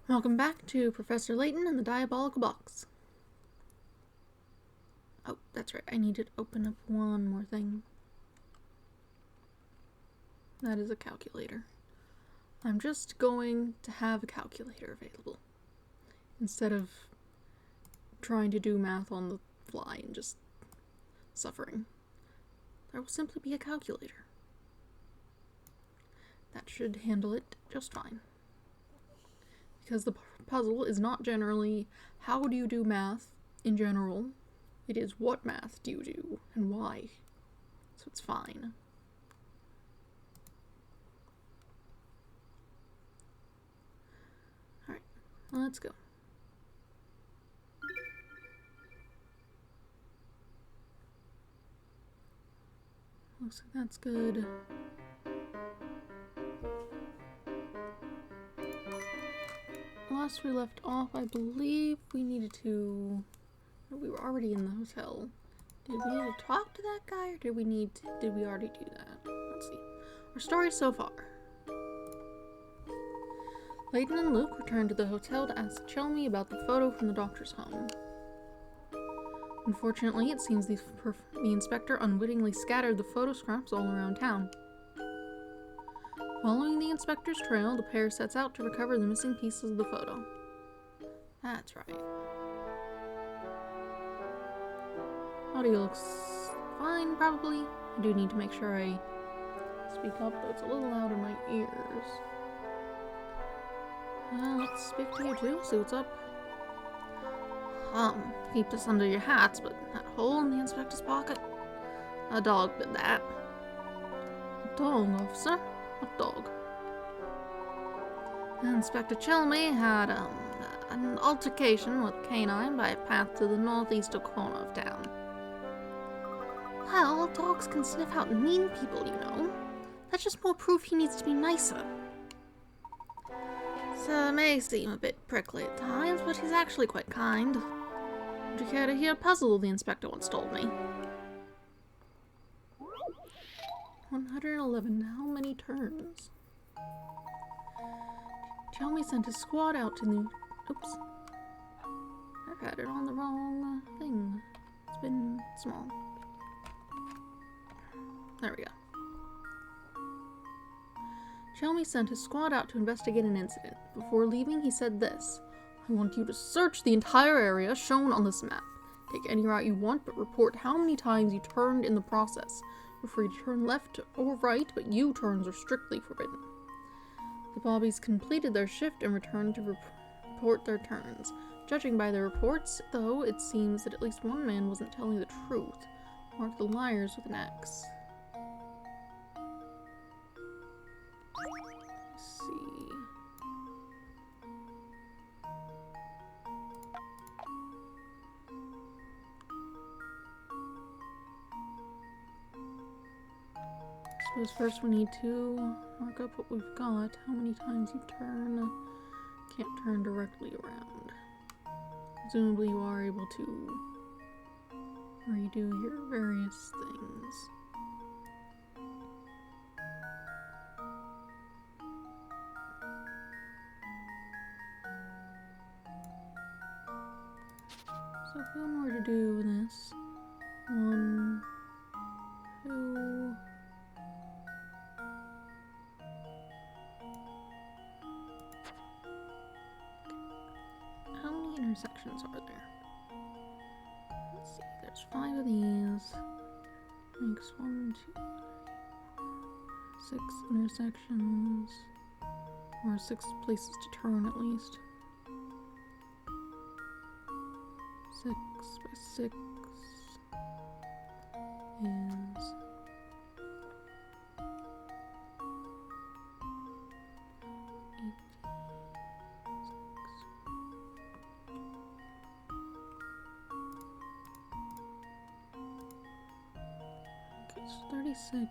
Welcome back to Professor Layton and the Diabolical Box. Oh, that's right, I need to open up one more thing. That is a calculator. I'm just going to have a calculator available, instead of trying to do math on the fly and just suffering. There will simply be a calculator. That should handle it just fine. Because the puzzle is not generally how do you do math in general. It is what math do you do and why. So it's fine. Alright, let's go. Looks like that's good. Last we left off, I believe we needed to... We were already in the hotel. Did we need to talk to that guy, or did we already do that? Let's see. Our story so far. Layton and Luke returned to the hotel to ask Chelmy about the photo from the doctor's home. Unfortunately, it seems the inspector unwittingly scattered the photo scraps all around town. Following the inspector's trail, the pair sets out to recover the missing pieces of the photo. That's right. Audio looks fine, probably. I do need to make sure I speak up, though it's a little loud in my ears. Let's speak to you too, see what's up. Keep this under your hats, but that hole in the inspector's pocket? A dog did that. A dog, officer? What dog? Inspector Chelmy had, an altercation with Canine by a path to the northeastern corner of town. Well, dogs can sniff out mean people, you know. That's just more proof he needs to be nicer. Sir may seem a bit prickly at times, but he's actually quite kind. Would you care to hear a puzzle the inspector once told me? 111. How many turns? Chelmy sent his squad out to the... Oops. I've had it on the wrong thing. It's been small. There we go. Chelmy sent his squad out to investigate an incident. Before leaving, he said this: I want you to search the entire area shown on this map. Take any route you want, but report how many times you turned in the process. You're free to turn left or right, but U-turns are strictly forbidden. The Bobbies completed their shift and returned to report their turns. Judging by their reports, though, it seems that at least one man wasn't telling the truth. Mark the liars with an X. Let's see. Suppose first we need to mark up what we've got. How many times you turn. Can't turn directly around. Presumably you are able to redo your various things. So if we were to do this, 1, 2, how many intersections are there? Let's see, there's 5 of these. Makes 1, 2, 3, 4, 6 intersections. Or 6 places to turn at least. 6 by 6 is 36.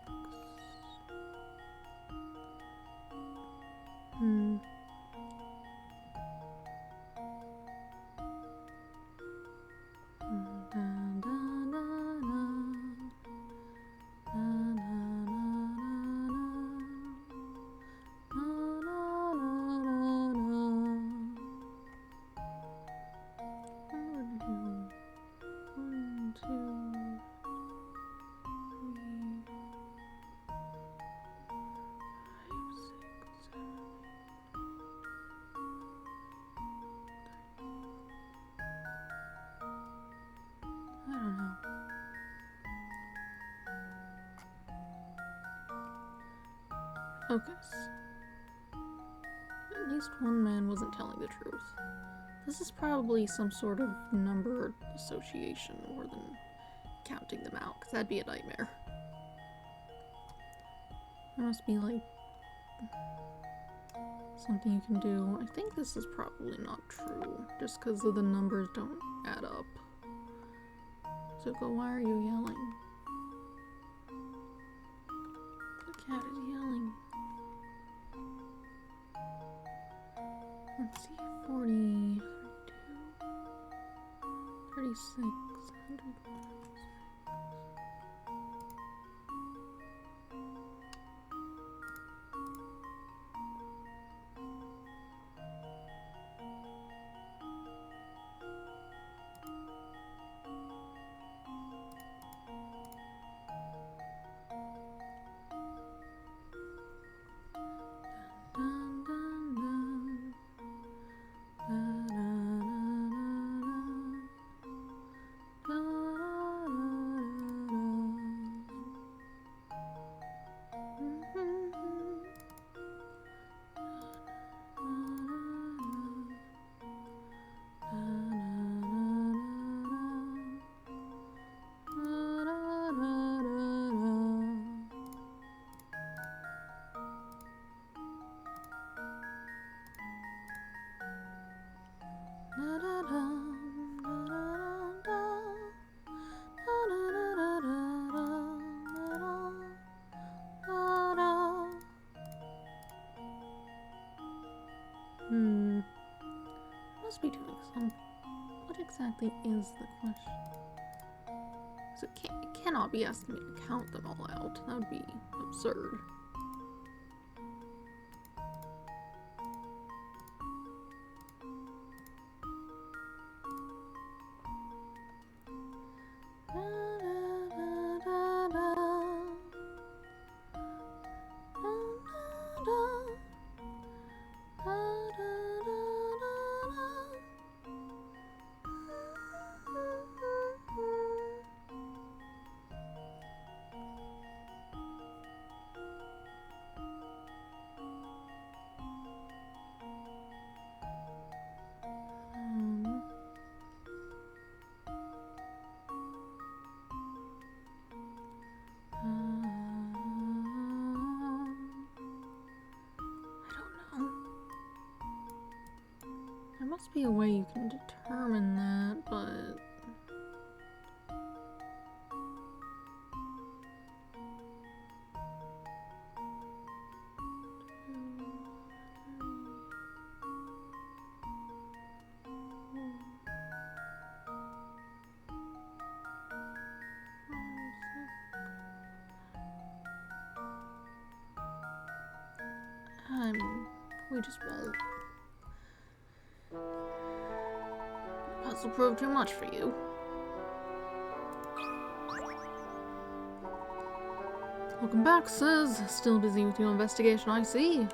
Focus. At least one man wasn't telling the truth. This is probably some sort of number association more than counting them out, because that'd be a nightmare. There must be, like, something you can do. I think this is probably not true, just because the numbers don't add up. Zuko, why are you yelling? The cat is yelling. Let's see, 40, 32, 36, 100. Must be doing something. What exactly is the question? So it cannot be asking me to count them all out. That would be absurd. There must be a way you can determine that, but... we just won't. Puzzle proved too much for you. Welcome back, Sis. Still busy with your investigation, I see.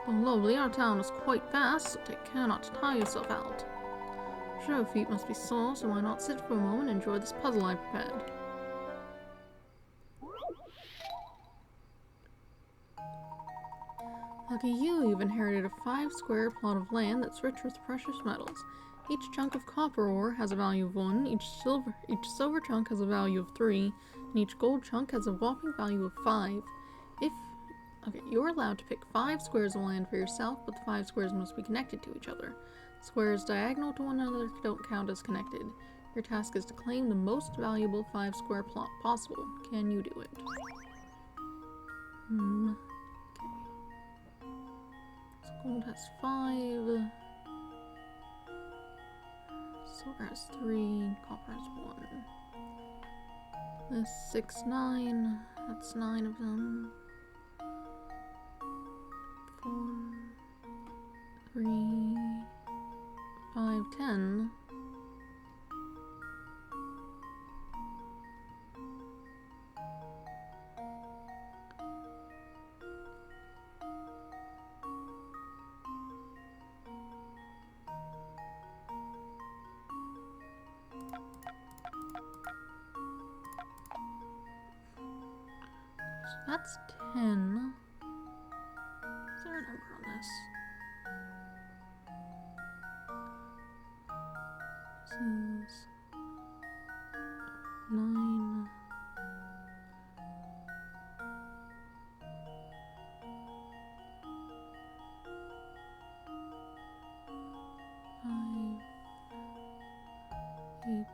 Though lovely, our town is quite vast, so take care not to tire yourself out. Sure, your feet must be sore, so why not sit for a moment and enjoy this puzzle I prepared. Lucky you, you've inherited a 5-square plot of land that's rich with precious metals. Each chunk of copper ore has a value of 1, each silver chunk has a value of 3, and each gold chunk has a whopping value of 5. You're allowed to pick 5 squares of land for yourself, but the 5 squares must be connected to each other. Squares diagonal to one another don't count as connected. Your task is to claim the most valuable 5-square plot possible. Can you do it? Okay. So gold has 5. Silver has 3. Copper has 1. This 6, 9. That's 9 of them. 4, 3, 5, 10. So that's 10. number on this? This is 9. 5, 8.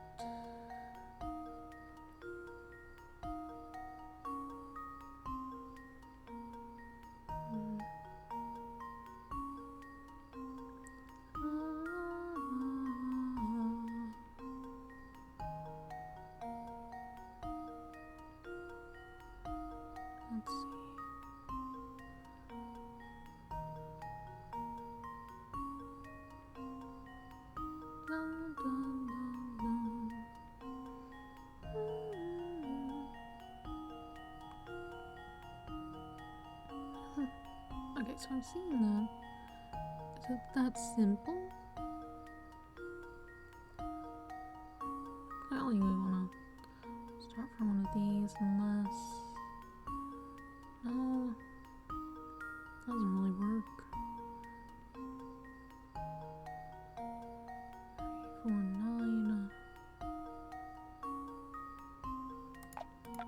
Let's see. Dun, dun, dun, dun. Okay, so I'm seeing that. Is it that simple? Clearly we wanna start from one of these unless... No, doesn't really work. 3, 4, 9.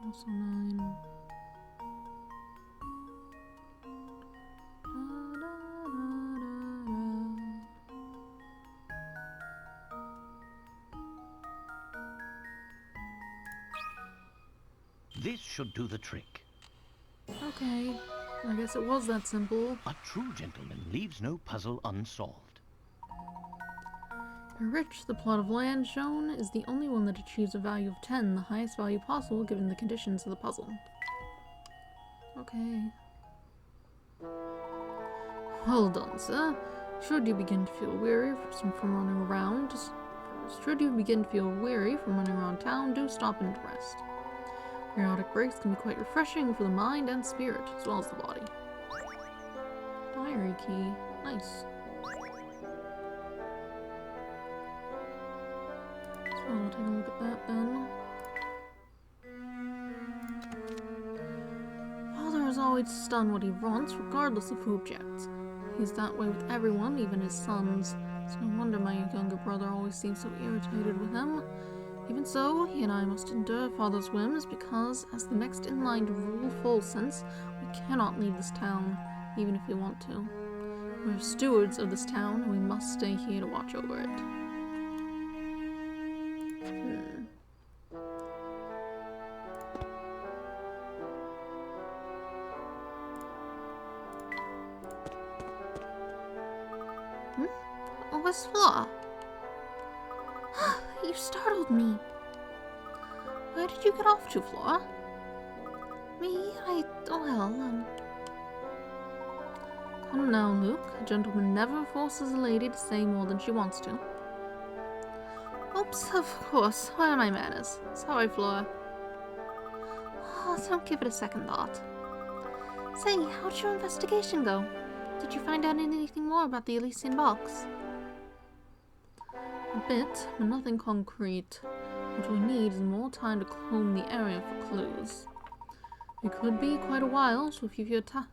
Also 9. Da, da, This should do the trick. Okay, I guess it was that simple. A true gentleman leaves no puzzle unsolved. Rich, the plot of land shown, is the only one that achieves a value of 10, the highest value possible given the conditions of the puzzle. Okay. Hold on, sir. Should you begin to feel weary from running around, town, do stop and rest. Periodic breaks can be quite refreshing for the mind and spirit, as well as the body. Diary key. Nice. So we'll take a look at that then. Father has always done what he wants, regardless of who objects. He's that way with everyone, even his sons. It's no wonder my younger brother always seems so irritated with him. Even so, he and I must endure Father's whims because, as the next in line to rule Folsense, we cannot leave this town, even if we want to. We're stewards of this town, and we must stay here to watch over it. Oh, where's Flora? You startled me. Where did you get off to, Flora? Come now, Luke. A gentleman never forces a lady to say more than she wants to. Oops, of course. Where are my manners? Sorry, Flora. Oh, don't give it a second thought. Say, how'd your investigation go? Did you find out anything more about the Elysian box? A bit, but nothing concrete. What we need is more time to comb the area for clues. It could be quite a while, so if you feel tired,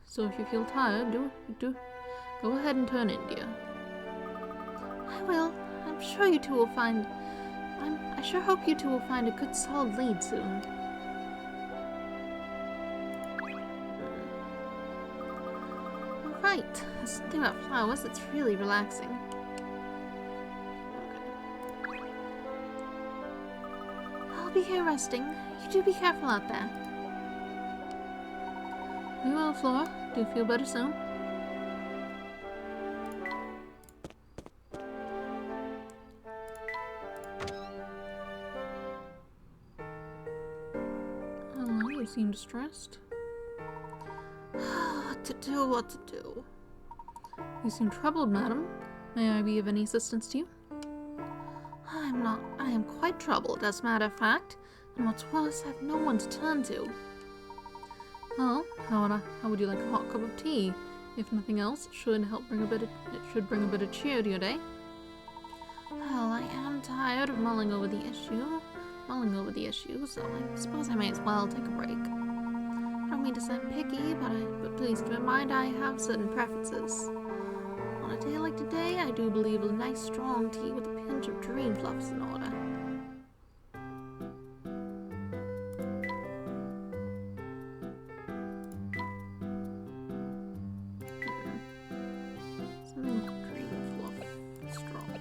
go ahead and turn in, dear. I will. I'm sure you two will find. I sure hope you two will find a good, solid lead soon. Right. There's something about flowers that's really relaxing. I'll be here resting. You do be careful out there. You will, Flora. Do feel better soon. Hello, you seem distressed. What to do? You seem troubled, madam. May I be of any assistance to you? I'm not. I am quite troubled, as a matter of fact. And what's worse, I have no one to turn to. Well, how would you like a hot cup of tea? If nothing else, it should bring a bit of cheer to your day. Well, I am tired of mulling over the issue, so I suppose I may as well take a break. I don't mean to sound picky, but please keep in mind I have certain preferences. On a day like today, I do believe a nice strong tea with a pinch of dream fluff is in order. Something with dream fluff strong.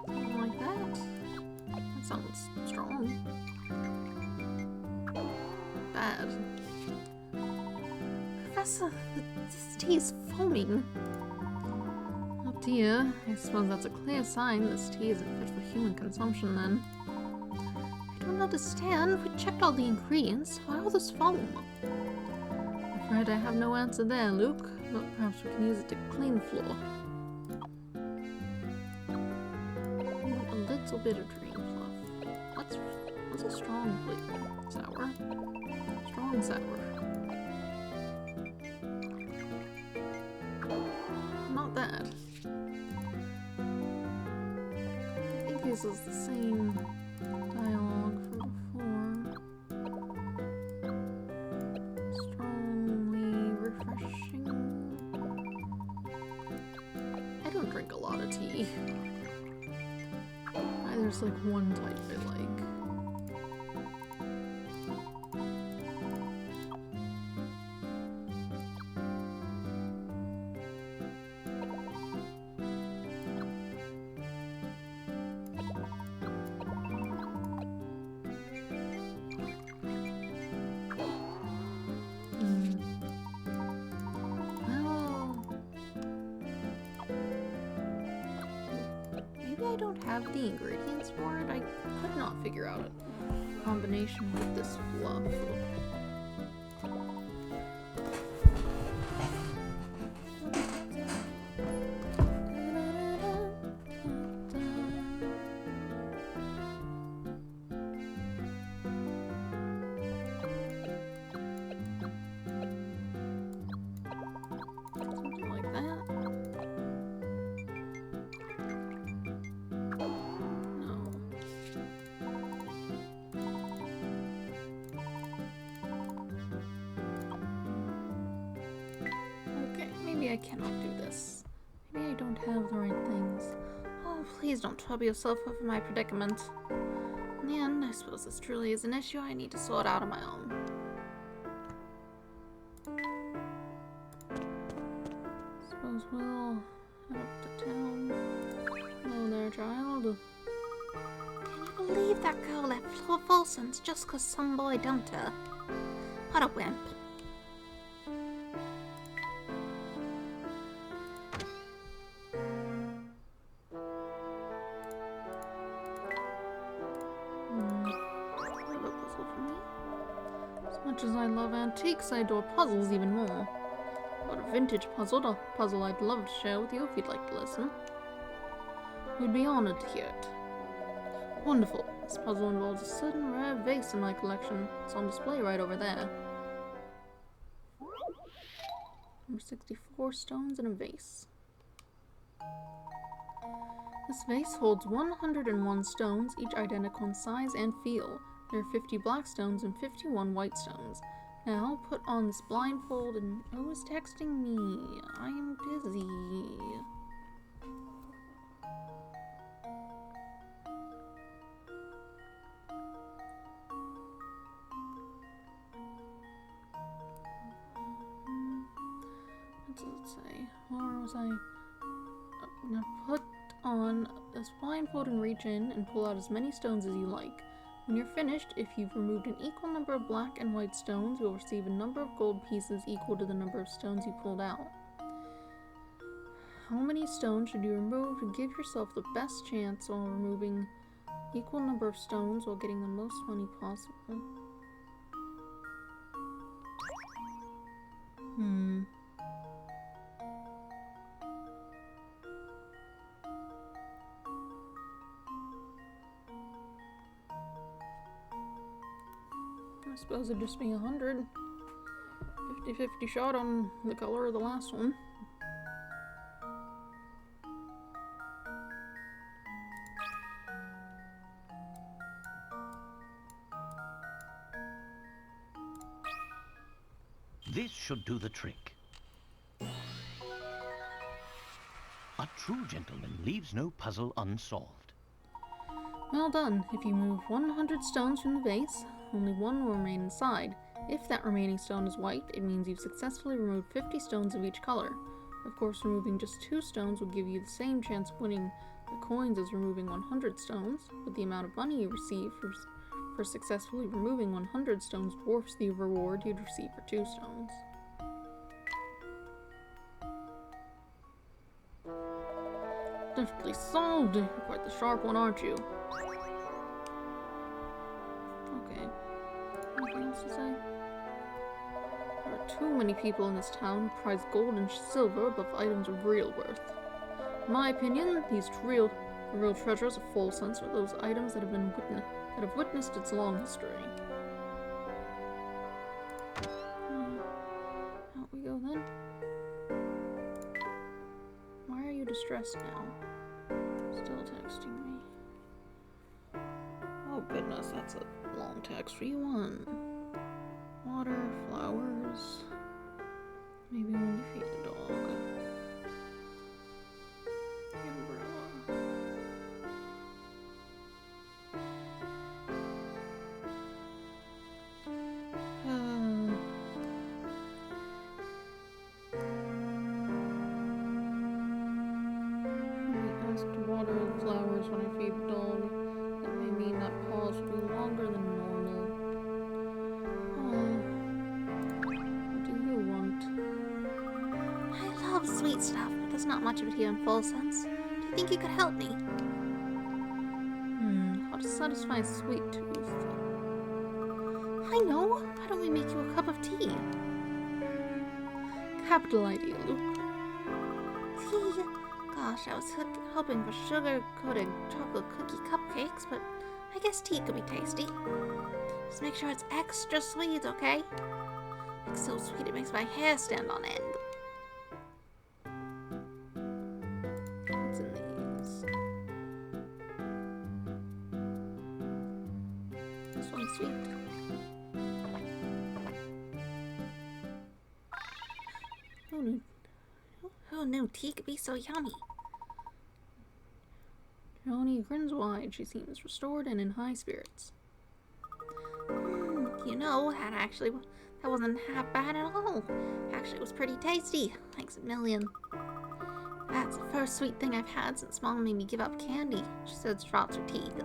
Something like that. That sounds strong. Bad. Professor, this tea is foaming. Oh dear, I suppose that's a clear sign this tea isn't fit for human consumption then. I don't understand. We checked all the ingredients. Why all this foam? I'm afraid I have no answer there, Luke, but perhaps we can use it to clean the floor. A little bit of dream fluff. What's a strong flavor? Sour? Strong sour. Not that. I think this is the same dialogue from before. Strongly refreshing. I don't drink a lot of tea. There's like one type I like. I don't have the ingredients for it. I could not figure out a combination with this fluff. Something like that. Maybe I cannot do this. Maybe I don't have the right things. Oh, please don't trouble yourself over my predicament. And I suppose this truly is an issue I need to sort out on my own. Suppose we'll head up to town. Hello there, child. Can you believe that girl left Folsom's just 'cause some boy dumped her? What a wimp. As much as I love antiques, I adore puzzles even more. What a vintage puzzle, a puzzle I'd love to share with you if you'd like to listen. We'd be honored to hear it. Wonderful. This puzzle involves a certain rare vase in my collection. It's on display right over there. Number 64 stones in a vase. This vase holds 101 stones, each identical in size and feel. There are 50 black stones and 51 white stones. Now, put on this blindfold and... Who is texting me? I am busy. What does it say? Where was I? Now put on this blindfold and reach in and pull out as many stones as you like. When you're finished, if you've removed an equal number of black and white stones, you'll receive a number of gold pieces equal to the number of stones you pulled out. How many stones should you remove to give yourself the best chance while removing equal number of stones while getting the most money possible? I suppose it'd just be 100. 50-50 shot on the color of the last one. This should do the trick. A true gentleman leaves no puzzle unsolved. Well done. If you move 100 stones from the vase, only one will remain inside. If that remaining stone is white, it means you've successfully removed 50 stones of each color. Of course, removing just 2 stones will give you the same chance of winning the coins as removing 100 stones, but the amount of money you receive for successfully removing 100 stones dwarfs the reward you'd receive for 2 stones. Definitely solved! You're quite the sharp one, aren't you? Okay. Anything else to say? There are too many people in this town who prize gold and silver above items of real worth. In my opinion, these real treasures of full sense are those items that have witnessed its long history. Out we go then. Why are you distressed now? Still texting me. Oh goodness, that's a long text. What do you want? Water, flowers. Maybe when you feed the dog. Umbrella. Water and flowers when I feed the dog. That may mean that pause will be longer than normal. What do you want? I love sweet stuff, but there's not much of it here in Full Sense. Do you think you could help me? How to satisfy a sweet tooth? I know. Why don't we make you a cup of tea? Capital idea, Luke. Tea? Gosh, I was hoping for sugar-coated chocolate cookie cupcakes, but I guess tea could be tasty. Just make sure it's extra sweet, okay? It's so sweet it makes my hair stand on end. What's in these? This one's sweet. Who knew tea could be so yummy? Joni grins wide. She seems restored and in high spirits. You know, that wasn't half bad at all. Actually, it was pretty tasty. Thanks a million. That's the first sweet thing I've had since Mom made me give up candy. She said straws are teeth.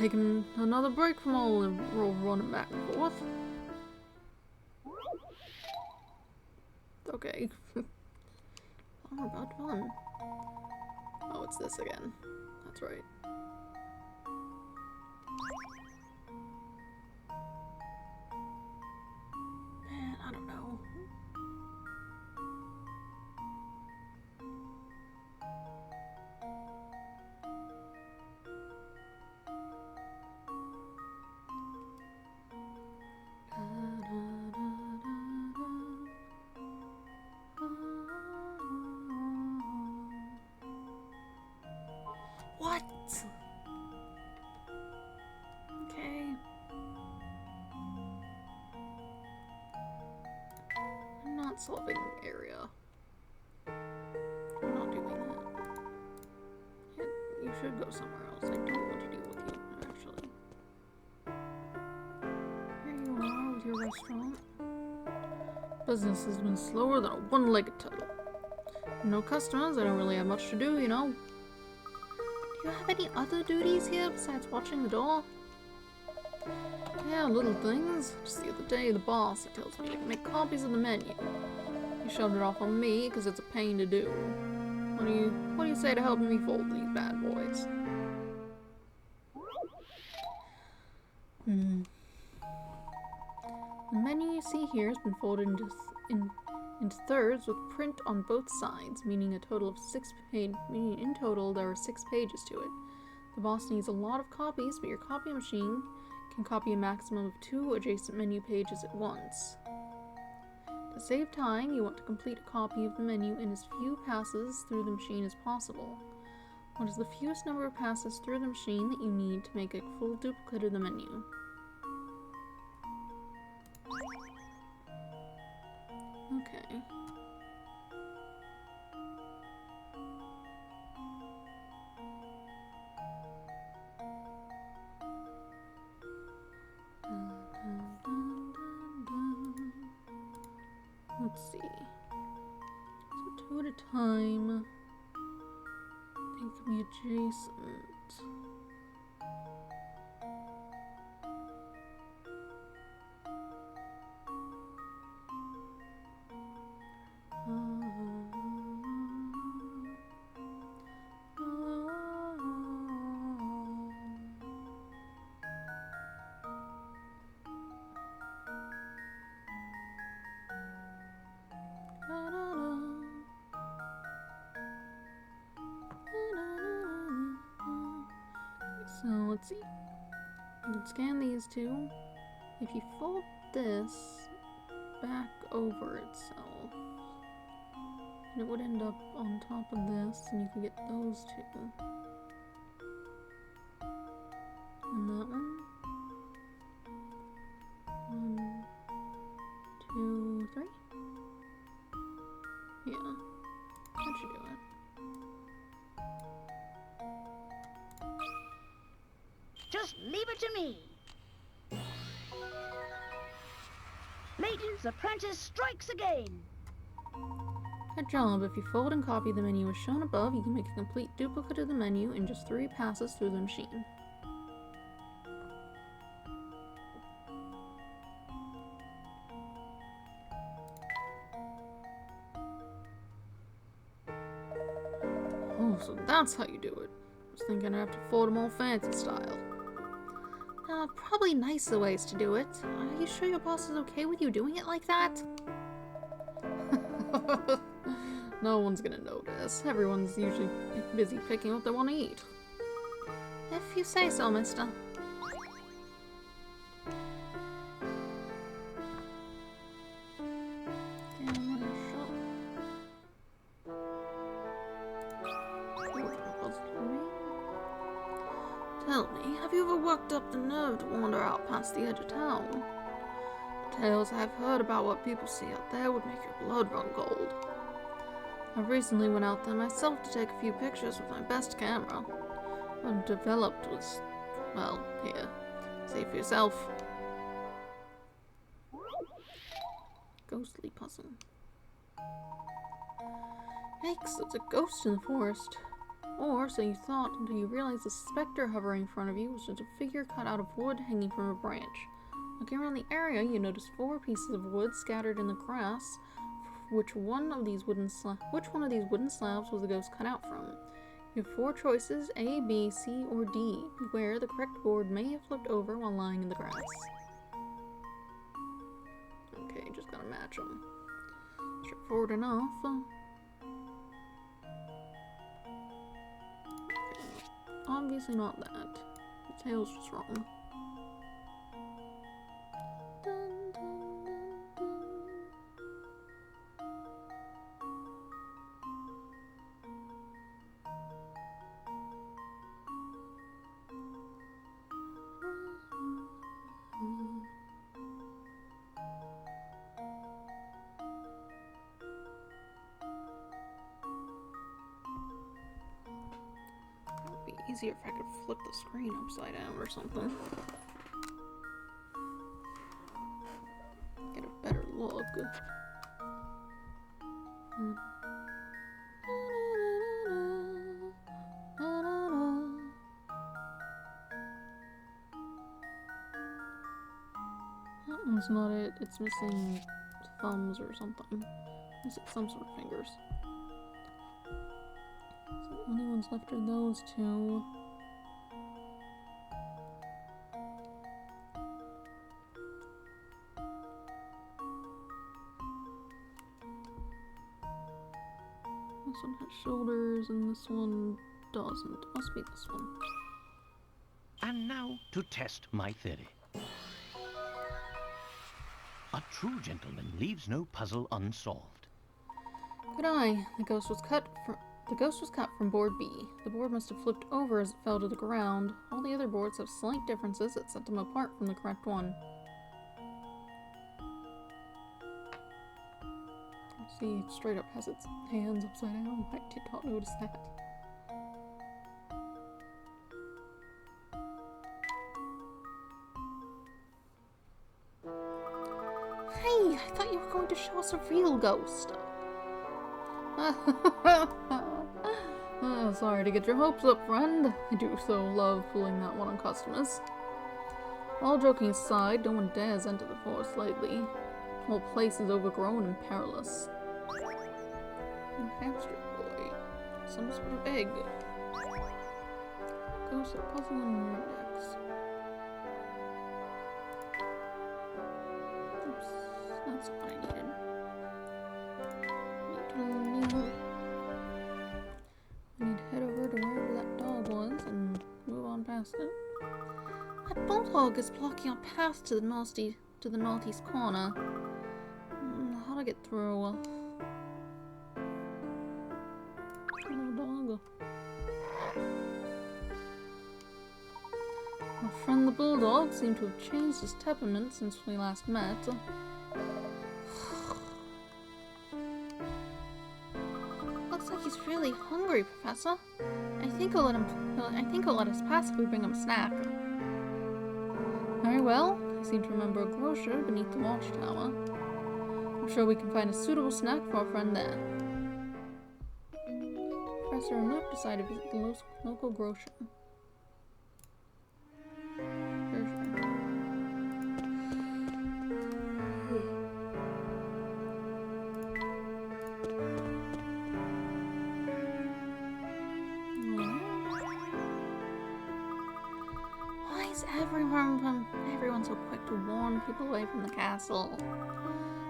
Taking another break from all the running back and forth. Okay. Flower bud fun. Oh, it's this again. That's right. Man, I don't know. What? Okay. I'm not solving the area. I'm not doing that. Yeah, you should go somewhere else. I don't want to deal with you, actually. Here you are with your restaurant. Business has been slower than a one-legged turtle. No customers, I don't really have much to do, you know. Do you have any other duties here besides watching the door? Yeah, little things. Just the other day, the boss tells me I can make copies of the menu. He shoved it off on me because it's a pain to do. What do you say to helping me fold these bad boys? The menu you see here has been folded into thirds with print on both sides, meaning in total there are 6 pages to it. The boss needs a lot of copies, but your copy machine can copy a maximum of 2 adjacent menu pages at once. To save time, you want to complete a copy of the menu in as few passes through the machine as possible. What is the fewest number of passes through the machine that you need to make a full duplicate of the menu? Okay. Let's see. So 2 at a time. They can be adjacent. So let's see. You can scan these two. If you fold this back over itself, and it would end up on top of this, and you can get those two. And that one. 1, 2, 3. Yeah, that should do it. Just leave it to me. Layton's apprentice strikes again. Good job. If you fold and copy the menu as shown above, you can make a complete duplicate of the menu in just 3 passes through the machine. Oh, so that's how you do it. I was thinking I'd have to fold them all fancy style. Probably nicer ways to do it. Are you sure your boss is okay with you doing it like that? No one's gonna notice. Everyone's usually busy picking what they want to eat. If you say so, mister. Tell me, have you ever worked up the nerve to wander out past the edge of town? The tales I've heard about what people see out there would make your blood run cold. I recently went out there myself to take a few pictures with my best camera. What I developed was, well, here. See for yourself. Ghostly puzzle. Yikes, there's a ghost in the forest. Or, so you thought, until you realized the specter hovering in front of you was just a figure cut out of wood hanging from a branch. Looking around the area, you noticed 4 pieces of wood scattered in the grass. Which one of these wooden slabs was the ghost cut out from? You have 4 choices, A, B, C, or D, where the correct board may have flipped over while lying in the grass. Okay, just gotta match them. Straightforward enough. Obviously not that. The tail's just wrong. Dun, dun, dun, dun. It'd be easier if I could flip the screen upside down or something. Get a better look. That one's not it. It's missing thumbs or something. Missing some sort of fingers. So the only ones left are those 2. This one has shoulders and this one doesn't. Must be this one. And now to test my theory. A true gentleman leaves no puzzle unsolved. Good eye. The ghost was cut from board B. The board must have flipped over as it fell to the ground. All the other boards have slight differences that set them apart from the correct one. See, it straight up has its hands upside down. I did not notice that. Hey, I thought you were going to show us a real ghost. Sorry to get your hopes up, friend. I do so love pulling that one on customers. All joking aside, no one dares enter the forest lately. The whole place is overgrown and perilous. A hamster boy. Some sort of egg. Ghosts are puzzling rednecks. Oops, that's what I needed. I need to head over to wherever that dog was and move on past it. That bulldog is blocking our path to the northeast corner. How to get through? Dog. My friend the bulldog seemed to have changed his temperament since we last met. Looks like he's really hungry, Professor. I think he'll let us pass if we bring him a snack. Very well. I seem to remember a grocer beneath the watchtower. I'm sure we can find a suitable snack for our friend there. Professor Anook decided to visit the local grocer. Why is everyone so quick to warn people away from the castle?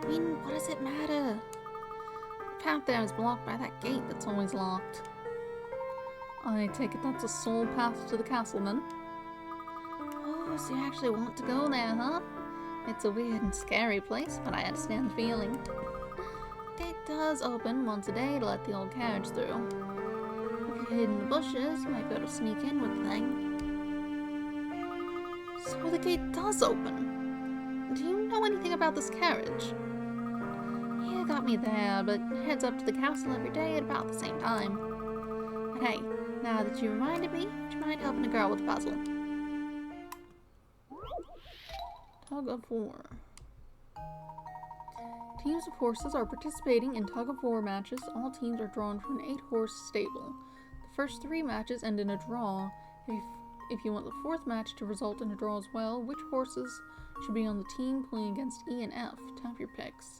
I mean, what does it matter? The path there is blocked by that gate that's always locked. I take it that's a sole path to the castle, then? Oh, so you actually want to go there, huh? It's a weird and scary place, but I understand the feeling. The gate does open once a day to let the old carriage through. If you're hidden in the bushes, you might be able to sneak in with the thing. So the gate does open. Do you know anything about this carriage? You got me there, but it heads up to the castle every day at about the same time. But hey, now that you reminded me, would you mind helping a girl with a puzzle? Tug of war. Teams of horses are participating in tug of war matches. All teams are drawn from an 8-horse stable. The first 3 matches end in a draw. If you want the 4th match to result in a draw as well, which horses should be on the team playing against E and F? Tap your picks.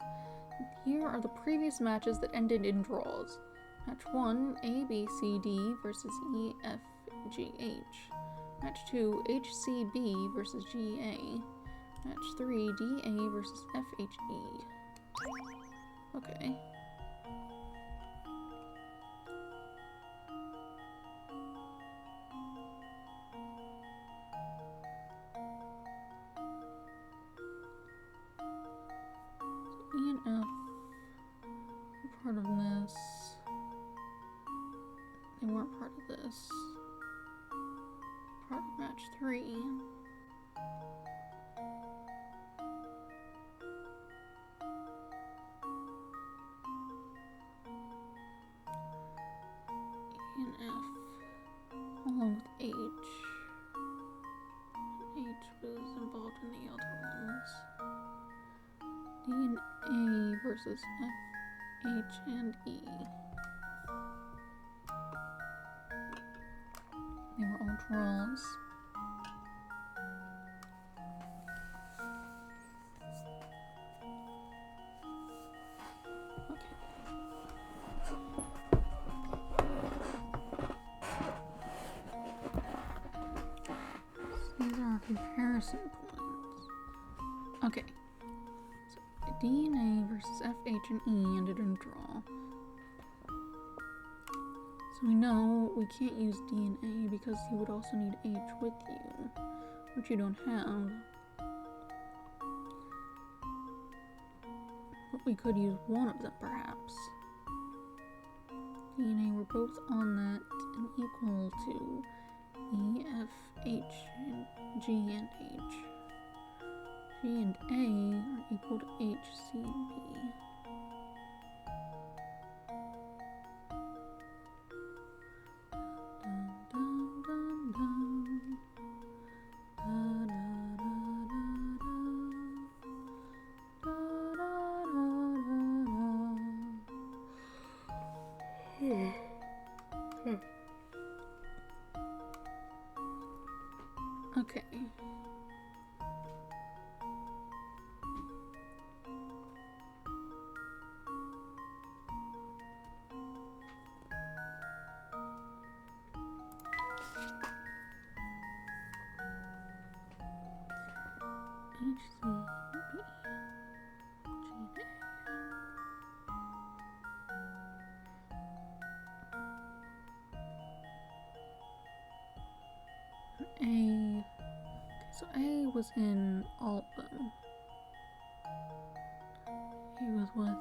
Here are the previous matches that ended in draws. Match 1, A, B, C, D versus E, F, G, H. Match 2, H, C, B versus G, A. Match 3, D, A versus F, H, E. Okay. E and F are part of this. They weren't part of this. Part of match 3. E and F, along with H. H was involved in the other ones. D and A versus F, H, and E. They were all draws. Okay. These are our comparison points. Okay. D and A versus F, H, and E ended in a draw. So we know we can't use D and A because you would also need H with you, which you don't have. we could use one of them, perhaps. DNA, we're both on that and equal to E, F, H, and G and H. G and A are equal to H, C, and B. Okay. A. Okay, so A was in Alban. He was with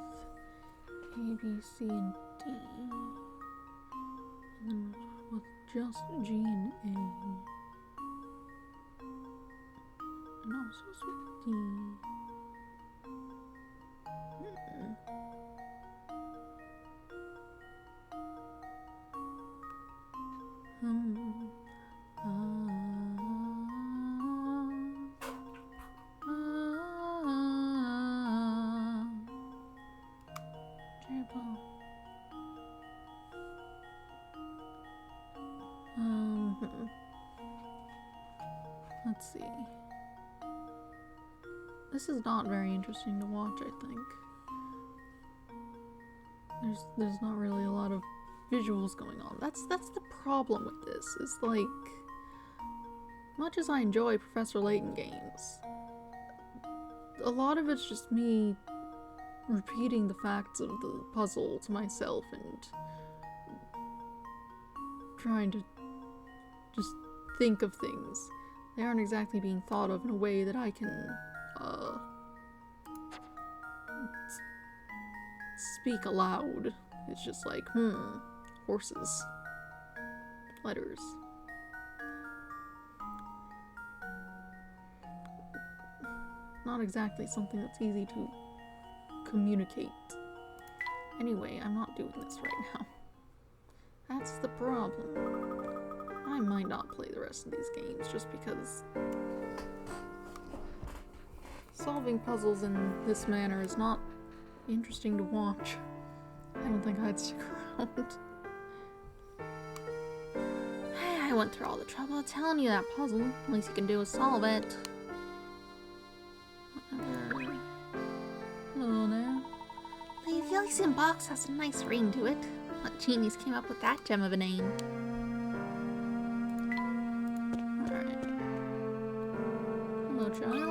A, B, C, and D. And then with just G and A. And also with D. Let's see. This is not very interesting to watch, I think. There's not really a lot of visuals going on. That's the problem with this. Is like, much as I enjoy Professor Layton games, a lot of it's just me repeating the facts of the puzzle to myself and trying to just think of things. They aren't exactly being thought of in a way that I can speak aloud. It's just like, horses, letters. Not exactly something that's easy to communicate. Anyway, I'm not doing this right now. That's the problem. I might not play the rest of these games just because solving puzzles in this manner is not interesting to watch. I don't think I'd stick around. I went through all the trouble of telling you that puzzle. Least you can do is solve it. Hello there. The Elysian box has a nice ring to it. What genius came up with that gem of a name? Alright. Hello, child.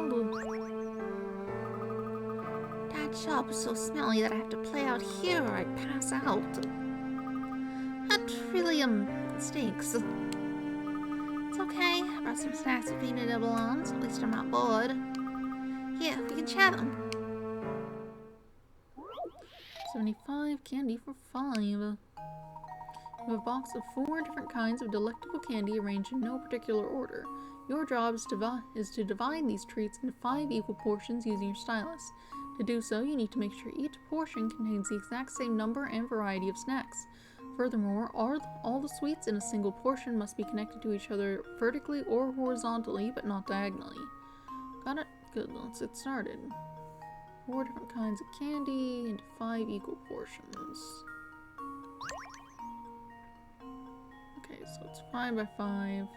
That shop is so smelly that I have to play out here or I'd pass out. That really, stinks. It's okay. I brought some snacks with me to double on, so at least I'm not bored. Yeah, we can chat them. 75 candy for 5. You have a box of 4 different kinds of delectable candy arranged in no particular order. Your job is to divide these treats into 5 equal portions using your stylus. To do so, you need to make sure each portion contains the exact same number and variety of snacks. Furthermore, all the sweets in a single portion must be connected to each other vertically or horizontally, but not diagonally. Got it? Good, let's get started. 4 different kinds of candy into 5 equal portions. Okay, so it's 5 by 5.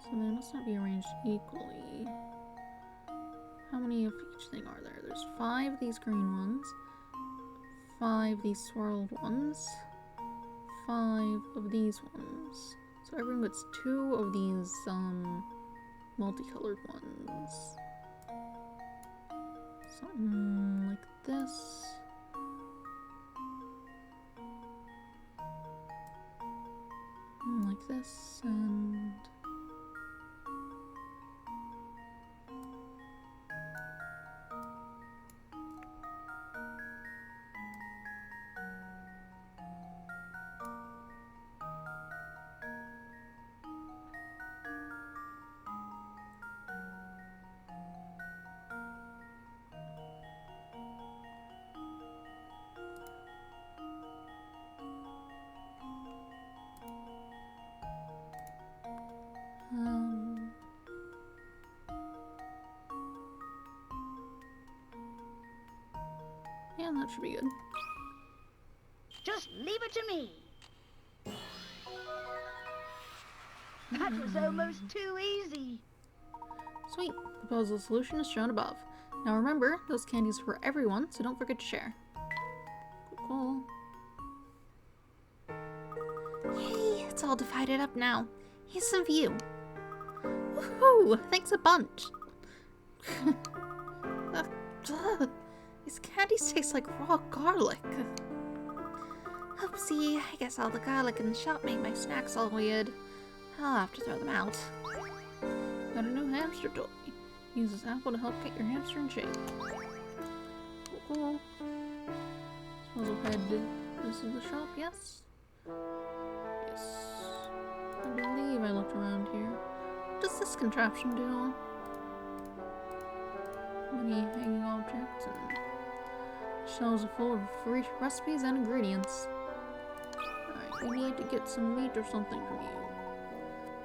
So they must not be arranged equally. How many of each thing are there? There's 5 of these green ones, 5 of these swirled ones, 5 of these ones. So everyone gets 2 of these, multicolored ones. Something like this. Like this, and Yeah, that should be good. Just leave it to me. That was almost too easy. Sweet. The puzzle solution is shown above. Now remember, those candies are for everyone, so don't forget to share. Cool. Yay, it's all divided up now. Here's some view. Woohoo! Thanks a bunch. These candies taste like raw garlic. Oopsie, I guess all the garlic in the shop made my snacks all weird. I'll have to throw them out. Got a new hamster toy. Use this apple to help get your hamster in shape. Cool. Suppose we'll head to this is the shop, yes? Yes. I believe I looked around here. What does this contraption do? Many hanging objects and shelves are full of free recipes and ingredients. Alright, we need to get some meat or something from you.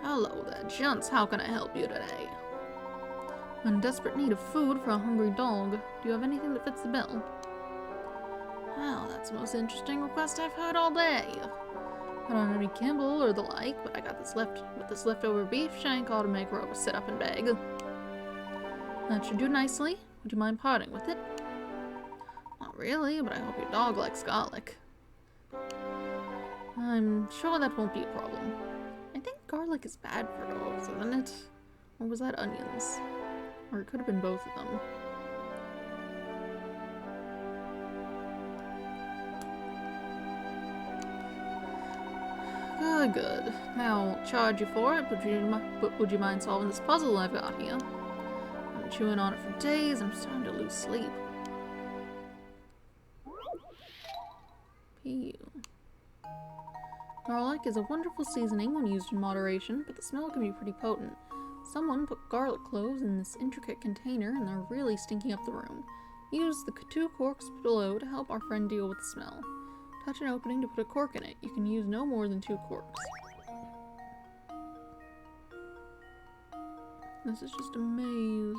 Hello there, gents. How can I help you today? I'm in desperate need of food for a hungry dog. Do you have anything that fits the bill? Well, that's the most interesting request I've heard all day. I don't have any kibble or the like, but I got this leftover beef shank ought to make Rover sit up and beg. That should do nicely. Would you mind parting with it? Not really, but I hope your dog likes garlic. I'm sure that won't be a problem. I think garlic is bad for dogs, isn't it? Or was that onions? Or it could have been both of them. Good. Now, I won't charge you for it, but would you mind solving this puzzle I've got here? I've been chewing on it for days, and I'm starting to lose sleep. Pew. Garlic is a wonderful seasoning when used in moderation, but the smell can be pretty potent. Someone put garlic cloves in this intricate container, and they're really stinking up the room. Use the 2 corks below to help our friend deal with the smell. Touch an opening to put a cork in it. You can use no more than 2 corks. This is just a maze.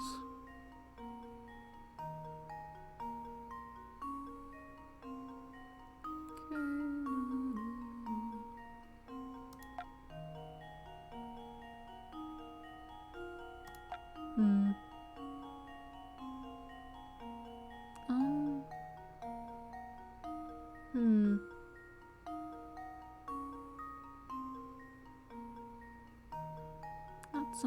That's,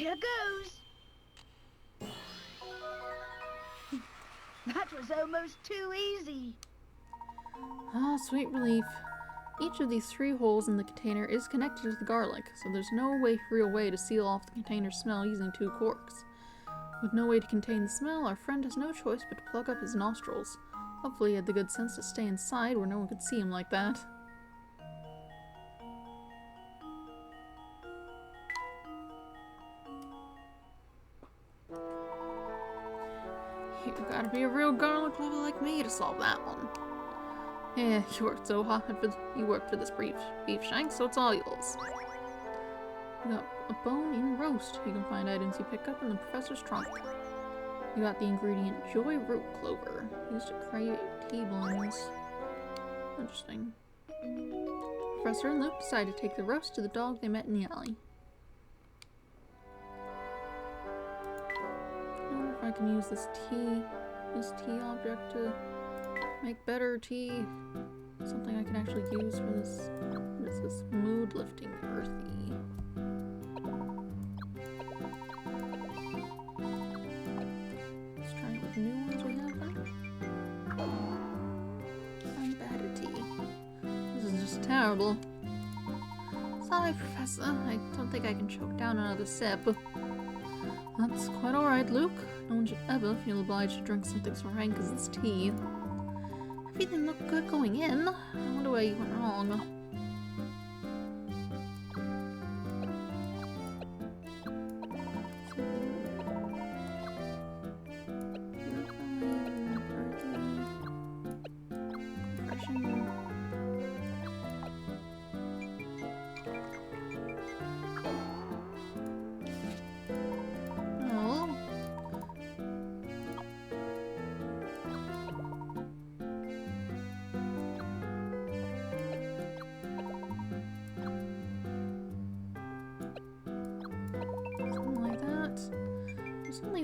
Here goes. That was almost too easy. Ah, sweet relief. Each of these 3 holes in the container is connected to the garlic, so there's no real way to seal off the container's smell using 2 corks. With no way to contain the smell, our friend has no choice but to plug up his nostrils. Hopefully he had the good sense to stay inside where no one could see him like that. You gotta be a real garlic lover like me to solve that one. Yeah, you worked so hard for this beef shank, so it's all yours. You got a bone-in roast. You can find items you pick up in the professor's trunk. You got the ingredient joy root clover, used to create tea blends. Interesting. Professor and Luke decided to take the roast to the dog they met in the alley. I wonder if I can use this tea object to make better tea. Something I can actually use for this. What is this? Mood lifting earthy. Let's try it with the new ones we have then. I'm bad at tea. This is just terrible. Sorry, Professor. I don't think I can choke down another sip. That's quite alright, Luke. No one should ever feel obliged to drink something so rank as this tea. Everything looked good going in. I wonder where you went wrong.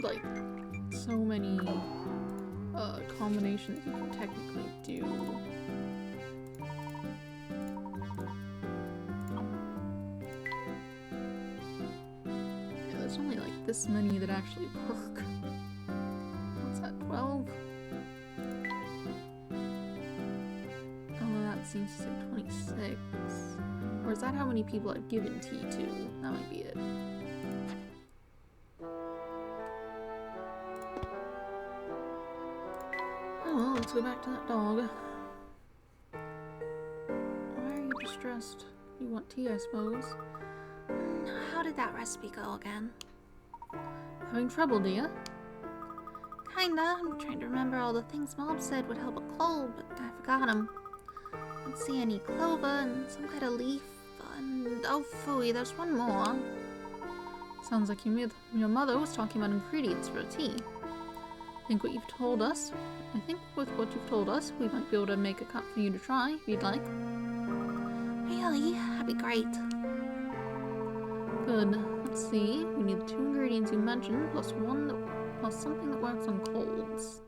like so many combinations you can technically do. Yeah, there's only like this many that actually work. What's that, 12? Oh, that seems to say 26. Or is that how many people I've given tea to? That might be it. Oh well, let's go back to that dog. Why are you distressed? You want tea, I suppose. How did that recipe go again? Having trouble, do ya? Kinda. I'm trying to remember all the things Mom said would help a cold, but I forgot them. I don't see any clover and some kind of leaf. And oh phooey, there's one more. Sounds like your mother was talking about ingredients for a tea. I think with what you've told us, we might be able to make a cup for you to try, if you'd like. Really? That'd be great. Good. Let's see. We need the 2 ingredients you mentioned, plus something that works on colds.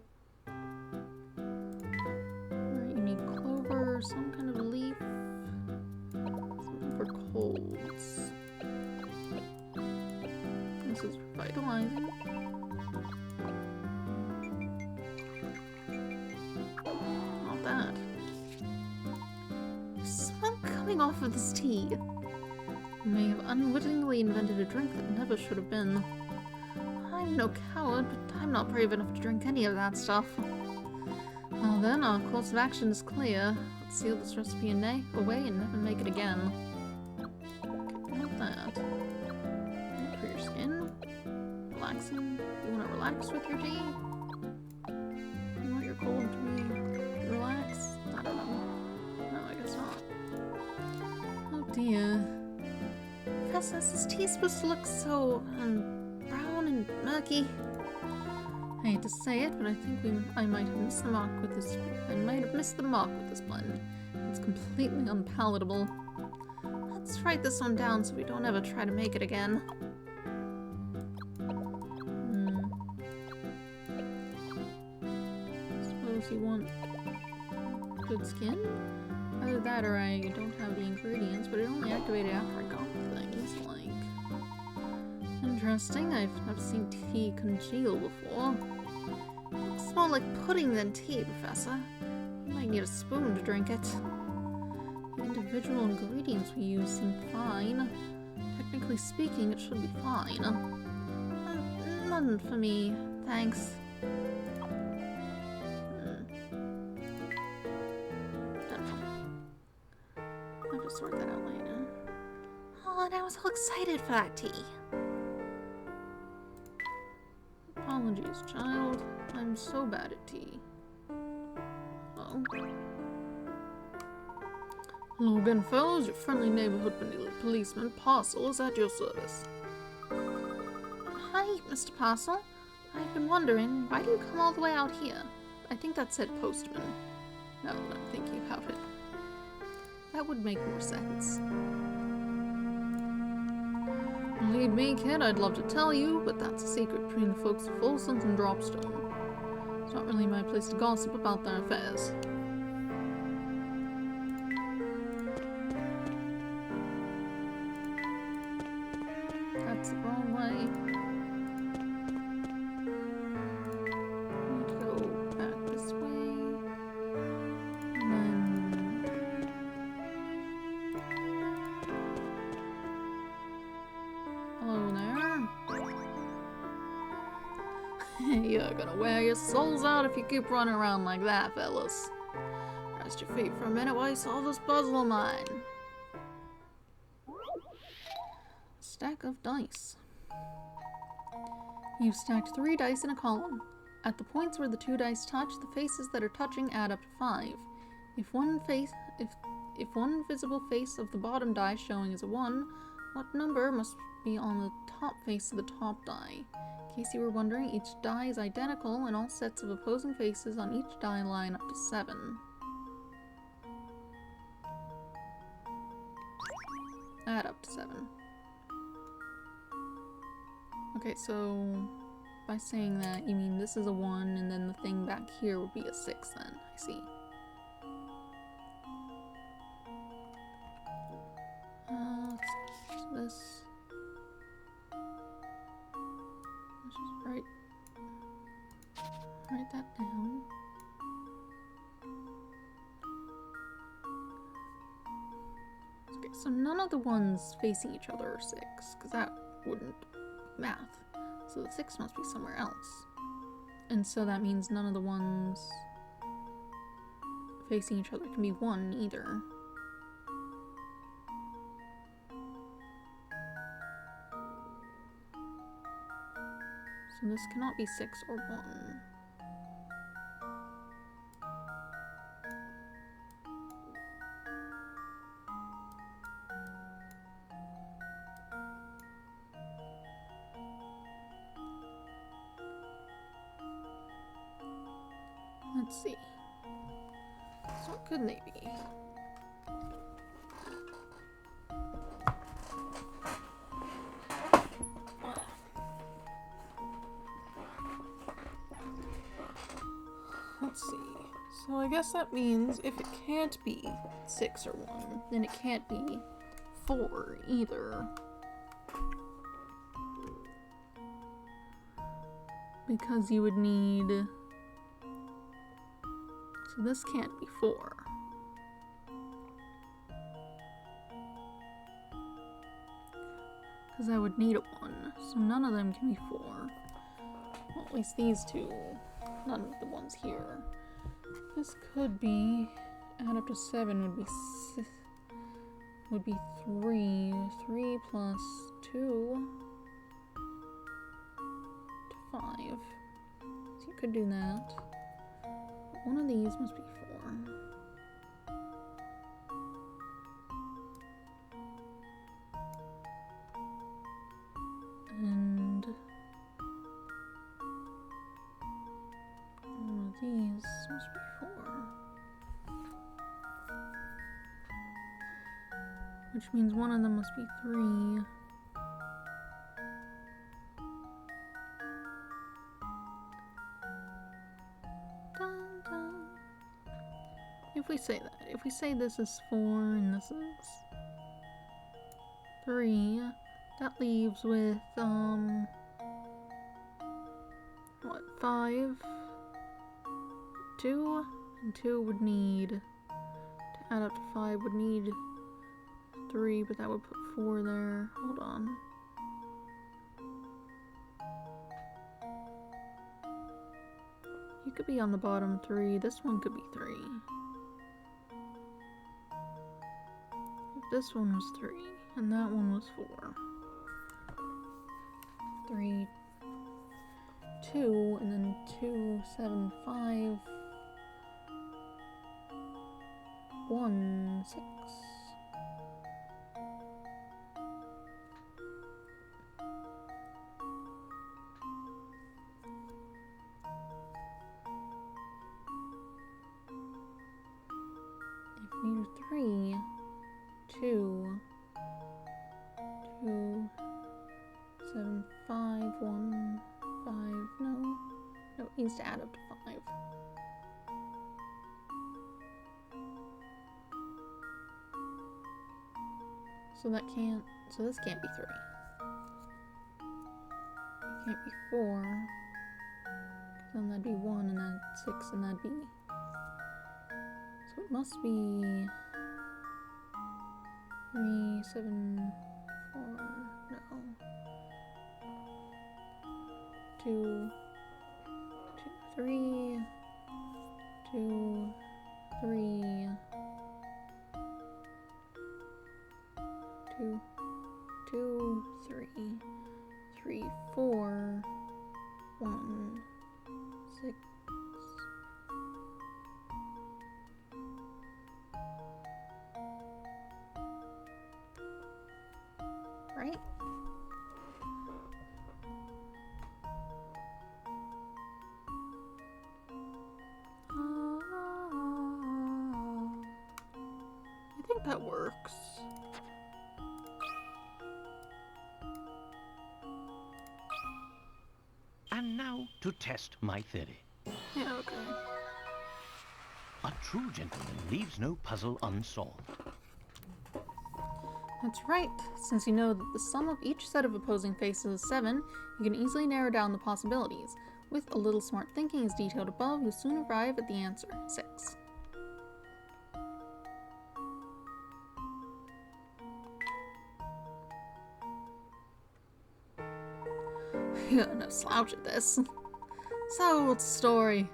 Alright, you need clover, some kind of leaf, something for colds. This is revitalizing. Not that. There's smoke coming off of this tea. You may have unwittingly invented a drink that never should have been. I'm no coward, but I'm not brave enough to drink any of that stuff. Well then, our course of action is clear. Let's seal this recipe away and never make it again. Okay, not that. Good for your skin. Relaxing. You want to relax with your tea? You want your cold to be relaxed? I don't know. No, I guess not. Oh dear. Professor, this tea is supposed to look so brown and murky. I hate to say it, but I think I might have missed the mark with this. I might have missed the mark with this blend. It's completely unpalatable. Let's write this one down so we don't ever try to make it again. Suppose you want good skin? Either that or I don't have the ingredients, but it only activated after I got the things, like... Interesting, I've never seen tea congeal before. It's more like pudding than tea, Professor. You might need a spoon to drink it. The individual ingredients we use seem fine. Technically speaking, it should be fine. None for me, thanks. I'll just sort that out later. Oh, and I was all excited for that tea. Apologies, child. I'm so bad at tea. Oh. Hello again, fellows. Your friendly neighborhood policeman, Parcel, is at your service. Hi, Mr. Parcel. I've been wondering, why do you come all the way out here? I think that said postman. Now that I'm thinking about it. That would make more sense. Believe me, kid, I'd love to tell you, but that's a secret between the folks of Folsons and Dropstone. It's not really my place to gossip about their affairs. That's the wrong way. I need to go back this way. And then... Hello there. You're gonna wear your souls out if you keep running around like that, fellas. Rest your feet for a minute while you solve this puzzle of mine. Stack of dice. You've stacked 3 dice in a column. At the points where the 2 dice touch, the faces that are touching add up to 5. If one visible face of the bottom die showing is a 1, what number must be on the top face of the top die? In case you were wondering, each die is identical and all sets of opposing faces on each die line up to 7. Add up to 7. Okay, so by saying that, you mean this is a 1, and then the thing back here would be a 6 then. I see. So this... Let's just write that down. Okay, so none of the ones facing each other are 6, because that wouldn't be math. So the 6 must be somewhere else. And so that means none of the ones facing each other can be 1 either. So this cannot be 6 or 1. Let's see. So what could they be? Let's see. So I guess that means if it can't be 6 or 1, then it can't be 4 either. Because you would need... So this can't be 4. Because I would need a 1. So none of them can be 4. Well, at least these two. None of the ones here. This could be... Add up to 7 would be 3. 3 plus 2 to 5. So you could do that. One of these must be 4. And one of these must be 4. Which means one of them must be 3. If we say that, if we say this is 4 and this is 3, that leaves with, what, 5? 2? And 2 would need, to add up to 5 would need 3, but that would put 4 there. Hold on. You could be on the bottom 3, this one could be 3. This one was 3, and that one was 4. 3, 2, and then 2, 7, 5, 1, 6. If we do 3, 2, 2, 7, 5, 1, 5, no, it needs to add up to 5. So that can't, so this can't be 3. It can't be 4, then that'd be 1, and that's 6, and that'd be, so it must be 3, 7, 4, no. 2, 3, 2, 3, 2, 2, 3, 3, 4, 1, 6. Right? I think that works. And now to test my theory. Yeah, okay. A true gentleman leaves no puzzle unsolved. That's right. Since you know that the sum of each set of opposing faces is 7, you can easily narrow down the possibilities. With a little smart thinking as detailed above, you'll soon arrive at the answer, 6. Yeah, no slouch at this. So, what's the story?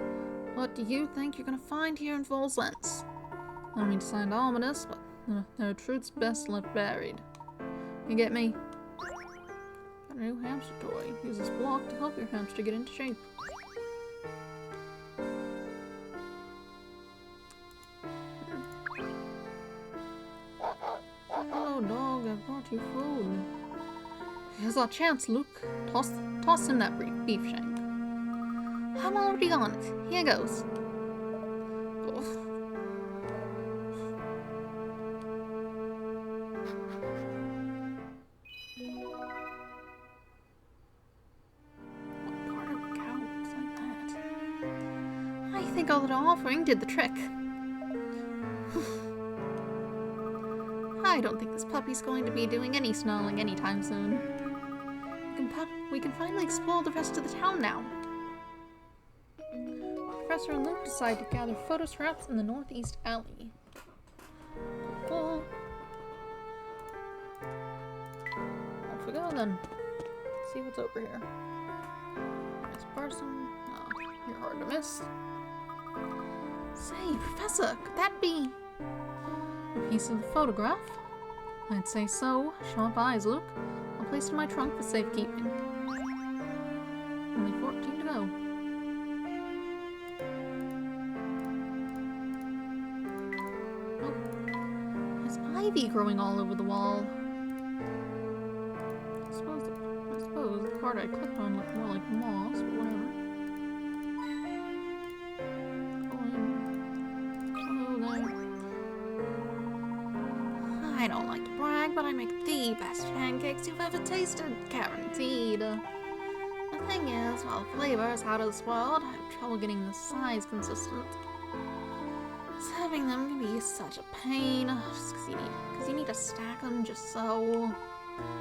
What do you think you're gonna find here in Full Sense? I don't mean to sound ominous, but there are truths best left buried. You get me? Got a new hamster toy. Use this block to help your hamster get into shape. Hello, dog. I brought you food. Here's our chance, Luke. Toss him that beef shank. I'm already on it. Here goes. Oof. What part of a cow looks like that? I think our little offering did the trick. I don't think this puppy's going to be doing any snarling anytime soon. We can finally explore the rest of the town now. Professor and Luke decide to gather photo scraps in the northeast alley. Cool. Off we go then. Let's see what's over here. There's a person. Oh, you're hard to miss. Say, Professor, could that be a piece of the photograph? I'd say so. Sharp eyes, Luke. I'll place it in my trunk for safekeeping. Only 14 to go. Oh, there's ivy growing all over the wall. I suppose the part I clicked on looked more like moss, but whatever. I don't like to brag, but I make the best pancakes you've ever tasted, guaranteed. The thing is, while flavor is out of this world, I have trouble getting the size consistent. Serving them can be such a pain, just because you need to stack them just so.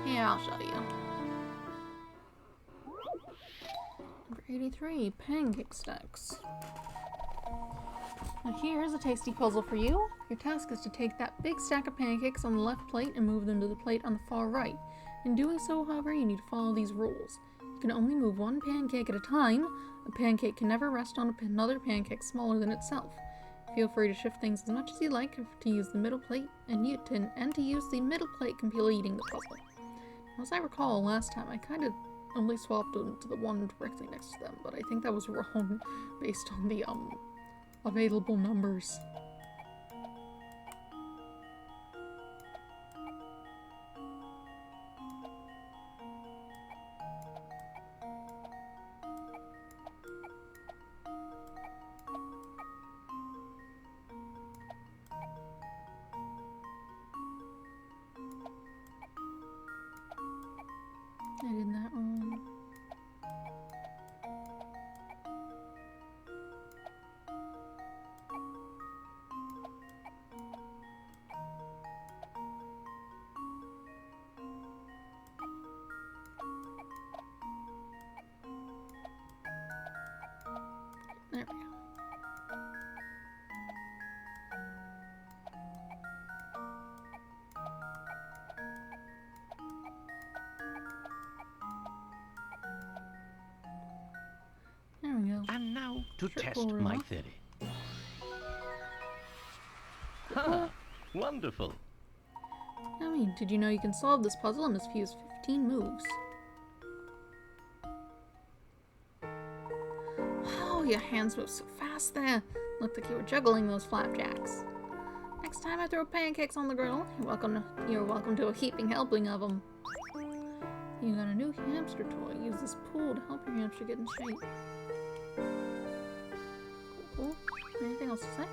Here, I'll show you. Number 83, pancake stacks. Now here's a tasty puzzle for you. Your task is to take that big stack of pancakes on the left plate and move them to the plate on the far right. In doing so, however, you need to follow these rules. You can only move one pancake at a time. A pancake can never rest on another pancake smaller than itself. Feel free to shift things as much as you like to use the middle plate and to use the middle plate completing the puzzle. Now, as I recall, last time I kind of only swapped them to the one directly next to them, but I think that was wrong based on the available numbers. I did that wrong. There we go. There we go. And now to test Triple my rock. theory. Ha! Wonderful. I mean, did you know you can solve this puzzle in as few as 15 moves? Wow, your hands move so fast there. Looked like you were juggling those flapjacks. Next time I throw pancakes on the grill, you're welcome to a heaping helping of them. You got a new hamster toy. Use this pool to help your hamster get in shape. Cool. Anything else to say?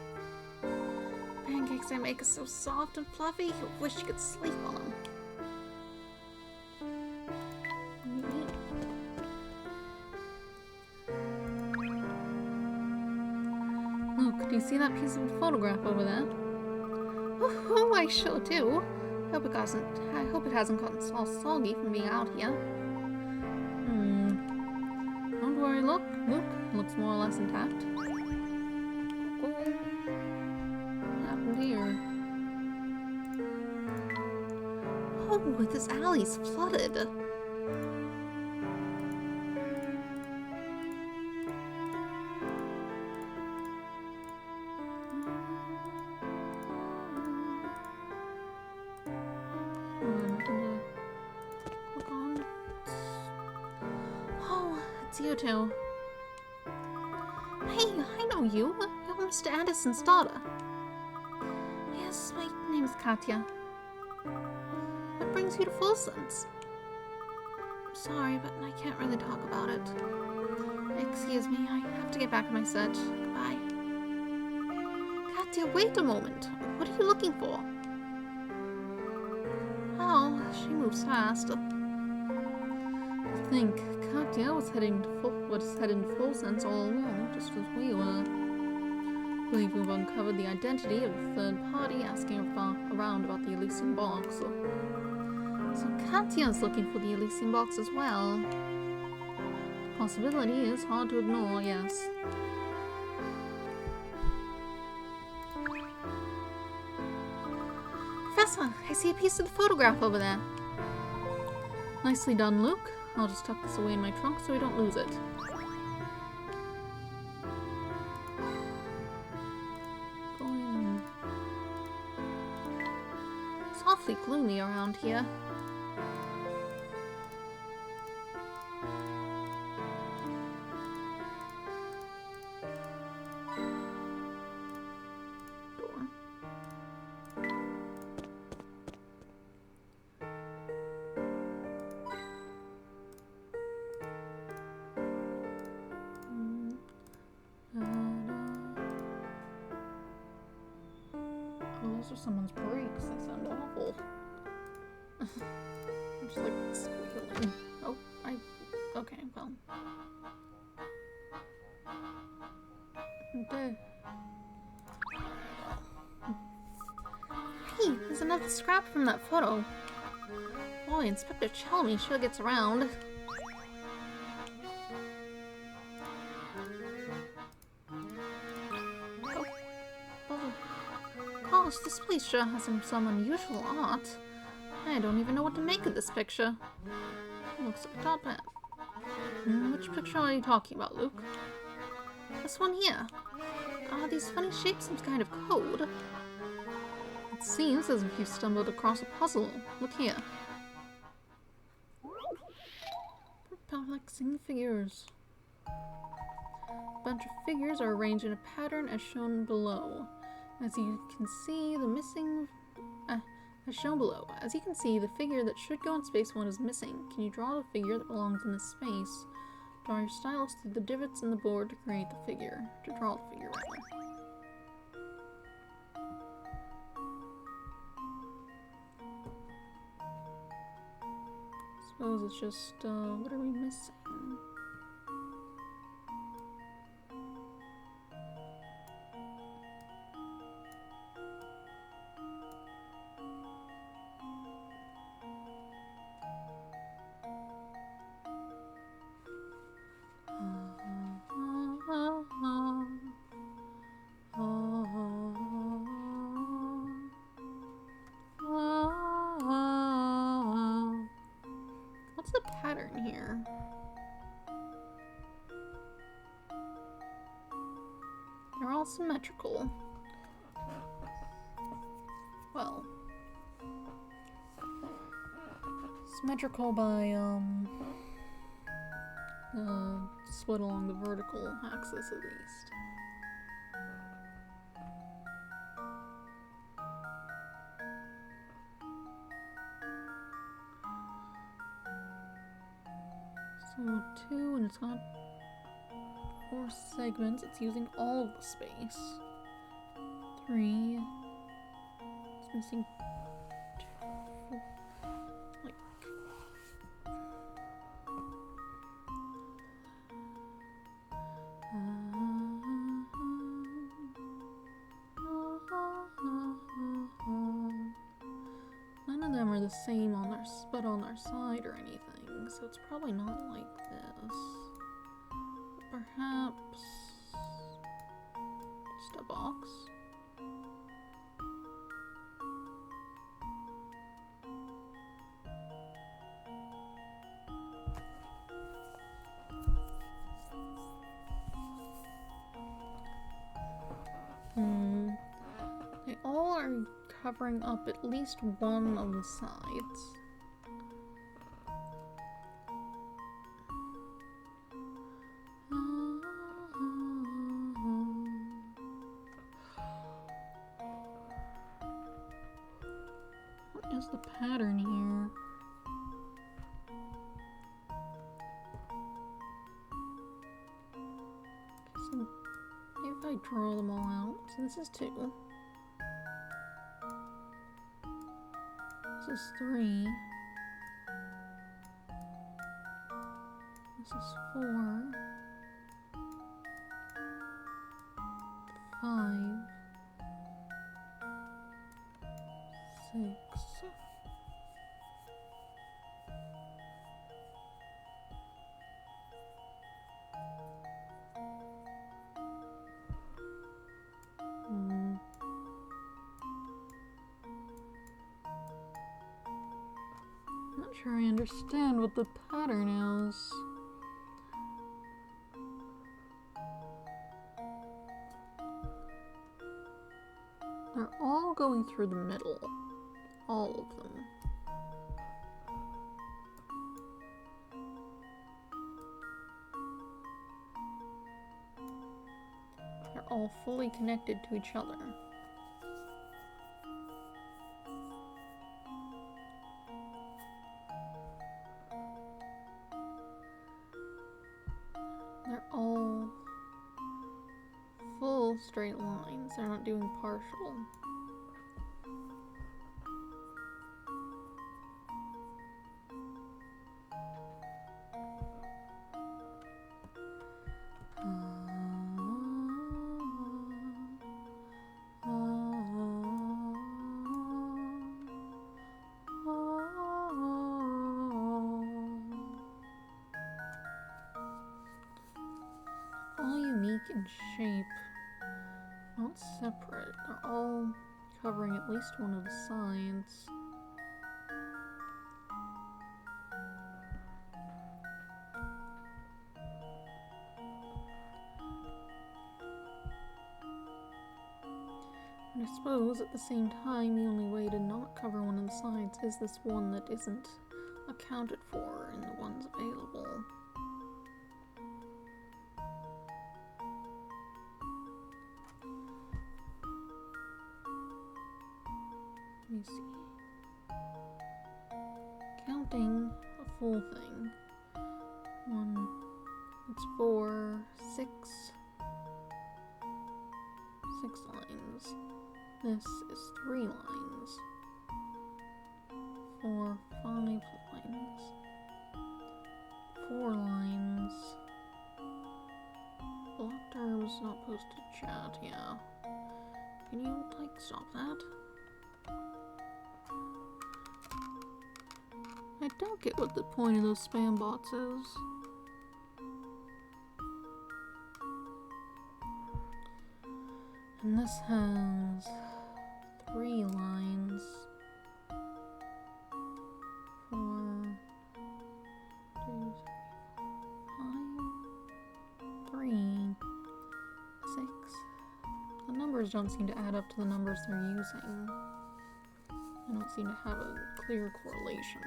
Pancakes I make are so soft and fluffy, you wish you could sleep on them. that piece of photograph over there? Oh, I sure do. I hope it hasn't gotten all soggy from being out here. Don't worry, look. It looks more or less intact. What happened here? Oh, this alley's flooded. It's you two. Hey, I know you. You're Mr. Anderson's daughter. Yes, my name's Katya. What brings you to Folsom's? Sorry, but I can't really talk about it. Excuse me, I have to get back to my search. Goodbye. Katya, wait a moment. What are you looking for? Oh, she moves fast. I think Katya was heading to Folsom's all along, just as we were. I believe we've uncovered the identity of a third party asking around about the Elysium box. So Katya's looking for the Elysium box as well. The possibility is hard to ignore, yes. Professor, I see a piece of the photograph over there. Nicely done, Luke. I'll just tuck this away in my trunk so we don't lose it. Go in. It's awfully gloomy around here. Door. Oh, those are someone's brakes. They sound awful. I'm just like squealing. Oh, okay, well. Okay. Hey, there's another scrap from that photo. Boy, Inspector Chelmy sure gets around. Gosh, this place sure has some unusual art. I don't even know what to make of this picture. It looks like a top hat. Which picture are you talking about, Luke? This one here. These funny shapes some kind of code. It seems as if you stumbled across a puzzle. Look here. Perplexing figures. A bunch of figures are arranged in a pattern as shown below. As you can see, as shown below. As you can see, the figure that should go in space 1 is missing. Can you draw the figure that belongs in this space? Draw your stylus through the divots in the board to create the figure. To draw the figure, rather. Suppose it's just, what are we missing? What's the pattern here? They're all symmetrical. Well, symmetrical by, split along the vertical axis at least. So 2, and it's got 4 segments. It's using all of the space. 3. It's missing 2, 4. Like. are the same on their side or anything, so it's probably not like this. Perhaps just a box. They all are covering up at least one of the sides. What is the pattern here? So maybe if I draw them all out. So this is 2. This is 3. This is 4. 5. 6. Not sure I understand what the pattern is. They're all going through the middle. All of them. They're all fully connected to each other. They're all full straight lines. They're not doing partial. All unique in shape, not separate. They're all covering at least one of the sides. And I suppose at the same time, the only way to not cover one of the sides is this one that isn't accounted for in the ones available. Let me see. Counting a full thing. 1, it's 4, 6. 6 lines. This is 3 lines. 4, 5 lines. 4 lines. Block terms not posted chat, yeah. Can you, like, stop that? I don't get what the point of those spam bots is. And this has 3 lines. 4, 2, 5, 3, 6. The numbers don't seem to add up to the numbers they're using. I don't seem to have a clear correlation.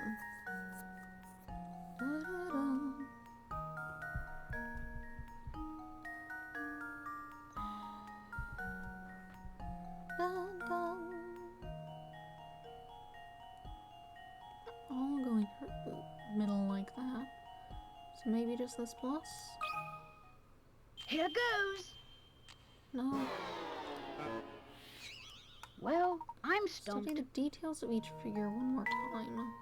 All going through the middle like that. So maybe just this plus? Here goes. No. Well, I'm stumped. Study the details of each figure one more time.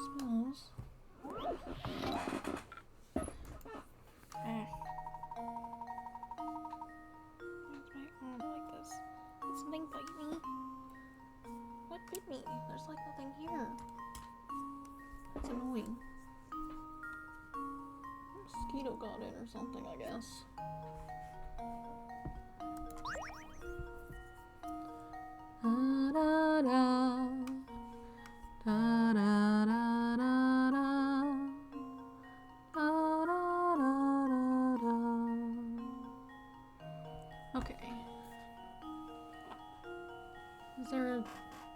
Suppose. Why does my arm like this? Did something bite me? fit me. There's like nothing here. That's annoying. Mosquito got in or something, I guess. Da da da. Da da da da da. Da da da da da. Okay. Is there a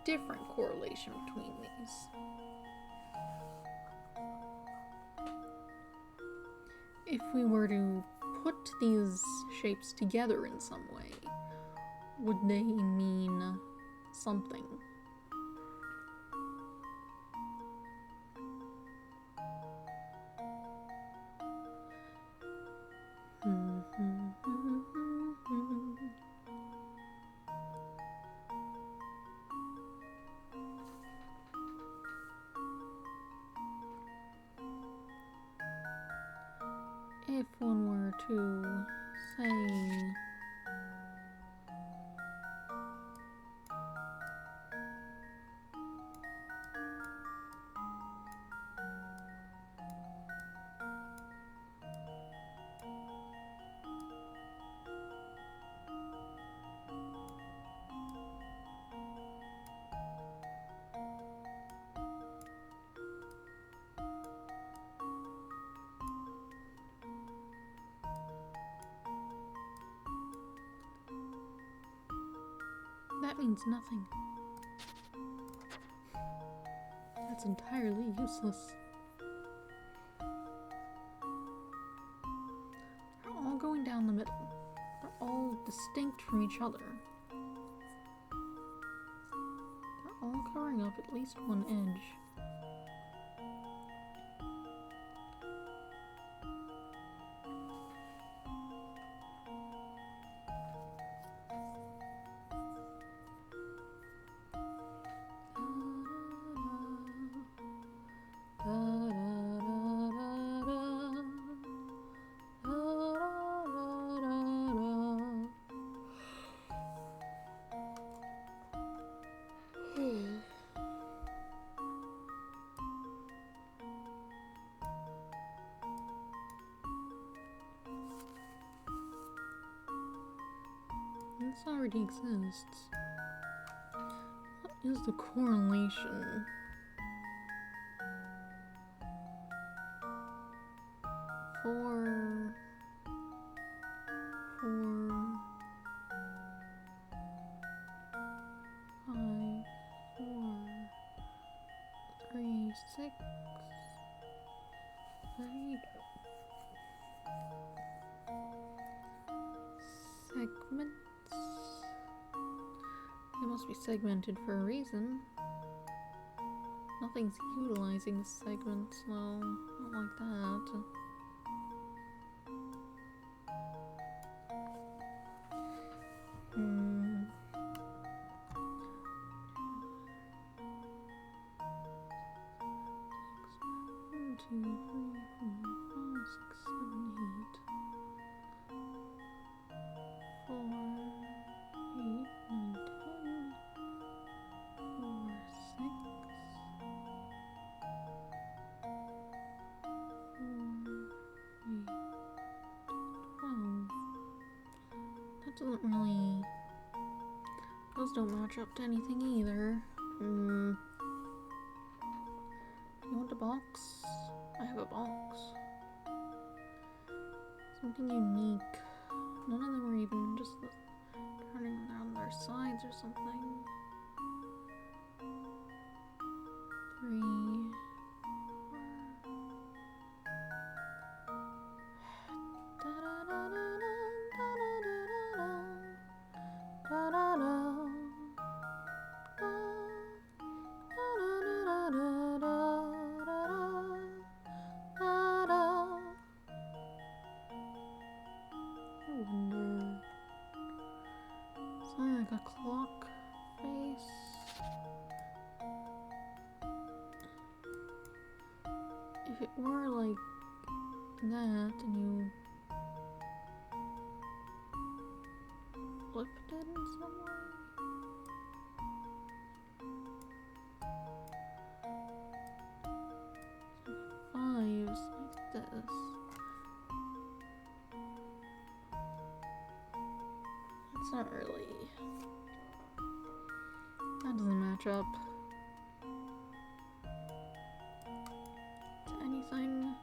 different correlation between these? If we were to put these shapes together in some way, would they mean something? If one were to say that means nothing. That's entirely useless. They're all going down the middle. They're all distinct from each other. They're all covering up at least one edge. This already exists. What is the correlation? Four, 5, 4, 3, 6, 8 segments. They must be segmented for a reason. Nothing's utilizing the segments, though. Not like that. Hmm. 1, 2, 3, 4, 5, 6, 7, 8. 4, 8, 9, 10. 4, 6. 12. That doesn't really... Those don't match up to anything either. Do you want a box? I have a box. Something unique. None of them are even just turning around their sides or something. 3. Something like a clock face. If it were like that and you flipped it in some way. this. It's not really. That doesn't match up to anything.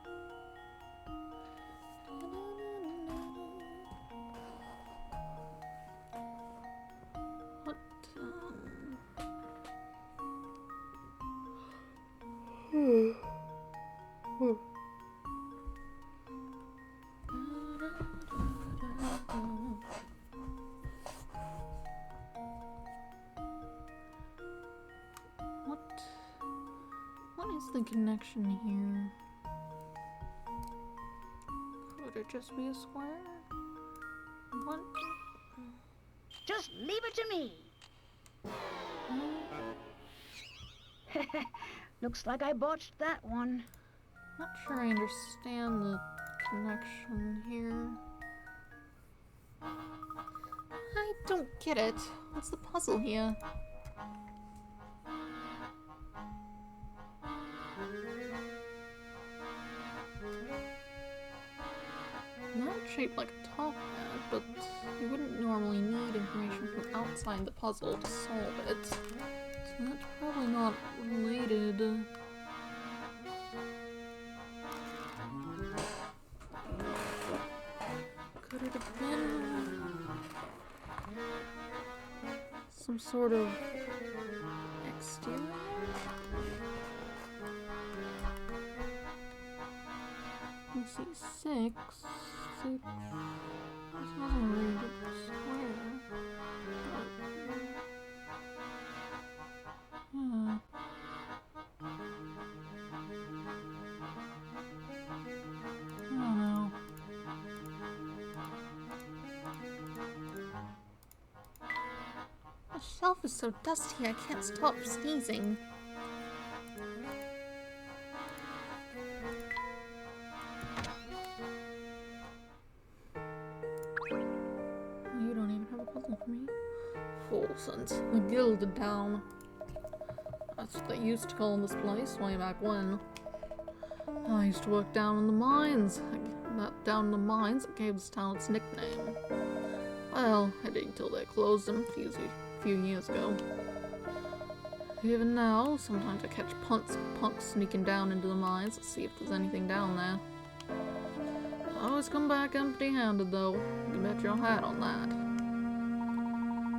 What? What is the connection here? Could it just be a square? What? Just leave it to me. Looks like I botched that one. Not sure I understand the connection here. I don't get it. What's the puzzle here? Not shaped like a top hat, but you wouldn't normally need information from outside the puzzle to solve it. So that's probably not related. Could it have been some sort of exterior? Let's see, 6. This wasn't a really good square. Yeah. I don't know. The shelf is so dusty I can't stop sneezing. You don't even have a puzzle for me. Full sense. The Gilded Town. That's what they used to call this place way back when. I used to work down in the mines. Down in the mines that gave this town its nickname. Well, I did until they closed them a few years ago. Even now, sometimes I catch punks sneaking down into the mines to see if there's anything down there. I always come back empty-handed, though. You bet your hat on that.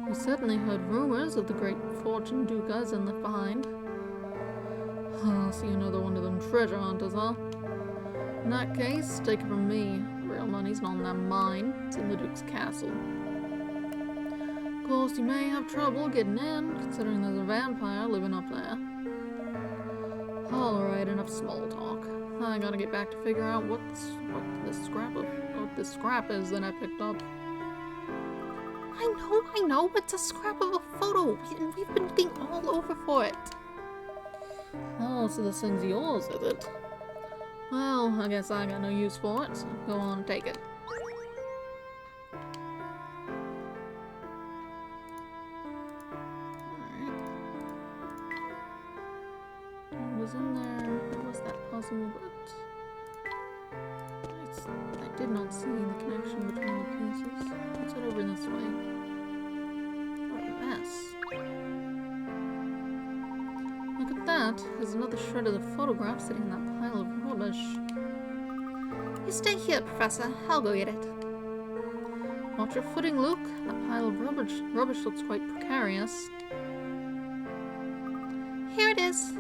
You certainly heard rumors of the great fortune Dukas in left behind. So you're another one of them treasure hunters, huh? In that case, take it from me. Real money's not in that mine. It's in the Duke's castle. Of course, you may have trouble getting in, considering there's a vampire living up there. Alright, enough small talk. I gotta get back to figure out what this scrap is that I picked up. I know, it's a scrap of a photo, and we've been looking all over for it. Oh, so this thing's yours, is it? Well, I guess I got no use for it, so go on and take it. Alright. It was in there. There was that puzzle, but I did not see the connection between the pieces. Let's head over this way. What a mess. Look at that. There's another shred of the photograph sitting in that pile of rubbish. You stay here, Professor. I'll go get it. Watch your footing, Luke. That pile of rubbish looks quite precarious. Here it is.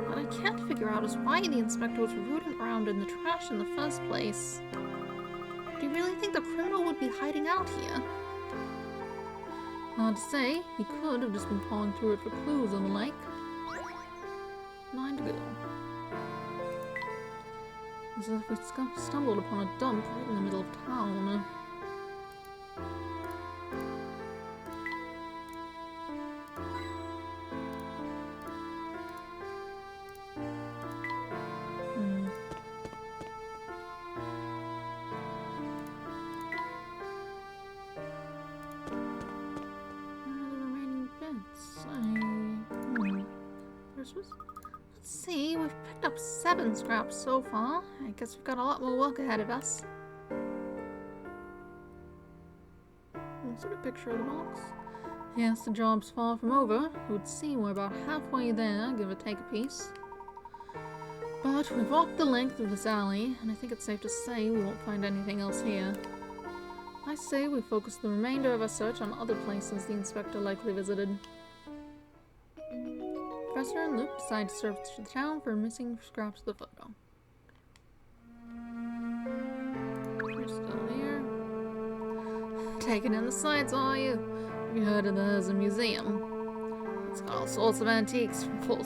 What I can't figure out is why the inspector was rooting around in the trash in the first place. Do you really think the criminal would be hiding out here? Hard to say. He could have just been pawing through it for clues and the like. 9 to go. As if we stumbled upon a dump right in the middle of town. Let's see, we've picked up 7 scraps so far. I guess we've got a lot more work ahead of us. Insert a picture of the box. Yes, the job's far from over. It would seem we're about halfway there, give or take a piece. But we've walked the length of this alley, and I think it's safe to say we won't find anything else here. I say we focus the remainder of our search on other places the inspector likely visited. Professor and Luke decide to search the town for missing scraps of the photo. You're still here. Taking in the sights, are you? Have you heard of the museum? It's got all sorts of antiques from Full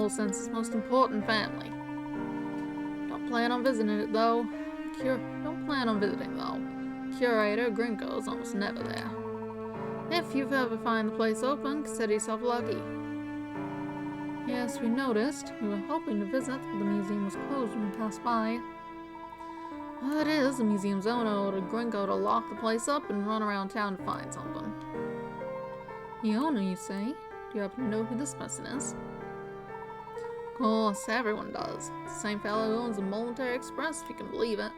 Sense's most important family. Don't plan on visiting it though. Curator Gringo's almost never there. If you've ever find the place open, consider yourself lucky. Yes, we noticed. We were hoping to visit, but the museum was closed when we passed by. Well, it is. The museum's owner ordered Gringo to lock the place up and run around town to find something. The owner, you say? Do you happen to know who this person is? Of course, everyone does. It's the same fellow who owns the Military Express, if you can believe it.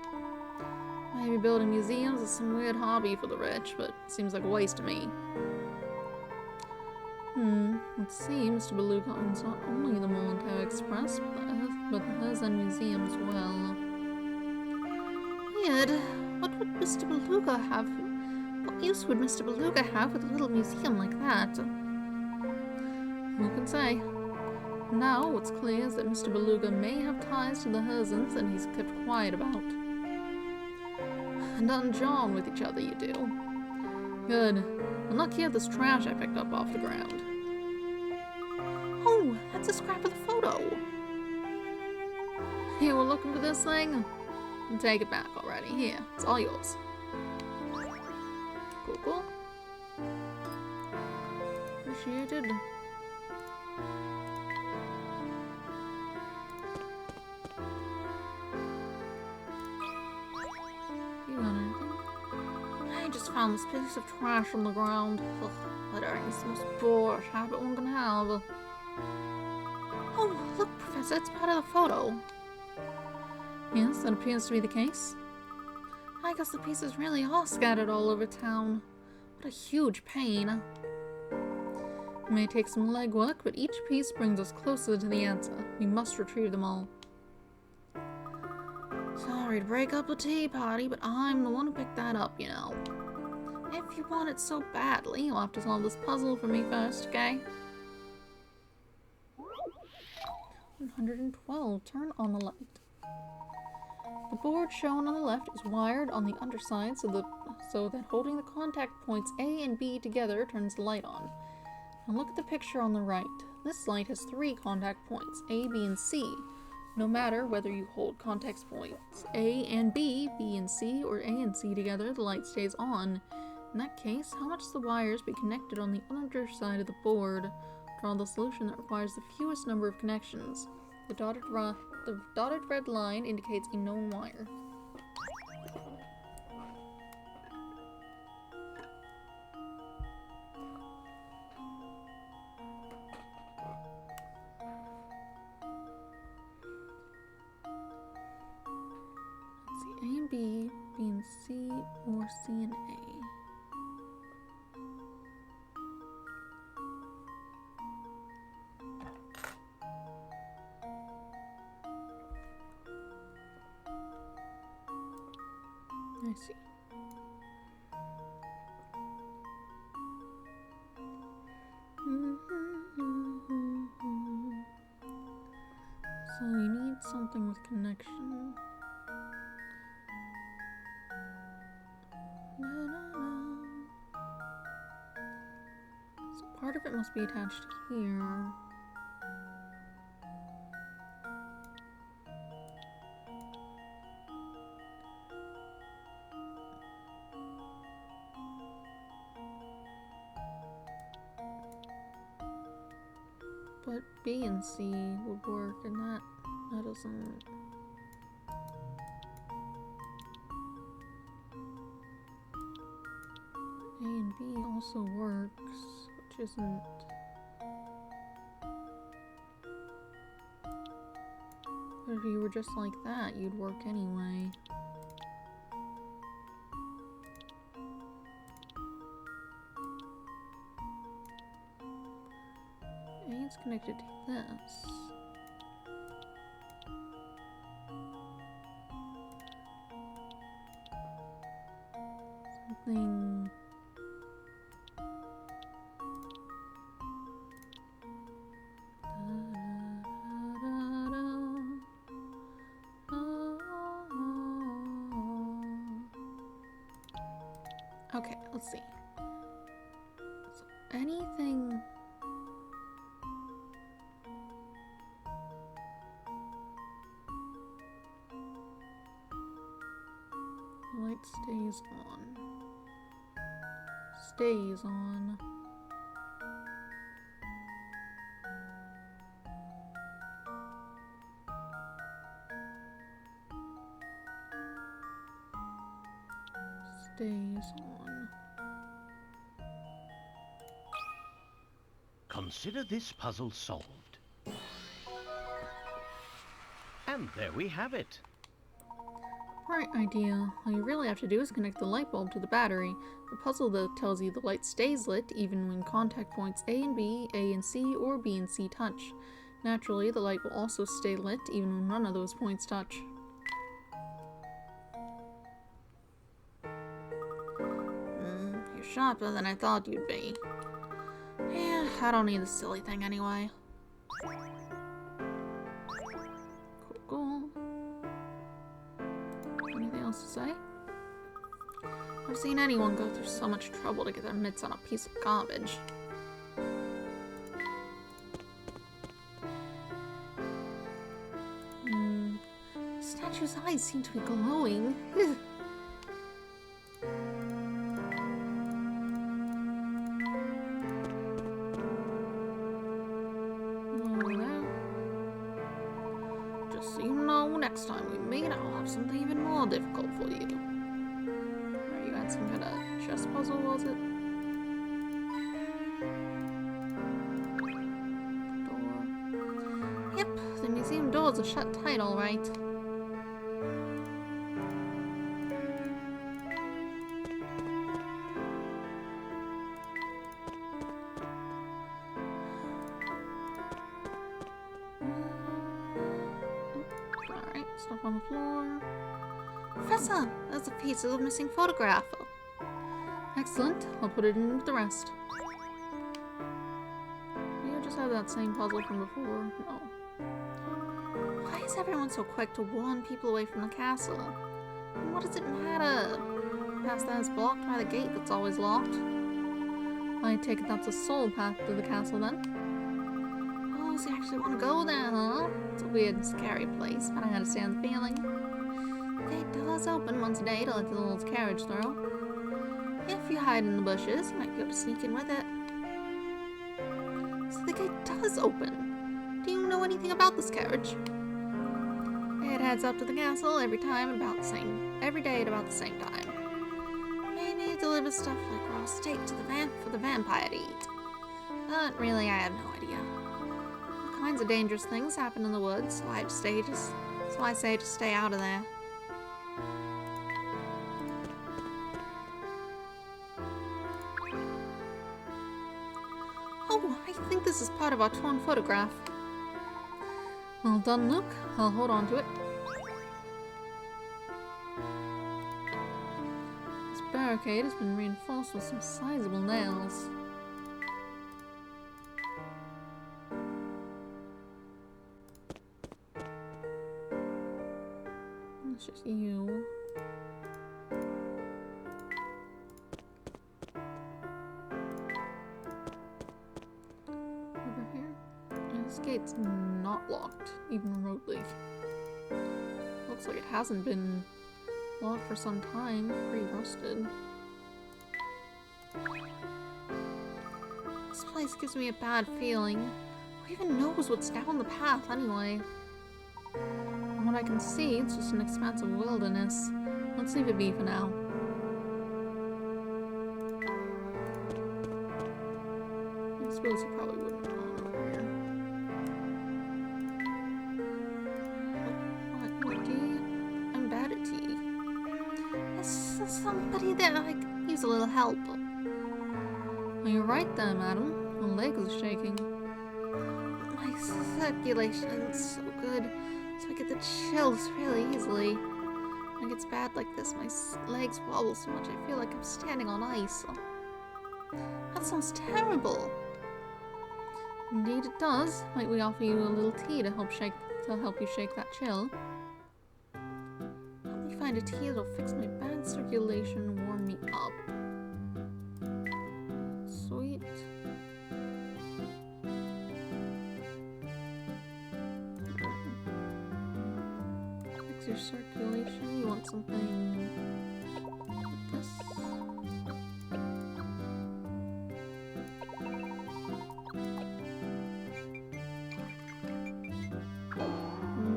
Maybe building museums is some weird hobby for the rich, but it seems like a waste to me. Let's see, Mr. Beluga owns not only the Military Express, but the Herzan Museum as well. Weird. What would Mr. Beluga have? What use would Mr. Beluga have with a little museum like that? Who can say? Now, what's clear is that Mr. Beluga may have ties to the Herzans that he's kept quiet about. And on John with each other, you do. Good. And look here at this trash I picked up off the ground. Oh, that's a scrap of the photo. You were looking for this thing? Take it back already. Here, it's all yours. Cool. Appreciated. You got anything? I just found this piece of trash on the ground. Ugh, littering is the most bored habit one can have. Oh, look, Professor, it's part of the photo. Yes, that appears to be the case. I guess the pieces really are scattered all over town. What a huge pain. It may take some legwork, but each piece brings us closer to the answer. We must retrieve them all. Sorry to break up the tea party, but I'm the one who picked that up, you know. If you want it so badly, you'll have to solve this puzzle for me first, okay? 112. Turn on the light. The board shown on the left is wired on the underside so that holding the contact points A and B together turns the light on. Now look at the picture on the right. This light has 3 contact points, A, B, and C. No matter whether you hold contact points A and B, B and C, or A and C together, the light stays on. In that case, how much the wires be connected on the underside of the board? Draw the solution that requires the fewest number of connections. The dotted red line indicates a known wire. Let's see, A and B, B and C, or C and A. I see. So you need something with connection. So part of it must be attached here. But B and C would work, and that doesn't. A and B also works, which isn't. if you were just like that, you'd work anyway. A is connected to this. Something... Okay, let's see. So anything... The light stays on. Stays on. Stays on. Consider this puzzle solved. And there we have it. Right idea. All you really have to do is connect the light bulb to the battery. The puzzle though tells you the light stays lit even when contact points A and B, A and C, or B and C touch. Naturally, the light will also stay lit even when none of those points touch. You're sharper than I thought you'd be. Yeah, I don't need this silly thing anyway. Cool. Anything else to say? I've seen anyone go through so much trouble to get their mitts on a piece of garbage. The statue's eyes seem to be glowing. Just so you know, next time we meet, I'll have something even more difficult for you. Right, you had some kind of chess puzzle, was it? Door. Yep, the museum doors are shut tight, all right. Alright, stuff on the floor. Professor, there's a piece of the missing photograph. Excellent. I'll put it in with the rest. You just have that same puzzle from before? No. Why is everyone so quick to warn people away from the castle? And what does it matter? Past that is blocked by the gate that's always locked. I take it that's a soul path to the castle then? Oh, so you actually want to go there, huh? It's a weird and scary place, but I understand the feeling. The gate does open once a day to let the little carriage through. If you hide in the bushes, you might be able to sneak in with it. So the gate does open. Do you know anything about this carriage? It heads up to the castle every day at about the same time. Maybe it delivers stuff like raw steak to for the vampire to eat. But really, I have no idea. All kinds of dangerous things happen in the woods, so I say just stay out of there. Oh, I think this is part of our torn photograph. Well done, Luke. I'll hold on to it. This barricade has been reinforced with some sizable nails. It's just you. Over here. And this gate's not locked, even remotely. Looks like it hasn't been locked for some time. Pretty rusted. This place gives me a bad feeling. Who even knows what's down the path anyway? From what I can see, it's just an expanse of wilderness. Let's leave it be for now. I suppose you probably wouldn't have gone over here. Yeah, I could use a little help. Well, you're right there, madam. My leg is shaking. My circulation is so good, so I get the chills really easily. When it gets bad like this, my legs wobble so much I feel like I'm standing on ice. That sounds terrible. Indeed it does. Might we offer you a little tea to help you shake that chill? Help me find a tea that'll fix my bad circulation and warm me up. Sweet. Fix your circulation. You want something like this?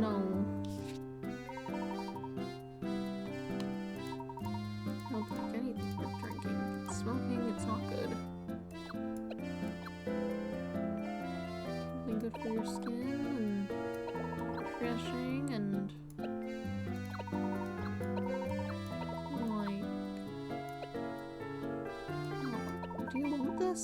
No. I don't think anything worth drinking. Smoking, it's not good. Something good for your skin and refreshing and like. Oh, do you want this?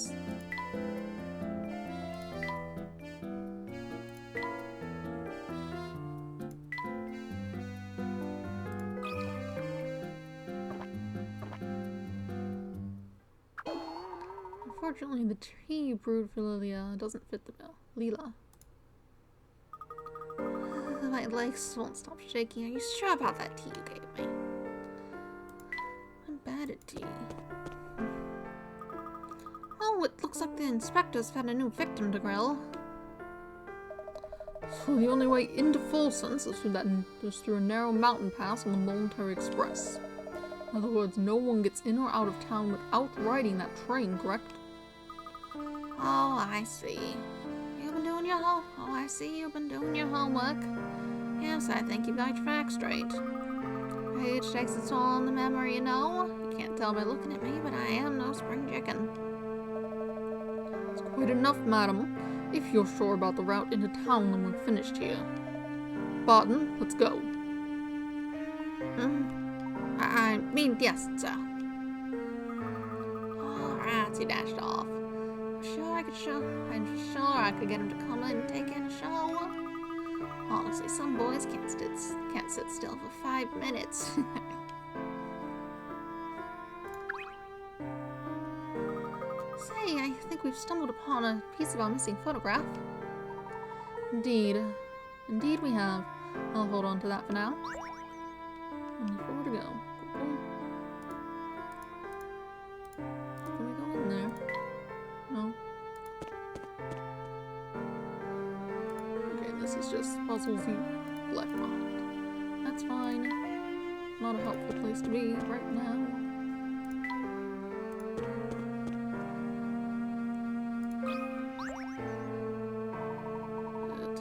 Unfortunately, the tea you brewed for Lilia doesn't fit the bill. Leela. My legs won't stop shaking. Are you sure about that tea you gave me? I'm bad at tea. Oh, it looks like the inspector's found a new victim to grill. So the only way into Folsom is through a narrow mountain pass on the Military Express. In other words, no one gets in or out of town without riding that train, correct? Oh, I see. You've been doing your I see you've been doing your homework. Yes, I think you've got your facts straight. Age takes its toll on the memory, you know. You can't tell by looking at me, but I am no spring chicken. It's quite enough, madam. If you're sure about the route into town, then we're finished here. Barton, let's go. I mean, yes, sir. Alright, he dashed off. I'm sure I could get him to come in and take in a show. Honestly, some boys can't sit still for 5 minutes. Say, I think we've stumbled upon a piece of our missing photograph. Indeed. Indeed we have. I'll hold on to that for now. Only 4 to go. Cool. Can we go in there? No. Okay, this is just puzzles you left behind. That's fine. Not a helpful place to be right now.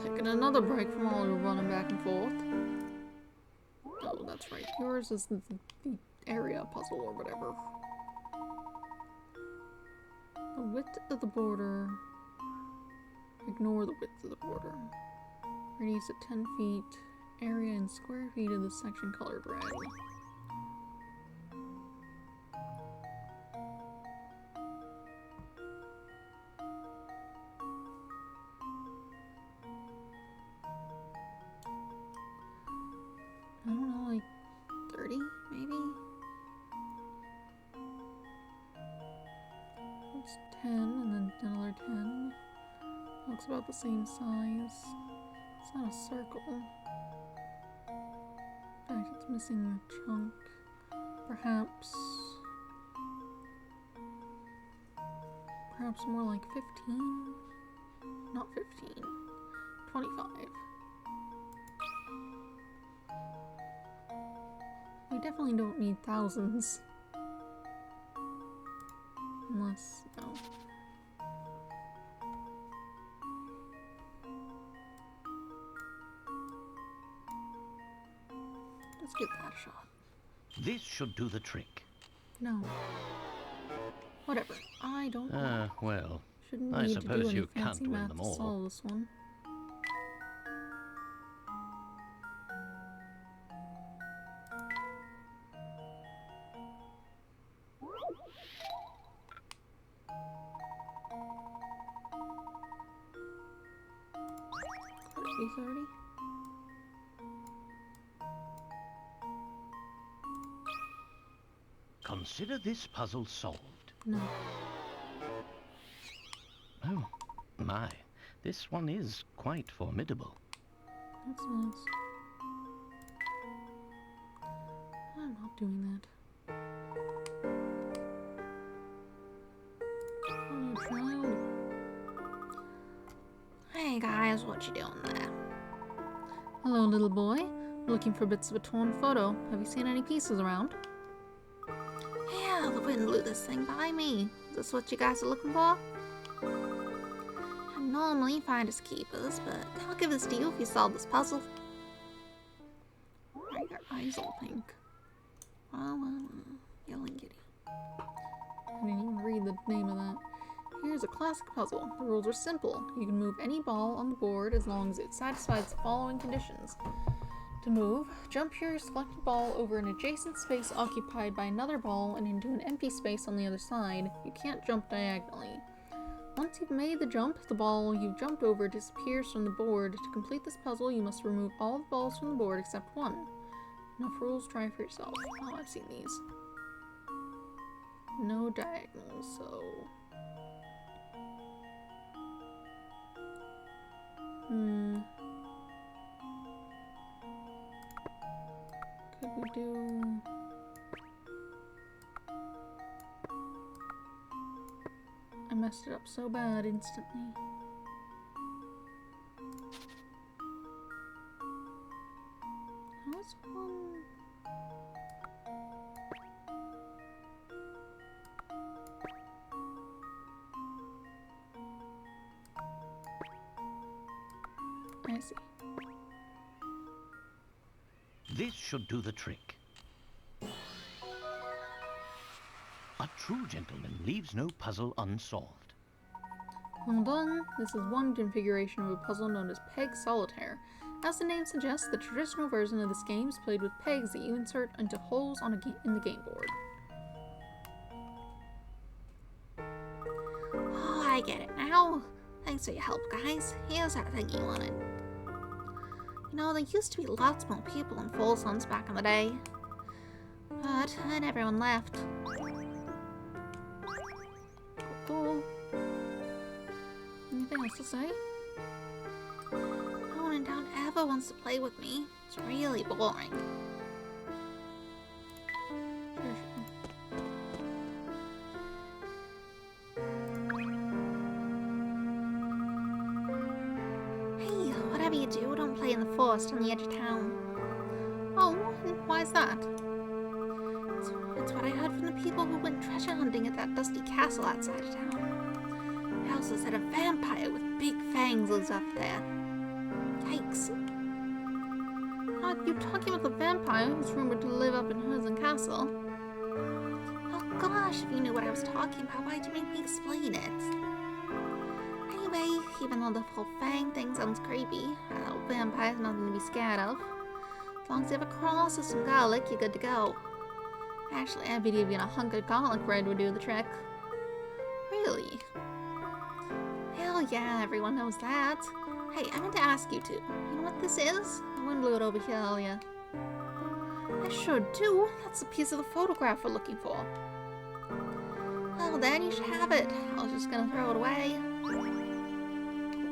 Taking another break from all your running back and forth. Oh, that's right. Yours is the area puzzle or whatever. The width of the border. Ignore the width of the border. Radius at 10 feet. Area in square feet of the section colored red. I don't know, like 30 maybe? It's 10 and then another 10. Looks about the same size. It's not a circle. In fact, it's missing a chunk. Perhaps more like 15? Not 15. 25. We definitely don't need thousands. Unless, no. Let's give that a shot. This should do the trick. No. Whatever. I don't Well, shouldn't I need to suppose do any you can't fancy win math them to all. solve this one. 8:30? Consider this puzzle solved. No. Oh, my. This one is quite formidable. That's nice. I'm not doing that. Oh, child. Hey guys, what you doing there? Hello, little boy. Looking for bits of a torn photo. Have you seen any pieces around? Yeah, the wind blew this thing by me. Is this what you guys are looking for? I normally find us keepers, but I'll give this to you if you solve this puzzle. Why are your eyes all pink? Well, yelling kitty. I didn't even read the name of that. Here's a classic puzzle. The rules are simple. You can move any ball on the board as long as it satisfies the following conditions. To move, jump your selected ball over an adjacent space occupied by another ball and into an empty space on the other side. You can't jump diagonally. Once you've made the jump, the ball you've jumped over disappears from the board. To complete this puzzle, you must remove all the balls from the board except one. Enough rules, try for yourself. Oh, I've seen these. No diagonals, so... Could we do... I messed it up so bad instantly. How's one... I see. This should do the trick. A true gentleman leaves no puzzle unsolved. Well done. This is one configuration of a puzzle known as Peg Solitaire. As the name suggests, the traditional version of this game is played with pegs that you insert into holes on in the game board. Oh, I get it now. Thanks for your help, guys. Here's everything you wanted. You know, there used to be lots more people in Folsom's back in the day. But then everyone left. Cool. Anything else to say? No one in town ever wants to play with me. It's really boring. Sure. Hey, whatever you do, don't play in the forest on the edge of town. Oh, and why's that? It's what I heard from the people who went treasure hunting at that dusty castle outside of town. They also said a vampire with big fangs lives up there. Yikes. You're talking about the vampire who's rumored to live up in Hudson Castle. Oh gosh, if you knew what I was talking about, why'd you make me explain it? Anyway, even though the whole fang thing sounds creepy, vampire's nothing to be scared of. As long as you have a cross or some garlic, you're good to go. Actually, I believe even a hunk of garlic bread would do the trick. Really? Hell yeah, everyone knows that. Hey, I meant to ask you two. You know what this is? The wind blew it over here earlier. I should too. That's the piece of the photograph we're looking for. Well then, you should have it. I was just gonna throw it away.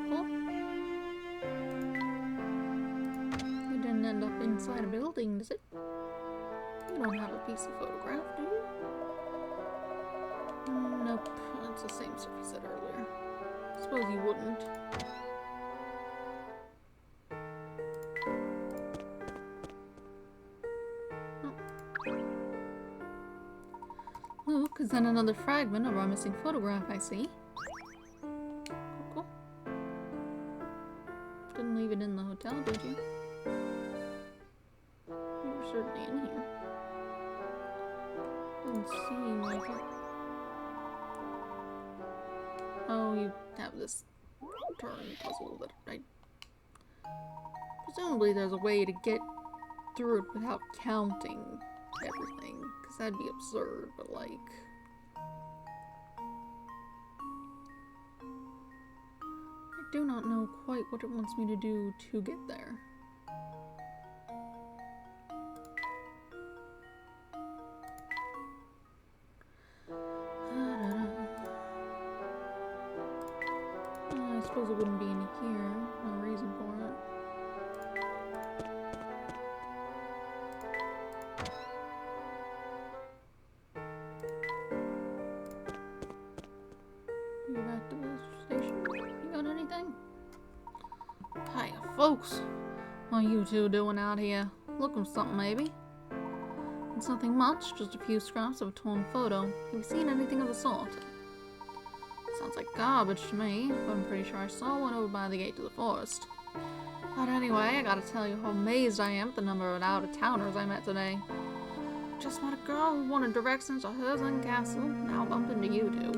Cool. It didn't end up inside a building, does it? You don't have a piece of photograph, do you? Nope. It's the same stuff you said earlier. Suppose you wouldn't. Look, is that another fragment of our missing photograph, I see. Cool. Didn't leave it in the hotel, did you? You were certainly in here. Doesn't seem like it. Oh, you have this turn puzzle that I... Presumably there's a way to get through it without counting everything, because that'd be absurd, but like... I do not know quite what it wants me to do to get there. I suppose it wouldn't be in here. No reason for it. Go back to the station. You got anything? Hey, folks. What are you two doing out here? Looking for something, maybe? It's nothing much, just a few scraps of a torn photo. Have you seen anything of the sort? Sounds like garbage to me, but I'm pretty sure I saw one over by the gate to the forest. But anyway, I gotta tell you how amazed I am at the number of out-of-towners I met today. Just met a girl who wanted directions to hers own castle, now bump into you two.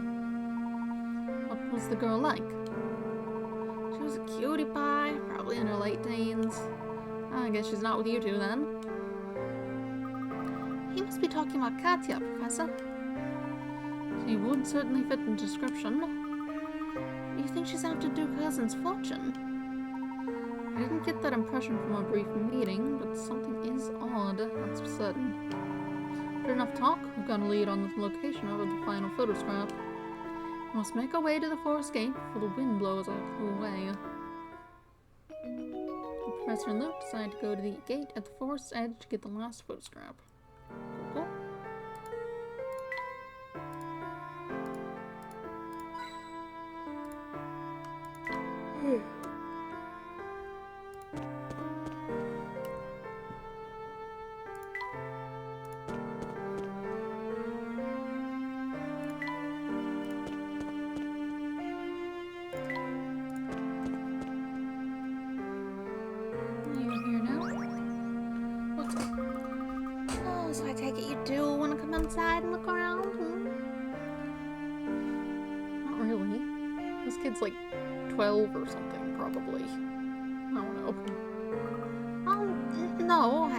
What was the girl like? She was a cutie pie, probably in her late teens. I guess she's not with you two then. He must be talking about Katya, Professor. She would certainly fit the description. Do you think she's after Duke Cousin's fortune? I didn't get that impression from our brief meeting, but something is odd, that's for certain. But enough talk, we've got a lead on the location of the final photo scrap. We must make our way to the forest gate before the wind blows our clue away. The professor and Luke decide to go to the gate at the forest's edge to get the last photo scrap. Cool. So I take it you do want to come inside and look around? Not really. This kid's like 12 or something, probably. I don't know. Oh, no,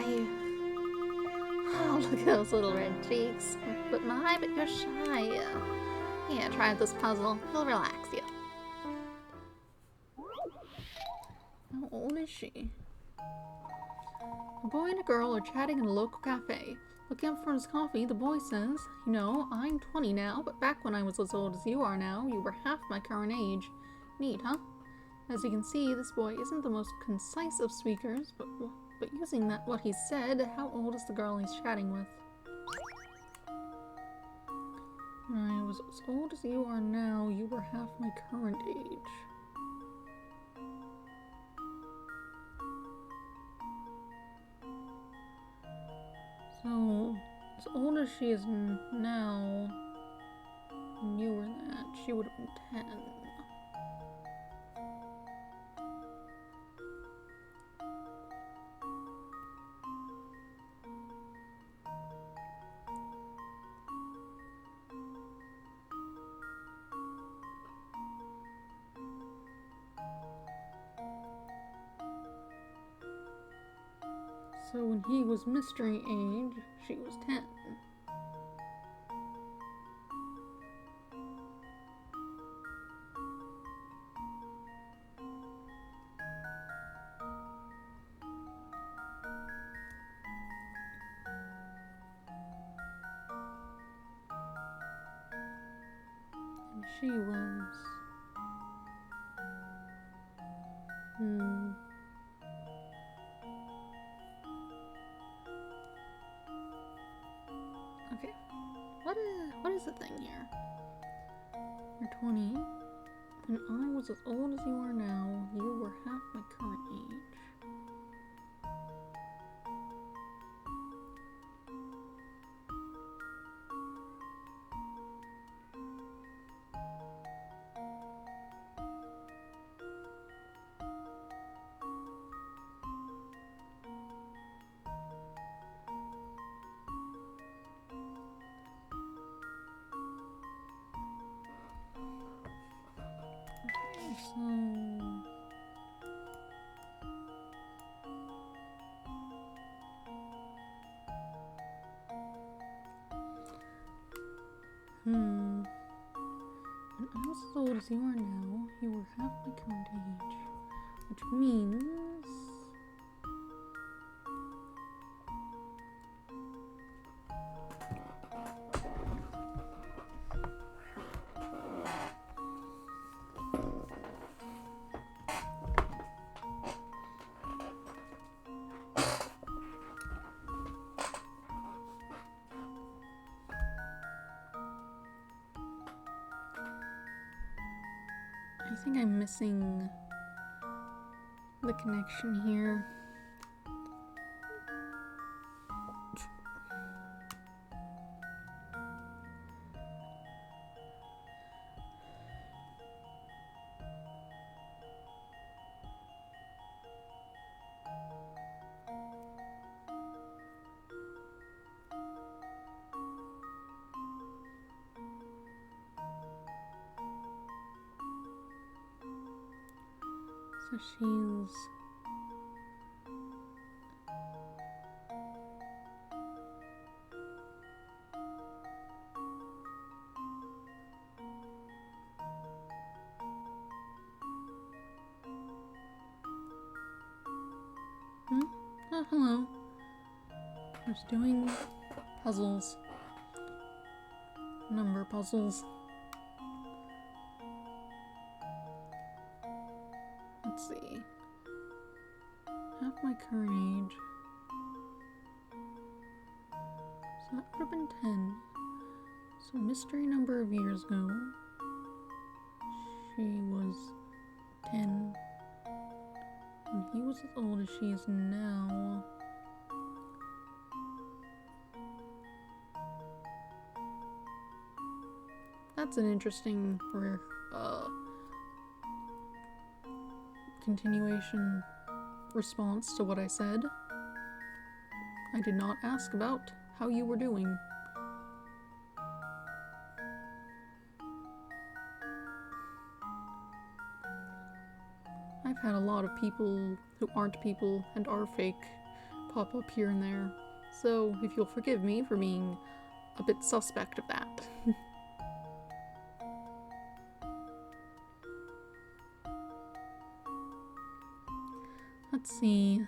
Oh, look at those little red cheeks. But my, but you're shy. Yeah, try this puzzle. It'll relax you. How old is she? A boy and a girl are chatting in a local cafe. Looking up for his coffee, the boy says, "You know, I'm 20 now, but back when I was as old as you are now, you were half my current age." Neat, huh? As you can see, this boy isn't the most concise of speakers, but using what he said, how old is the girl he's chatting with? When I was as old as you are now, you were half my current age. So, as old as she is now, when you were that, she would have been 10. So when he was mystery age, she was 10. And she was... Okay. What is the thing here? You're 20. When I was as old as you are now, you were half my current age. So... When I was as old as you are now, you were half my current age. Which means... I think I'm missing the connection here. So she's... Oh, hello. I was doing puzzles. Number puzzles. Let's see. Half my current age. So that would have been 10. So mystery number of years ago, she was 10. And he was as old as she is now. That's an interesting continuation response to what I said. I did not ask about how you were doing. I've had a lot of people who aren't people and are fake pop up here and there, so if you'll forgive me for being a bit suspect of that. Let's see.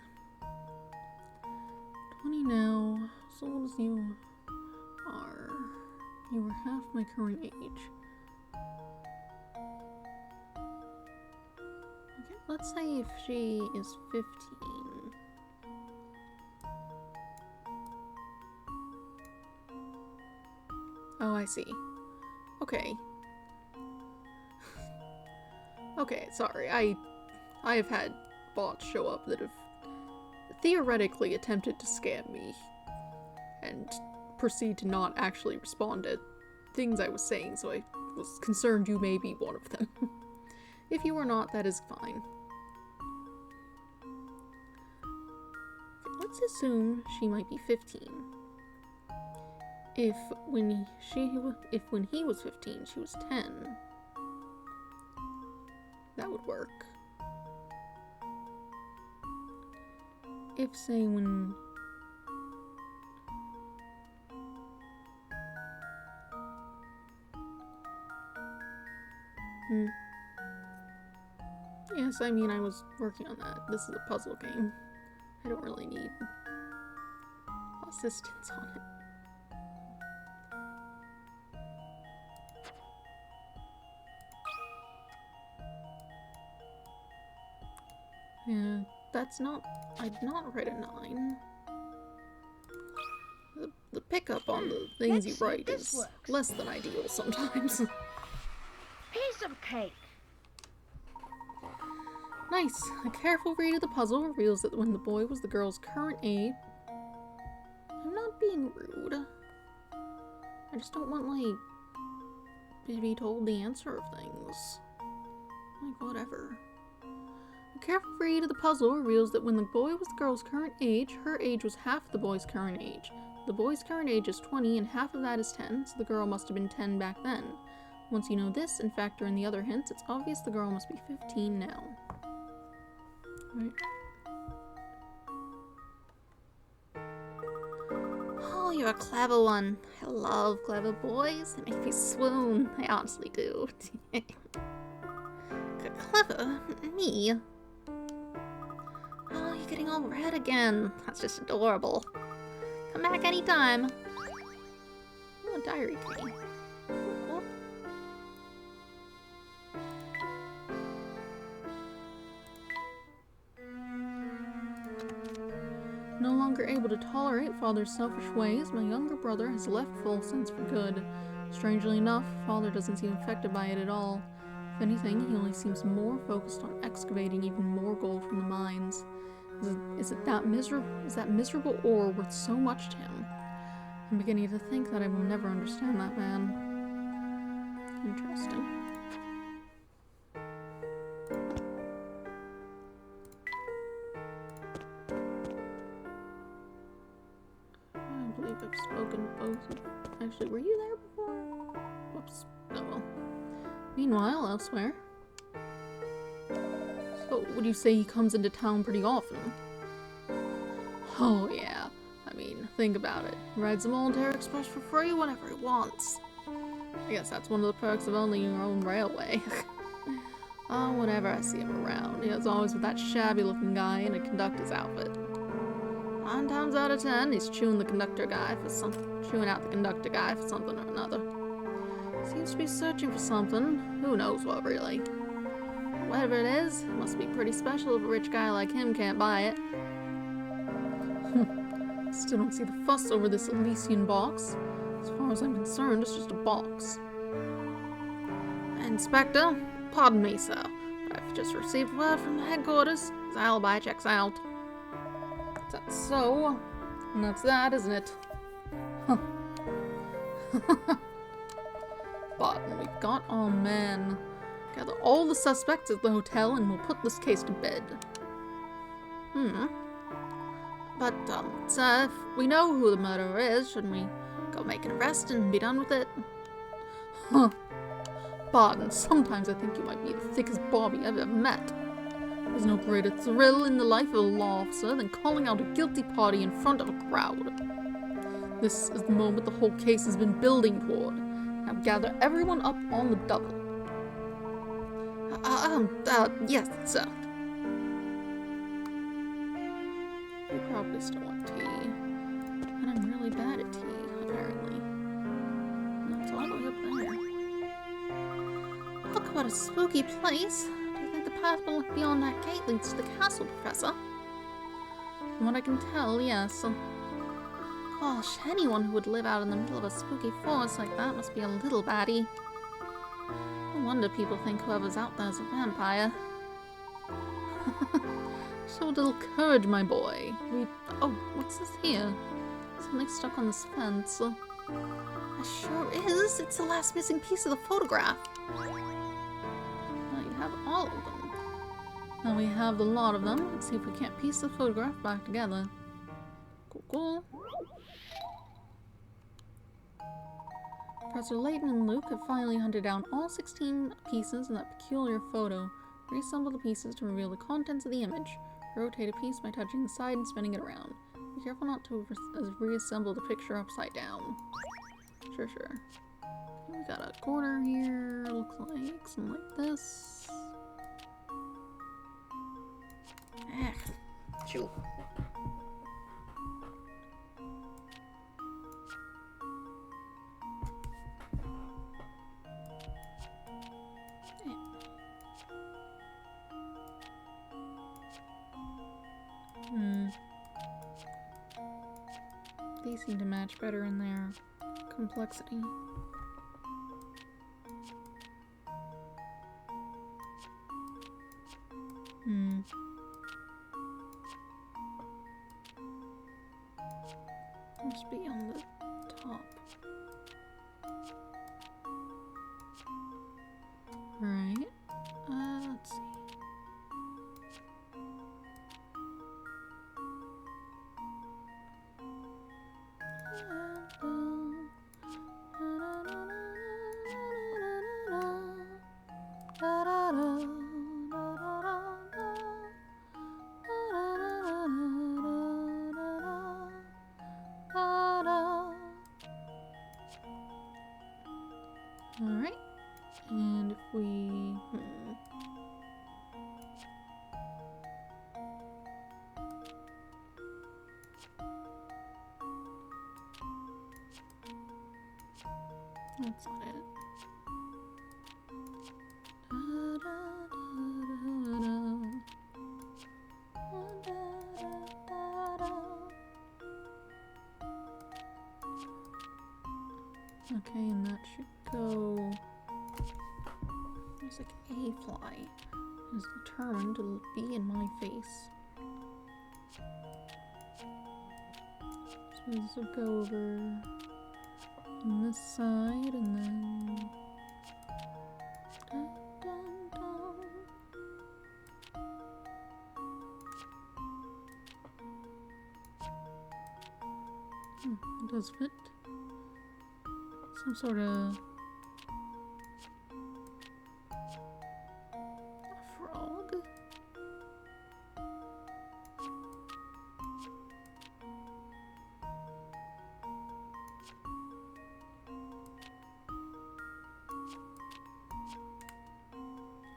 20 now, as old as you are. You were half my current age. Okay, let's say if she is 15. Oh, I see. Okay. Okay, sorry. I have had bots show up that have theoretically attempted to scam me and proceed to not actually respond to things I was saying, so I was concerned you may be one of them. If you are not, that is fine. Okay, let's assume she might be 15. If when he was 15, she was 10, that would work. If, say, when... Yes, I mean, I was working on that. This is a puzzle game. I don't really need assistance on it. Yeah, that's not... I did not write a 9. The pickup on the things you write is less than ideal sometimes. Piece of cake. Nice. A careful read of the puzzle reveals that when the boy was the girl's current age... I'm not being rude. I just don't want, like, to be told the answer of things. Like, whatever. A careful read of the puzzle reveals that when the boy was the girl's current age, her age was half the boy's current age. The boy's current age is 20 and half of that is 10, so the girl must have been 10 back then. Once you know this and factor in the other hints, it's obvious the girl must be 15 now. Right. Oh, you're a clever one. I love clever boys. They make me swoon. I honestly do. Clever? Me? Oh, you're getting all red again. That's just adorable. Come back anytime. Oh, a diary key. Cool. No longer able to tolerate Father's selfish ways, my younger brother has left Full Sense for good. Strangely enough, Father doesn't seem affected by it at all. If anything, he only seems more focused on excavating even more gold from the mines. Is that miserable ore worth so much to him? I'm beginning to think that I will never understand that man. Interesting. I believe I've spoken both of... Actually, were you there before? Whoops. Oh well. Meanwhile, elsewhere. So, would you say he comes into town pretty often? Oh, yeah. I mean, think about it. He rides the Military Express for free whenever he wants. I guess that's one of the perks of owning your own railway. Oh, whenever I see him around, he's always with that shabby-looking guy in a conductor's outfit. 9 times out of 10, he's chewing out the conductor guy for something or another. Seems to be searching for something. Who knows what, really. Whatever it is, it must be pretty special if a rich guy like him can't buy it. Still don't see the fuss over this Elysian box. As far as I'm concerned, it's just a box. Inspector, pardon me, sir, but I've just received word from the headquarters. His alibi checks out. That's so. And that's that, isn't it? Huh. But we've got our man. Gather all the suspects at the hotel and we'll put this case to bed. But, sir, if we know who the murderer is, shouldn't we go make an arrest and be done with it? Huh. Pardon, sometimes I think you might be the thickest Bobby I've ever met. There's no greater thrill in the life of a law officer than calling out a guilty party in front of a crowd. This is the moment the whole case has been building toward. Now gather everyone up on the double. Yes, sir. You probably still want tea. And I'm really bad at tea, apparently. That's all the way up there. Look, what a spooky place. Do you think the path beyond that gate leads to the castle, Professor? From what I can tell, yes. Gosh, anyone who would live out in the middle of a spooky forest like that must be a little batty. No wonder people think whoever's out there is a vampire. Show a little courage, my boy. Oh, what's this here? Something stuck on this fence. It sure is. It's the last missing piece of the photograph. Now you have all of them. Now we have the lot of them. Let's see if we can't piece the photograph back together. Cool. Professor Layton and Luke have finally hunted down all 16 pieces in that peculiar photo. Reassemble the pieces to reveal the contents of the image. Rotate a piece by touching the side and spinning it around. Be careful not to reassemble the picture upside down. Sure. We got a quarter here, looks like, something like this. Chew. These seem to match better in their complexity. Must be on the top. Right. Let's see. we... That's not it. Okay, and that should go... There's like a fly. Is determined to be in my face. So this will go over on this side and then... Dun, dun, dun. It does fit. Some sort of... frog?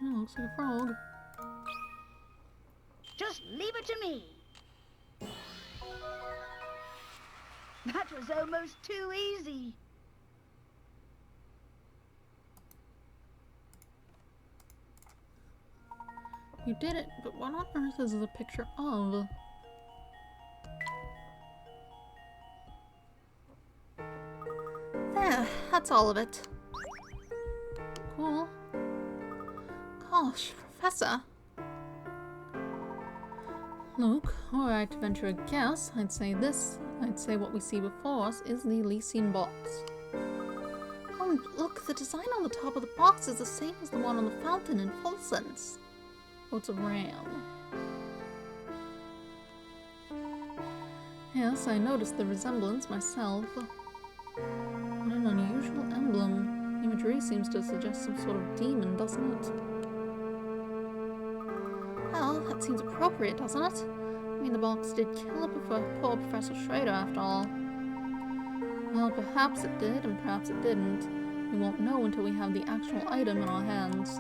Oh, looks like a frog. Just leave it to me. That was almost too easy. You did it, but what on earth is the picture of? There, that's all of it. Cool. Gosh, Professor. Luke, were I to venture a guess, I'd say what we see before us is the Elysian box. Oh, look, the design on the top of the box is the same as the one on the fountain in full sense. Oh, it's a ram. Yes, I noticed the resemblance myself. What an unusual emblem. The imagery seems to suggest some sort of demon, doesn't it? Well, that seems appropriate, doesn't it? I mean, the box did kill poor Professor Schrader, after all. Well, perhaps it did, and perhaps it didn't. We won't know until we have the actual item in our hands.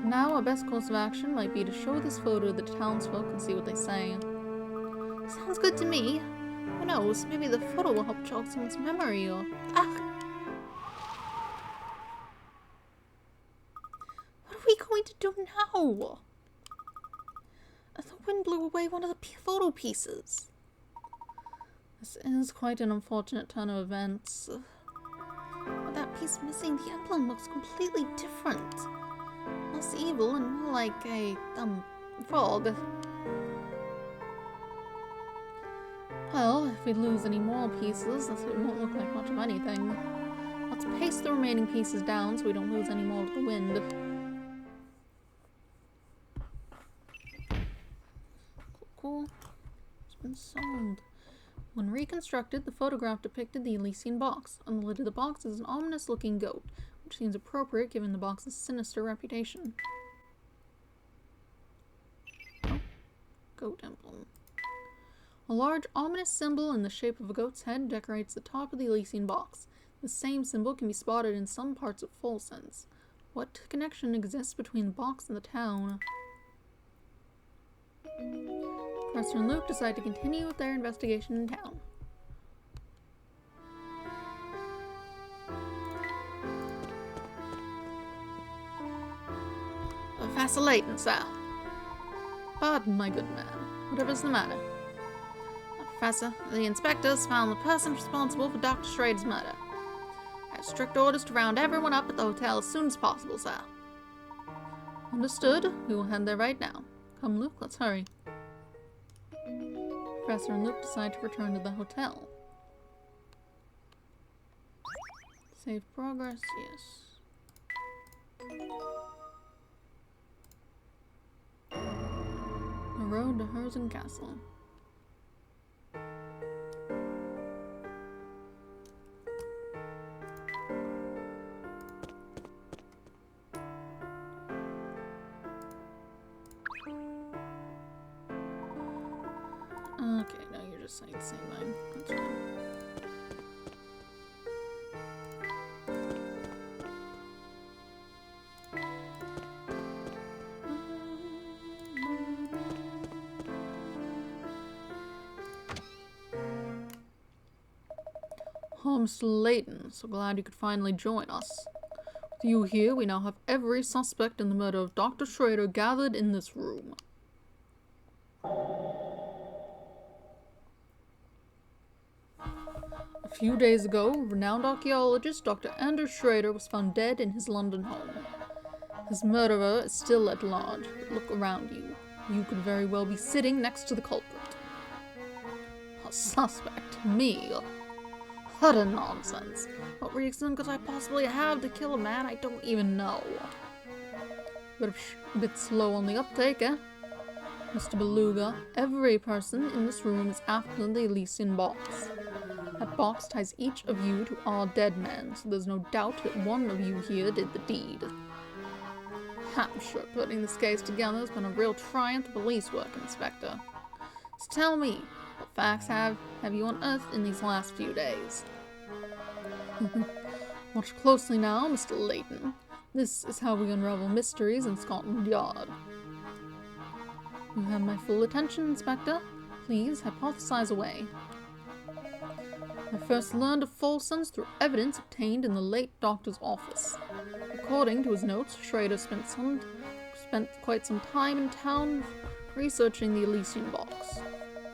Now, our best course of action might be to show this photo to the townsfolk and see what they say. Sounds good to me. Who knows, maybe the photo will help jog someone's memory, or... Ah! What are we going to do now? The wind blew away one of the photo pieces. This is quite an unfortunate turn of events. With that piece missing, the emblem looks completely different. Less evil and more like a, frog. Well, if we lose any more pieces, it won't look like much of anything. Let's paste the remaining pieces down so we don't lose any more to the wind. Cool. It's been sold. When reconstructed, the photograph depicted the Elysian box. On the lid of the box is an ominous-looking goat, which seems appropriate given the box's sinister reputation. Oh, goat emblem. A large, ominous symbol in the shape of a goat's head decorates the top of the Elysian box. The same symbol can be spotted in some parts of Full Sense. What connection exists between the box and the town? Professor and Luke decide to continue with their investigation in town. Professor Layton, sir. Pardon, my good man. Whatever's the matter? Professor, the inspectors found the person responsible for Dr. Schrader's murder. I have strict orders to round everyone up at the hotel as soon as possible, sir. Understood. We will head there right now. Come, Luke, let's hurry. Professor and Luke decide to return to the hotel. Save progress, yes. The road to Herzen Castle. Okay, now you're just saying the same thing. That's fine. Oh, Mr. Layton, so glad you could finally join us. With you here, we now have every suspect in the murder of Dr. Schrader gathered in this room. A few days ago, renowned archaeologist Dr. Anders Schrader was found dead in his London home. His murderer is still at large, but look around you. You could very well be sitting next to the culprit. A suspect? Me? Utter nonsense. What reason could I possibly have to kill a man I don't even know? But a bit slow on the uptake, eh? Mr. Beluga, every person in this room is after the Elysian box. That box ties each of you to our dead men, so there's no doubt that one of you here did the deed. I'm sure putting this case together has been a real triumph to police work, Inspector. So tell me, what facts have you unearthed in these last few days? Watch closely now, Mr. Layton. This is how we unravel mysteries in Scotland Yard. You have my full attention, Inspector. Please hypothesize away. I first learned of Folson's through evidence obtained in the late doctor's office. According to his notes, Schrader spent quite some time in town researching the Elysian box.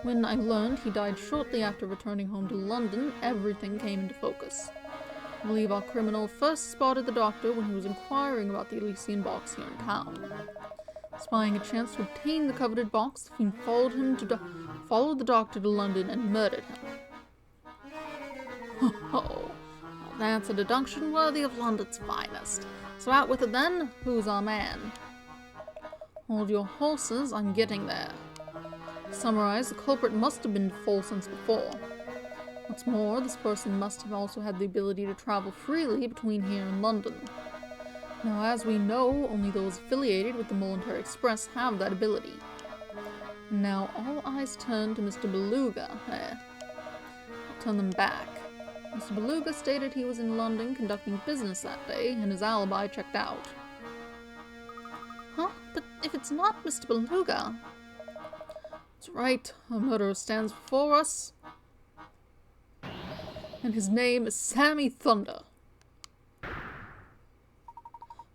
When I learned he died shortly after returning home to London, everything came into focus. I believe our criminal first spotted the doctor when he was inquiring about the Elysian box here in town. Spying a chance to obtain the coveted box, the fiend followed the doctor to London and murdered him. Oh, that's a deduction worthy of London's finest. So out with it then, who's our man? Hold your horses, I'm getting there. To summarize, the culprit must have been to Folson's before. What's more, this person must have also had the ability to travel freely between here and London. Now, as we know, only those affiliated with the Military Express have that ability. Now, all eyes turn to Mr. Beluga. I'll turn them back. Mr. Beluga stated he was in London conducting business that day, and his alibi checked out. Huh? But if it's not Mr. Beluga... That's right, a murderer stands before us. And his name is Sammy Thunder.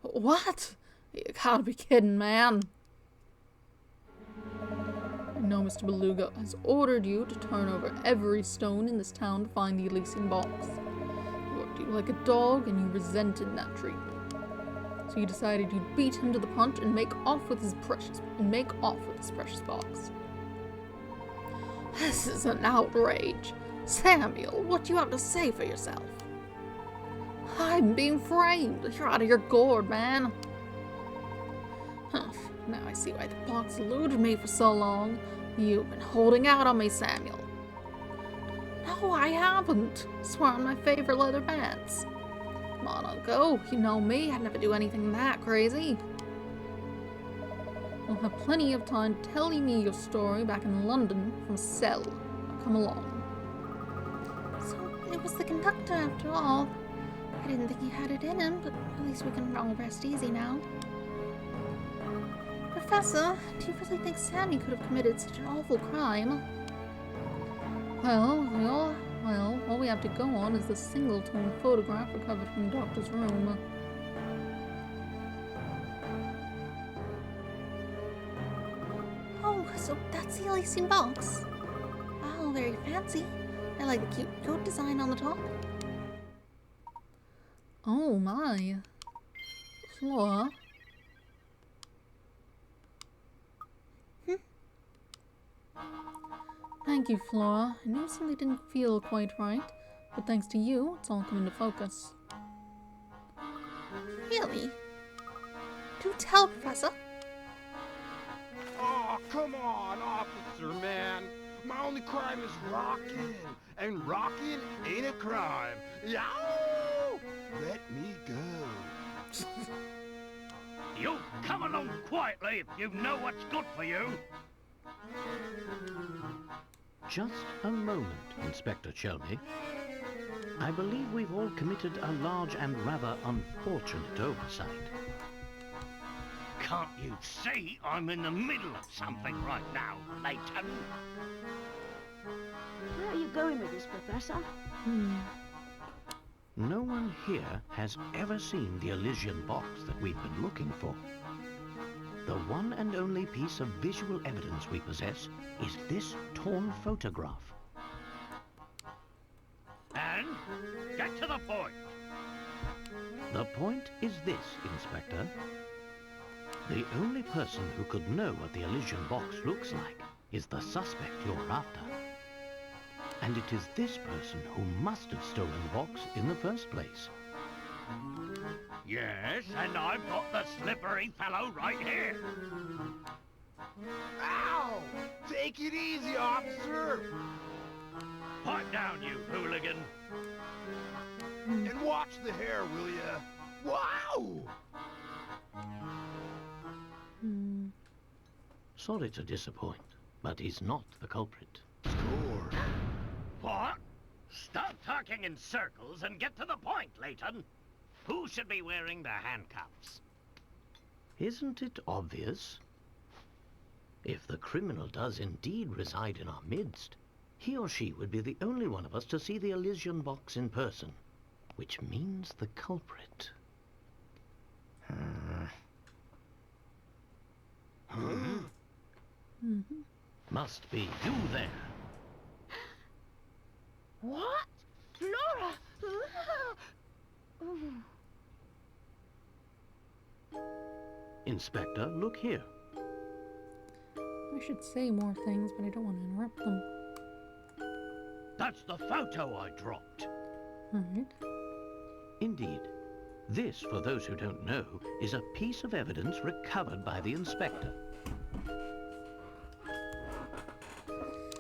What? You gotta be kidding, man. I know Mr. Beluga has ordered you to turn over every stone in this town to find the Elysian box. He worked you like a dog, and you resented that treatment. So you decided you'd beat him to the punch and make off with his precious box. This is an outrage. Samuel, what do you have to say for yourself? I'm being framed. You're out of your gourd, man. Now I see why the box eluded me for so long. You've been holding out on me, Samuel. No, I haven't. I swear on my favorite leather pants. Come on, I'll go. You know me, I'd never do anything that crazy. You'll have plenty of time telling me your story back in London from a cell. Now come along. So, it was the conductor after all. I didn't think he had it in him, but at least we can all rest easy now. Professor, do you really think Sammy could have committed such an awful crime? Well, all we have to go on is the single-tone photograph recovered from the doctor's room. Oh, so that's the Elysian box. Wow, very fancy. I like the cute coat design on the top. Oh my. Flora? Thank you, Flora. I knew something didn't feel quite right, but thanks to you, it's all come into focus. Really? Do tell, Professor. Oh, come on, officer, man. My only crime is rocking, and rocking ain't a crime. Yow! Let me go. You come along quietly if you know what's good for you. Just a moment, Inspector Shelby. I believe we've all committed a large and rather unfortunate oversight. Can't you see I'm in the middle of something right now, Layton? Where are you going with this, Professor? no one here has ever seen the Elysian box that we've been looking for. The one and only piece of visual evidence we possess is this torn photograph. And get to the point. The point is this, Inspector. The only person who could know what the Elysian box looks like is the suspect you're after. And it is this person who must have stolen the box in the first place. Yes, and I've got the slippery fellow right here. Ow! Take it easy, officer! Pipe down, you hooligan. And watch the hair, will ya? Wow! Sorry to disappoint, but he's not the culprit. Score. What? Stop talking in circles and get to the point, Layton. Who should be wearing the handcuffs? Isn't it obvious? If the criminal does indeed reside in our midst, he or she would be the only one of us to see the Elysian box in person, which means the culprit. Must be you there. What? Flora! Inspector, look here. I should say more things, but I don't want to interrupt them. That's the photo I dropped. Alright. Indeed. This, for those who don't know, is a piece of evidence recovered by the inspector.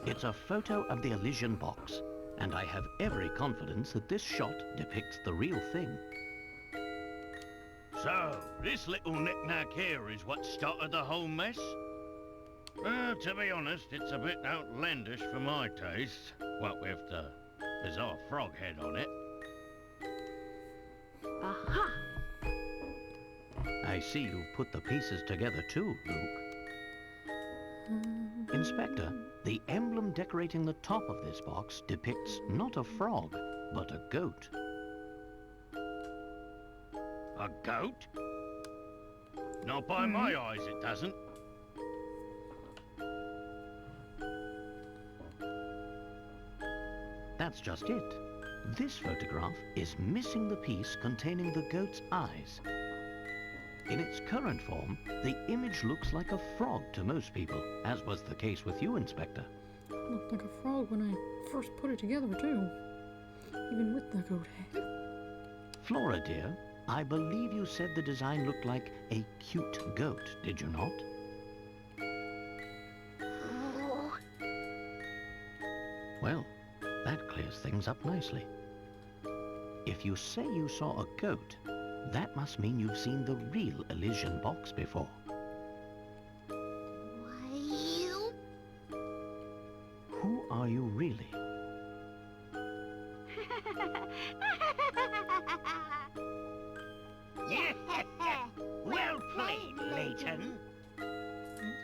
It's a photo of the Elysian box, and I have every confidence that this shot depicts the real thing. So, this little knick-knack here is what started the whole mess? Well, to be honest, it's a bit outlandish for my taste. What with the bizarre frog head on it. Aha! I see you've put the pieces together too, Luke. Inspector, the emblem decorating the top of this box depicts not a frog, but a goat. A goat? Not by my eyes, it doesn't. That's just it. This photograph is missing the piece containing the goat's eyes. In its current form, the image looks like a frog to most people, as was the case with you, Inspector. It looked like a frog when I first put it together, too. Even with the goat head. Flora, dear, I believe you said the design looked like a cute goat, did you not? Well, that clears things up nicely. If you say you saw a goat, that must mean you've seen the real Elysian box before. Well, Who are you really? Well played, Layton.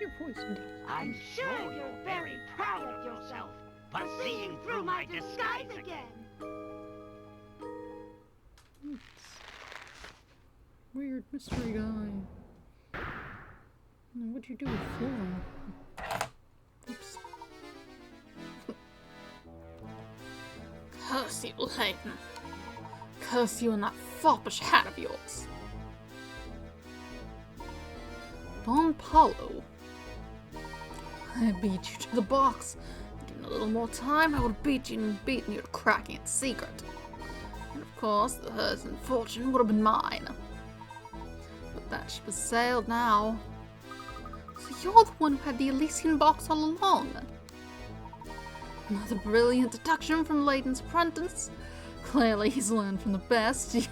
Your voice and I'm sure you're very proud of yourself for seeing through my disguise again. weird mystery guy. Now, what'd you do with Flora? Oops. curse you, Layton. Curse you and that foppish hat of yours. Don Paulo. I beat you to the box. In a little more time, I would have beaten you to cracking its secret. And of course, the hers and fortune would have been mine. But that ship has sailed now. So you're the one who had the Elysian box all along. Another brilliant deduction from Layton's apprentice. Clearly he's learned from the best.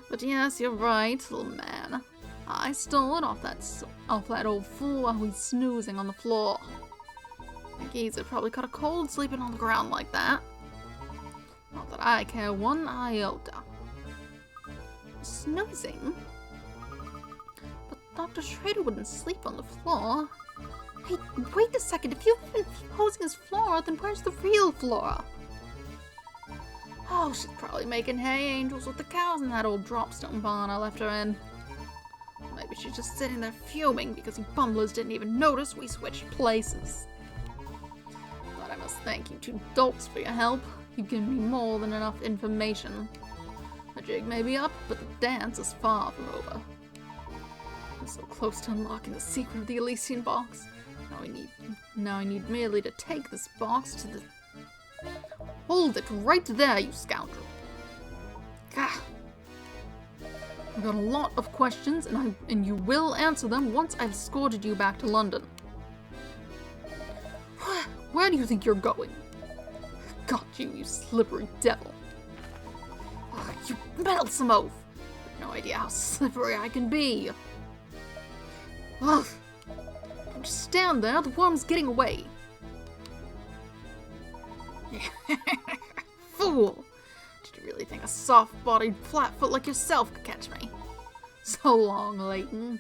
But yes, you're right, little man. I stole it off that old fool while he's snoozing on the floor. The geezer probably caught a cold sleeping on the ground like that. Not that I care one iota. Snoozing? But Dr. Schrader wouldn't sleep on the floor. Hey, wait a second. If you've been posing as Flora, then where's the real Flora? Oh, she's probably making hay angels with the cows in that old dropstone barn I left her in. Maybe she's just sitting there fuming because you bumblers didn't even notice we switched places. But I must thank you two dolts for your help. You've given me more than enough information. The jig may be up, but the dance is far from over. I'm so close to unlocking the secret of the Elysian box. Now I need merely to take this box to the... Hold it right there, you scoundrel! Gah! I've got a lot of questions, and you will answer them once I've escorted you back to London. Where do you think you're going? Got you, you slippery devil. Oh, you meddlesome oaf! No idea how slippery I can be. Ugh! Don't just stand there, the worm's getting away. Fool! Did you really think a soft-bodied flatfoot like yourself could catch me? So long, Layton.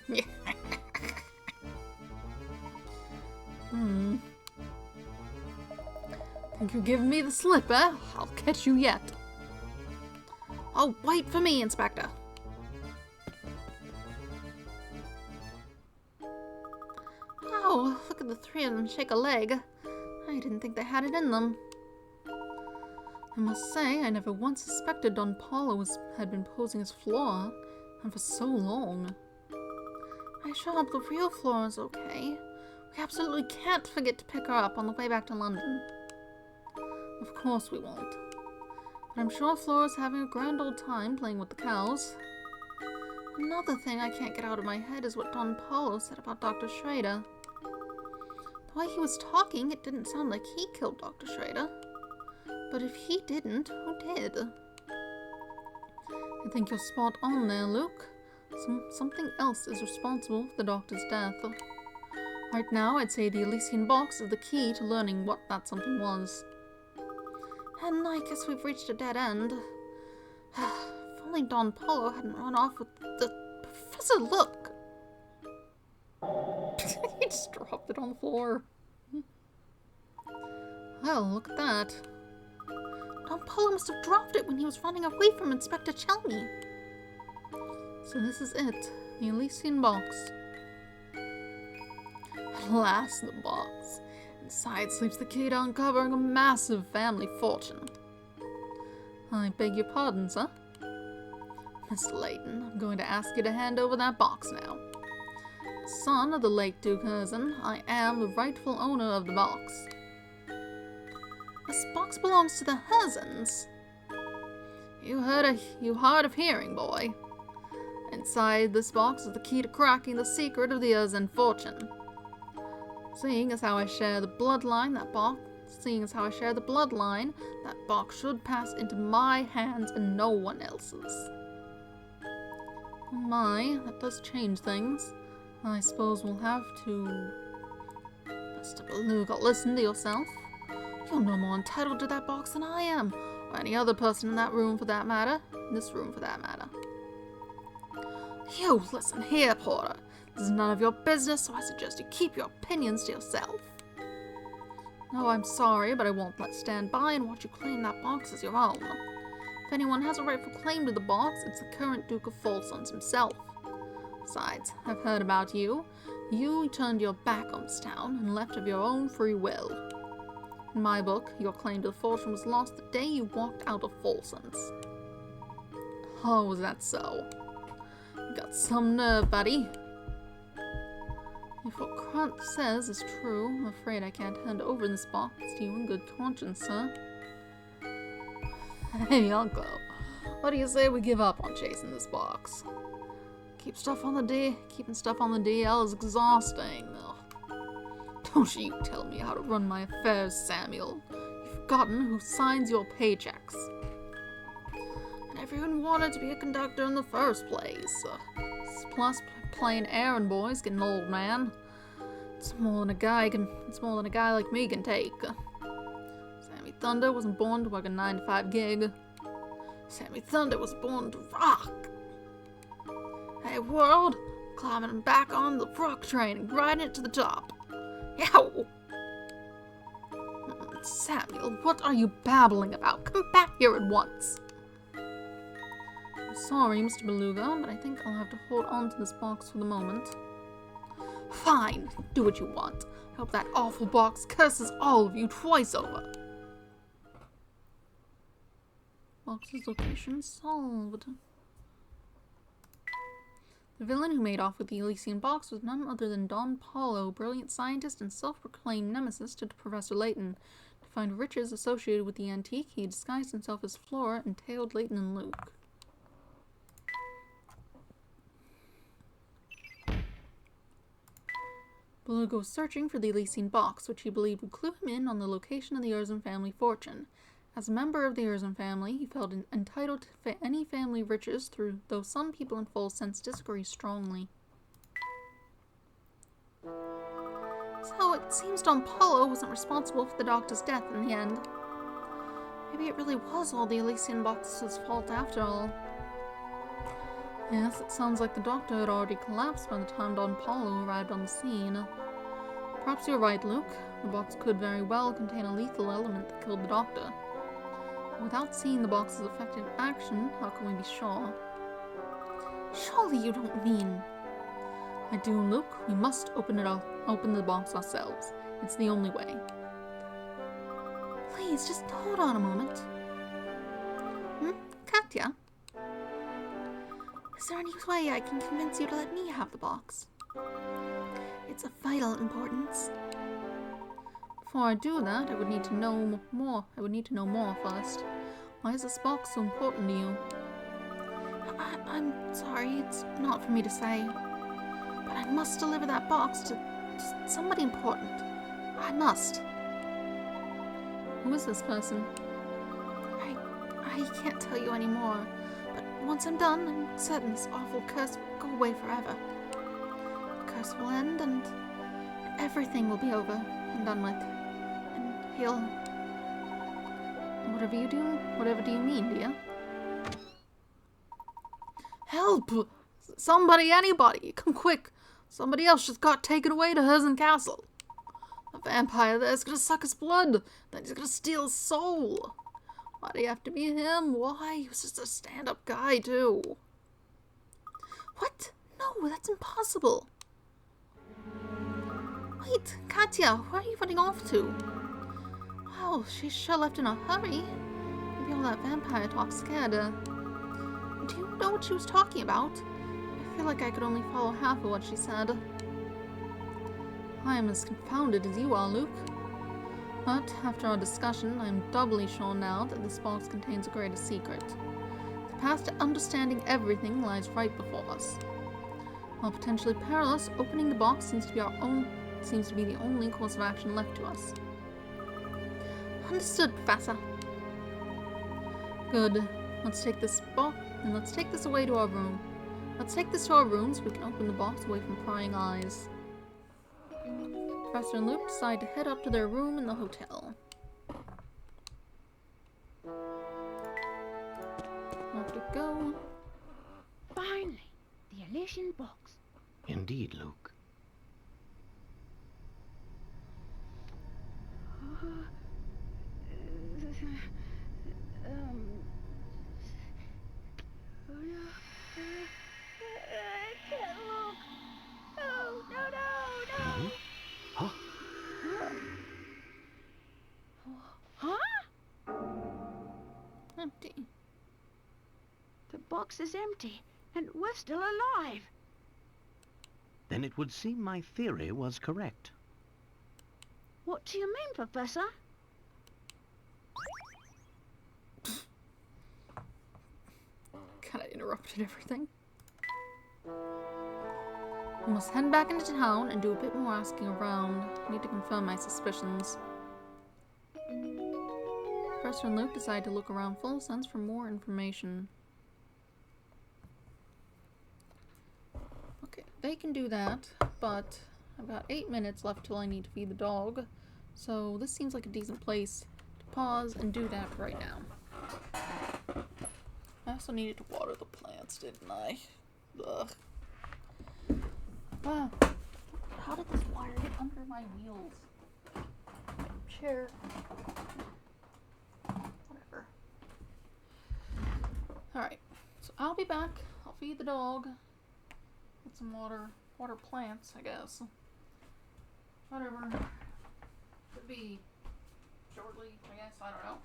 Think you're giving me the slip, eh? I'll catch you yet. Oh, wait for me, Inspector. Oh, look at the three of them shake a leg. I didn't think they had it in them. I must say, I never once suspected Don Paulo had been posing as Flora, and for so long. I sure hope the real Flora's okay. We absolutely can't forget to pick her up on the way back to London. Of course we won't. But I'm sure Flora's having a grand old time playing with the cows. Another thing I can't get out of my head is what Don Paulo said about Dr. Schrader. The way he was talking, it didn't sound like he killed Dr. Schrader. But if he didn't, who did? I think you're spot on there, Luke. Something else is responsible for the doctor's death. Right now, I'd say the Elysian box is the key to learning what that something was. And I guess we've reached a dead end. If only Don Paulo hadn't run off with the... Professor, look! He just dropped it on the floor. Well, look at that. Don Paulo must have dropped it when he was running away from Inspector Chelmy. So this is it, the Elysian box. Alas, the box. Inside sleeps the key to uncovering a massive family fortune. I beg your pardon, sir? Mr. Layton, I'm going to ask you to hand over that box now. Son of the late Duke Herzen, I am the rightful owner of the box. This box belongs to the Herzens. You hard of hearing, boy. Inside this box is the key to cracking the secret of the Herzen fortune. Seeing as how I share the bloodline, that box should pass into my hands and no one else's. Oh my, that does change things. I suppose we'll have to... Mr. Beluga, listen to yourself. You're no more entitled to that box than I am, or any other person in that room for that matter. In this room for that matter. You, listen here, Porter. This is none of your business, so I suggest you keep your opinions to yourself. No, I'm sorry, but I won't stand by and watch you claim that box as your own. If anyone has a rightful claim to the box, it's the current Duke of Folsons himself. Besides, I've heard about you. You turned your back on this town and left of your own free will. In my book, your claim to the fortune was lost the day you walked out of Folsons. Oh, is that so? You got some nerve, buddy. If what Krant says is true, I'm afraid I can't hand over this box to you in good conscience, sir. Hey, Uncle. What do you say we give up on chasing this box? Keeping stuff on the DL is exhausting. Ugh. Don't you tell me how to run my affairs, Samuel. You've forgotten who signs your paychecks. And everyone wanted to be a conductor in the first place. Plus, playing errand boy's getting old, man. It's more than a guy like me can take. Sammy Thunder wasn't born to work a 9-to-5 gig. Sammy Thunder was born to rock. Hey world, climbing back on the rock train and riding it to the top. Yow! Samuel, what are you babbling about? Come back here at once. I'm sorry, Mr. Beluga, but I think I'll have to hold on to this box for the moment. Fine, do what you want. I hope that awful box curses all of you twice over. Box's location solved. The villain who made off with the Elysian box was none other than Don Paulo, brilliant scientist and self-proclaimed nemesis to Professor Layton. To find riches associated with the antique, he disguised himself as Flora and tailed Layton and Luke. Beluga was searching for the Elysian box, which he believed would clue him in on the location of the Urzum family fortune. As a member of the Urzum family, he felt entitled to any family riches, though some people in full sense disagree strongly. So it seems Don Paulo wasn't responsible for the doctor's death in the end. Maybe it really was all the Elysian box's fault after all. Yes, it sounds like the doctor had already collapsed by the time Don Paulo arrived on the scene. Perhaps you're right, Luke. The box could very well contain a lethal element that killed the doctor. Without seeing the box's effect in action, how can we be sure? Surely you don't mean... I do, Luke. We must open the box ourselves. It's the only way. Please, just hold on a moment. Katya? Is there any way I can convince you to let me have the box? It's of vital importance. Before I do that, I would need to know more. First. Why is this box so important to you? I'm sorry, it's not for me to say. But I must deliver that box to somebody important. I must. Who is this person? I can't tell you anymore. But once I'm done, I'm certain this awful curse will go away forever. The curse will end and everything will be over and done with. And he'll... Whatever do you mean, dear? Help! Somebody, anybody! Come quick! Somebody else just got taken away to Herzen Castle. A vampire there's gonna suck his blood. Then he's gonna steal his soul. Why do you have to be him? Why? He was just a stand-up guy, too. What? No, that's impossible. Wait, Katya, where are you running off to? Wow, she sure left in a hurry. Maybe all that vampire talk scared her. Do you know what she was talking about? I feel like I could only follow half of what she said. I am as confounded as you are, Luke. But, after our discussion, I am doubly sure now that this box contains a greater secret. The path to understanding everything lies right before us. While potentially perilous, opening the box seems to be the only course of action left to us. Understood, Professor. Good. Let's take this box, and let's take this away to our room. Let's take this to our room so we can open the box away from prying eyes. Professor and Luke decide to head up to their room in the hotel. Off we go. Finally, the Elysian box. Indeed, Luke. I can't look. Oh, no. Huh? Huh? Empty. The box is empty, and we're still alive. Then it would seem my theory was correct. What do you mean, Professor? Kinda interrupted everything. I must head back into town and do a bit more asking around. I need to confirm my suspicions. Professor and Luke decide to look around Full Sense for more information. Okay, they can do that, but I've got 8 minutes left till I need to feed the dog, so this seems like a decent place to pause and do that right now. I also needed to water the plants, didn't I? Ugh. Wow. How did this wire get under my wheels? chair. Whatever. Alright, so I'll be back. I'll feed the dog. Get some water. Water plants, I guess. Whatever. Could be shortly, I guess. I don't know.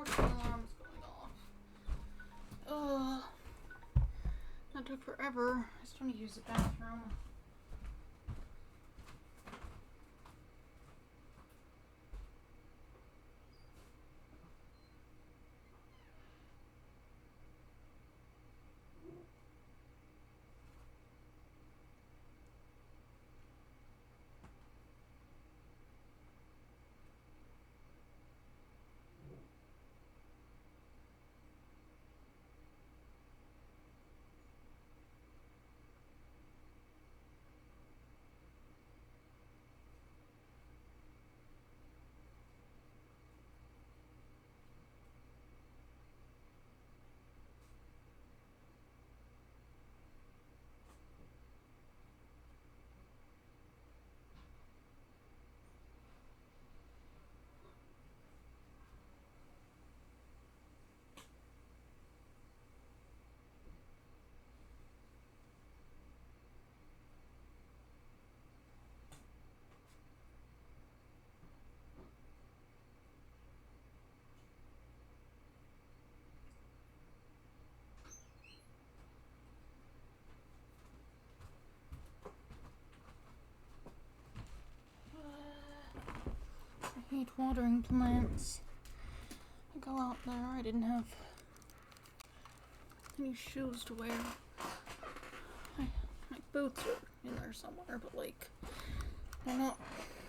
doorbell alarm is going off. That took forever. I still need to use the bathroom. I hate watering plants. I go out there, I didn't have any shoes to wear. My boots are in there somewhere, but like, they're not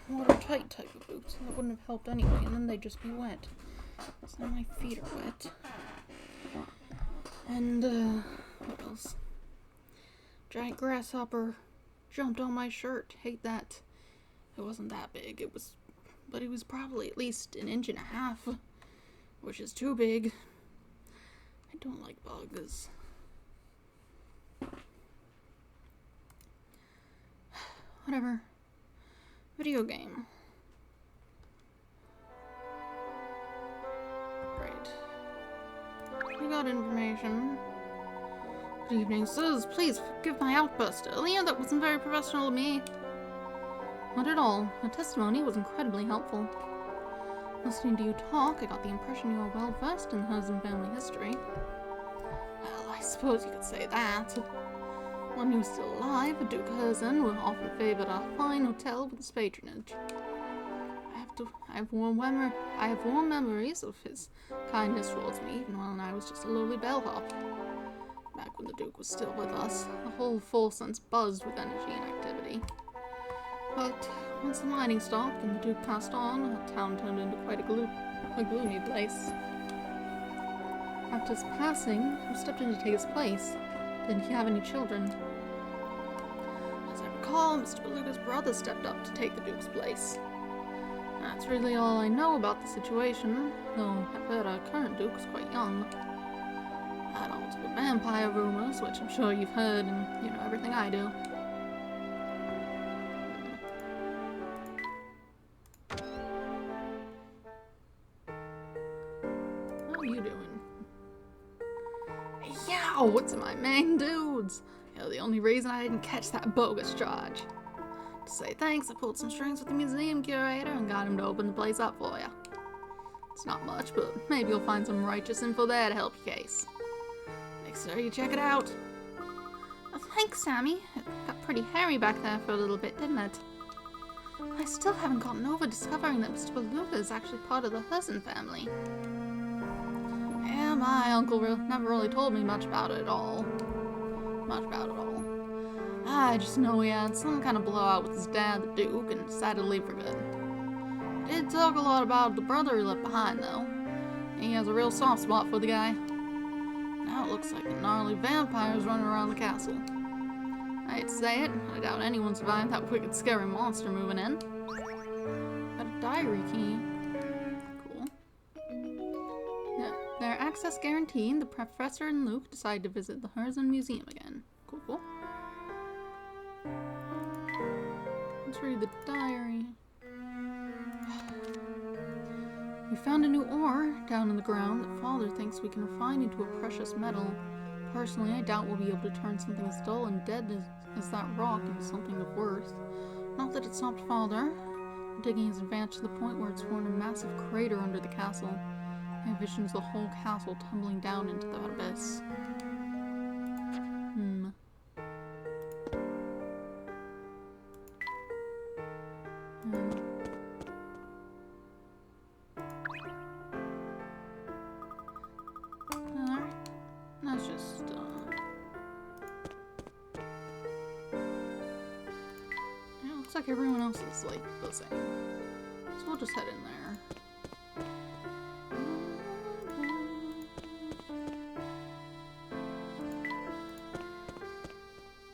watertight type of boots, and that wouldn't have helped anyway, and then they'd just be wet. So now my feet are wet. And, what else? Giant grasshopper jumped on my shirt. Hate that. It wasn't that big, but it was probably at least 1.5 inches, which is too big. I don't like bugs. Whatever. Video game. Great. We got information. Good evening, sirs. Please forgive my outburst earlier. That wasn't very professional of me. Not at all. Your testimony was incredibly helpful. Listening to you talk, I got the impression you are well versed in Herzen family history. Well, I suppose you could say that. When he was still alive, Duke Herzen would often favored our fine hotel with his patronage. I have warm memories of his kindness towards me, even when I was just a lowly bellhop. Back when the Duke was still with us, the whole force buzzed with energy and activity. But once the mining stopped and the Duke passed on, the town turned into quite a gloomy place. After his passing, who stepped in to take his place? Didn't he have any children? As I recall, Mr. Beluga's brother stepped up to take the Duke's place. That's really all I know about the situation, though I've heard our current Duke is quite young. Add on to the vampire rumors, which I'm sure you've heard, and you know everything I do. Yow! What's in my main dudes? You're the only reason I didn't catch that bogus charge. To say thanks, I pulled some strings with the museum curator and got him to open the place up for you. It's not much, but maybe you'll find some righteous info there to help your case. Make sure you check it out. Oh, thanks, Sammy. It got pretty hairy back there for a little bit, didn't it? I still haven't gotten over discovering that Mr. Beluga is actually part of the Herzen family. Yeah, my uncle never really told me much about it at all. I just know he had some kind of blowout with his dad, the Duke, and decided to leave for good. Did talk a lot about the brother he left behind, though. He has a real soft spot for the guy. Now it looks like a gnarly vampire's running around the castle. I hate to say it, I doubt anyone survived that wicked, scary monster moving in. Got a diary key. Cool. Yeah, their access guaranteed, the professor and Luke decide to visit the Herzen Museum again. Cool. Let's read the diary. We found a new ore down in the ground that Father thinks we can refine into a precious metal. Personally, I doubt we'll be able to turn something as dull and dead as that rock into something of worth. Not that it stopped Father. Digging has advanced to the point where it's formed a massive crater under the castle. He envisions the whole castle tumbling down into that abyss. Alright, that's just, yeah, looks like everyone else is, like, the same. So we'll just head in there.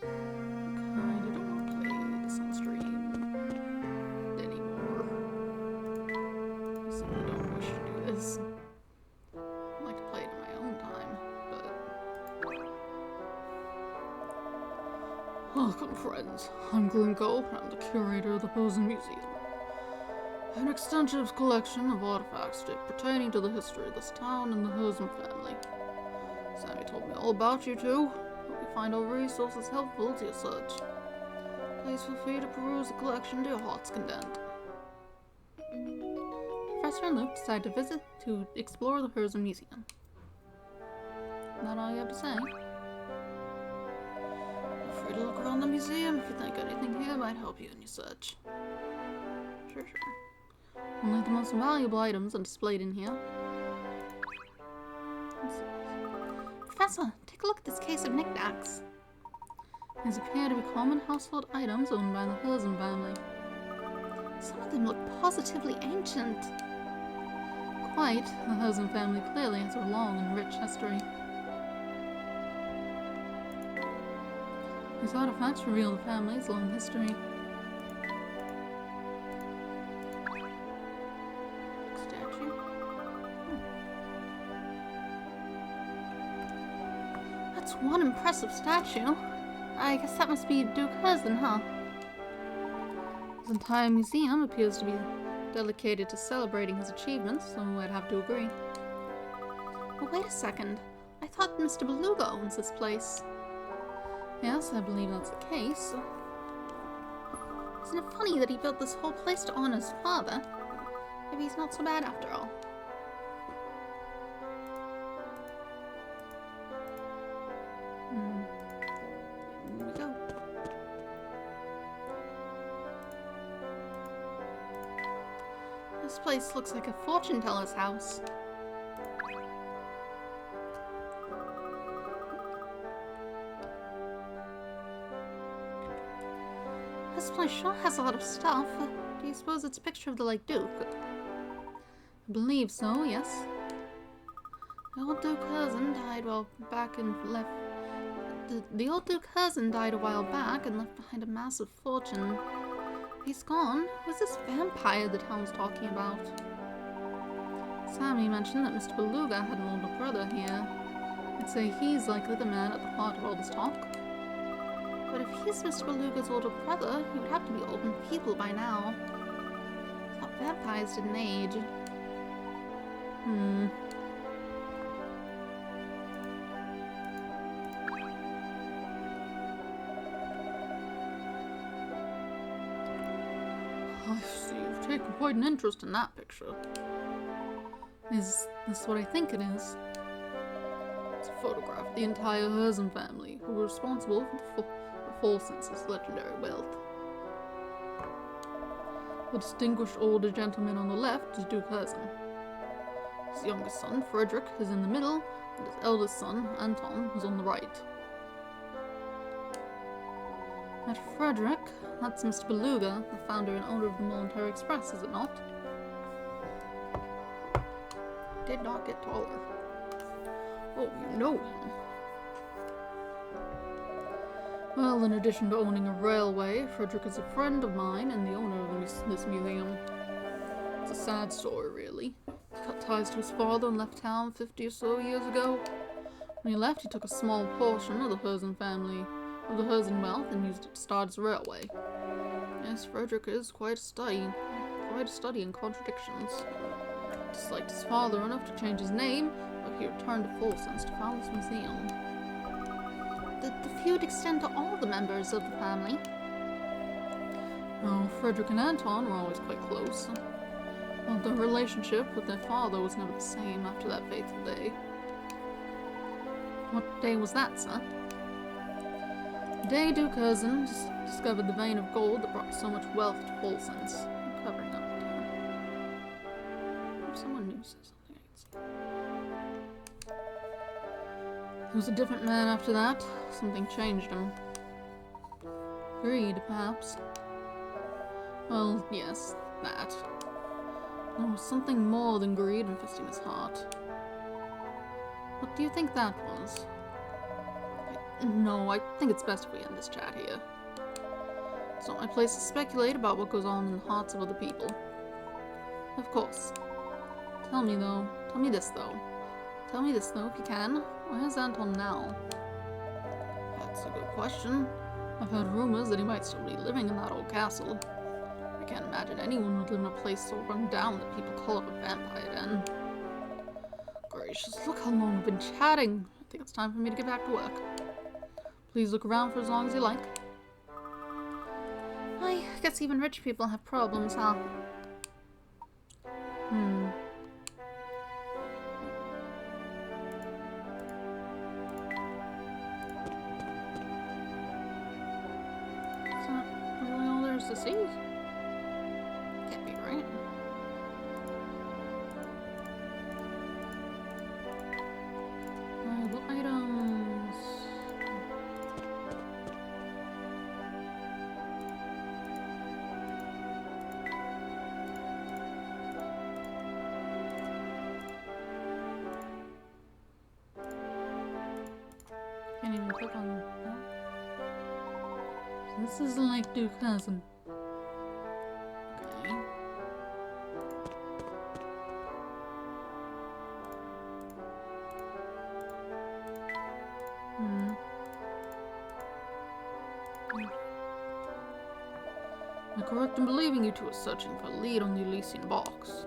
Kinda don't want to play this on stream anymore. So I don't wish to do this. I'd like to play it in my own time, but... Welcome, friends. I'm Gringo, and I'm the curator of the Hosen Museum. An extensive collection of artifacts pertaining to the history of this town and the Hosen family. Sammy told me all about you two. Hope you find our resources helpful to your search. Please feel free to peruse the collection to your heart's content. Professor and Luke decide to explore the Hosen Museum. Is that all you have to say? Feel free to look around the museum if you think anything here might help you in your search. Sure. Only the most valuable items are displayed in here. Professor, take a look at this case of knickknacks. These appear to be common household items owned by the Hosen family. Some of them look positively ancient. Quite, the Hosen family clearly has a long and rich history. These artifacts reveal the family's long history. Statue. That's one impressive statue. I guess that must be Duke Hosen, huh? His entire museum appears to be dedicated to celebrating his achievements, so I'd have to agree. But wait a second. I thought Mr. Beluga owns this place. Yes, I believe that's the case. Isn't it funny that he built this whole place to honor his father? Maybe he's not so bad after all. Here we go. This place looks like a fortune teller's house. This place sure has a lot of stuff. Do you suppose it's a picture of the late Duke? I believe so, yes. The old Duke Hosen died The old Duke Hosen died a while back and left behind a massive fortune. He's gone. Who's this vampire the town's talking about? Sammy mentioned that Mr. Beluga had an older brother here. I'd say he's likely the man at the heart of all this talk. But if he's Mr. Beluga's older brother, he would have to be old and feeble by now. I thought vampires didn't age. I see you've taken quite an interest in that picture. Is this what I think it is? It's a photograph of the entire Hosen family, who were responsible for Folsen's legendary wealth. The distinguished older gentleman on the left is Duke Hosen. His youngest son, Frederick, is in the middle, and his eldest son, Anton, is on the right. At Frederick, that's Mr. Beluga, the founder and owner of the Military Express, is it not? Did not get taller. Oh, you know him. Well, in addition to owning a railway, Frederick is a friend of mine and the owner of this museum. It's a sad story, really. He cut ties to his father and left town 50 or so years ago. When he left, he took a small portion of the Hosen wealth and used it to start his railway. Yes, Frederick is quite a study in contradictions. He disliked his father enough to change his name, but he returned to Folsen's to found this museum. The feud extend to all the members of the family. No, Frederick and Anton were always quite close. Well, their relationship with their father was never the same after that fateful day. What day was that, sir? The day Duke Cousin discovered the vein of gold that brought so much wealth to Volsons. I'm covering up the town. If someone new says something, I can say. He was a different man after that. Something changed him. Greed, perhaps. Well, yes, that. There was something more than greed infesting his heart. What do you think that was? No, I think it's best if we end this chat here. It's not my place to speculate about what goes on in the hearts of other people. Of course. Tell me this though. Tell me this though, if you can. Where's Anton now? That's a good question. I've heard rumors that he might still be living in that old castle. I can't imagine anyone would live in a place so run down that people call it a vampire den. Gracious, look how long we've been chatting. I think it's time for me to get back to work. Please look around for as long as you like. I guess even rich people have problems, huh? Is that really all there is to see? Can't be right. Valuable items. Can't even click on that. So this is like Duke Cousin. Okay. Am I correct in believing you two are searching for a lead on the Elysian box?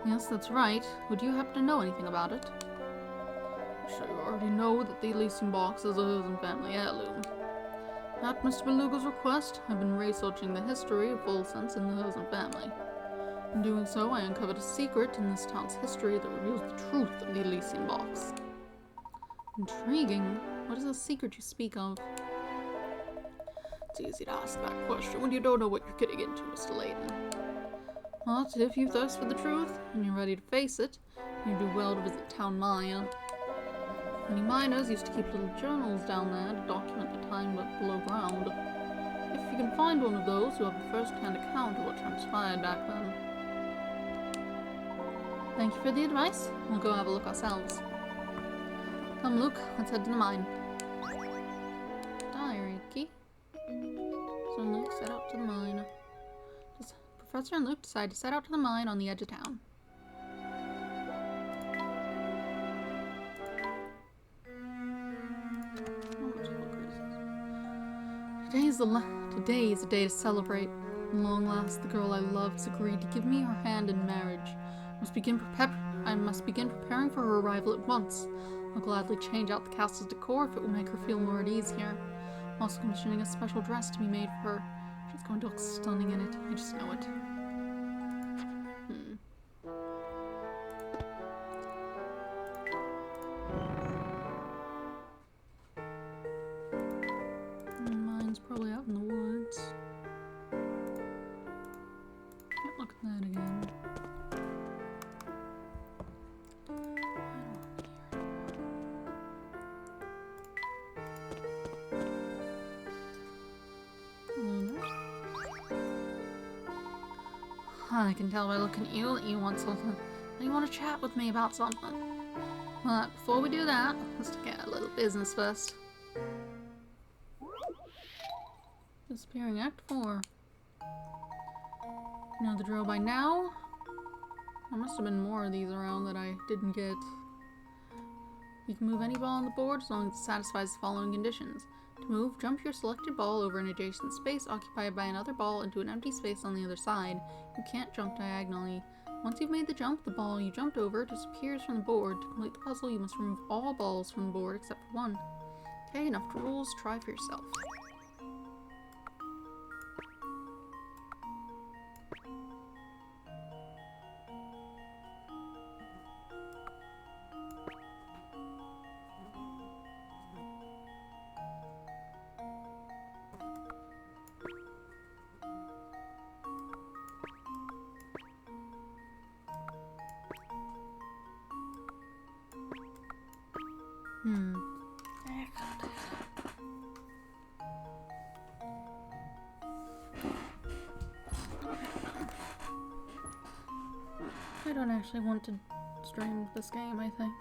Yes, that's right. Would you happen to know anything about it? I'm sure you already know that the Elysian box is a Hosen family heirloom. At Mr. Beluga's request, I've been researching the history of Volsons and the Hosen family. In doing so, I uncovered a secret in this town's history that reveals the truth of the Elysian box. Intriguing. What is the secret you speak of? It's easy to ask that question when you don't know what you're getting into, Mr. Layton. But if you thirst for the truth, and you're ready to face it, you do well to visit Town Maya. Many miners used to keep little journals down there to document the time below ground. If you can find one of those, you'll have a first-hand account of what transpired back then. Thank you for the advice. We'll go have a look ourselves. Come, Luke, let's head to the mine. Diary key. So Luke set out to the mine. Professor and Luke decide to set out to the mine on the edge of town. Today is a day to celebrate. At long last, the girl I love has agreed to give me her hand in marriage. I must begin preparing for her arrival at once. I'll gladly change out the castle's decor if it will make her feel more at ease here. I'm also commissioning a special dress to be made for her. She's going to look stunning in it. I just know it. Mine's probably out in the woods. Can't look at that again. I can tell by looking at you that you want something. You want to chat with me about something. But before we do that, let's take care of a little business first. Disappearing Act 4. You know the drill by now? There must have been more of these around that I didn't get. You can move any ball on the board as long as it satisfies the following conditions. To move, jump your selected ball over an adjacent space occupied by another ball into an empty space on the other side. You can't jump diagonally. Once you've made the jump, the ball you jumped over disappears from the board. To complete the puzzle, you must remove all balls from the board except for one. Okay, enough rules. Try for yourself. I don't actually want to stream this game, I think.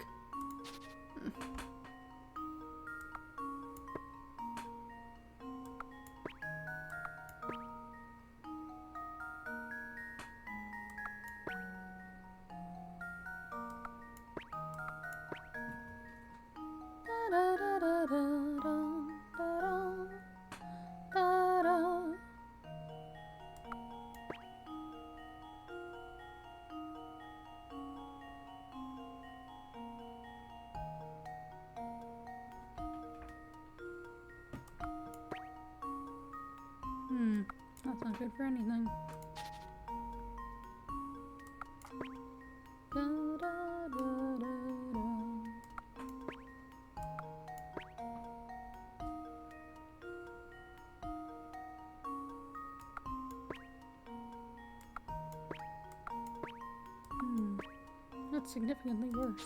That's not good for anything. That's significantly worse.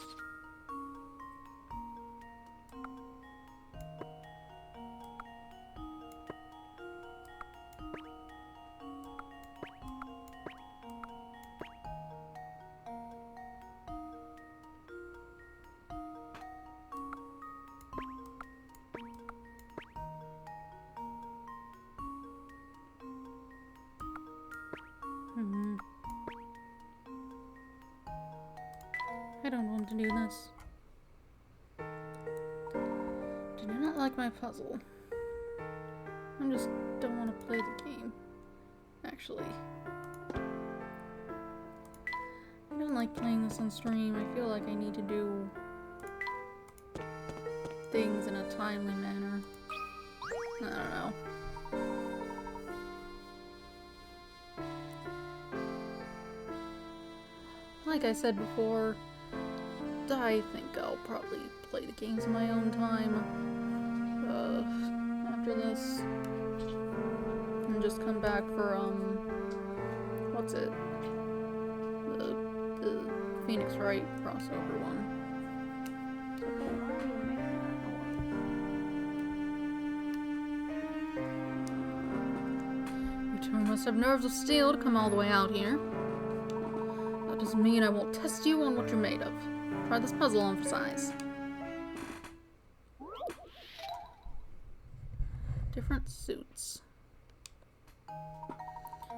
I don't want to do this. I do not like my puzzle. I just don't want to play the game. Actually. I don't like playing this on stream. I feel like I need to do things in a timely manner. I don't know. Like I said before, I think I'll probably play the games in my own time after this. And just come back for, what's it? The Phoenix Wright crossover one. You two must have nerves of steel to come all the way out here. That doesn't mean I won't test you on what you're made of. Try this puzzle on for size. Different suits.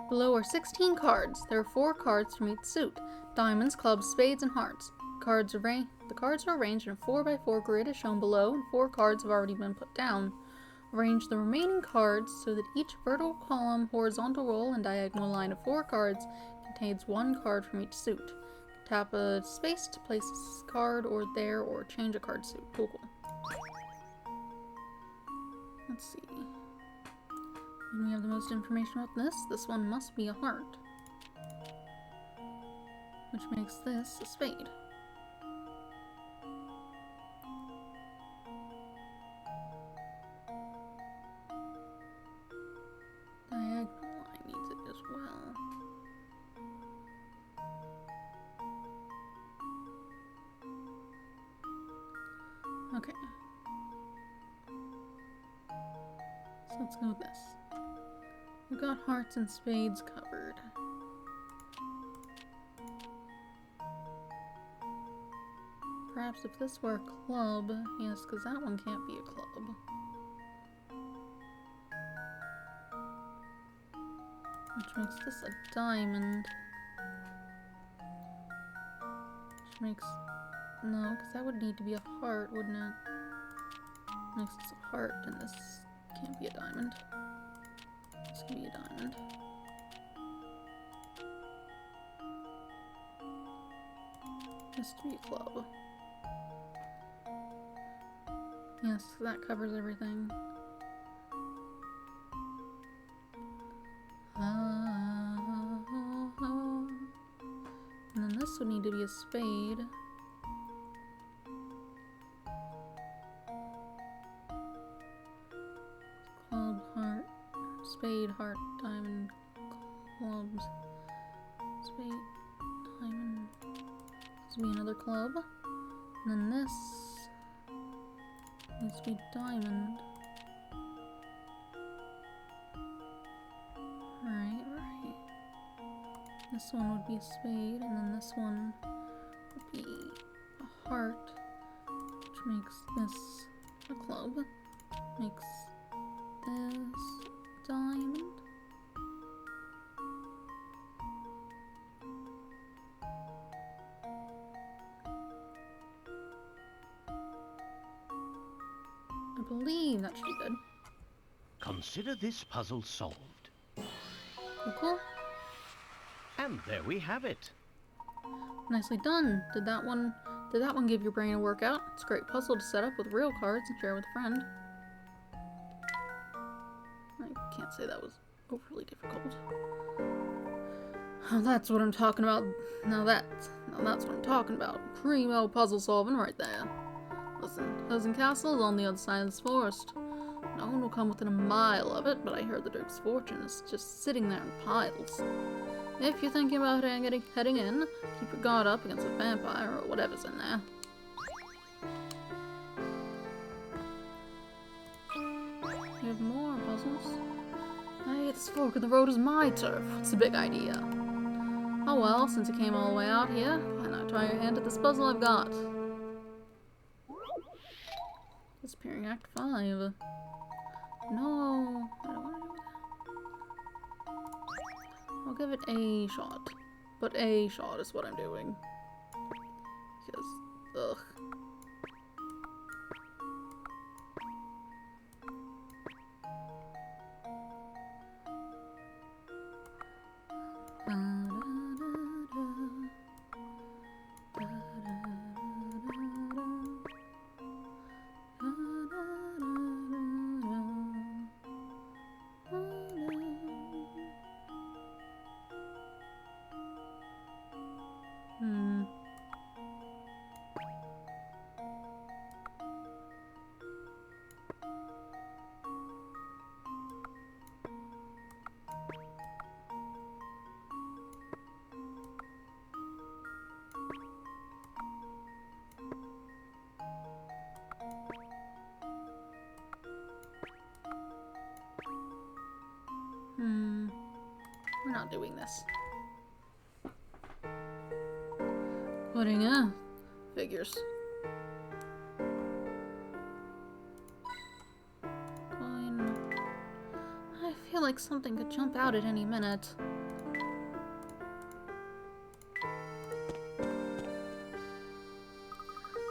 Below are 16 cards. There are 4 cards from each suit. Diamonds, clubs, spades, and hearts. The cards are arranged in a 4x4 grid as shown below, and 4 cards have already been put down. Arrange the remaining cards so that each vertical column, horizontal row, and diagonal line of 4 cards contains 1 card from each suit. Tap a space to place a card or change a card suit. Cool. Let's see. And we have the most information about this. This one must be a heart. Which makes this a spade. Diagonal line needs it as well. Okay. So let's go with this. We've got hearts and spades covered. Perhaps if this were a club, yes, because that one can't be a club. Which makes this a diamond. Which makes... no, because that would need to be a heart, wouldn't it? Makes this a heart, and this can't be a diamond. This can be a diamond. This to be a club. Yes, that covers everything. And then this would need to be a spade. Club, heart, spade, heart, diamond, clubs, spade, diamond. This would be another club. And then this Needs to be diamond. Right. This one would be a spade, and then this one would be a heart, which makes this a club. Makes this diamond. I believe that should be good. Consider this puzzle solved. Cool. And there we have it. Nicely done. Did that one give your brain a workout? It's a great puzzle to set up with real cards and share with a friend. I can't say that was overly difficult. Oh, that's what I'm talking about. Now that's what I'm talking about. Primo puzzle solving right there. Listen, Cousin Castle is on the other side of this forest. No one will come within a mile of it, but I heard the Duke's fortune is just sitting there in piles. If you're thinking about heading in, keep your guard up against a vampire or whatever's in there. You have more puzzles? Hey, this fork in the road is my turf. It's a big idea. Oh well, since you came all the way out here, why not try your hand at this puzzle I've got? Disappearing Act 5. No, I don't want to do that. I'll give it a shot. But a shot is what I'm doing. Because, ugh. We're not doing this. Pudding, figures. Coin. I feel like something could jump out at any minute.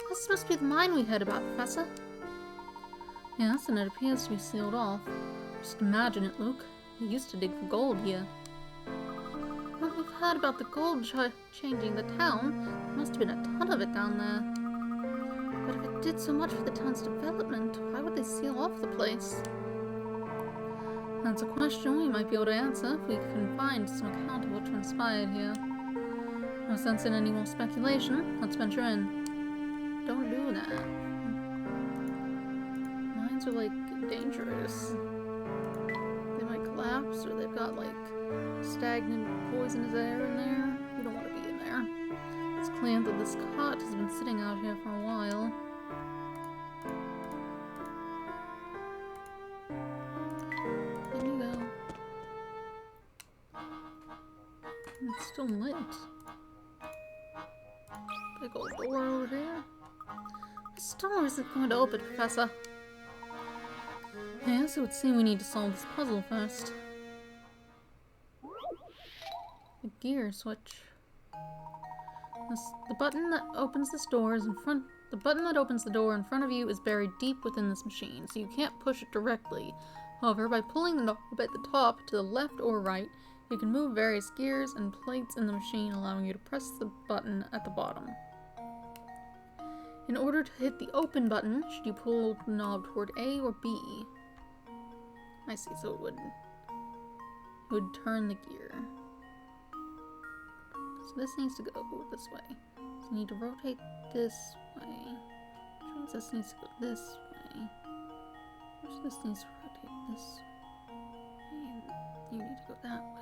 This must be the mine we heard about, Professor. Yes, and it appears to be sealed off. Just imagine it, Luke. We used to dig for gold here. When we've heard about the gold changing the town, there must have been a ton of it down there. But if it did so much for the town's development, why would they seal off the place? That's a question we might be able to answer if we can find some account of what transpired here. No sense in any more speculation. Let's venture in. Don't do that. Mines are, like, dangerous. They might collapse, or they've got, like, stagnant poisonous air in there. You don't want to be in there. It's clear that this cot has been sitting out here for a while. There you go. It's still lit. Big old door over there. This door isn't going to open, Professor. Yes, it would seem we need to solve this puzzle first. The gear switch. The button that opens this door is in front. The button that opens the door in front of you is buried deep within this machine, so you can't push it directly. However, by pulling the knob at the top to the left or right, you can move various gears and plates in the machine, allowing you to press the button at the bottom. In order to hit the open button, should you pull the knob toward A or B? I see, so it would turn the gear. So this needs to go this way. So you need to rotate this way. Which means this needs to go this way. Which this needs to rotate this way. And you need to go that way.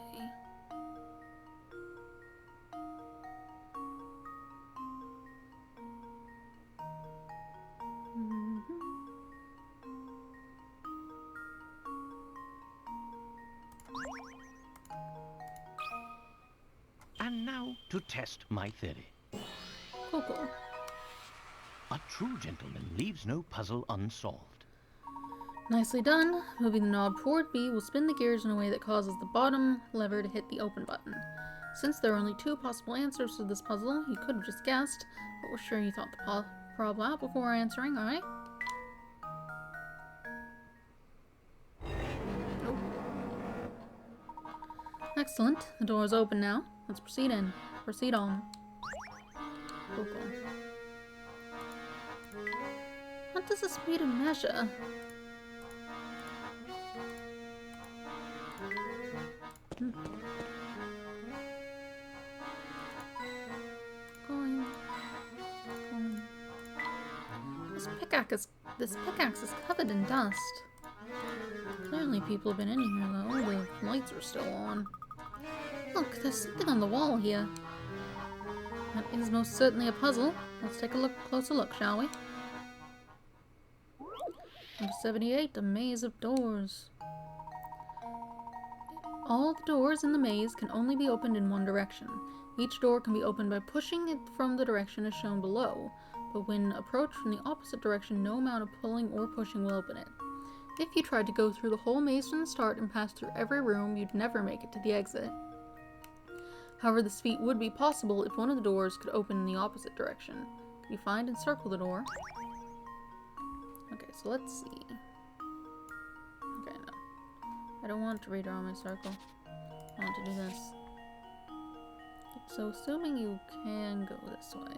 Now, to test my theory. Cool, cool. A true gentleman leaves no puzzle unsolved. Nicely done. Moving the knob toward B will spin the gears in a way that causes the bottom lever to hit the open button. Since there are only 2 possible answers to this puzzle, you could have just guessed, but we're sure you thought the problem out before answering, alright? Nope. Excellent. The door is open now. Let's proceed in. Proceed on. Cool, cool. What does this speed measure? Going. This pickaxe is covered in dust. Clearly people have been in here though. The lights are still on. Look, there's something on the wall here. That is most certainly a puzzle. Let's take a closer look, shall we? Number 78, a maze of doors. All the doors in the maze can only be opened in one direction. Each door can be opened by pushing it from the direction as shown below, but when approached from the opposite direction, no amount of pulling or pushing will open it. If you tried to go through the whole maze from the start and pass through every room, you'd never make it to the exit. However, this feat would be possible if one of the doors could open in the opposite direction. You find and circle the door. Okay, so let's see. Okay, no. I don't want to redraw my circle. I want to do this. So assuming you can go this way,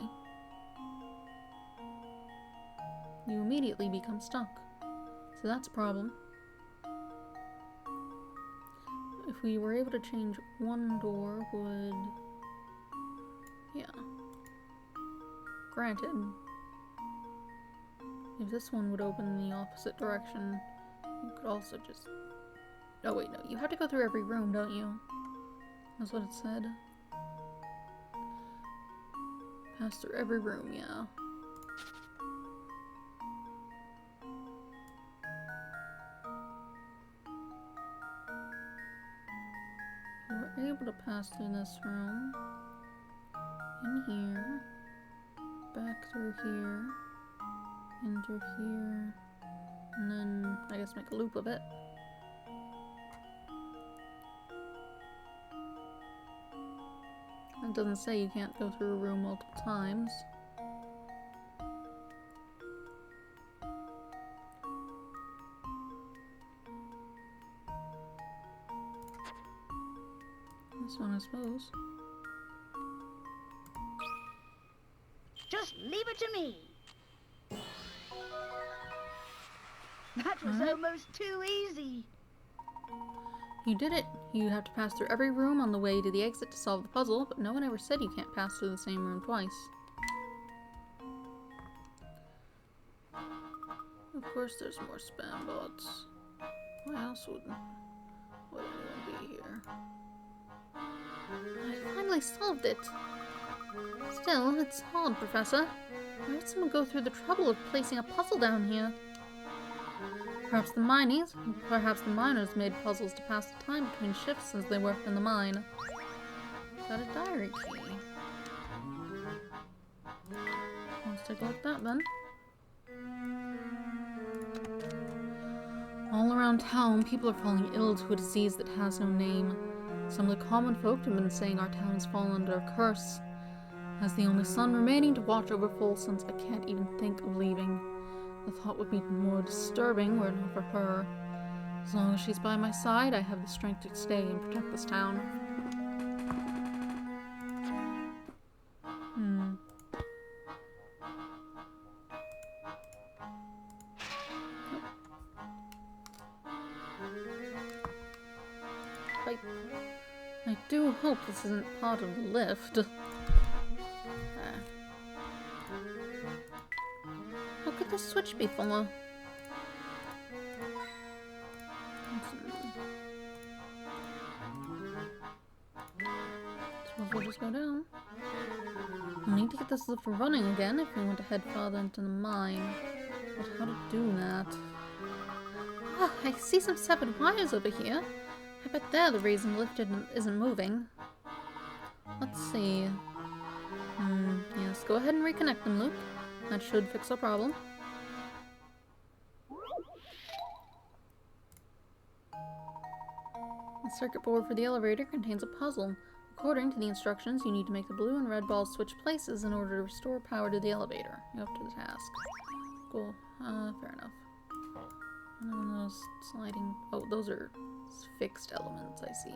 you immediately become stuck. So that's a problem. If we were able to change one door would... yeah. Granted, if this one would open in the opposite direction, you could also just... oh wait, no, you have to go through every room, don't you? That's what it said. Pass through every room, yeah. We're able to pass through this room, in here, back through here, into here, and then I guess make a loop of it. It doesn't say you can't go through a room multiple times. This one, I suppose. Just leave it to me. That was almost too easy. You did it! You have to pass through every room on the way to the exit to solve the puzzle, but no one ever said you can't pass through the same room twice. Of course there's more spam bots. Why else would anyone be here? I finally solved it! Still, it's hard, Professor. Why would someone go through the trouble of placing a puzzle down here? Perhaps the miners made puzzles to pass the time between shifts as they worked in the mine. Got a diary key. Let's take a look at that then. All around town, people are falling ill to a disease that has no name. Some of the common folk have been saying our town has fallen under a curse. As the only son remaining to watch over Folsom's, I can't even think of leaving. The thought would be more disturbing were it not for her. As long as she's by my side, I have the strength to stay and protect this town. I do hope this isn't part of the lift. How could this switch be full of? Suppose we'll just go down. We'll need to get this lift running again if we want to head farther into the mine. But how to do that? Ah, I see some severed wires over here. I bet they're the reason the lift isn't moving. Let's see. Yes, go ahead and reconnect them, Luke. That should fix our problem. The circuit board for the elevator contains a puzzle. According to the instructions, you need to make the blue and red balls switch places in order to restore power to the elevator. You're up to the task. Cool. Fair enough. And then those sliding... Oh, those are fixed elements, I see.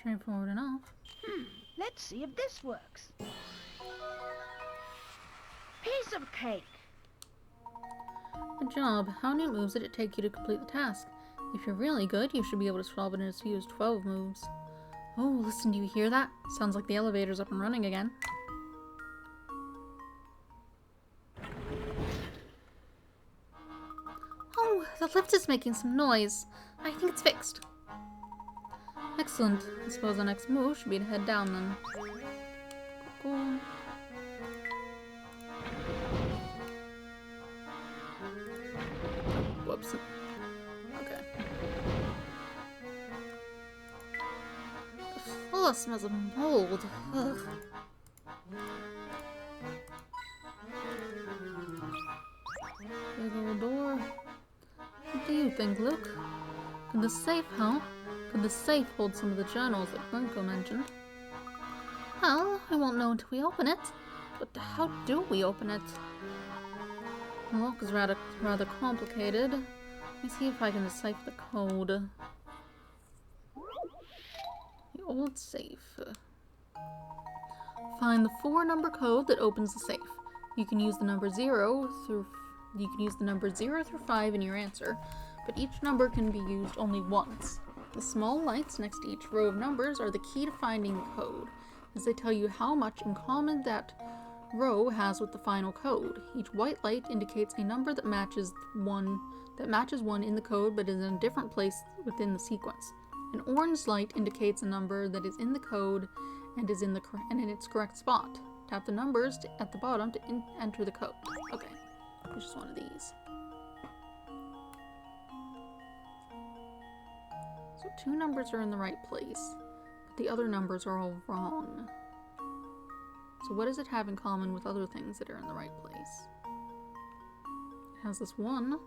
Straightforward enough. Let's see if this works. Piece of cake. Good job. How many moves did it take you to complete the task? If you're really good, you should be able to solve it in as few as 12 moves. Oh, listen, do you hear that? Sounds like the elevator's up and running again. Oh, the lift is making some noise. I think it's fixed. Excellent. I suppose the next move should be to head down then. Cool. Whoops. Okay. The floor smells of mold. Ugh. Big old door. What do you think, Luke? Could the safe hold some of the journals that Bronco mentioned? Well, we won't know until we open it. But how do we open it? The lock is rather complicated. Let me see if I can decipher the code. The old safe. Find the 4-number code that opens the safe. You can use the number 0 through 5 in your answer, but each number can be used only once. The small lights next to each row of numbers are the key to finding the code, as they tell you how much in common that row has with the final code. Each white light indicates a number that matches one in the code but is in a different place within the sequence. An orange light indicates a number that is in the code and is in its correct spot. Tap the numbers at the bottom to enter the code. Okay, it's just one of these. So 2 numbers are in the right place, but the other numbers are all wrong. So what does it have in common with other things that are in the right place? It has this 1.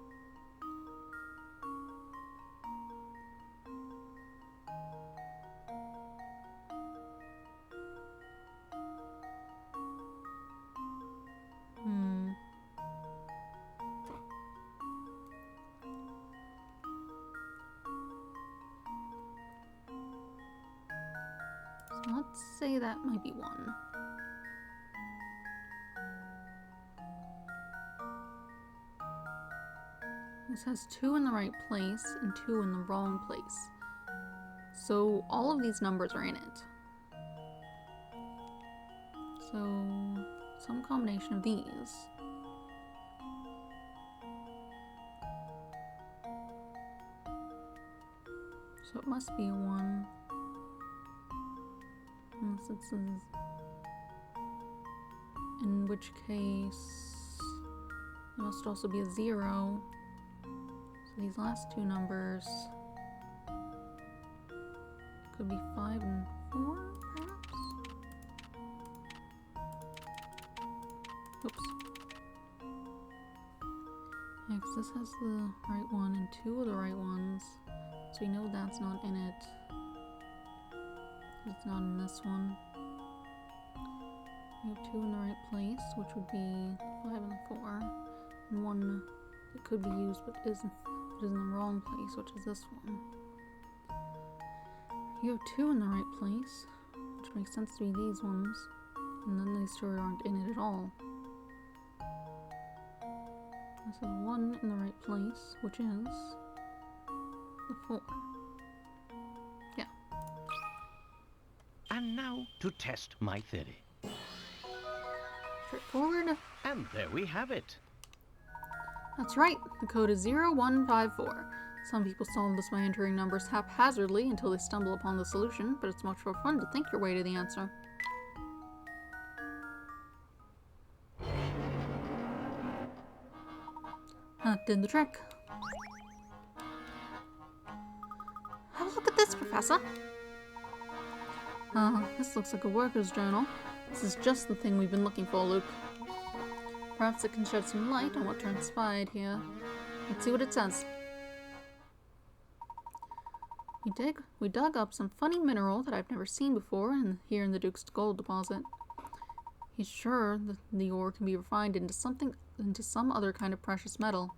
So let's say that might be 1. This has 2 in the right place and 2 in the wrong place. So all of these numbers are in it. So some combination of these. So it must be a 1. Unless it says... In which case... It must also be a 0. So these last 2 numbers... Could be 5 and 4, perhaps? Yeah, 'cause this has the right one and 2 of the right ones. So we know that's not in it. It's not in this one. We have 2 in the right place, which would be 5 and 4. And 1 that could be used but isn't in the wrong place, which is this one. You have 2 in the right place, which makes sense to be these ones. And then these 2 aren't in it at all. This is 1 in the right place, which is the 4. Yeah. And now to test my theory. Straightforward. And there we have it. That's right. The code is 0154. Some people solve this by entering numbers haphazardly until they stumble upon the solution, but it's much more fun to think your way to the answer. That did the trick. Have a look at this, Professor. This looks like a worker's journal. This is just the thing we've been looking for, Luke. Perhaps it can shed some light on what transpired here. Let's see what it says. We dug up some funny mineral that I've never seen before here in the Duke's gold deposit. He's sure that the ore can be refined into some other kind of precious metal.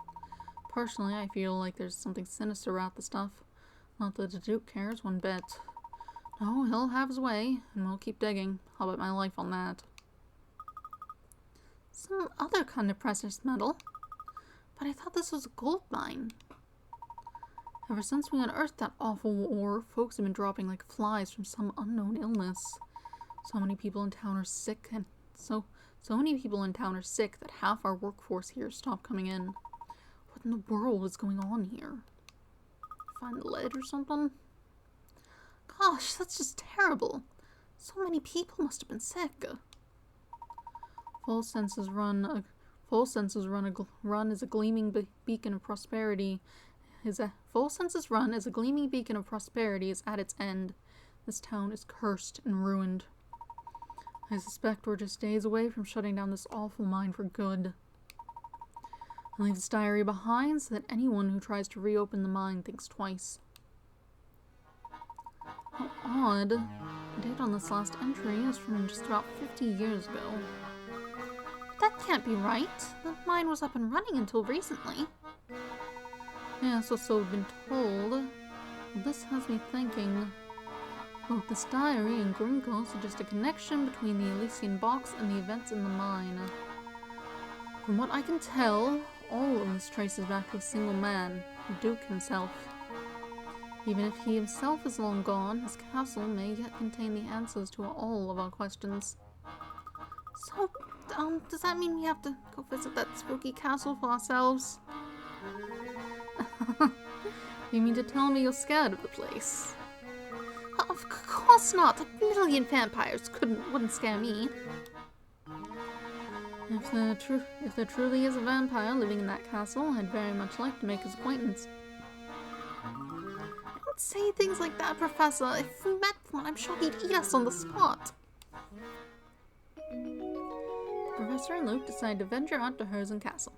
Personally, I feel like there's something sinister about the stuff. Not that the Duke cares one bit. No, he'll have his way, and we'll keep digging. I'll bet my life on that. Some other kind of precious metal? But I thought this was a gold mine. Ever since we unearthed that awful ore, folks have been dropping like flies from some unknown illness. So many people in town are sick, and so many people in town are sick that half our workforce here stopped coming in. What in the world is going on here? Find lead or something? Gosh, that's just terrible. So many people must have been sick. Full Senses Run is a gleaming beacon of prosperity. Full Senses Run is a gleaming beacon of prosperity is at its end. This town is cursed and ruined. I suspect we're just days away from shutting down this awful mine for good. I'll leave this diary behind so that anyone who tries to reopen the mine thinks twice. How odd. The date on this last entry is from just about 50 years ago. That can't be right. The mine was up and running until recently. Yeah, so we've been told. Well, this has me thinking. Both this diary and Grinko suggest a connection between the Elysian box and the events in the mine. From what I can tell, all of this traces back to a single man, the Duke himself. Even if he himself is long gone, his castle may yet contain the answers to all of our questions. So, does that mean we have to go visit that spooky castle for ourselves? You mean to tell me you're scared of the place? Of course not. A million vampires wouldn't scare me. If there truly is a vampire living in that castle, I'd very much like to make his acquaintance. Don't say things like that, Professor. If we met one, I'm sure he'd eat us on the spot. Professor and Luke decide to venture out to Herzen Castle.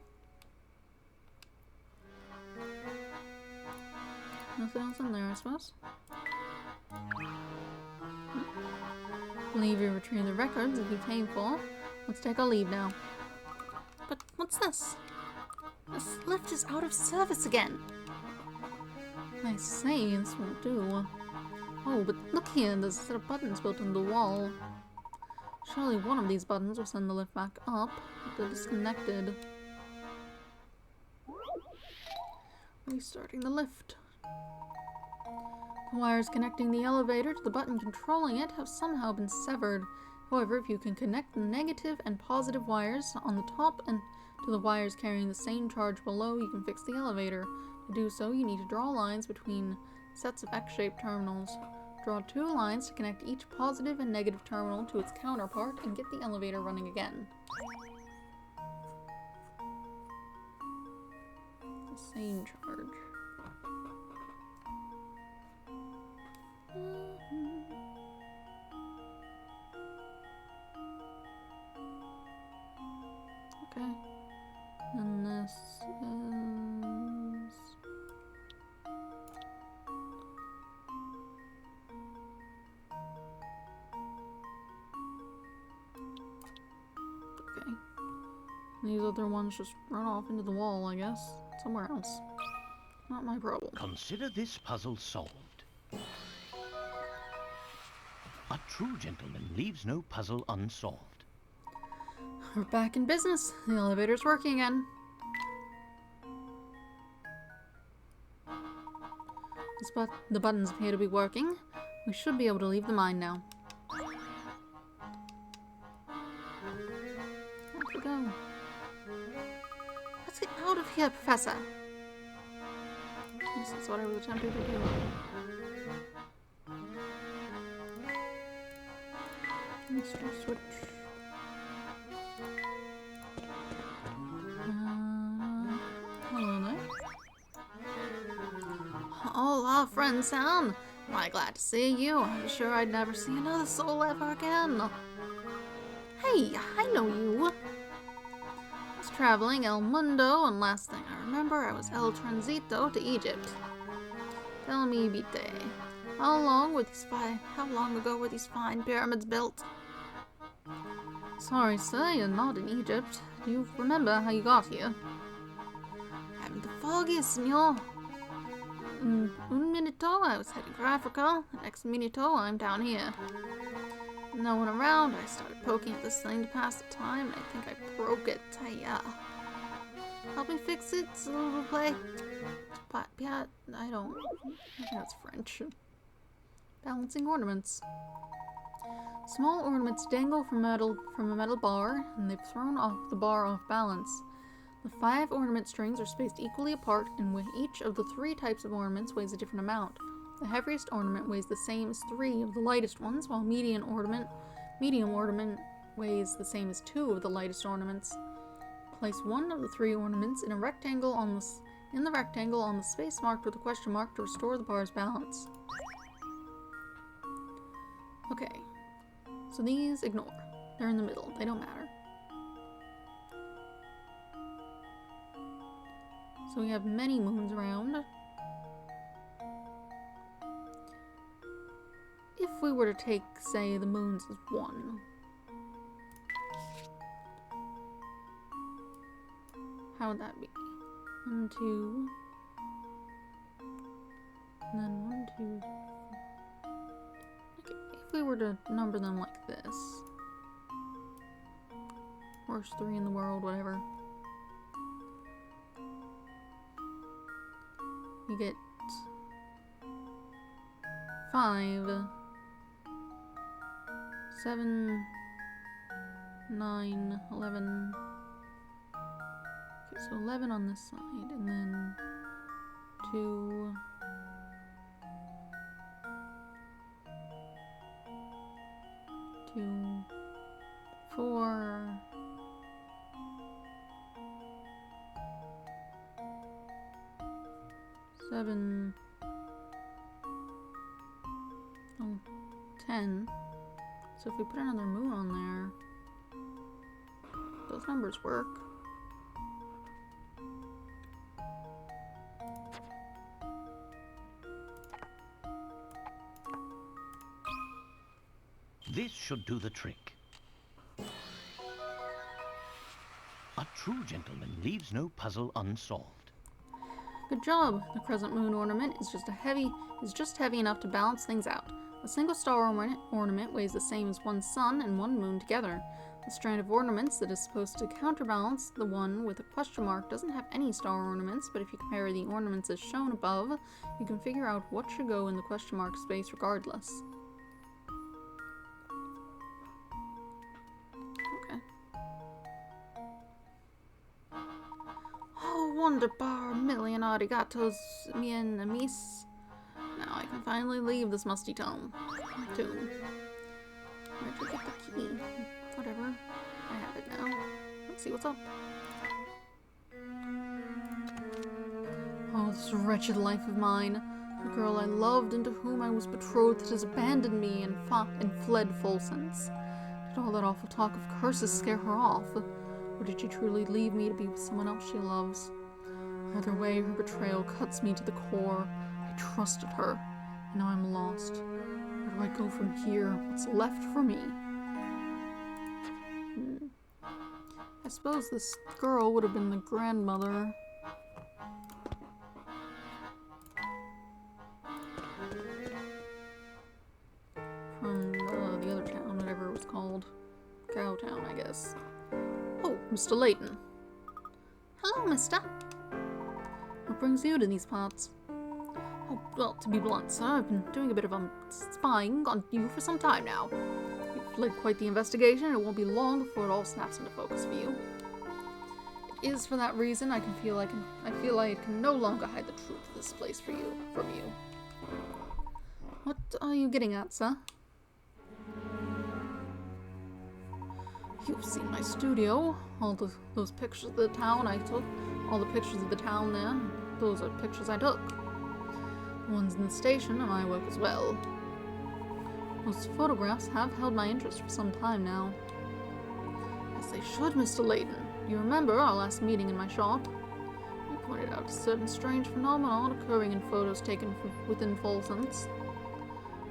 Nothing else in there, I suppose. Believe you retrieved the records that you came for. Let's take our leave now. But what's this? This lift is out of service again. I say, this won't do. Oh, but look here, there's a set of buttons built into the wall. Surely one of these buttons will send the lift back up, but they're disconnected. Restarting the lift. The wires connecting the elevator to the button controlling it have somehow been severed. However, if you can connect the negative and positive wires on the top and to the wires carrying the same charge below, you can fix the elevator. To do so, you need to draw lines between sets of X-shaped terminals. Draw 2 lines to connect each positive and negative terminal to its counterpart and get the elevator running again. The same charge. Okay. And this is These other ones just run off into the wall, I guess. Somewhere else. Not my problem. Consider this puzzle solved. A true gentleman leaves no puzzle unsolved. We're back in business. The elevator's working again. The buttons appear to be working. We should be able to leave the mine now. Off we go. Let's get out of here, Professor. Yes, that's what I was attempting to do. Switch. Hello there. Oh, our friend Sam. Why, glad to see you. I'm sure I'd never see another soul ever again. Hey, I know you. I was traveling El Mundo, and last thing I remember, I was El Transito to Egypt. Tell me, Bite, how long ago were these fine pyramids built? Sorry, sir, you're not in Egypt. Do you remember how you got here? Haven't the foggiest, senor. Un minuto, I was heading for Africa. The next minuto, I'm down here. No one around, I started poking at this thing to pass the time, and I think I broke it. Help me fix it, s'il vous plaît. I think that's French. Balancing ornaments. Small ornaments dangle from a metal bar, and they've thrown the bar off balance. The 5 ornament strings are spaced equally apart, and with each of the 3 types of ornaments weighs a different amount. The heaviest ornament weighs the same as 3 of the lightest ones, while medium ornament weighs the same as 2 of the lightest ornaments. Place 1 of the 3 ornaments in the rectangle on the space marked with a question mark to restore the bar's balance. Okay, so these ignore. They're in the middle. They don't matter. So we have many moons around. If we were to take, say, the moons as 1. How would that be? 1, 2. And then 1, 2. Okay, if we were to number them like this. Worst 3 in the world, whatever. You get 5, 7, 9, 11. Okay, so 11 on this side, and then 2, 2, 4, 7, 10. So if we put another moon on there, those numbers work. This should do the trick. A true gentleman leaves no puzzle unsolved. Good job. The crescent moon ornament is just heavy enough to balance things out. A single star ornament weighs the same as 1 sun and 1 moon together. The strand of ornaments that is supposed to counterbalance the one with a question mark doesn't have any star ornaments, but if you compare the ornaments as shown above, you can figure out what should go in the question mark space regardless. Okay. Oh, wonderbar, million arigatos, mien amis. Now I can finally leave this musty tomb. Where'd you get the key? Whatever. I have it now. Let's see what's up. Oh, this wretched life of mine. The girl I loved and to whom I was betrothed has abandoned me and fled Folsen's. Did all that awful talk of curses scare her off? Or did she truly leave me to be with someone else she loves? Either way, her betrayal cuts me to the core. I trusted her, and now I'm lost. Where do I go from here? What's left for me? I suppose this girl would have been the grandmother. From the other town, whatever it was called. Cow Town, I guess. Oh, Mr. Layton. Hello, mister. What brings you to these parts? Oh, well, to be blunt, sir, I've been doing a bit of spying on you for some time now. You've led quite the investigation, and it won't be long before it all snaps into focus for you. It is for that reason I feel I can no longer hide the truth of this place from you. What are you getting at, sir? You've seen my studio, those pictures of the town I took, all the pictures of the town there, those are pictures I took. The ones in the station are my work as well. Those photographs have held my interest for some time now. As they should, Mr. Layton. You remember our last meeting in my shop? You pointed out a certain strange phenomenon occurring in photos taken from within Folsom's.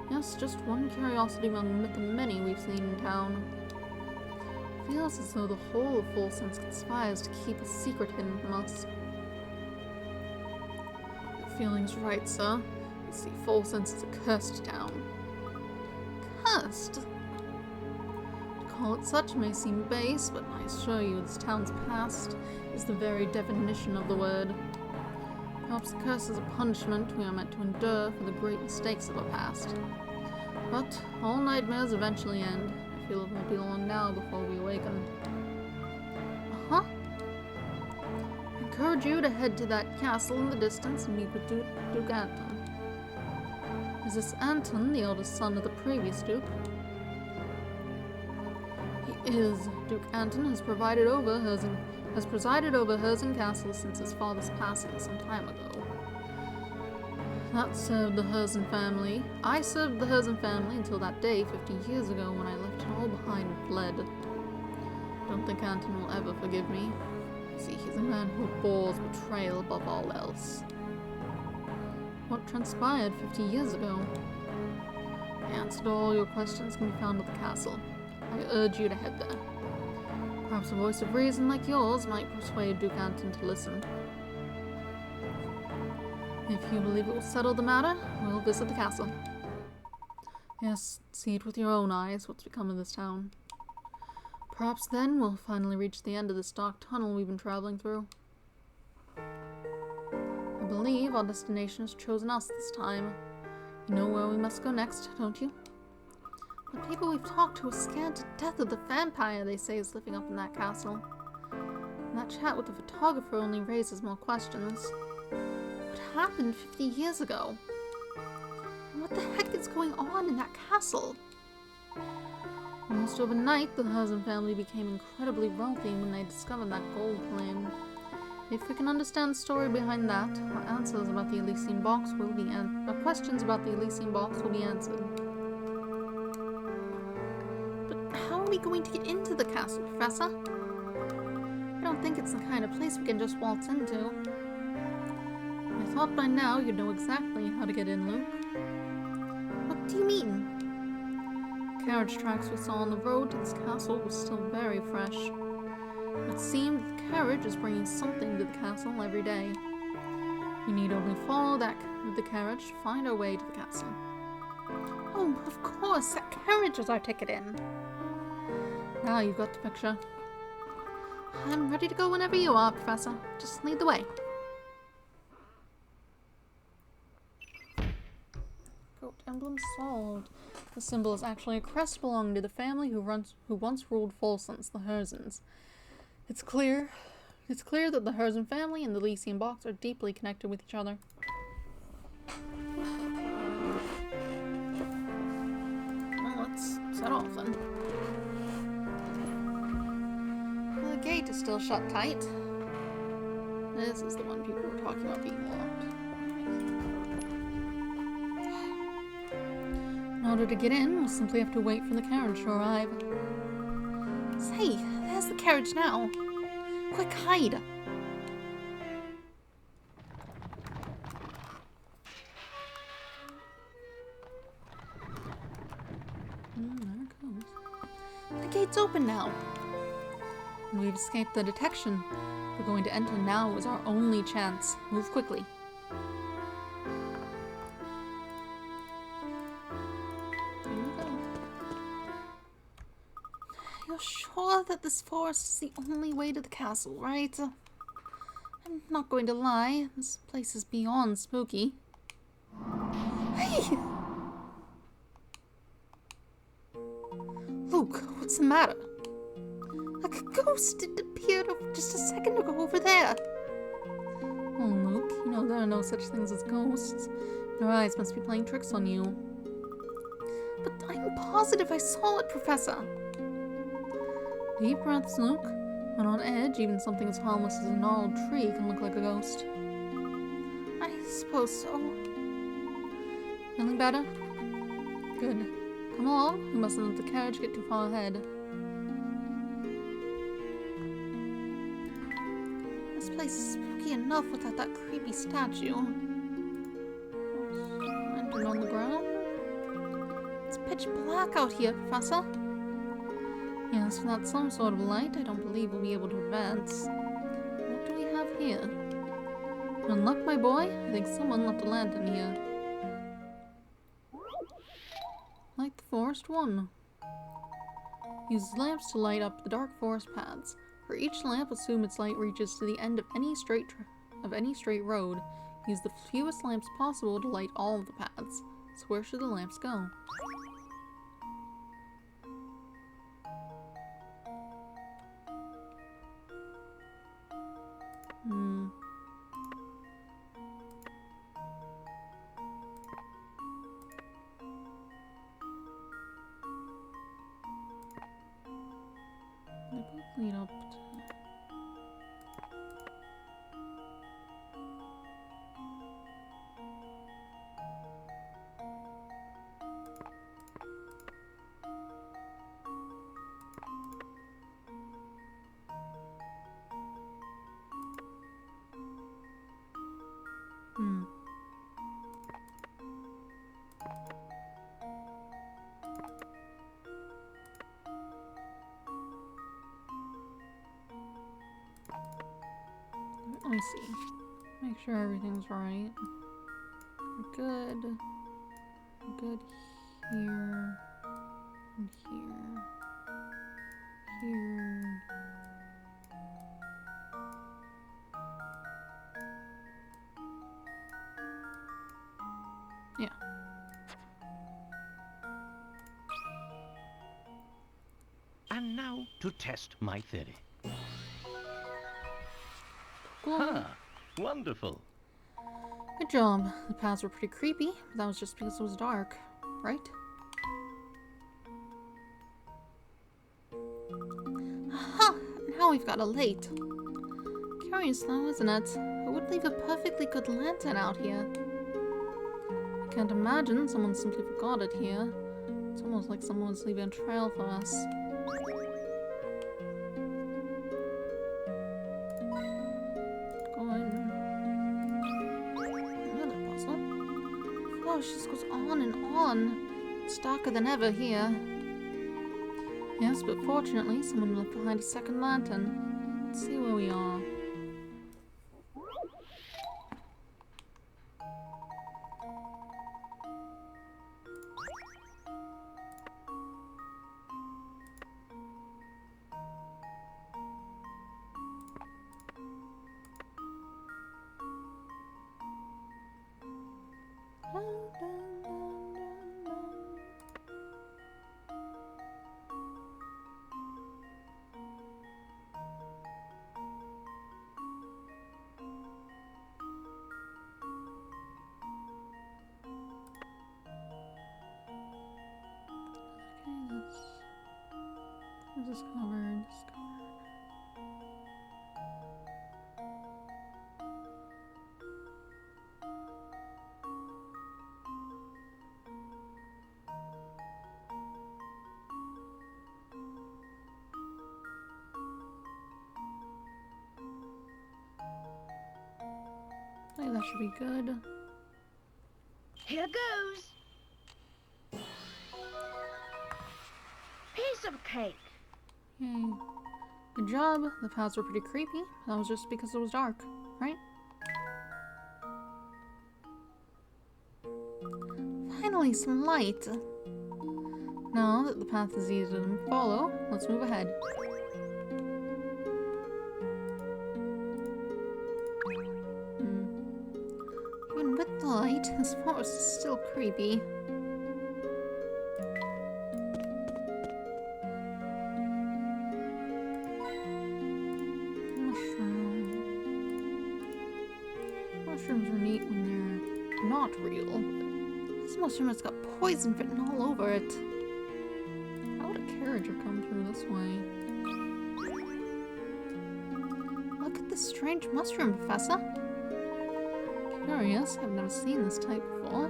Yes, just one curiosity among the many we've seen in town. It feels as though the whole of Folsom's conspires to keep a secret hidden from us. Your feeling's right, sir. You see, Folsom's is a cursed town. Cursed? To call it such may seem base, but I assure you this town's past is the very definition of the word. Perhaps the curse is a punishment we are meant to endure for the great mistakes of our past. But all nightmares eventually end. I feel it won't be long now before we awaken. Uh-huh. I encourage you to head to that castle in the distance and meet with Duke Anton. Is this Anton the eldest son of the previous Duke? He is. Duke Anton has presided over Herzen Castle since his father's passing some time ago. That served the Herzen family. I served the Herzen family until that day 50 years ago when I left it all behind and fled. Don't think Anton will ever forgive me. See, he's a man who abhors betrayal above all else. What transpired 50 years ago? The answer to all your questions can be found at the castle. I urge you to head there. Perhaps a voice of reason like yours might persuade Duke Anton to listen. If you believe it will settle the matter, we'll visit the castle. Yes, see it with your own eyes what's become of this town. Perhaps then we'll finally reach the end of this dark tunnel we've been traveling through. I believe our destination has chosen us this time. You know where we must go next, don't you? The people we've talked to are scared to death of the vampire they say is living up in that castle. And that chat with the photographer only raises more questions. What happened 50 years ago? And what the heck is going on in that castle? Almost overnight, the Herzen family became incredibly wealthy when they discovered that gold claim. If we can understand the story behind that, our answers about the Elysian box will be our questions about the Elysian box will be answered. But how are we going to get into the castle, Professor? I don't think it's the kind of place we can just waltz into. I thought by now you'd know exactly how to get in, Luke. What do you mean? The carriage tracks we saw on the road to this castle were still very fresh. It seemed that the carriage is bringing something to the castle every day. We need only follow the carriage to find our way to the castle. Oh, of course, that carriage is our ticket in. Now you've got the picture. I'm ready to go whenever you are, Professor. Just lead the way. Goat emblem solved. The symbol is actually a crest belonging to the family who once ruled Folsom's, the Herzens. It's clear that the Herzen family and the Elysian box are deeply connected with each other. Well, let's set off then. The gate is still shut tight. This is the one people were talking about being locked. In order to get in, we'll simply have to wait for the carriage to arrive. Say, there's the carriage now. Quick, hide! There it comes. The gate's open now. And we've escaped the detection. We're going to enter now is our only chance. Move quickly. Here we go. You're sure that this forest is the only way to the castle, right? I'm not going to lie. This place is beyond spooky. Hey! Luke, what's the matter? A ghost appeared just a second ago over there. Oh, Luke, you know there are no such things as ghosts. Your eyes must be playing tricks on you. But I'm positive I saw it, Professor. Deep breaths, Luke. When on edge, even something as harmless as a gnarled tree can look like a ghost. I suppose so. Feeling better? Good. Come along. We mustn't let the carriage get too far ahead. This place is spooky enough without that creepy statue. Lantern on the ground? It's pitch black out here, Professor. Yes, without some sort of light, I don't believe we'll be able to advance. What do we have here? Good luck, my boy. I think someone left a lantern here. Light the forest 1. Use lamps to light up the dark forest paths. For each lamp, assume its light reaches to the end of any straight road. Use the fewest lamps possible to light all of the paths. So where should the lamps go? They both lead up to... Let me see. Make sure everything's right. We're good. We're good here. And here. Here. Yeah. And now to test my theory. Cool. Huh. Wonderful. Good job. The paths were pretty creepy, but that was just because it was dark, right? Aha! Now we've got a light. Curious though, isn't it? It would leave a perfectly good lantern out here. I can't imagine someone simply forgot it here. It's almost like someone's leaving a trail for us. It just goes on and on. It's darker than ever here. Yes, but fortunately, someone left behind a second lantern. Let's see where we are. This is covered. I think that should be good. Here goes. Piece of cake. Yay. Good job. The paths were pretty creepy. That was just because it was dark, right? Finally, some light. Now that the path is easy to follow, let's move ahead. Even with the light, this forest is still creepy. Mushrooms are neat when they're not real. This mushroom has got poison written all over it. How would a carriage have come through this way? Look at this strange mushroom, Professor. Curious, I've never seen this type before.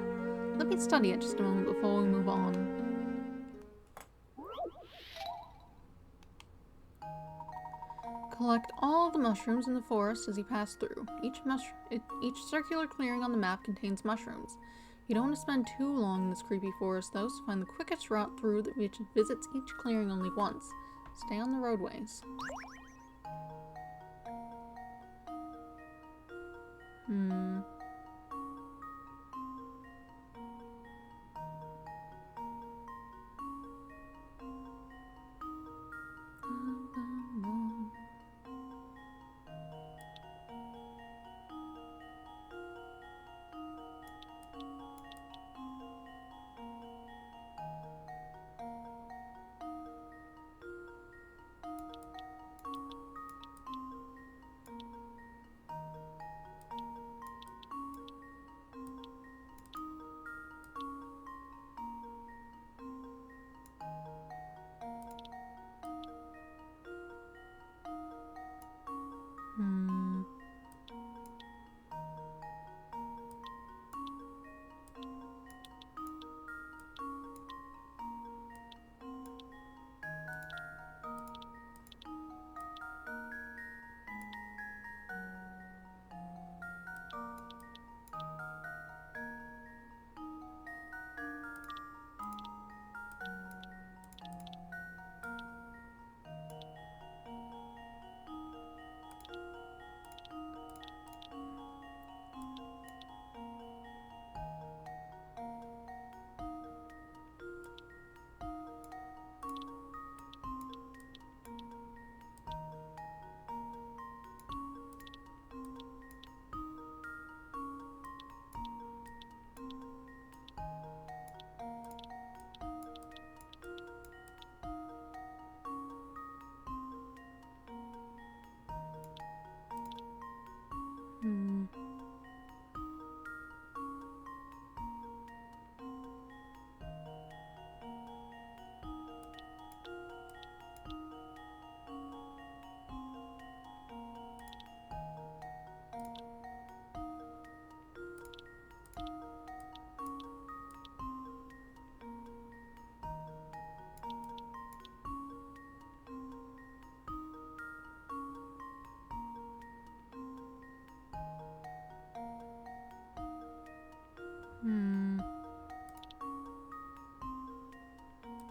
Let me study it just a moment before we move on. Collect all the mushrooms in the forest as you pass through. Each circular clearing on the map contains mushrooms. You don't want to spend too long in this creepy forest, though, so find the quickest route through that which visits each clearing only once. Stay on the roadways.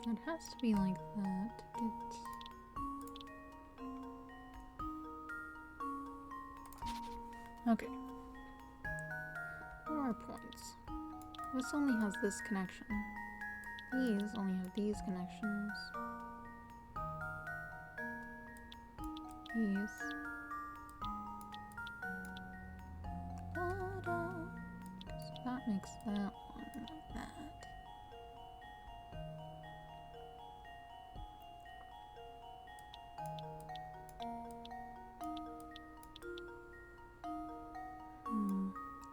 It has to be like that to get... Okay. What are our points? This only has this connection. These only have these connections. These. So that makes that one like that.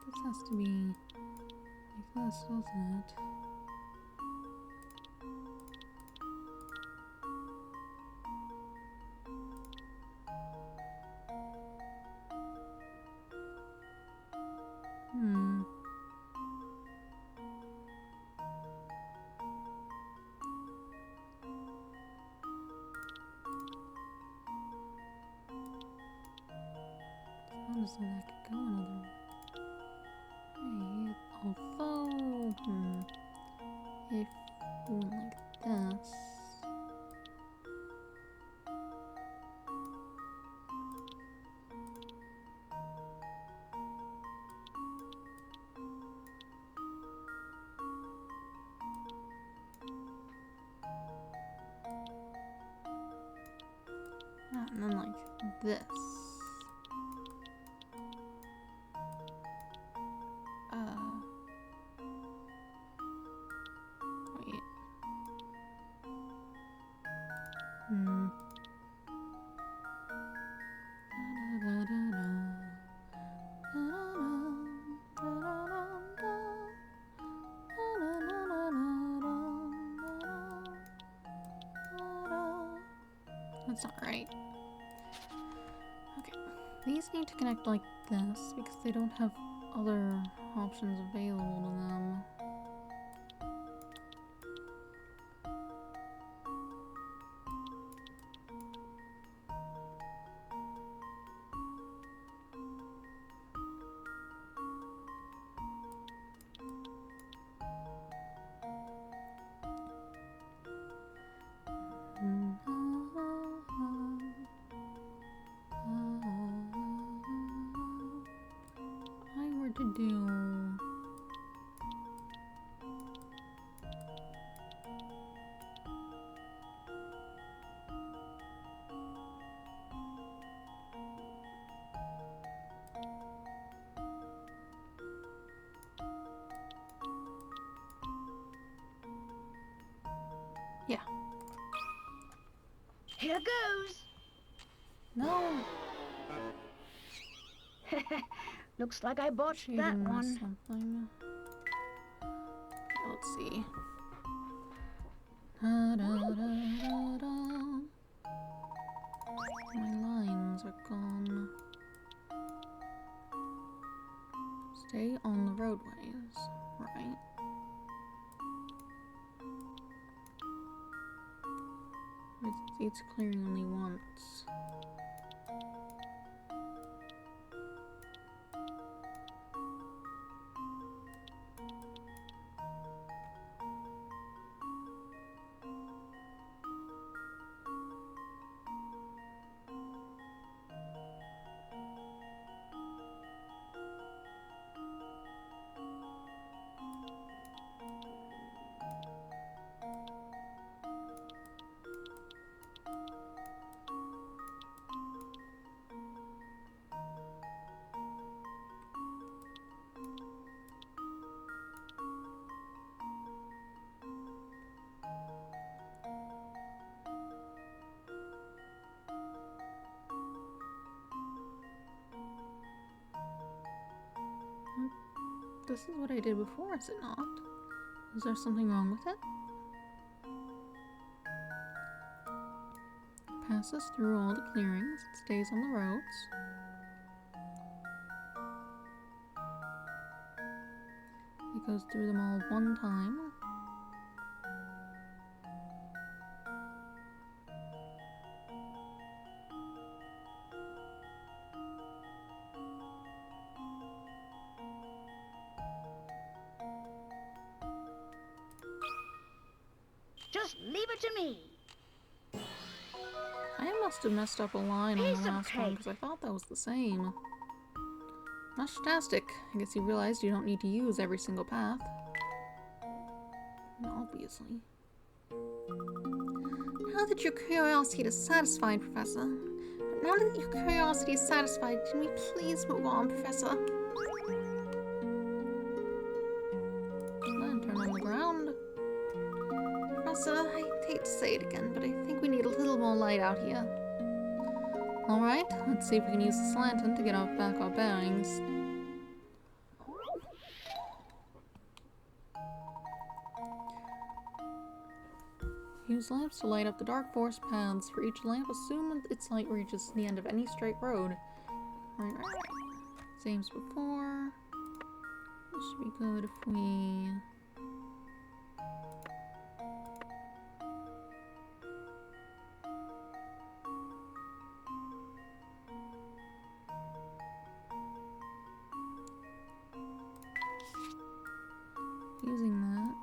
This has to be like this, doesn't it? Sounds like that could go another way. Although, if we went like this, this. Wait. That's not right. Okay. These need to connect like this because they don't have other options available to them. I were to do. Yeah. Here goes. No. Looks like I botched She that didn't miss one. something. Let's see. Da-da-da-da-da. My lines are gone. Stay on the roadways, right? It's clearing only once. This is what I did before, is it not? Is there something wrong with it? It passes through all the clearings, it stays on the roads. It goes through them all one time. Just leave it to me. I must have messed up a line on Piece the of last one cake. because I thought that was the same. Fantastic. I guess you realized you don't need to use every single path. Obviously. Now that your curiosity is satisfied, Professor. Now that your curiosity is satisfied, can we please move on, Professor? Lantern on the ground. Professor, I hate to say it again, but I think we need a little more light out here. Alright, let's see if we can use this lantern to get back our bearings. Use lamps to light up the dark forest paths. For each lamp, assume its light reaches the end of any straight road. Right. Same as before. This should be good if we... using that.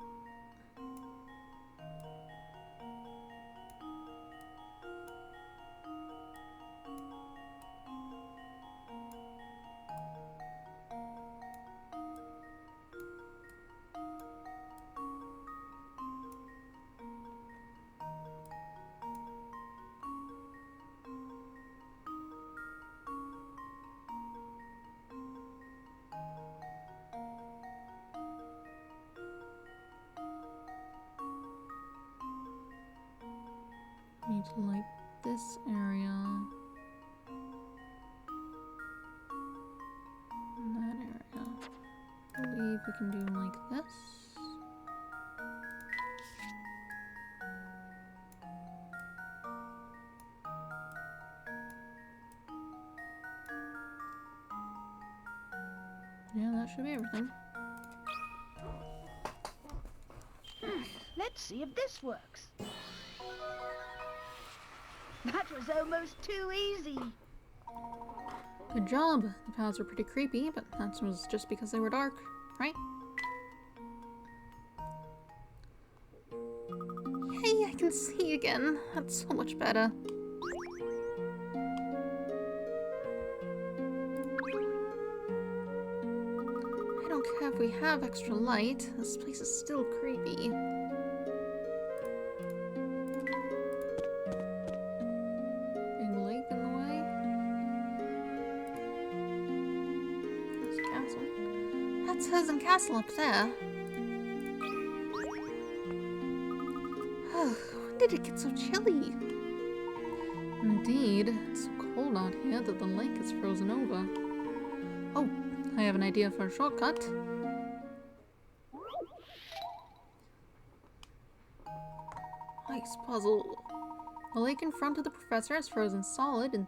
to light this area. And that area. I believe we can do like this. Yeah, that should be everything. Let's see if this works. That was almost too easy. Good job. The paths were pretty creepy, but that was just because they were dark, right? Hey, I can see again. That's so much better. I don't care if we have extra light. This place is still creepy. Big lake in the way. There's a castle. That's Hudson Castle up there. When did it get so chilly? Indeed, it's so cold out here that the lake is frozen over. Oh, I have an idea for a shortcut. Ice puzzle. The lake in front of the professor is frozen solid.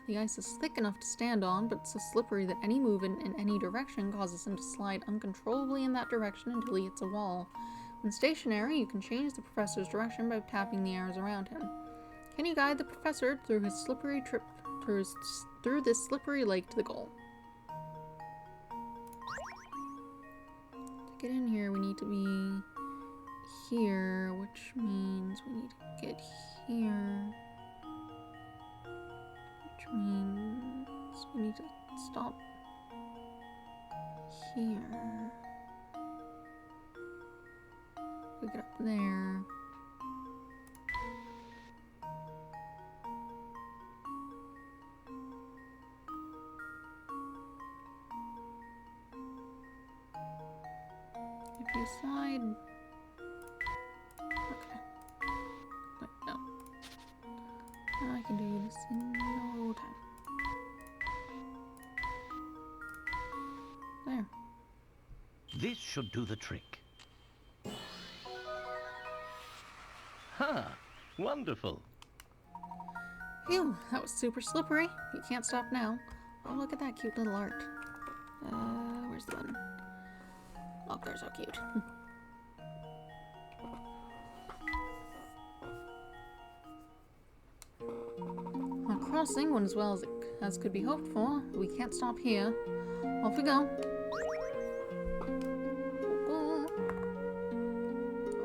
The ice is thick enough to stand on, but so slippery that any movement in any direction causes him to slide uncontrollably in that direction until he hits a wall. When stationary, you can change the professor's direction by tapping the arrows around him. Can you guide the professor through his slippery trip through this slippery lake to the goal? To get in here, we need to be here, which means we need to get here. Which means we need to stop here. We get up there. If you slide. Okay. Wait, no. I can do this in no time. There. This should do the trick. Ha! Wonderful. Phew, that was super slippery. You can't stop now. Oh, look at that cute little art. Where's the button? Oh, they're so cute. Our crossing went as well as could be hoped for. We can't stop here. Off we go.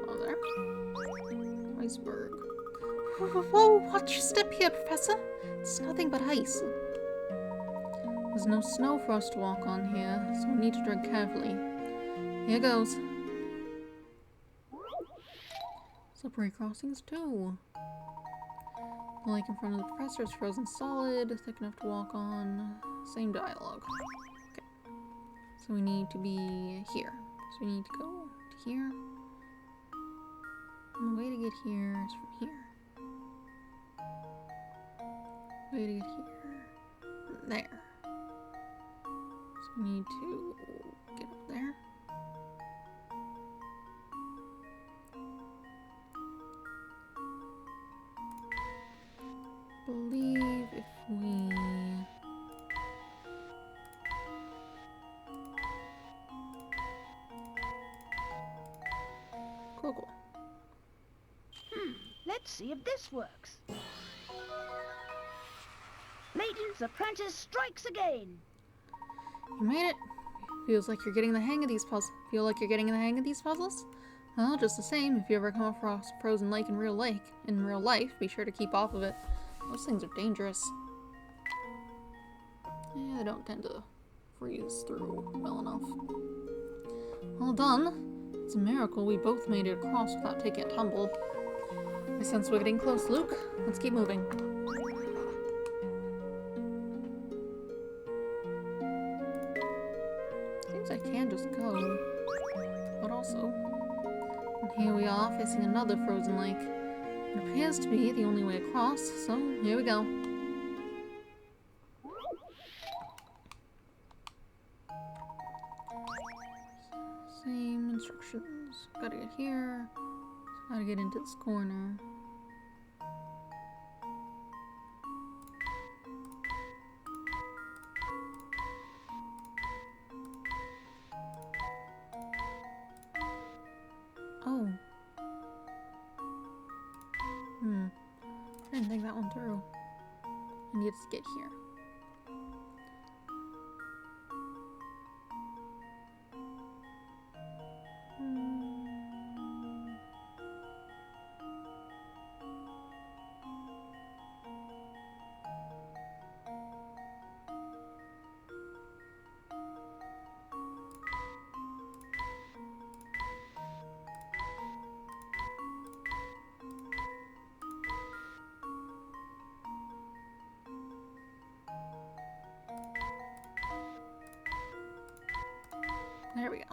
Oh, there. Iceberg. Whoa, watch your step here, Professor. It's nothing but ice. There's no snow for us to walk on here, so we need to tread carefully. Here goes. Slippery crossings, too. The lake in front of the professor is frozen solid, thick enough to walk on. Same dialogue. Okay. So we need to be here. So we need to go to here. And the way to get here is from here. Way to get here. There. So we need to get up there. Believe if we cool. Let's see if this works. Layton's apprentice strikes again. You made it. Feels like you're getting the hang of these puzzles. Well, just the same, if you ever come across a frozen lake in real life, be sure to keep off of it. Those things are dangerous. Yeah, they don't tend to freeze through well enough. Well done. It's a miracle we both made it across without taking a tumble. I sense we're getting close, Luke. Let's keep moving. Seems I can just go. But also... And here we are, facing another frozen lake. It appears to be the only way across, so here we go. Same instructions. Gotta get here. Gotta get into this corner. Oh. I didn't think that one through. I need to get here. There we go.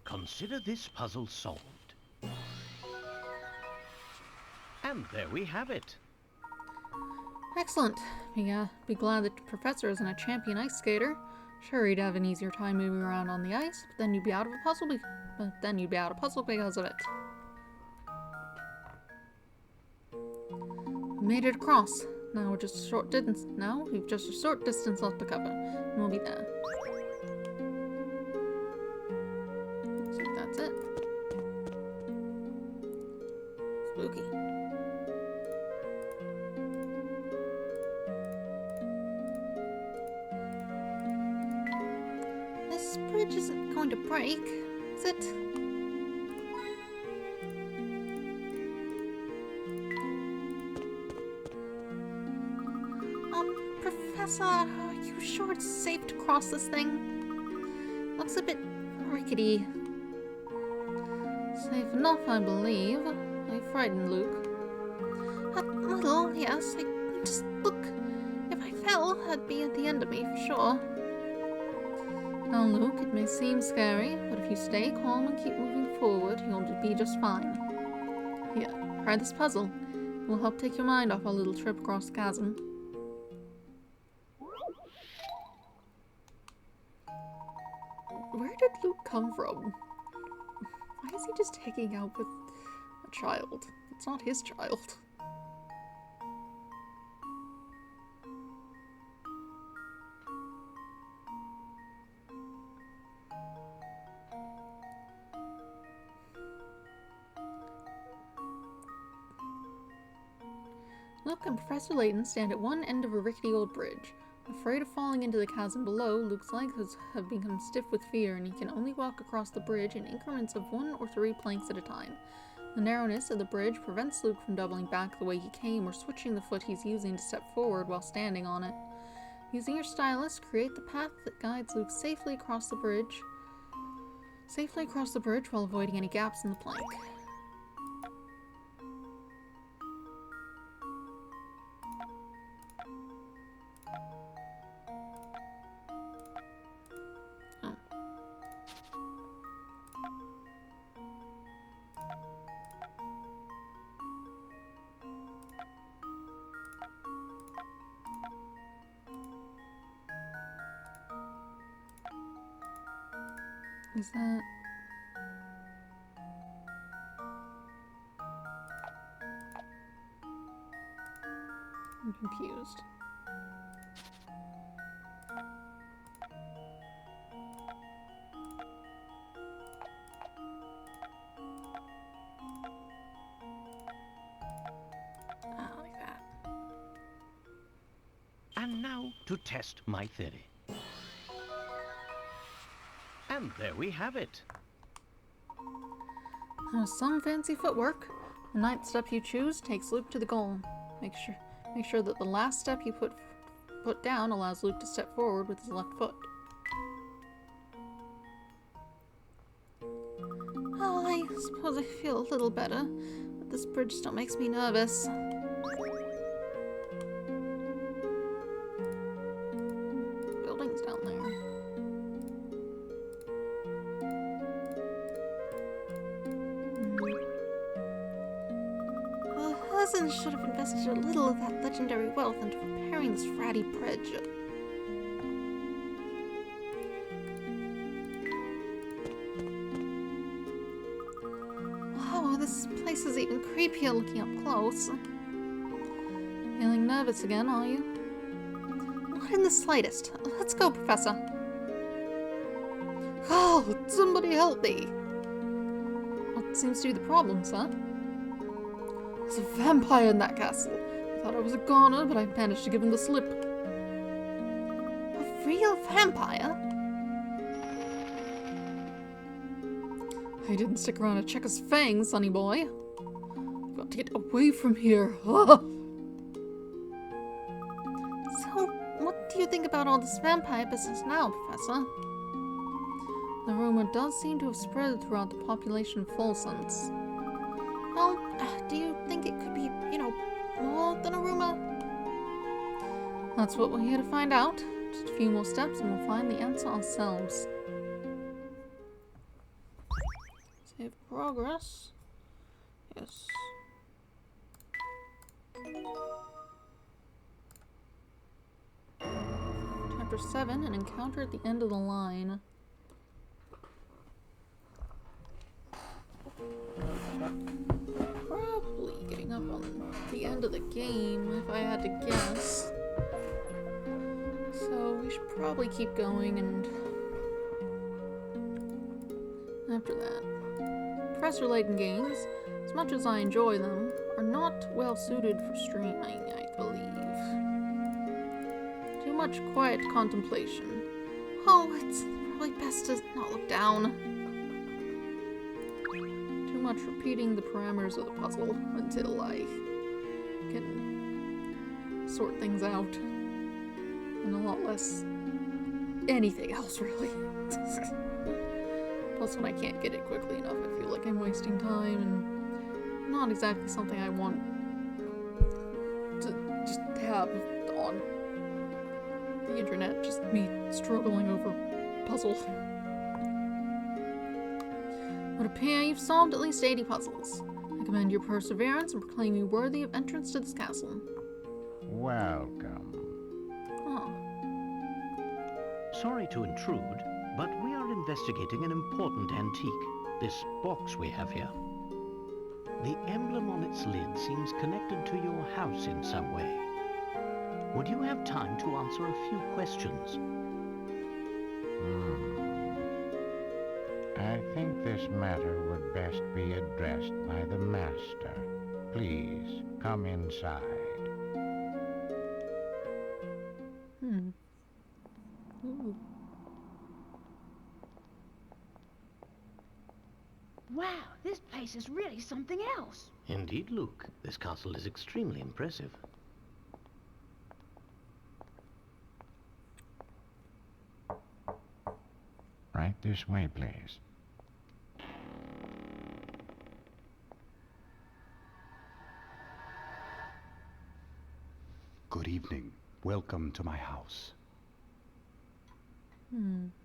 Consider this puzzle solved. And there we have it. Excellent. Be glad that the professor isn't a champion ice skater. Sure, he'd have an easier time moving around on the ice, but then you'd be out of a puzzle. Because of it. We made it across. Now we're just a short distance. Now we've just a short distance left to cover, and we'll be there. Looks like that's it. Spooky. This bridge isn't going to break, is it? Professor, are you sure it's safe to cross this thing? Looks a bit rickety. Safe enough, I believe. Are you frightened, Luke? A little, yes. Just look. If I fell, that'd be at the end of me for sure. Now, Luke, it may seem scary, but if you stay calm and keep moving forward, you'll be just fine. Here, try this puzzle. It will help take your mind off our little trip across the chasm. Where did Luke come from? Why is he just hanging out with a child? It's not his child. Luke and Professor Layton stand at one end of a rickety old bridge. Afraid of falling into the chasm below, Luke's legs have become stiff with fear, and he can only walk across the bridge in increments of 1 or 3 planks at a time. The narrowness of the bridge prevents Luke from doubling back the way he came or switching the foot he's using to step forward while standing on it. Using your stylus, create the path that guides Luke safely across the bridge while avoiding any gaps in the plank. Is that... I'm confused. Like that. And now to test my theory. And there we have it. That was some fancy footwork. The 9th step you choose takes Luke to the goal. Make sure that the last step you put down allows Luke to step forward with his left foot. Oh, I suppose I feel a little better, but this bridge still makes me nervous. Buildings down there. cousin should have invested a little of that legendary wealth into repairing this ratty bridge. Wow, this place is even creepier looking up close. Feeling nervous again, are you? Not in the slightest. Let's go, Professor. Oh, somebody help me! What seems to be the problem, sir? There's a vampire in that castle. I thought I was a goner, but I managed to give him the slip. A real vampire? I didn't stick around to check his fangs, sonny boy. I've got to get away from here. Ah! So, what do you think about all this vampire business now, Professor? The rumor does seem to have spread throughout the population of Folsons. Well, do you think it could be, more than a rumor? That's what we're here to find out. Just a few more steps and we'll find the answer ourselves. Save progress. Yes. Chapter 7, an encounter at the end of the line. Probably getting up on the end of the game, if I had to guess. So we should probably keep going, and After that, Professor Layton games, as much as I enjoy them, are not well suited for streaming, I believe. Too much quiet contemplation. oh, it's probably best to not look down. Too much repeating the parameters of the puzzle until I can sort things out. And a lot less anything else, really. Plus, when I can't get it quickly enough, I feel like I'm wasting time and not exactly something I want to just have on the internet, just me struggling over puzzles. It would appear you've solved at least 80 puzzles. I commend your perseverance and proclaim you worthy of entrance to this castle. Welcome. Oh, Sorry to intrude, but we are investigating an important antique. This box we have here. The emblem on its lid seems connected to your house in some way. Would you have time to answer a few questions? I think this matter would best be addressed by the master. Please, come inside. Ooh. Wow, this place is really something else. Indeed, Luke. This castle is extremely impressive. Right this way, please. Good evening. Welcome to my house.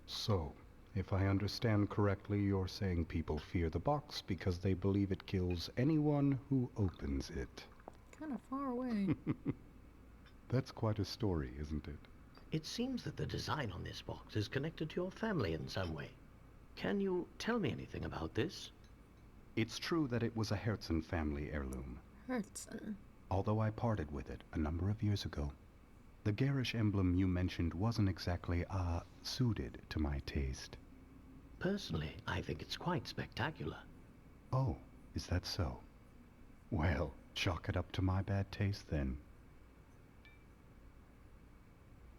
So, if I understand correctly, you're saying people fear the box because they believe it kills anyone who opens it. Kind of far away. That's quite a story, isn't it? It seems that the design on this box is connected to your family in some way. Can you tell me anything about this? It's true that it was a Herzen family heirloom, Herzen. although I parted with it a number of years ago. The garish emblem you mentioned wasn't exactly, suited to my taste. Personally, I think it's quite spectacular. Oh, is that so? Well, chalk it up to my bad taste then.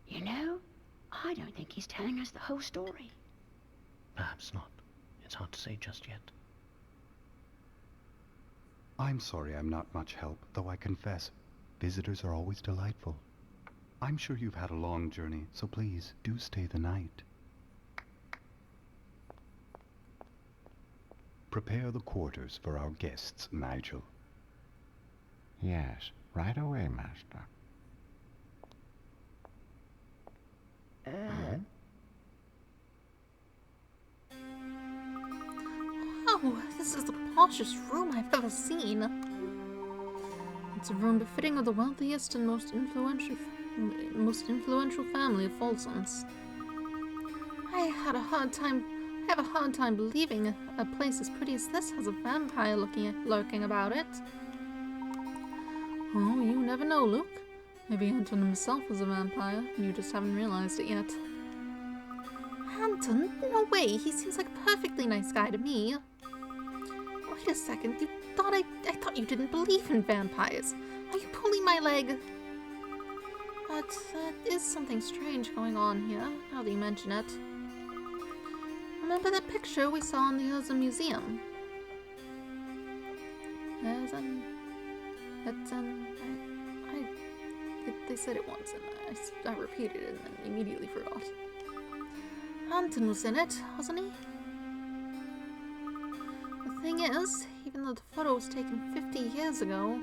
You know, I don't think he's telling us the whole story. Perhaps not. It's hard to say just yet. I'm sorry I'm not much help, though I confess, visitors are always delightful. I'm sure you've had a long journey, so please do stay the night. Prepare the quarters for our guests, Nigel. Yes, right away, master. Oh, this is the poshest room I've ever seen. It's a room befitting of the wealthiest and most influential family of Folsons. I have a hard time believing a place as pretty as this has a vampire lurking about it. Oh, you never know, Luke. Maybe Anton himself is a vampire, and you just haven't realized it yet. Anton? No way. He seems like a perfectly nice guy to me. Wait a second. I thought you didn't believe in vampires. Are you pulling my leg? But there is something strange going on here, now that you mention it. Remember that picture we saw in the Urza Museum? They said it once, and I repeated it and then immediately forgot. Anton was in it, wasn't he? The thing is, even though the photo was taken 50 years ago,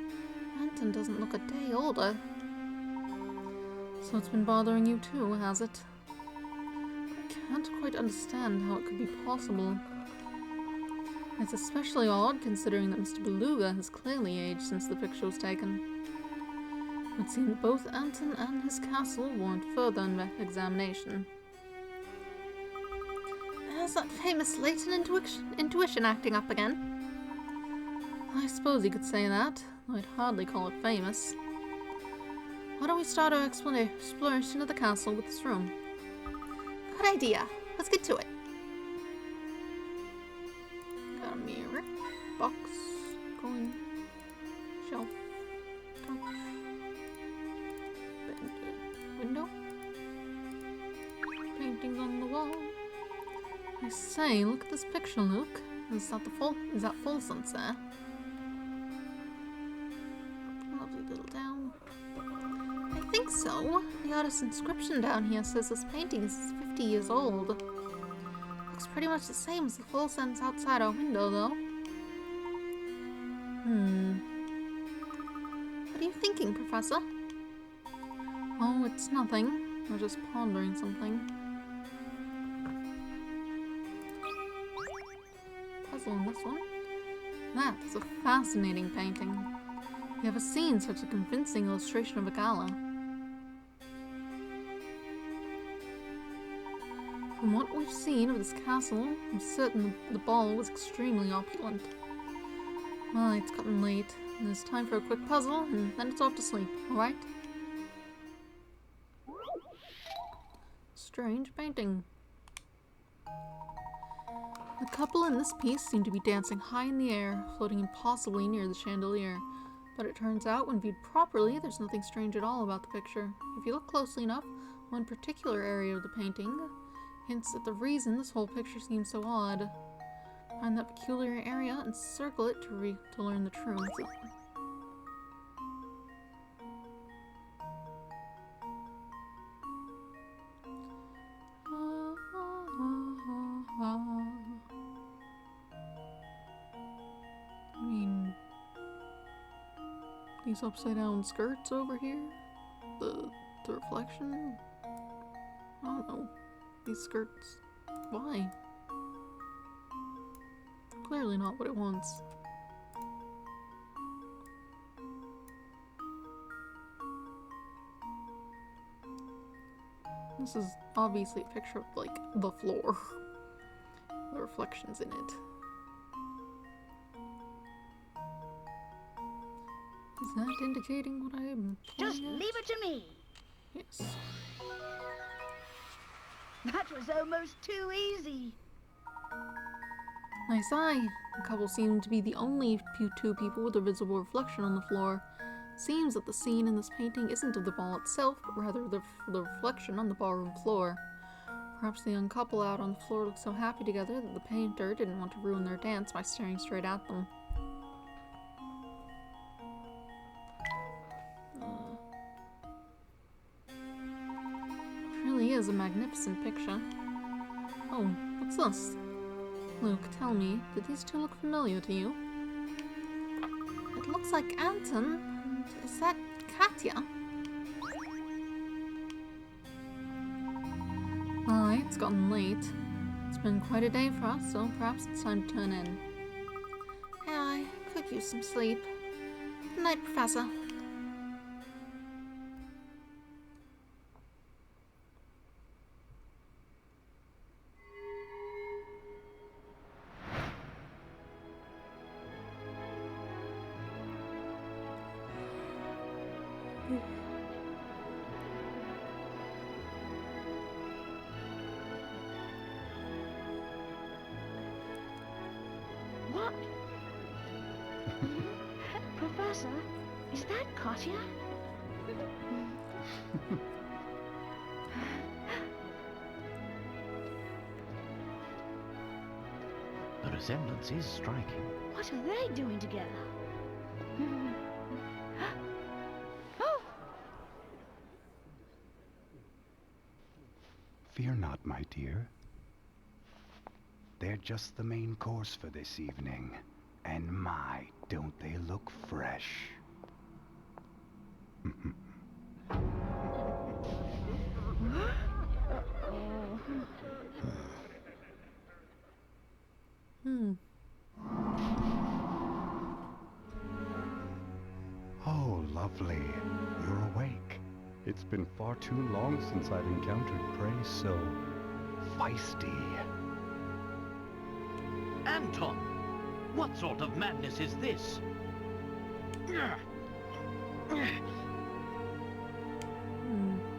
Anton doesn't look a day older. So it's been bothering you too, has it? I can't quite understand how it could be possible. It's especially odd considering that Mr. Beluga has clearly aged since the picture was taken. It would seem that both Anton and his castle warrant further examination. There's that famous Layton intuition acting up again. I suppose you could say that, though I'd hardly call it famous. Why don't we start our exploration of the castle with this room? Good idea. Let's get to it. Got a mirror, box, coin, shelf, couch, bed, window, paintings on the wall. I say, look at this picture, Luke. Is that Folsons there? Lovely little town. I think so. The artist's inscription down here says this painting is 50 years old. Looks pretty much the same as the Folsons outside our window, though. What are you thinking, Professor? Oh, it's nothing. I was just pondering something. Puzzle on this one. That is a fascinating painting. You ever seen such a convincing illustration of a gala? From what we've seen of this castle, I'm certain the ball was extremely opulent. Well, it's gotten late, and it's time for a quick puzzle, and then it's off to sleep, alright? Strange painting. The couple in this piece seem to be dancing high in the air, floating impossibly near the chandelier. But it turns out, when viewed properly, there's nothing strange at all about the picture. If you look closely enough, one particular area of the painting hints at the reason this whole picture seems so odd. Find that peculiar area and circle it to learn the truth. I mean, these upside down skirts over here, the reflection, I don't know, these skirts, why? Clearly not what it wants. This is obviously a picture of, like, the floor. The reflections in it. Is that indicating what I'm Just pointing at? leave it to me. Yes. That was almost too easy. Nice eye. The couple seem to be the only two people with a visible reflection on the floor. Seems that the scene in this painting isn't of the ball itself, but rather the reflection on the ballroom floor. Perhaps the young couple out on the floor looked so happy together that the painter didn't want to ruin their dance by staring straight at them. It really is a magnificent picture. Oh, what's this? Luke, tell me, did these two look familiar to you? It looks like Anton. And is that Katya? Alright, it's gotten late. It's been quite a day for us, so perhaps it's time to turn in. Yeah, I could use some sleep. Good night, Professor. Professor, is that Katya? The resemblance is striking. What are they doing together? Oh! Fear not, my dear. They're just the main course for this evening. And my, don't they look fresh. Oh, lovely. You're awake. It's been far too long since I've encountered prey so feisty. Anton! What sort of madness is this?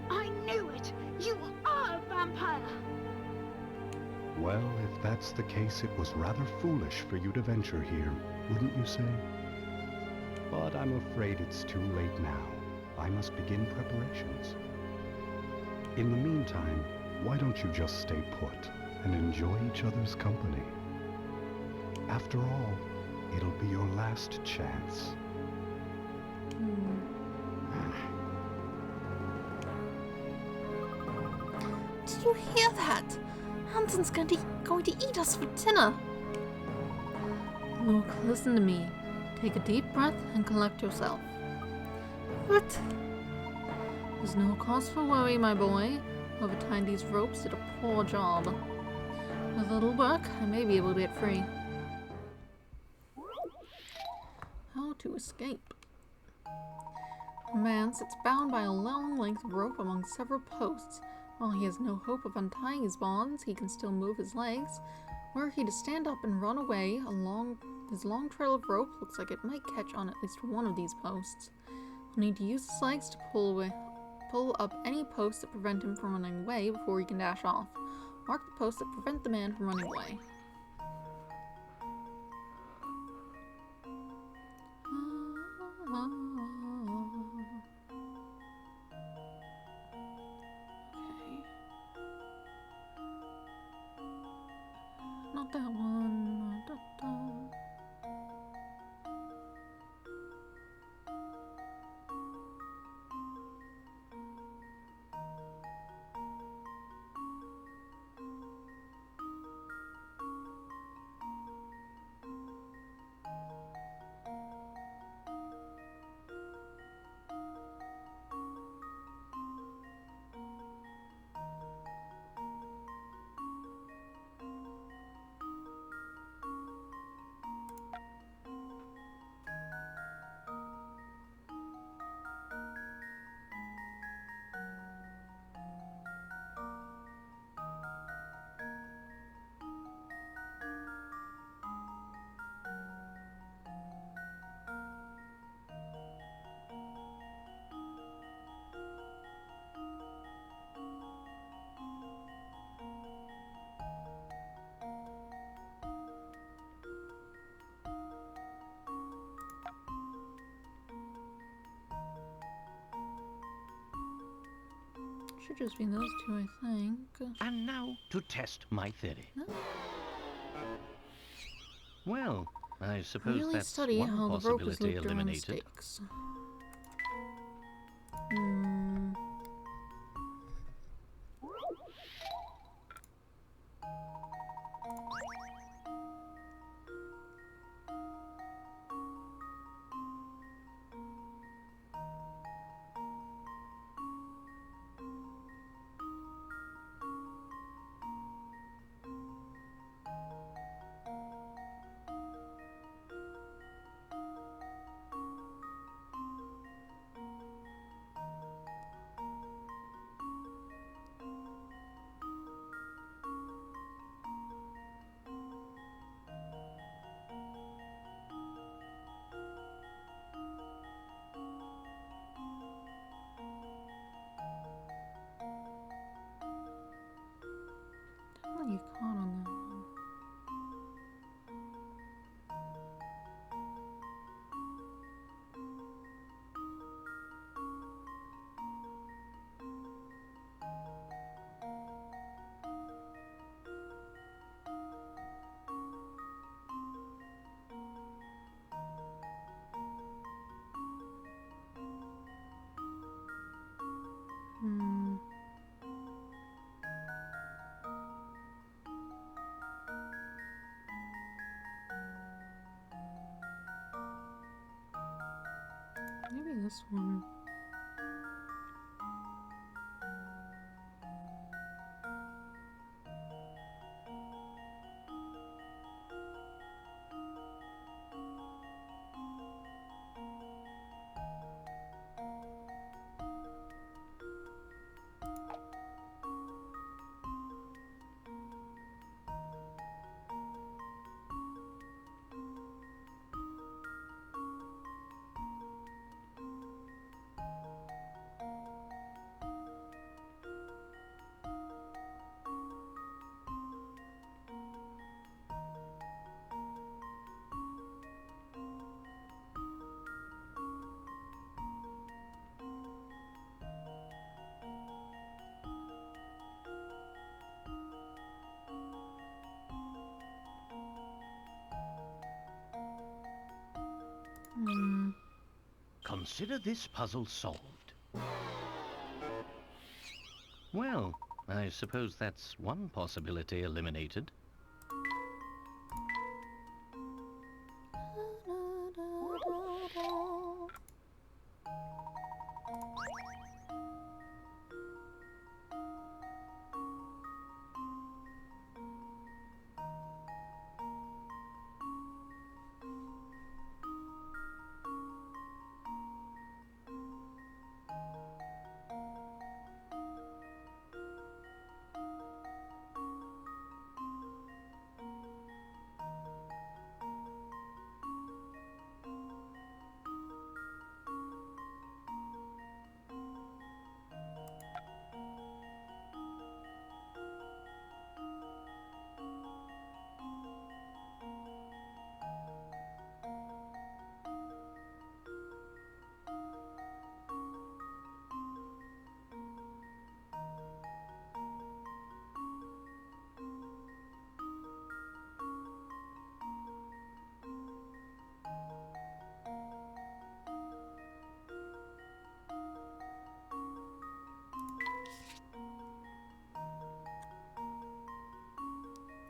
I knew it! You are a vampire! Well, if that's the case, it was rather foolish for you to venture here, wouldn't you say? But I'm afraid it's too late now. I must begin preparations. In the meantime, why don't you just stay put and enjoy each other's company? After all, it'll be your last chance. Did you hear that? Hanson's going to eat us for dinner. Look, listen to me. Take a deep breath and collect yourself. What? There's no cause for worry, my boy. Whoever tied these ropes did a poor job. With a little work, I may be able to get free. How to escape? A man sits bound by a long length of rope among several posts. While he has no hope of untying his bonds, he can still move his legs. Were he to stand up and run away, his long trail of rope looks like it might catch on at least one of these posts. He'll need to use his legs to pull up any posts that prevent him from running away before he can dash off. Mark the posts that prevent the man from running away. Okay. Not that one. Da, da. Should just be those two, I think. And now to test my theory. No. Well, I suppose Really that's study one how the rope is possibility looped around eliminated. stakes. Definitely get caught on that one. this one. Consider this puzzle solved. Well, I suppose that's one possibility eliminated.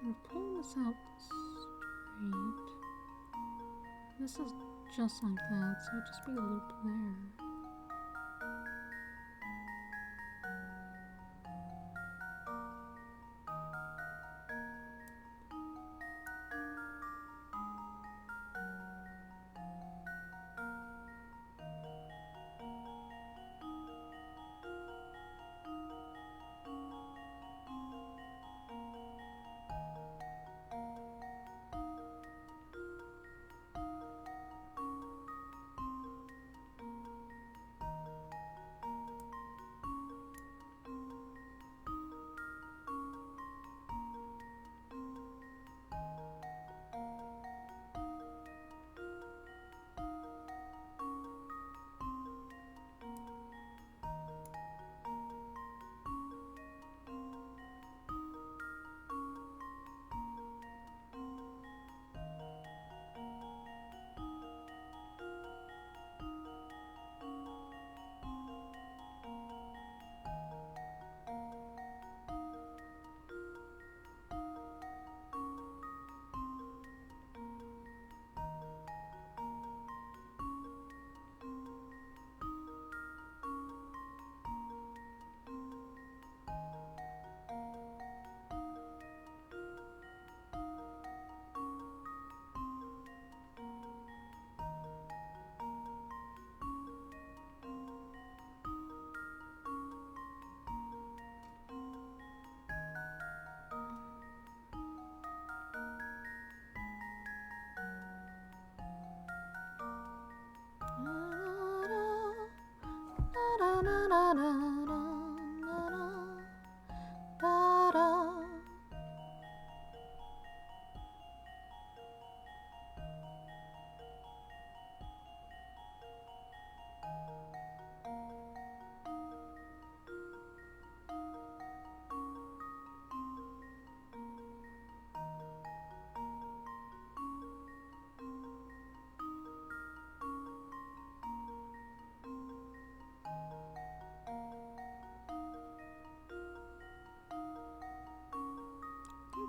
I'm pulling this out straight. This is just like that, so it'd just be a loop there.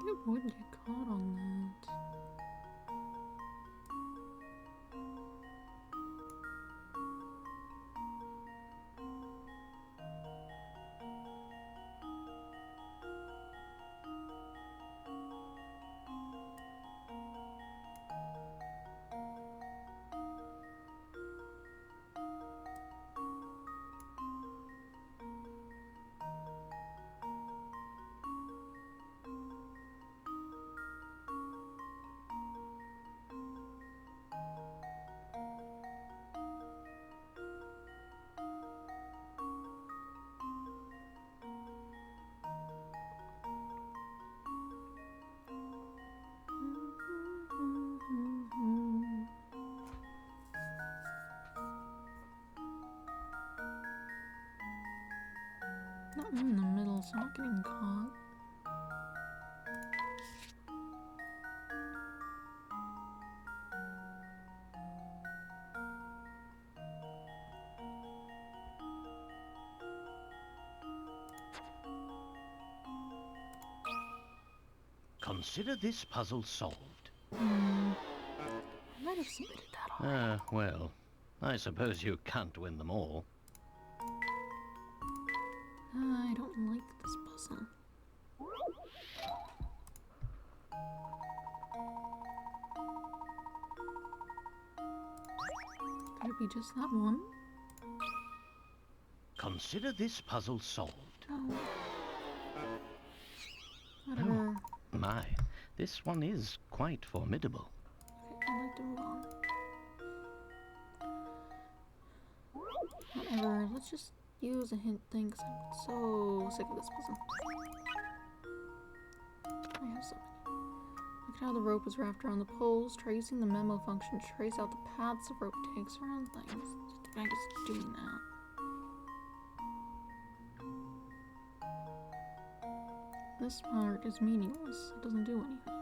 I would get caught on that. getting caught. Consider this puzzle solved. I might have submitted that already. Well, I suppose you can't win them all. I don't like this puzzle. Could it be just that one? Consider this puzzle solved. Oh. Whatever. My, this one is quite formidable. Okay, I'd like to move on. Whatever, let's just use a hint thing because I'm so sick of this puzzle. I have so many. Look at how the rope is wrapped around the poles. Try using the memo function to trace out the paths the rope takes around things. I'm just doing that. This part is meaningless. It doesn't do anything.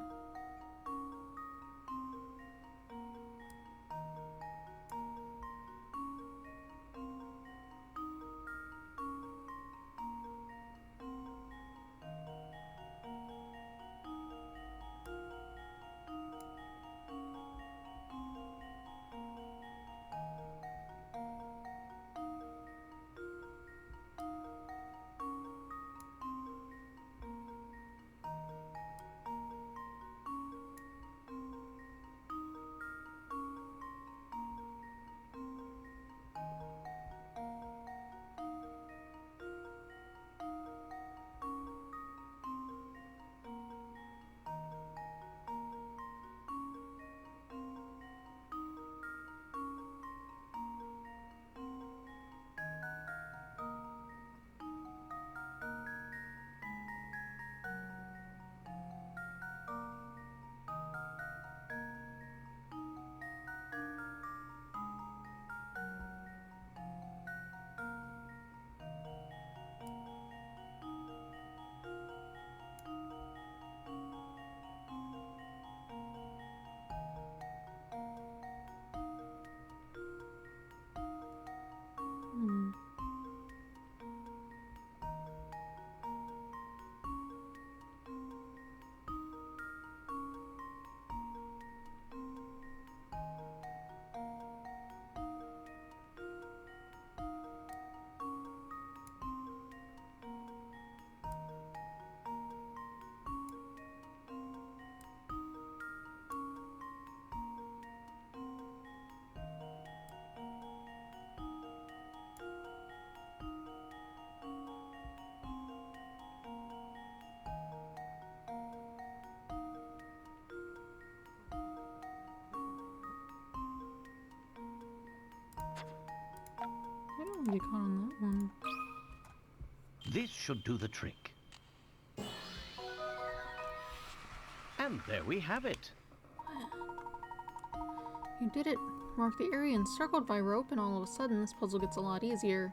I don't want to get caught on that one. This should do the trick. And there we have it. You did it. Mark the area encircled by rope, and all of a sudden this puzzle gets a lot easier.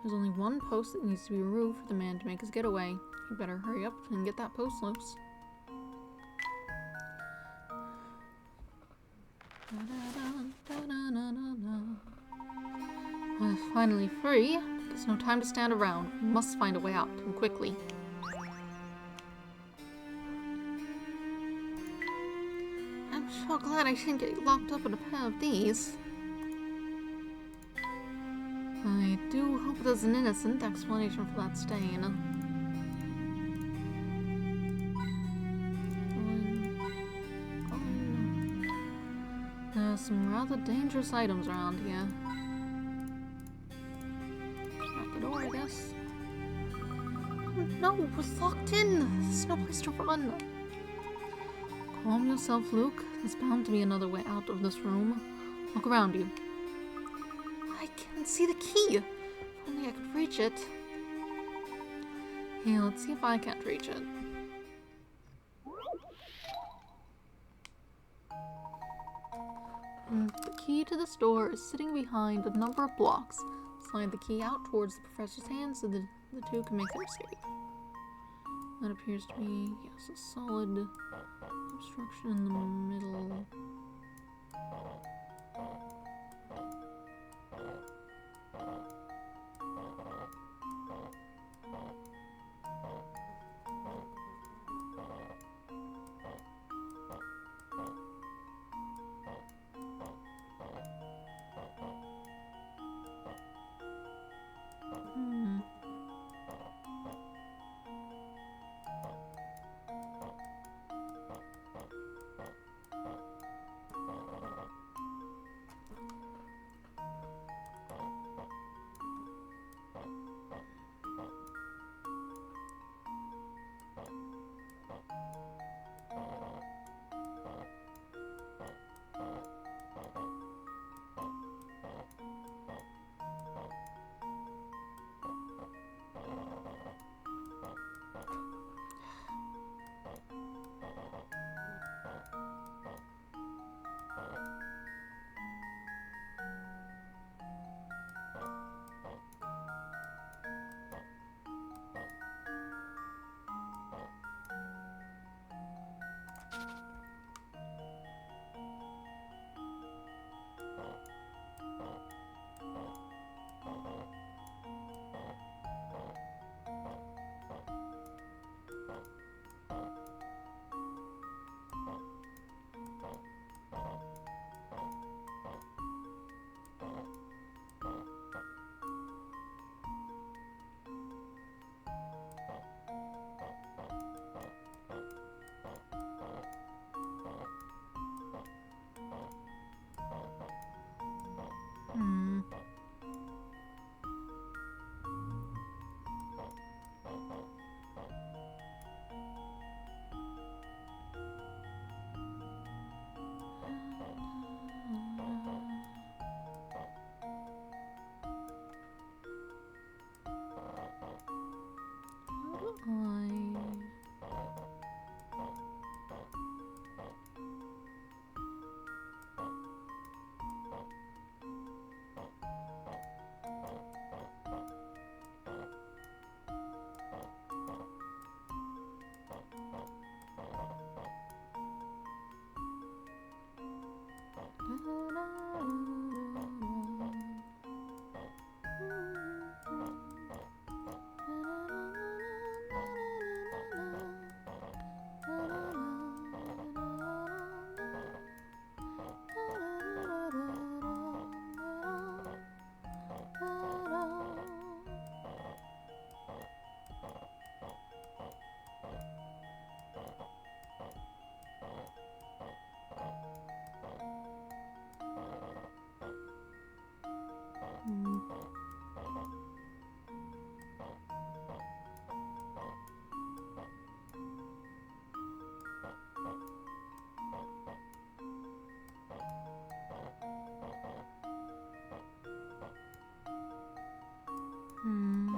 There's only one post that needs to be removed for the man to make his getaway. You better hurry up and get that post loose. Finally free. There's no time to stand around. We must find a way out, and quickly. I'm so glad I didn't get locked up in a pair of these. I do hope there's an innocent explanation for that stain. There are some rather dangerous items around here. Out the door, I guess. Oh, no, we're locked in. There's no place to run. Calm yourself, Luke. There's bound to be another way out of this room. Look around you. I can see the key. If only I could reach it. Here, let's see if I can't reach it. The key to this door is sitting behind a number of blocks. Slide the key out towards the professor's hand so the two can make their escape. That appears to be, yes, a solid obstruction in the middle. Hmm. Hmm. How do I... Hmm. Hmm.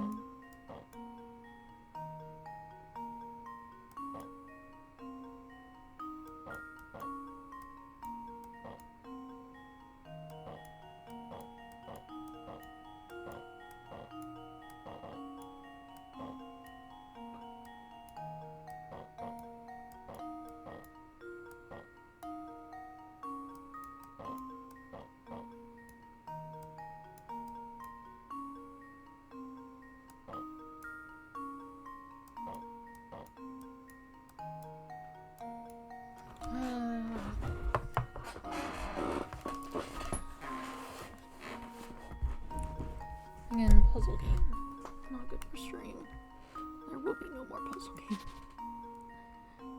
Again, puzzle game. Not good for stream. There will be no more puzzle game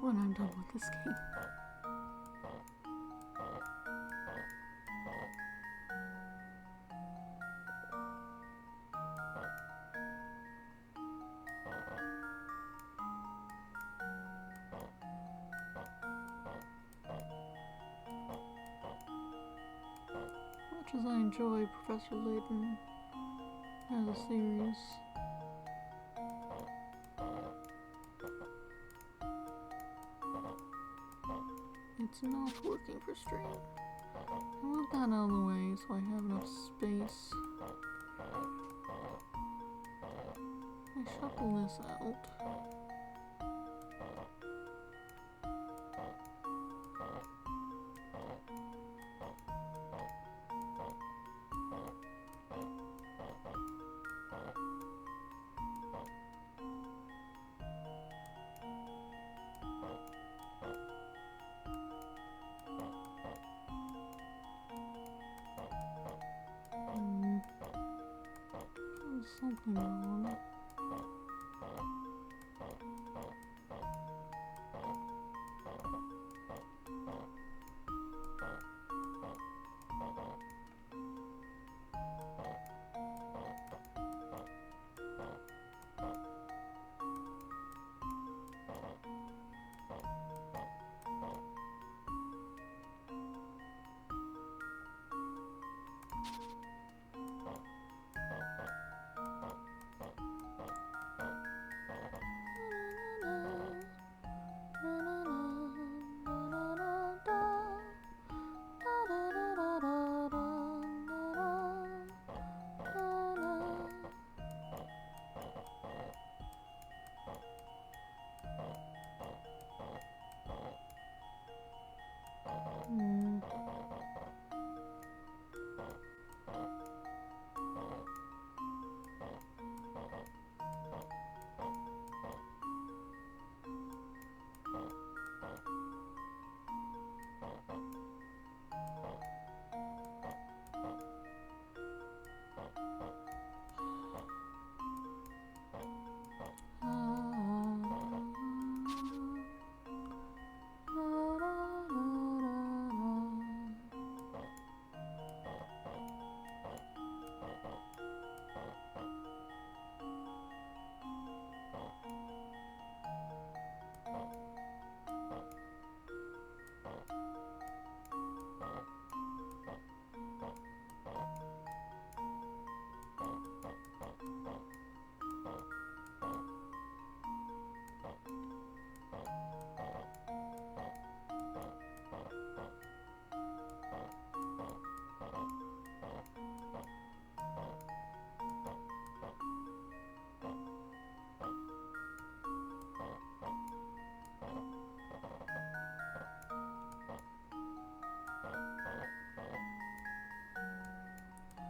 when I'm done with this game. Much as I enjoy Professor Layton as a series, it's not working for stream. I want that out of the way so I have enough space. I shuffle this out. something wrong.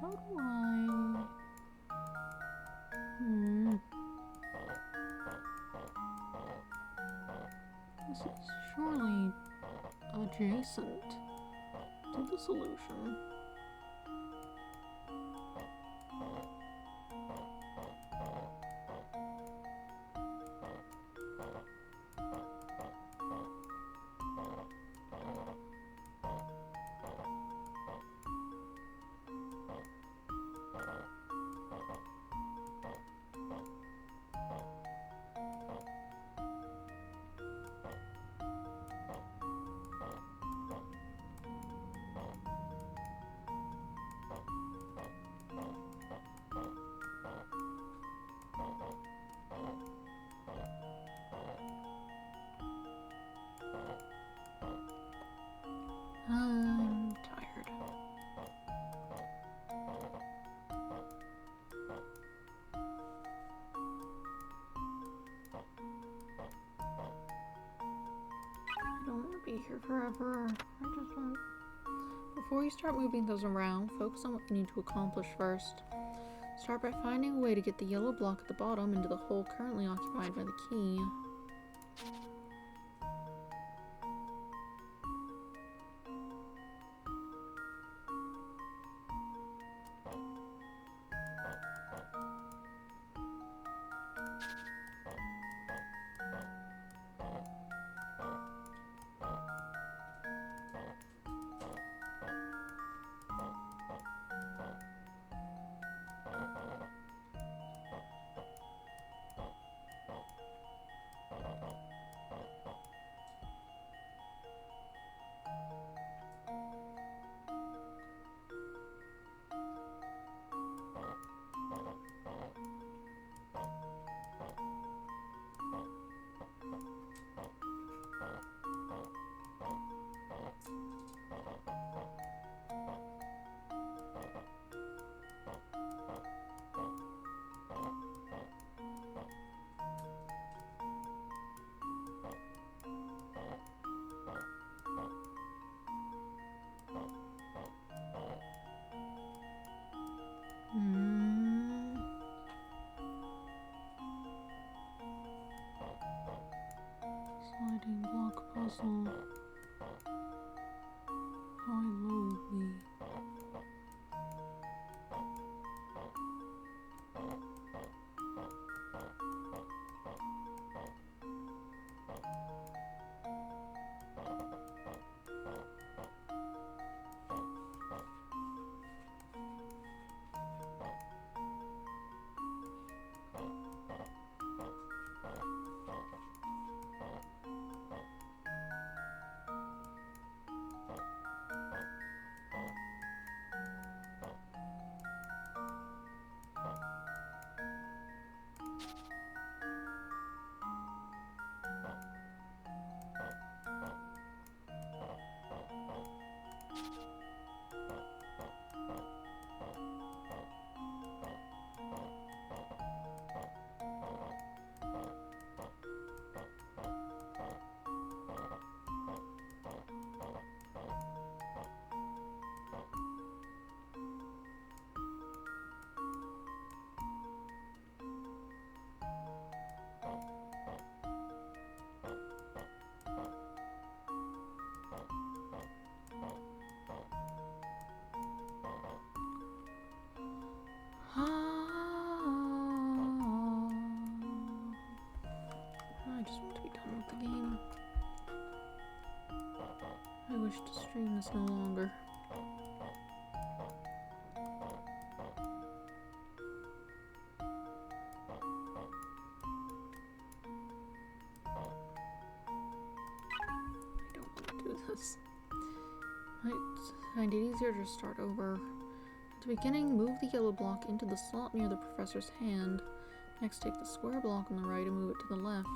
How do I... This is surely adjacent to the solution. I'm tired. I don't want to be here forever. I just want... Before you start moving those around, focus on what you need to accomplish first. Start by finding a way to get the yellow block at the bottom into the hole currently occupied by the key. Sliding block puzzle. High lowly. wish to stream this no longer. I don't want to do this. Might find it easier to start over. At the beginning, move the yellow block into the slot near the professor's hand. Next, take the square block on the right and move it to the left.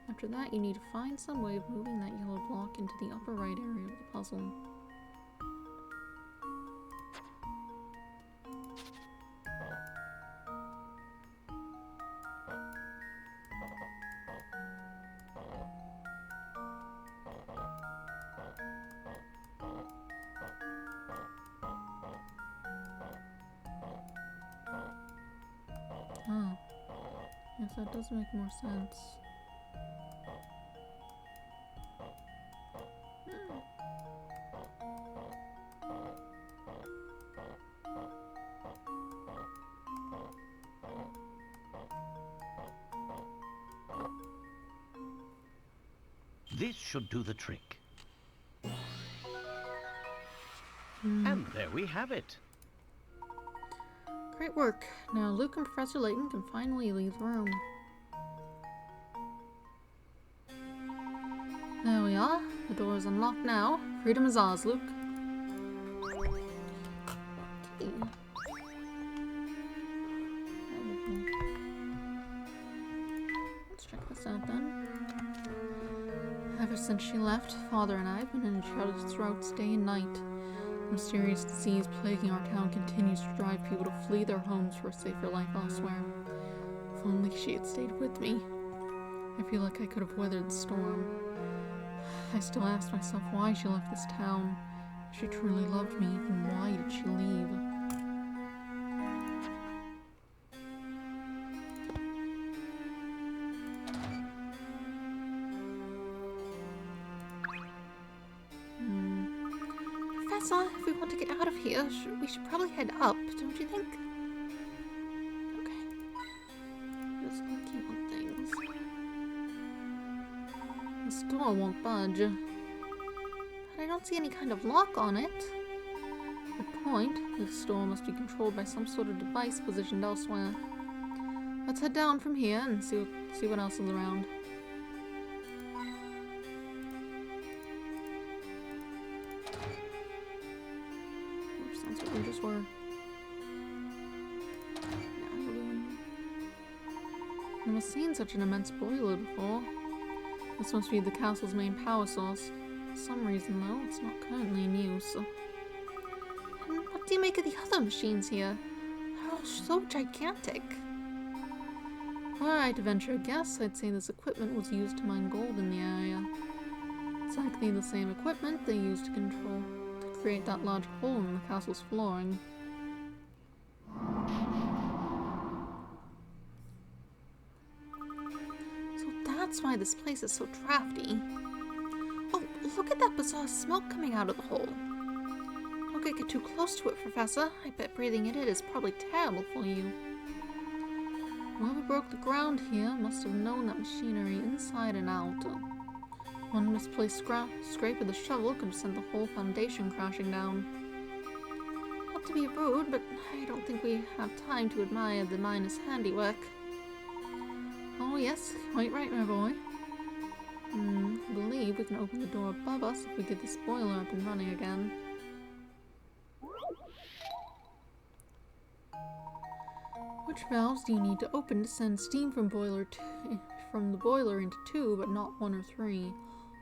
After that, you need to find some way of moving that yellow block into the upper right area of the puzzle. Ah, yes, that does make more sense. This should do the trick. Hmm. And there we have it. Great work. Now Luke and Professor Layton can finally leave the room. There we are. The door is unlocked now. Freedom is ours, Luke. Okay. Let's check this out then. Ever since she left, Father and I have been in each other's throats day and night. The mysterious disease plaguing our town continues to drive people to flee their homes for a safer life elsewhere. If only she had stayed with me. I feel like I could have weathered the storm. I still ask myself why she left this town. If she truly loved me, then why did she leave? Professor, if we want to get out of here, we should probably head up, don't you think? Okay. Just gonna keep on things. This door won't budge. But I don't see any kind of lock on it. Good point. This door must be controlled by some sort of device positioned elsewhere. Let's head down from here and see what else is around. Oops, that's what we just were. Now we're going. I've never seen such an immense boiler before. This must be the castle's main power source. For some reason, though, it's not currently in use. And what do you make of the other machines here? They're all so gigantic. Were I to venture a guess, I'd say this equipment was used to mine gold in the area. It's likely the same equipment they used to create that large hole in the castle's flooring. That's why this place is so drafty. Oh, look at that bizarre smoke coming out of the hole. Don't get too close to it, Professor. I bet breathing in it is probably terrible for you. Whoever broke the ground here must have known that machinery inside and out. One misplaced scrape of the shovel could have sent the whole foundation crashing down. Not to be rude, but I don't think we have time to admire the miner's handiwork. Oh yes, quite right, my boy. I believe we can open the door above us if we get this boiler up and running again. Which valves do you need to open to send steam from the boiler into 2, but not 1 or 3?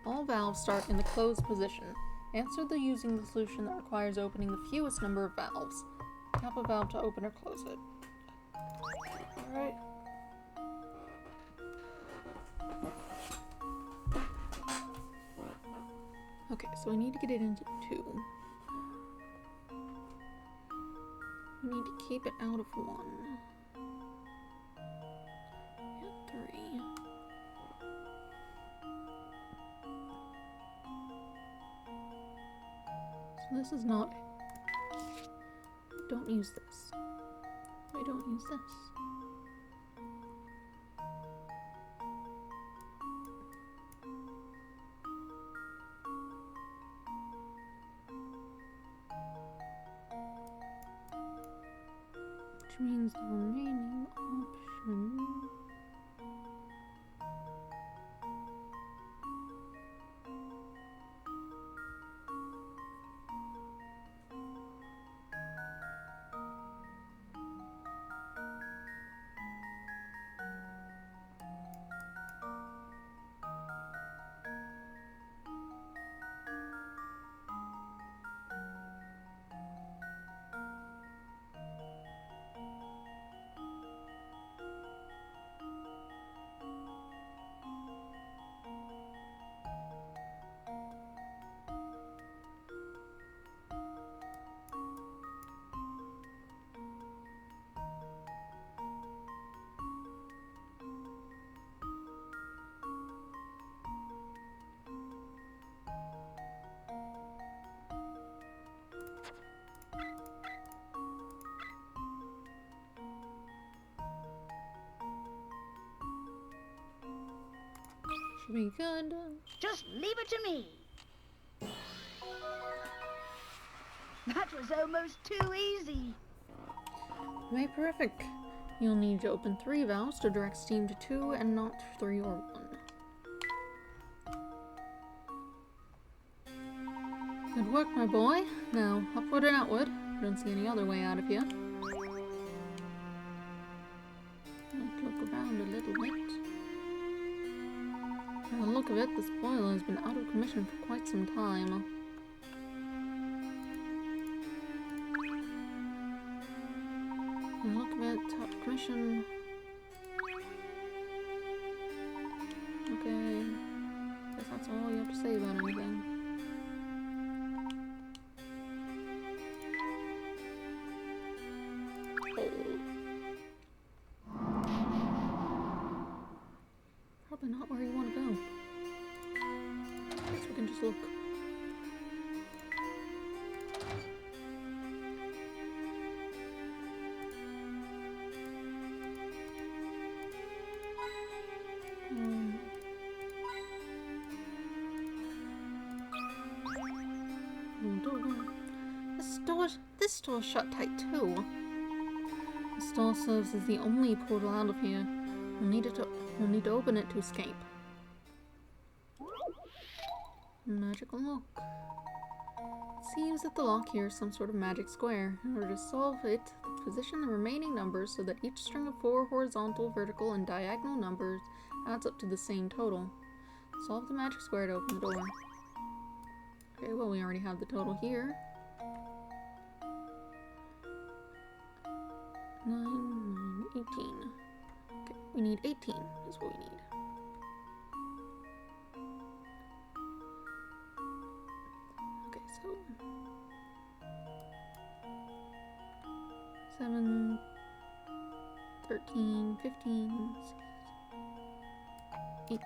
All valves start in the closed position. Answer using the solution that requires opening the fewest number of valves. Tap a valve to open or close it. Alright. Okay, so we need to get it into 2. We need to keep it out of 1. And 3. So this is not... Don't use this. I don't use this. which means the remaining option. Should be good. Just leave it to me. That was almost too easy. Way perfect. You'll need to open 3 valves to direct steam to 2 and not 3 or 1. Good work, my boy. Now, upward and outward. I don't see any other way out of here. Let's look around a little bit. By the look of it, this boiler has been out of commission for quite some time. By the look of it, out of commission. Okay. Guess that's all you have to say about anything. Probably not where you want to go. Guess we can just look. This door's shut tight too. This door serves as the only portal out of here. We'll need to open it to escape. Magical lock. It seems that the lock here is some sort of magic square. In order to solve it, position the remaining numbers so that each string of 4 horizontal, vertical, and diagonal numbers adds up to the same total. Solve the magic square to open the door. Okay, well we already have the total here. 9, 9, 18. Okay, we need 18 is what we need. Okay, so 7, 13, 15, 18.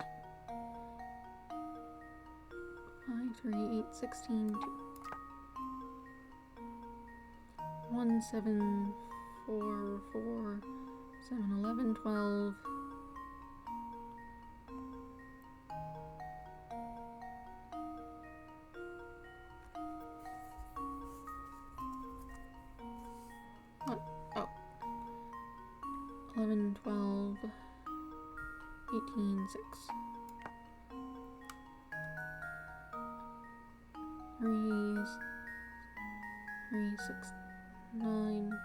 5, 3, 8, 16, 2. 1, 7, 4, 4, 7, 11, 12. What? Oh. 11, 12, 18, 6. 3, 6, 9.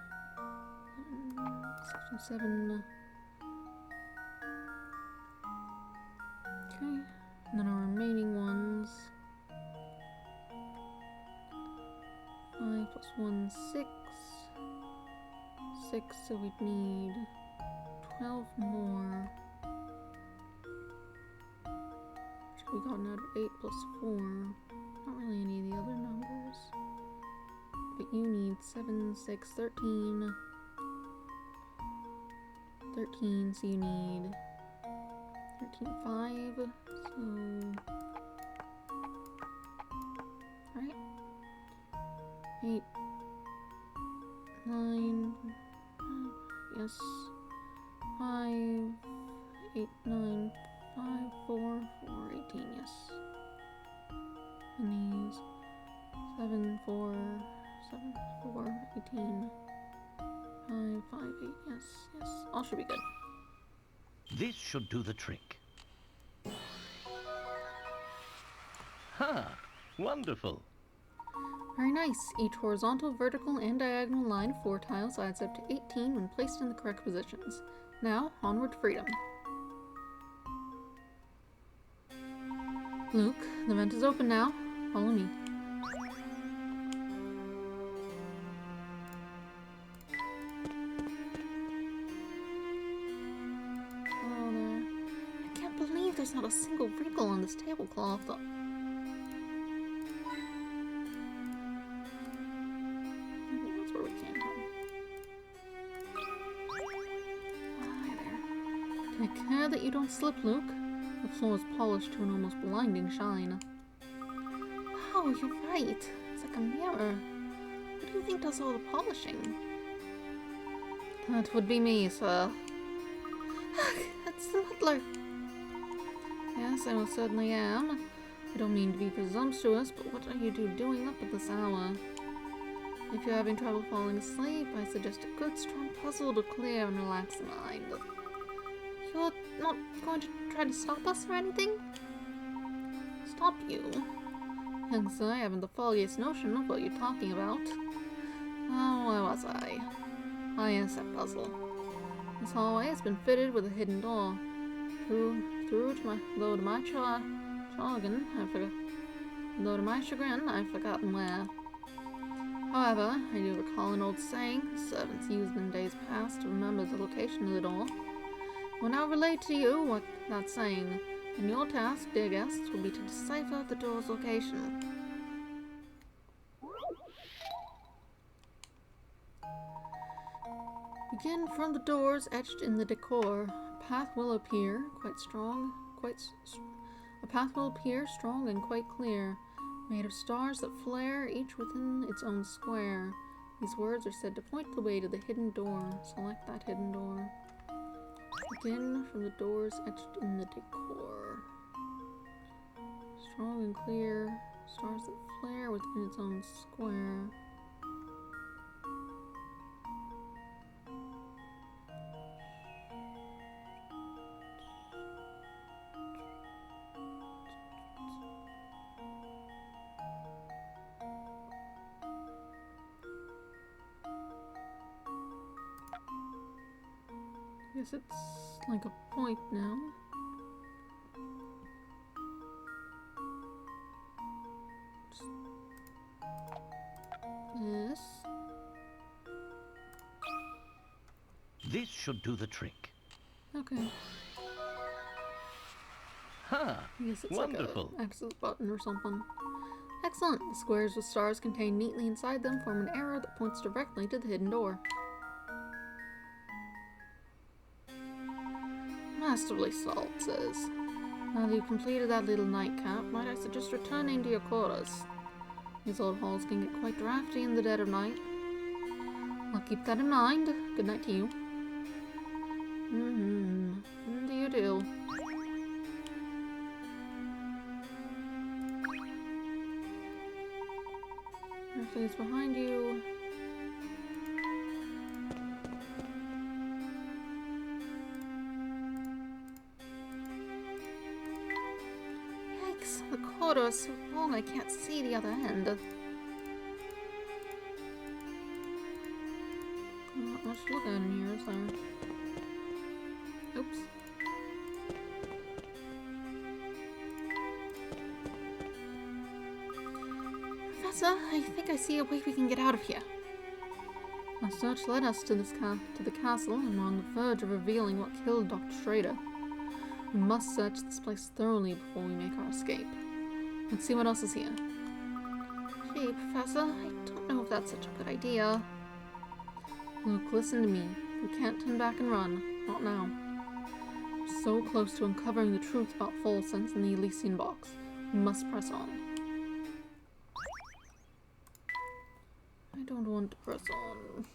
7. Okay, and then our remaining ones. 5 plus 1, 6. 6, so we'd need 12 more. Should we gotten out of 8 plus 4? Not really any of the other numbers. But you need 7, 6, 13. 13, so you need 13, 5, so, right, 8, 9, yes, 5, 8, 9, 5, 4, 4, 18, yes, and these, 7, 4, 7, 4, 18, 5, 5, 8. Yes, yes. All should be good. This should do the trick. Ha! Wonderful. Very nice. Each horizontal, vertical, and diagonal line of 4 tiles adds up to 18 when placed in the correct positions. Now, onward to freedom. Luke, the vent is open now. Follow me. Hello there. I can't believe there's not a single wrinkle on this tablecloth. That's where we came from. Hi there. Take care that you don't slip, Luke. The floor is polished to an almost blinding shine. Wow, you're right. It's like a mirror. What do you think does all the polishing? That would be me, sir. That's the butler. Yes, I most certainly am. I don't mean to be presumptuous, but what are you doing up at this hour? If you're having trouble falling asleep, I suggest a good strong puzzle to clear and relax the mind. You're not going to try to stop us or anything? Stop you? Young sir, I haven't the foggiest notion of what you're talking about. Oh, where was I? Ah, yes, that puzzle. This hallway has been fitted with a hidden door. Though to my chagrin, I've forgotten where. However, I do recall an old saying servants used in days past to remember the location of the door. I will now relate to you what that's saying, and your task, dear guests, will be to decipher the door's location. Begin from the doors etched in the decor. A path will appear strong and quite clear, made of stars that flare, each within its own square. These words are said to point the way to the hidden door. Select that hidden door. Begin from the doors etched in the decor. Strong and clear, stars that flare within its own square. I guess it's like a point now. This. This should do the trick. Okay. Ha! I guess it's Wonderful. like a access button or something. Excellent. The squares with stars contained neatly inside them form an arrow that points directly to the hidden door. Masterfully solved, says. Now that you've completed that little nightcap, might I suggest returning to your quarters? These old halls can get quite drafty in the dead of night. I'll keep that in mind. Good night to you. Do you do? Everything's behind you. Yikes, the corridor is so long I can't see the other end. Not much to look at in here, is there? Oops. Professor, I think I see a way we can get out of here. Our search led us to the castle, and we're on the verge of revealing what killed Dr. Schrader. We must search this place thoroughly before we make our escape. Let's see what else is here. Gee, Professor, I don't know if that's such a good idea. Luke, listen to me. We can't turn back and run. Not now. We're so close to uncovering the truth about Folsen's and the Elysian box. We must press on. I don't want to press on.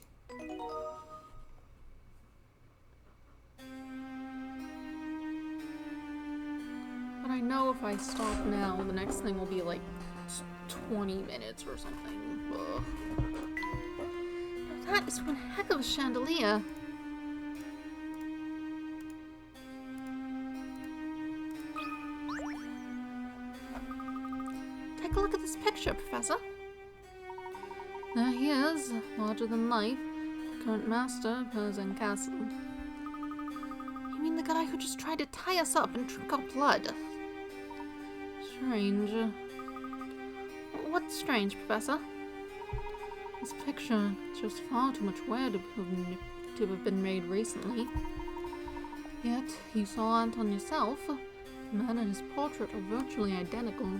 But I know if I stop now, the next thing will be like 20 minutes or something. Ugh. That is one heck of a chandelier. Take a look at this picture, Professor. There he is, larger than life, the current master of Persian Castle. You mean the guy who just tried to tie us up and drink our blood? Strange. What's strange, Professor? This picture shows far too much wear to have been made recently. Yet, you saw Anton yourself. The man and his portrait are virtually identical.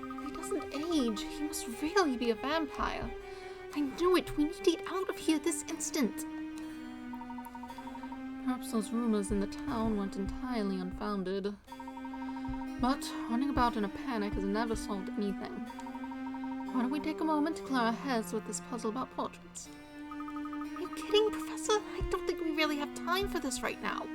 If he doesn't age, he must really be a vampire. I knew it! We need to get out of here this instant! Perhaps those rumors in the town weren't entirely unfounded. But running about in a panic has never solved anything. Why don't we take a moment to clear our heads with this puzzle about portraits? Are you kidding, Professor? I don't think we really have time for this right now.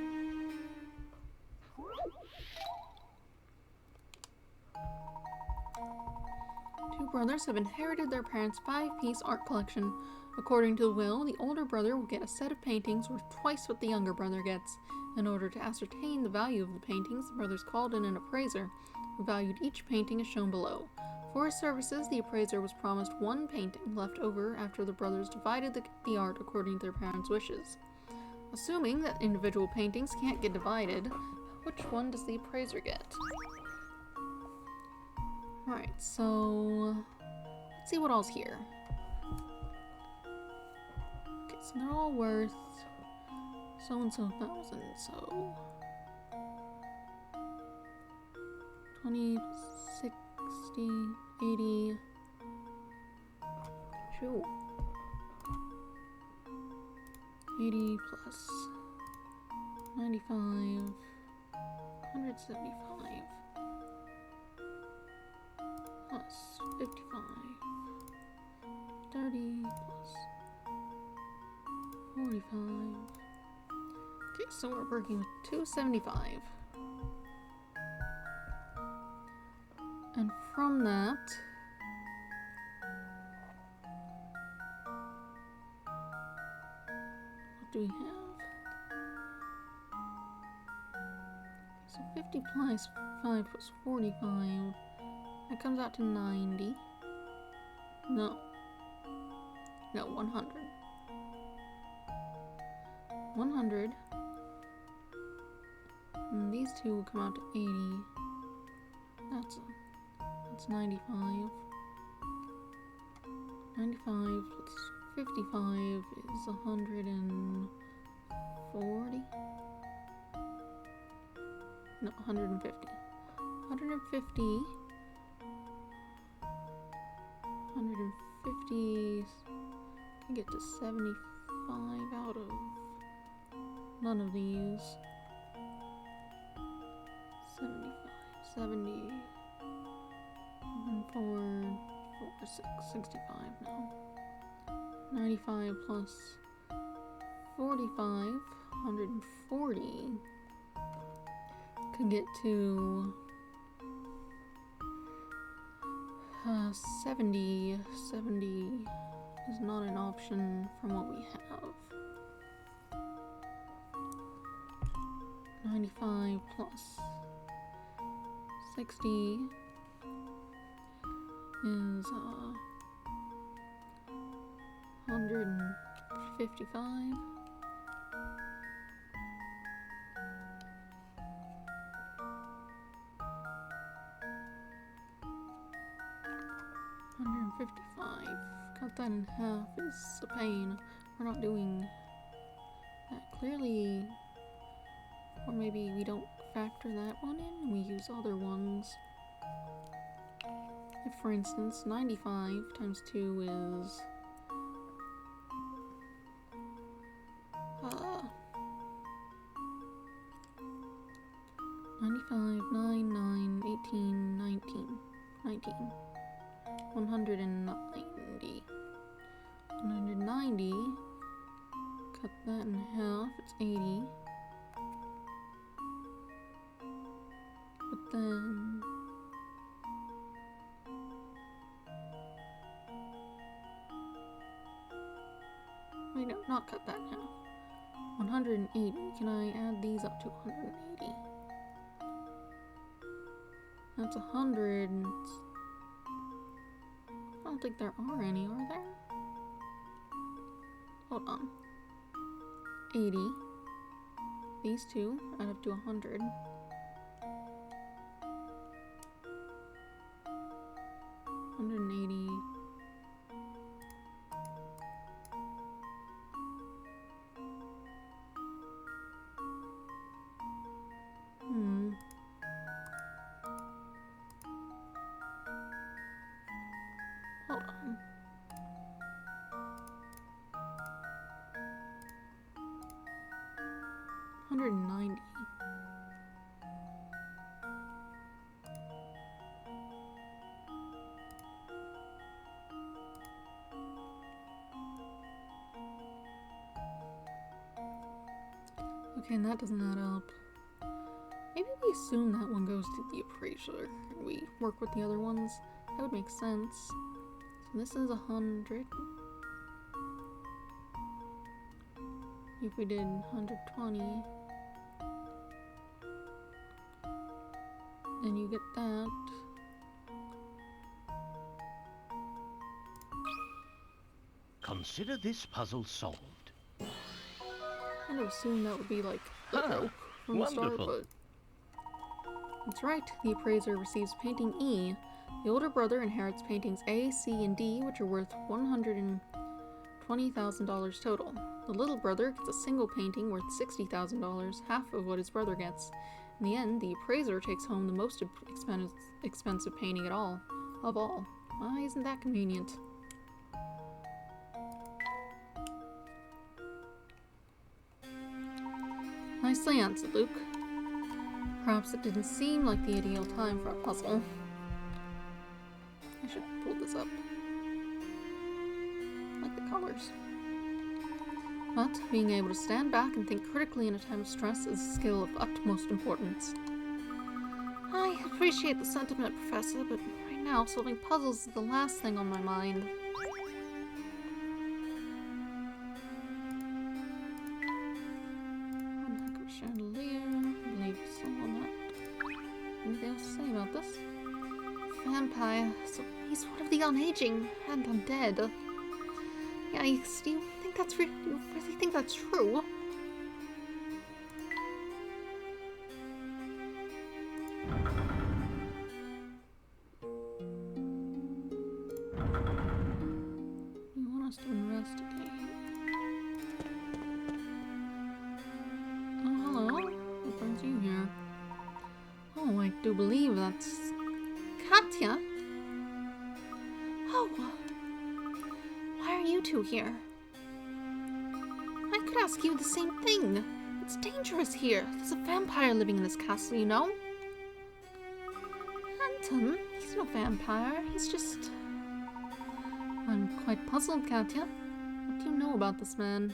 Two brothers have inherited their parents' 5-piece art collection. According to the will, the older brother will get a set of paintings worth twice what the younger brother gets. In order to ascertain the value of the paintings, the brothers called in an appraiser, who valued each painting as shown below. For his services, the appraiser was promised 1 painting left over after the brothers divided the art according to their parents' wishes. Assuming that individual paintings can't get divided, which one does the appraiser get? Alright, so let's see what all's here. Okay, so they're all worth so-and-so thousand, so 20, 60, 80, sure. 80 plus 95, 175, plus 55, 30 plus 45. Okay, so we're working with 275. And from that, what do we have? So 50 plus 5 plus 45. That comes out to 90. No. No, 100. 100. And these two will come out to 80. That's 95. 95 plus 55 is 140. No, 150. 150. 150 can get to 75 out of none of these. 75, 70, 4, 6, 65 now. 95 plus 45, 140 could get to 70. 70 is not an option from what we have. 95 plus 60 is 155. Cut that in half is a pain. We're not doing that clearly. Or maybe we don't factor that one in and we use other ones. If, for instance, 95 times 2 is 95, 9, 9, 18, 19, 19. 190. 190. Cut that in half, it's 80. But then not cut that in half. 180. Can I add these up to 180? That's 100. I don't think there are any, are there? Hold on. 80. These two add up to 100. 180. Hold on. $190. Okay, and that doesn't add up. Maybe we assume that one goes to the appraiser and we work with the other ones. That would make sense. So this is 100. If we did 120, then you get that. Consider this puzzle solved. I kind of assumed that would be like the Ah, joke from the start, wonderful. but that's right. The appraiser receives painting E. The older brother inherits paintings A, C, and D, which are worth $120,000 total. The little brother gets a single painting worth $60,000, half of what his brother gets. In the end, the appraiser takes home the most expensive painting of all. Why isn't that convenient? Nicely answered, Luke. Perhaps it didn't seem like the ideal time for a puzzle. I should pull this up. I like the colors. But being able to stand back and think critically in a time of stress is a skill of utmost importance. I appreciate the sentiment, Professor, but right now solving puzzles is the last thing on my mind. One heck of a chandelier. I believe I saw that. Anything else to say about this? Vampire. So he's one of the unaging and undead. Yikes, do you think that's you really think that's true? You want us to investigate? Oh, hello. What brings you here? Oh, I do believe that's Katya. Oh, why are you two here? I could ask you the same thing. It's dangerous here. There's a vampire living in this castle, you know? Anton, he's no vampire. He's just... I'm quite puzzled, Katya. What do you know about this man?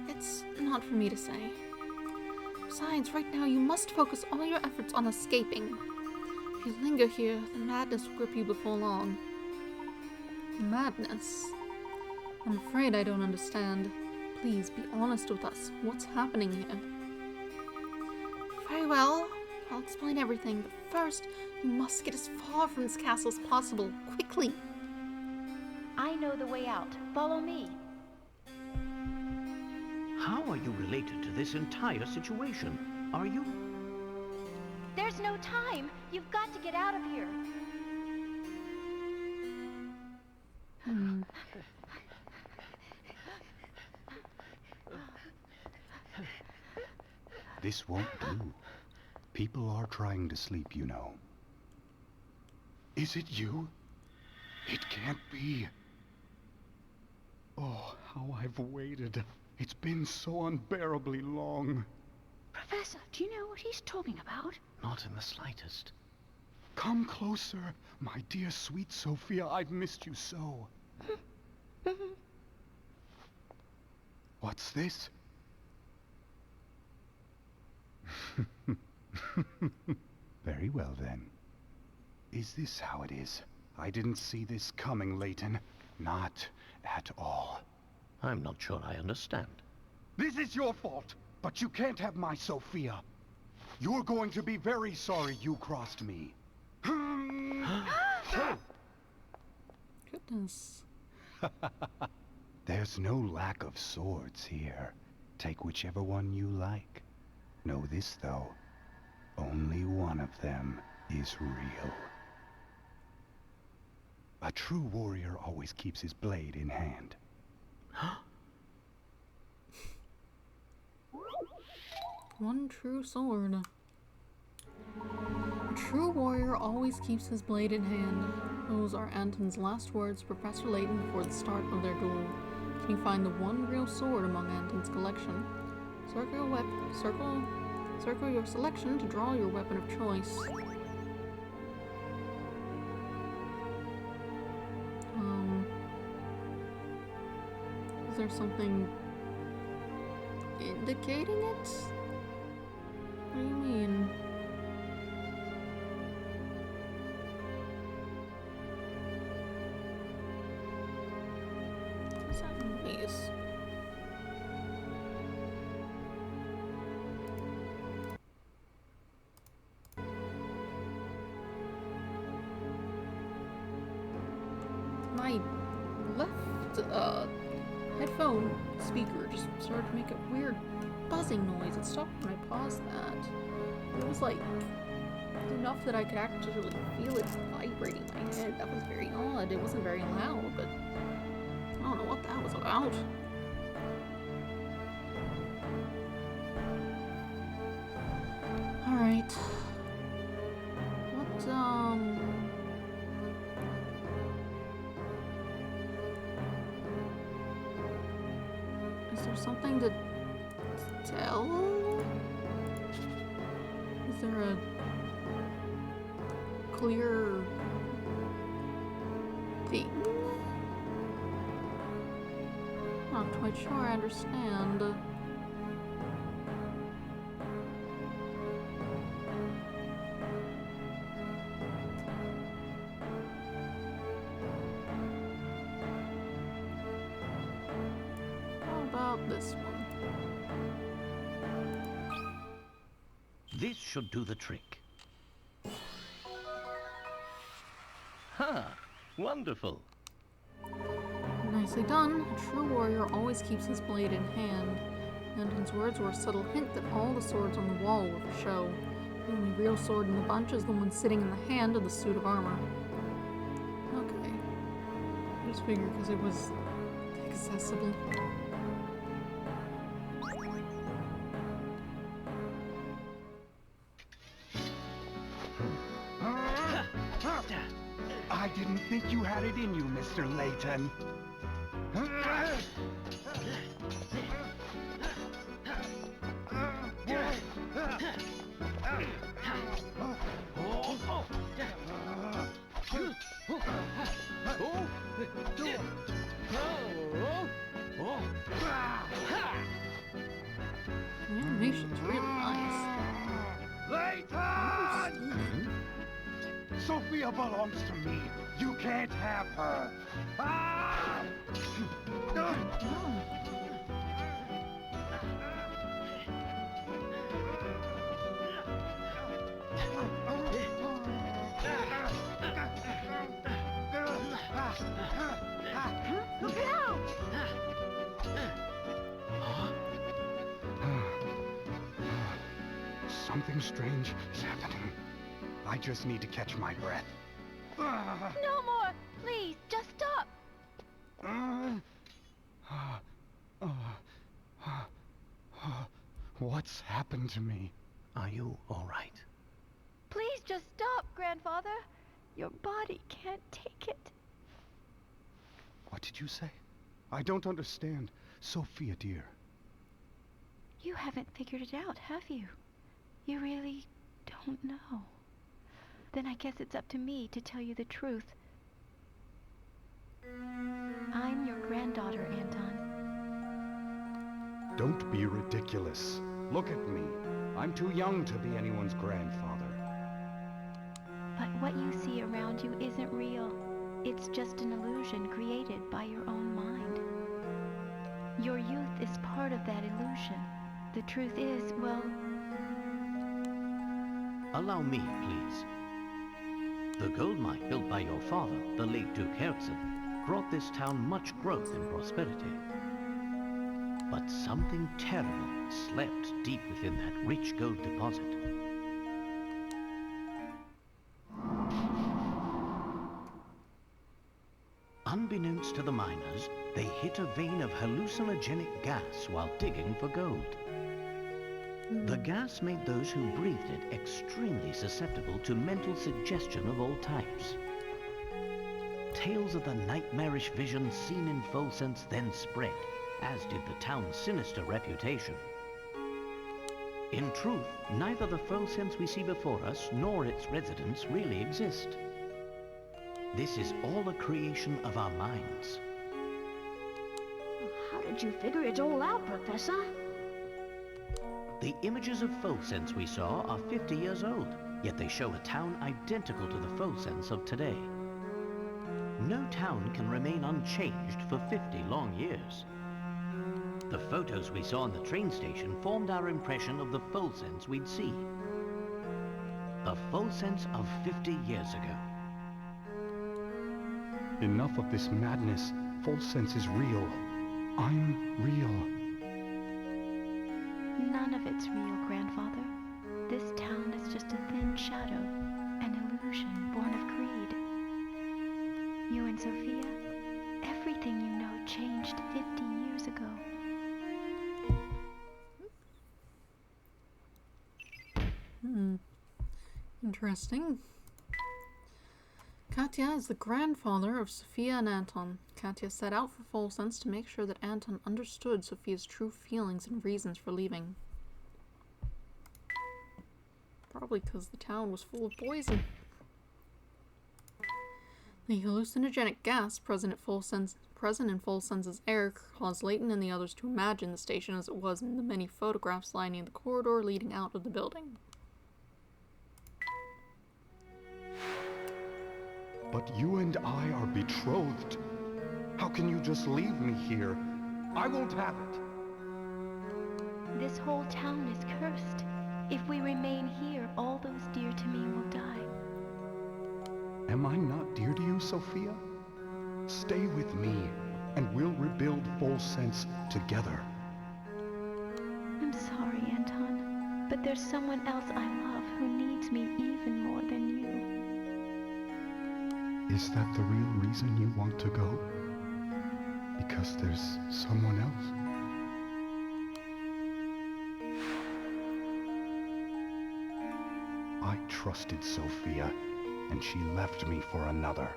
It's not for me to say. Besides, right now you must focus all your efforts on escaping. If you linger here, the madness will grip you before long. Madness? I'm afraid I don't understand. Please be honest with us. What's happening here? Very well. I'll explain everything, but first, you must get as far from this castle as possible. Quickly. I know the way out. Follow me. How are you related to this entire situation? Are you? There's no time. You've got to get out of here. This won't do. People are trying to sleep, you know. Is it you? It can't be. Oh, how I've waited. It's been so unbearably long. Professor, do you know what he's talking about? Not in the slightest. Come closer, my dear sweet Sophia. I've missed you so. What's this? Very well, then. Is this how it is? I didn't see this coming, Layton. Not at all. I'm not sure I understand. This is your fault, but you can't have my Sophia. You're going to be very sorry you crossed me. Goodness. There's no lack of swords here. Take whichever one you like. Know this, though. Only one of them is real. A true warrior always keeps his blade in hand. One true sword. A true warrior always keeps his blade in hand. Those are Anton's last words to Professor Layton before the start of their duel. Can you find the one real sword among Anton's collection? Circle your selection to draw your weapon of choice. Is there something indicating it? What do you mean? What's that noise? My left headphone speaker just started to make a weird buzzing noise. It stopped when I paused that. It was like enough that I could actually feel it vibrating in my head. That was very odd. It wasn't very loud, but I don't know what that was about. Alright. Is there something to tell? Is there a clear thing? Not quite sure I understand. This one. This should do the trick. Ha! Wonderful. Nicely done. A true warrior always keeps his blade in hand. Anton's words were a subtle hint that all the swords on the wall were for show. The only real sword in the bunch is the one sitting in the hand of the suit of armor. Okay. I just figured because it was accessible. I didn't think you had it in you, Mr. Layton. The animation's really nice. Layton! Sophia belongs to me. You can't have her. Ah! Look out! Something strange is happening. I just need to catch my breath. No more! Please, just stop! What's happened to me? Are you all right? Please just stop, Grandfather. Your body can't take it. What did you say? I don't understand. Sophia, dear. You haven't figured it out, have you? You really don't know. Then I guess it's up to me to tell you the truth. I'm your granddaughter, Anton. Don't be ridiculous. Look at me. I'm too young to be anyone's grandfather. But what you see around you isn't real. It's just an illusion created by your own mind. Your youth is part of that illusion. The truth is, well... Allow me, please. The gold mine built by your father, the late Duke Herzen, brought this town much growth and prosperity. But something terrible slept deep within that rich gold deposit. Unbeknownst to the miners, they hit a vein of hallucinogenic gas while digging for gold. The gas made those who breathed it extremely susceptible to mental suggestion of all types. Tales of the nightmarish visions seen in Folsense then spread, as did the town's sinister reputation. In truth, neither the Folsense we see before us nor its residents really exist. This is all a creation of our minds. How did you figure it all out, Professor? The images of Folsense we saw are 50 years old, yet they show a town identical to the Folsense of today. No town can remain unchanged for 50 long years. The photos we saw in the train station formed our impression of the Folsense we'd see. The Folsense of 50 years ago. Enough of this madness. Folsense is real. I'm real. None of it's real, Grandfather. This town is just a thin shadow, an illusion born of greed. You and Sophia, everything you know changed 50 years ago. Interesting. Katya is the grandfather of Sophia and Anton. Katya set out for Folsense to make sure that Anton understood Sophia's true feelings and reasons for leaving. Probably because the town was full of poison. The hallucinogenic gas present in Folsense's air caused Layton and the others to imagine the station as it was in the many photographs lining the corridor leading out of the building. But you and I are betrothed. How can you just leave me here? I won't have it. This whole town is cursed. If we remain here, all those dear to me will die. Am I not dear to you, Sophia? Stay with me, and we'll rebuild Folsense together. I'm sorry, Anton, but there's someone else I love who needs me even more than you. Is that the real reason you want to go? Because there's someone else? I trusted Sophia, and she left me for another.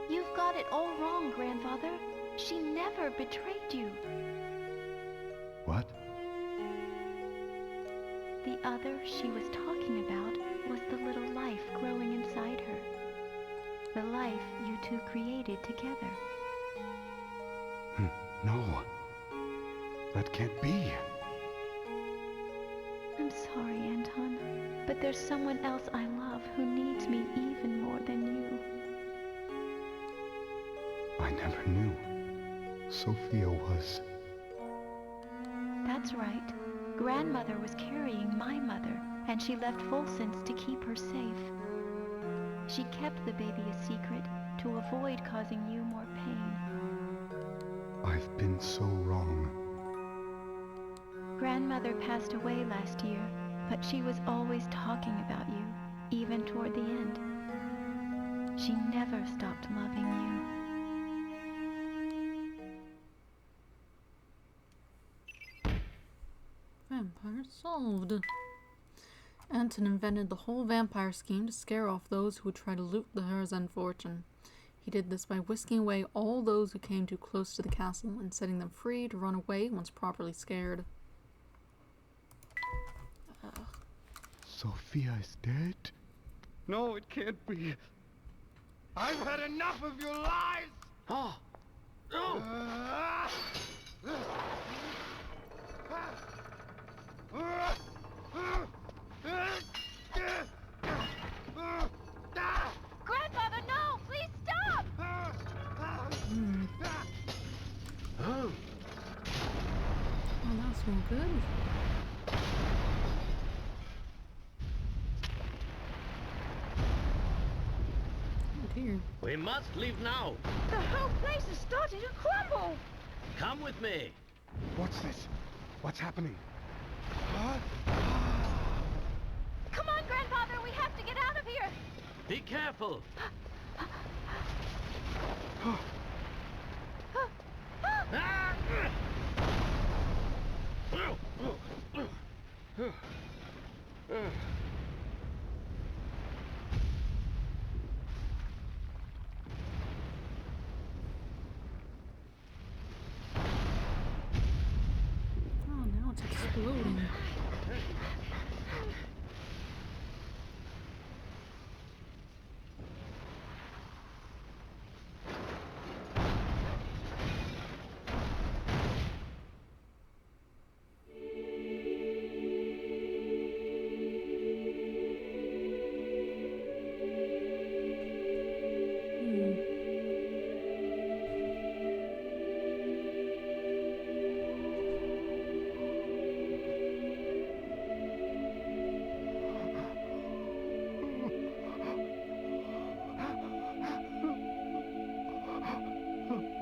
You've got it all wrong, Grandfather. She never betrayed you. What? The other she was talking about was the little life growing inside her. The life you two created together. No. That can't be. I'm sorry, Anton, but there's someone else I love who needs me even more than you. I never knew. Sophia was... That's right. Grandmother was carrying my mother, and she left Folsense to keep her safe. She kept the baby a secret to avoid causing you more pain. I've been so wrong. Grandmother passed away last year, but she was always talking about you, even toward the end. She never stopped loving you. Vampire solved. Anton invented the whole vampire scheme to scare off those who would try to loot the Herzen fortune. He did this by whisking away all those who came too close to the castle and setting them free to run away once properly scared. Sophia is dead? No, it can't be. I've had enough of your lies! Oh! No! Grandfather, no, please! good? Oh dear. We must leave now. The whole place is starting to crumble. Come with me. What's this? What's happening? Huh? Come on, Grandfather, we have to get out of here. Be careful. Oh, now it's exploding.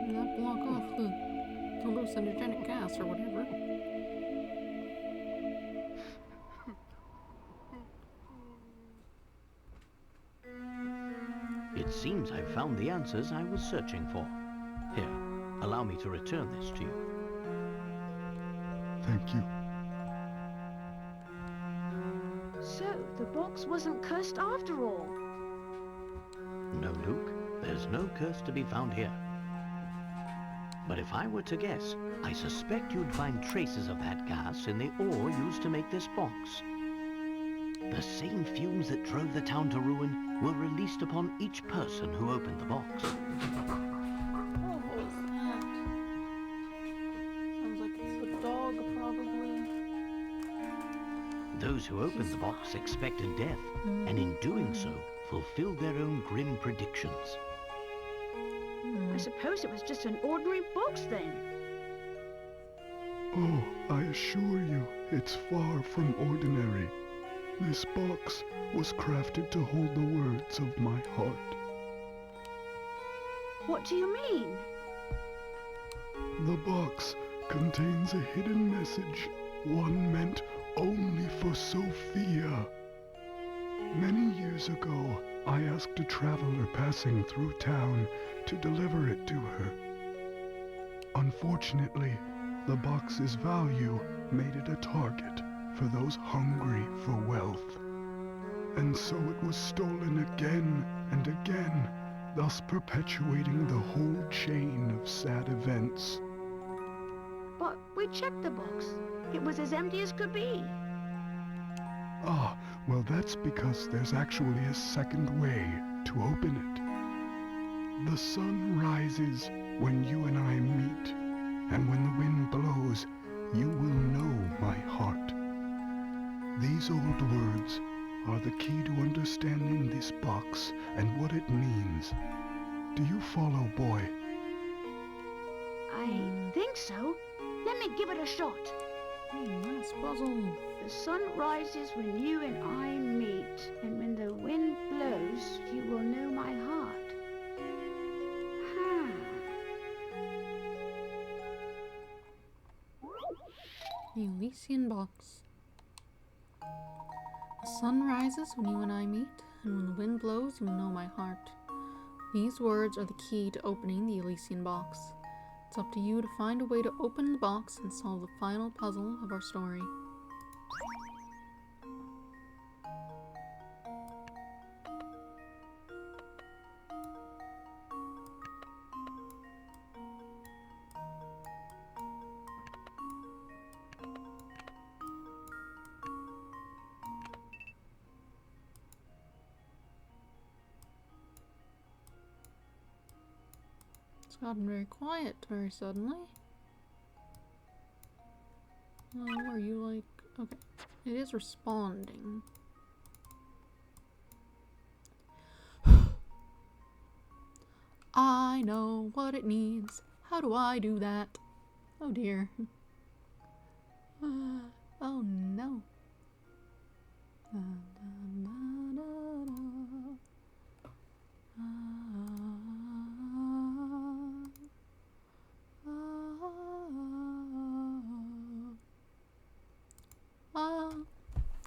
That block off the hallucinogenic gas or whatever. It seems I've found the answers I was searching for. Here, allow me to return this to you. Thank you. So, the box wasn't cursed after all. No, Luke, there's no curse to be found here. But if I were to guess, I suspect you'd find traces of that gas in the ore used to make this box. The same fumes that drove the town to ruin were released upon each person who opened the box. What was that? Sounds like it's the dog, probably. Those who opened the box expected death, and in doing so, fulfilled their own grim predictions. I suppose it was just an ordinary box then. Oh, I assure you, it's far from ordinary. This box was crafted to hold the words of my heart. What do you mean? The box contains a hidden message, one meant only for Sophia. Many years ago, I asked a traveler passing through town to deliver it to her. Unfortunately, the box's value made it a target for those hungry for wealth. And so it was stolen again and again, thus perpetuating the whole chain of sad events. But we checked the box. It was as empty as could be. Ah, well that's because there's actually a second way to open it. The sun rises when you and I meet, and when the wind blows, you will know my heart. These old words are the key to understanding this box and what it means. Do you follow, boy? I think so. Let me give it a shot. Nice puzzle. The sun rises when you and I meet, and when the wind blows, you will know my heart. The Elysian box. The sun rises when you and I meet, and when the wind blows, you will know my heart. These words are the key to opening the Elysian box. It's up to you to find a way to open the box and solve the final puzzle of our story. It's gotten very quiet very suddenly. Oh, are you like... Okay. It is responding. I know what it needs. How do I do that? Oh dear. Oh no.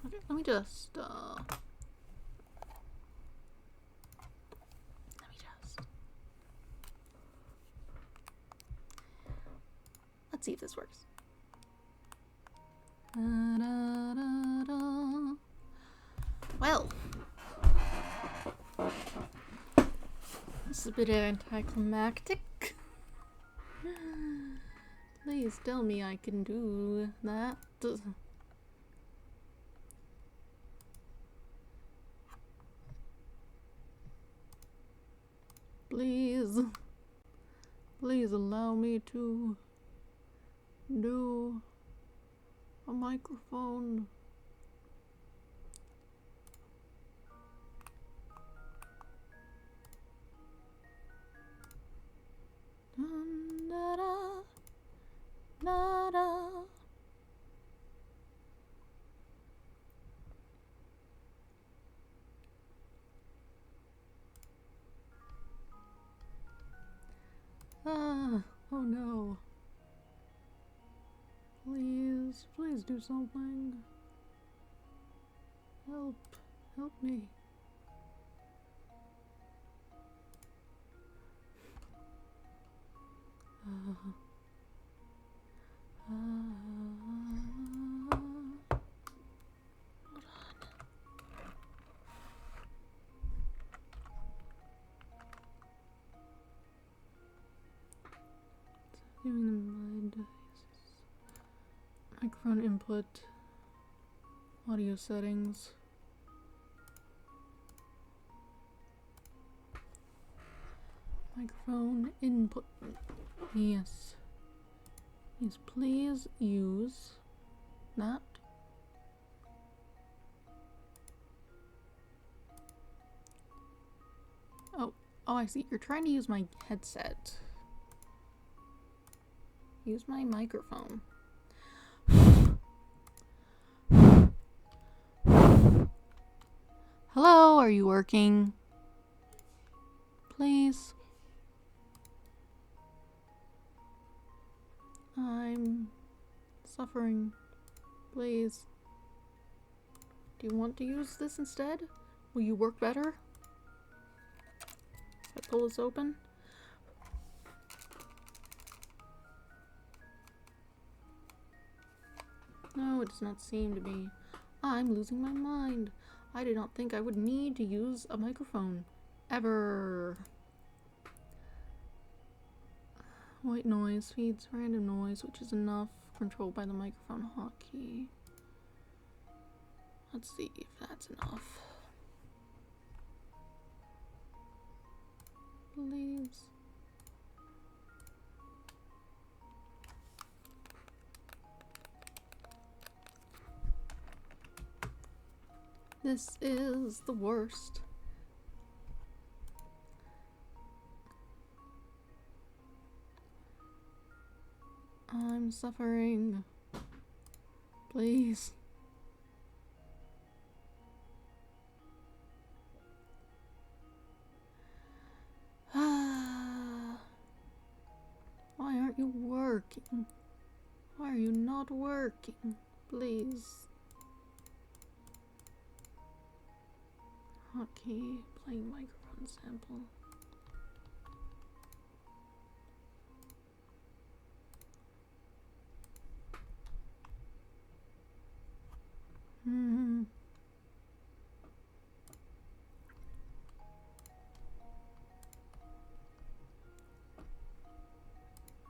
Okay, let me just, let's see if this works. Well, this is a bit anticlimactic. Please tell me I can do that. Please. Please allow me to do a microphone. Da-da, da-da. Oh no. Please, please do something. Help me. Microphone input, audio settings. Microphone input. Yes. Yes, please use that. Oh, I see. You're trying to use my headset. Use my microphone. Hello, are you working? Please. I'm suffering. Please. Do you want to use this instead? Will you work better? If I pull this open? No, it does not seem to be. I'm losing my mind. I did not think I would need to use a microphone. Ever. White noise feeds random noise, which is enough, controlled by the microphone hotkey. Let's see if that's enough. Please. This is the worst. I'm suffering. Please. Why aren't you working? Why are you not working? Please. Hotkey, playing microphone sample.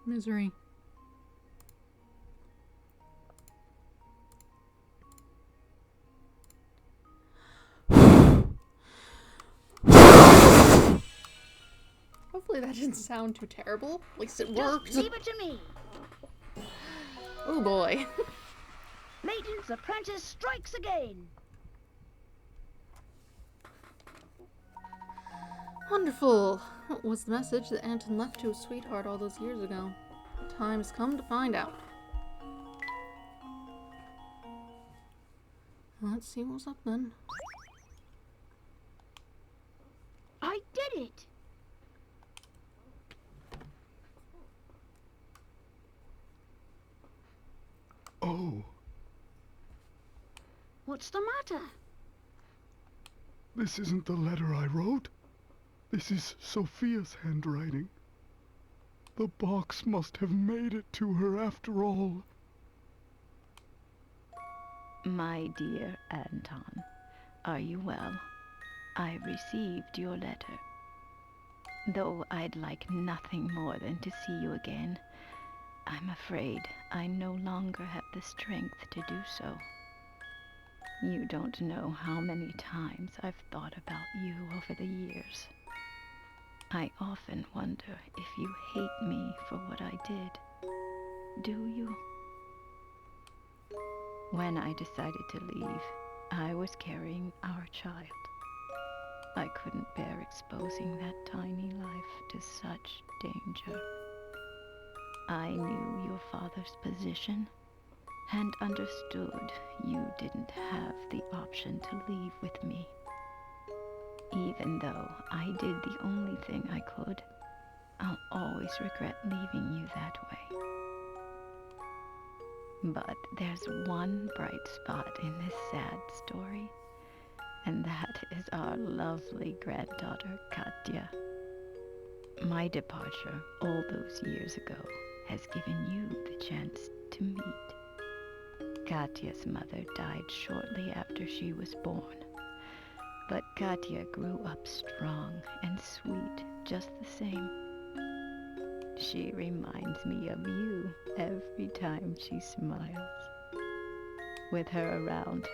Misery. Hopefully that didn't sound too terrible. At least it worked. Just leave it to me. Oh boy. Layton's apprentice strikes again. Wonderful. What was the message that Anton left to his sweetheart all those years ago? The time has come to find out. Let's see what's up then. I did it! Oh, What's the matter? this isn't the letter I wrote. This is Sophia's handwriting. The box must have made it to her after all. My dear Anton, are you well? I received your letter. Though I'd like nothing more than to see you again, I'm afraid I no longer have the strength to do so. You don't know how many times I've thought about you over the years. I often wonder if you hate me for what I did. Do you? When I decided to leave, I was carrying our child. I couldn't bear exposing that tiny life to such danger. I knew your father's position and understood you didn't have the option to leave with me. Even though I did the only thing I could, I'll always regret leaving you that way. But there's one bright spot in this sad story, and that is our lovely granddaughter, Katya. My departure all those years ago has given you the chance to meet. Katya's mother died shortly after she was born, but Katya grew up strong and sweet just the same. She reminds me of you every time she smiles. With her around,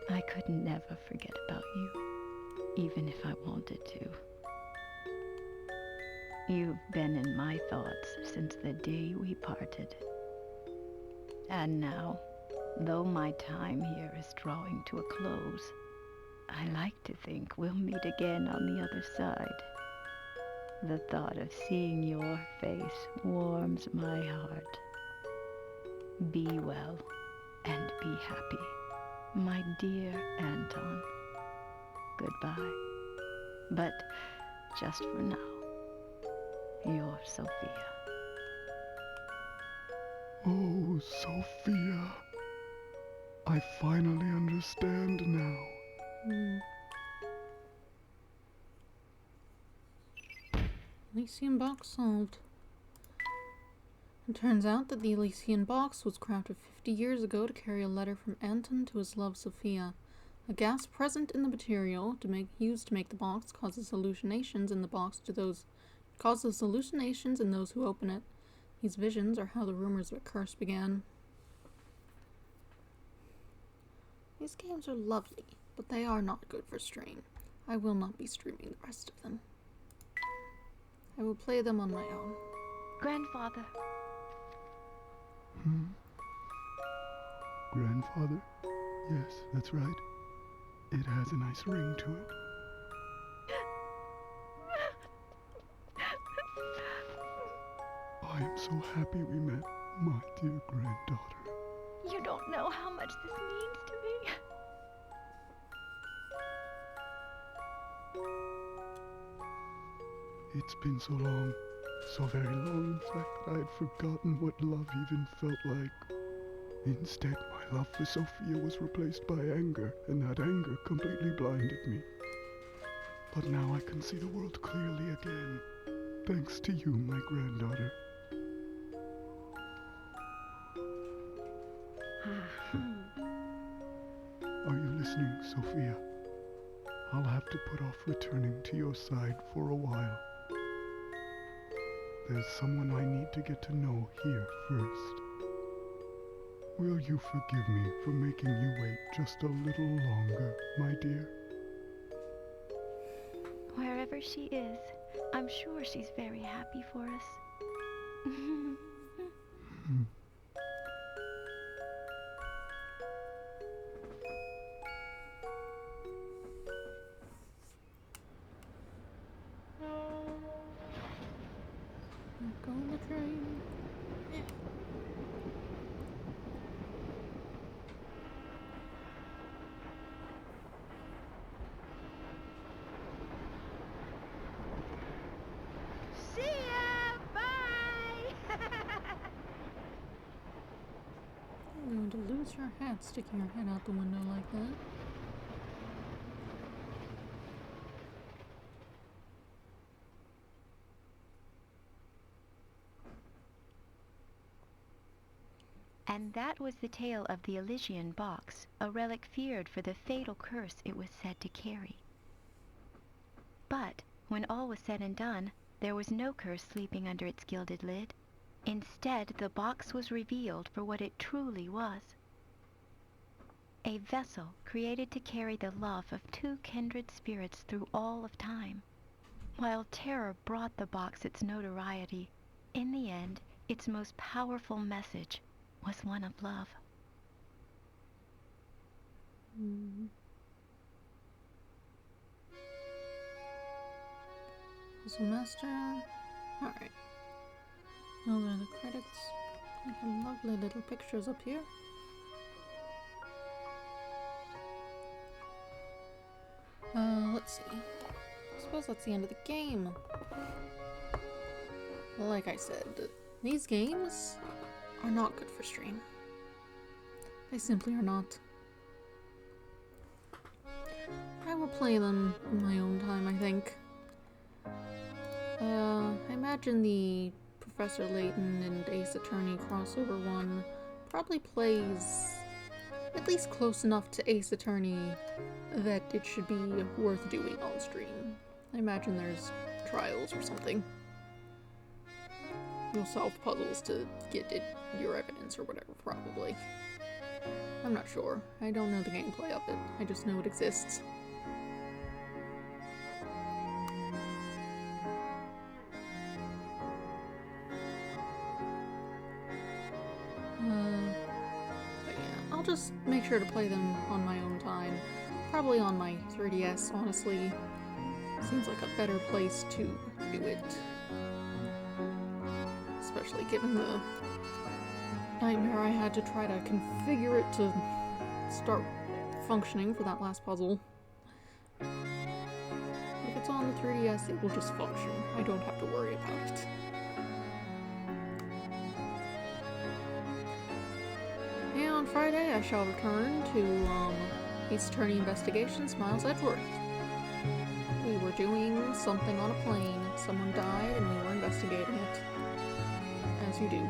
I could never forget about you, even if I wanted to. You've been in my thoughts since the day we parted. And now, though my time here is drawing to a close, I like to think we'll meet again on the other side. The thought of seeing your face warms my heart. Be well and be happy, my dear Anton. Goodbye. But just for now, your Sophia. Oh, Sophia. I finally understand now. Elysian box solved. It turns out that the Elysian box was crafted 50 years ago to carry a letter from Anton to his love Sophia. A gas present in the material used to make the box causes hallucinations in those who open it. These visions are how the rumors of a curse began. These games are lovely, but they are not good for stream. I will not be streaming the rest of them. I will play them on my own. Grandfather. Grandfather? Yes, that's right. It has a nice ring to it. I am so happy we met, my dear granddaughter. You don't know how much this means to me. It's been so long, so very long, in fact, that I had forgotten what love even felt like. Instead, my love for Sophia was replaced by anger, and that anger completely blinded me. But now I can see the world clearly again, thanks to you, my granddaughter. Are you listening, Sophia? I'll have to put off returning to your side for a while. There's someone I need to get to know here first. Will you forgive me for making you wait just a little longer, my dear? Wherever she is, I'm sure she's very happy for us. Go on the train. her hat sticking her head out the window like that? And that was the tale of the Elysian box, a relic feared for the fatal curse it was said to carry. But when all was said and done, there was no curse sleeping under its gilded lid. Instead, the box was revealed for what it truly was. A vessel created to carry the love of two kindred spirits through all of time. While terror brought the box its notoriety, in the end, its most powerful message was one of love. Puzzle Master. Alright. Those are the credits. We have lovely little pictures up here. Let's see. I suppose that's the end of the game. Like I said, these games are not good for stream. They simply are not. I will play them in my own time, I think. I imagine the Professor Layton and Ace Attorney crossover one probably plays at least close enough to Ace Attorney that it should be worth doing on stream. I imagine there's trials or something. You'll solve puzzles to get your evidence or whatever, probably. I'm not sure. I don't know the gameplay of it. I just know it exists. But yeah, I'll just make sure to play them on my own time. Probably on my 3DS, honestly. Seems like a better place to do it. Especially given the nightmare I had to try to configure it to start functioning for that last puzzle. If it's on the 3DS, it will just function. I don't have to worry about it. And on Friday, I shall return to Ace Attorney Investigations, Miles Edgeworth. We were doing something on a plane. Someone died and we were investigating it. As you do.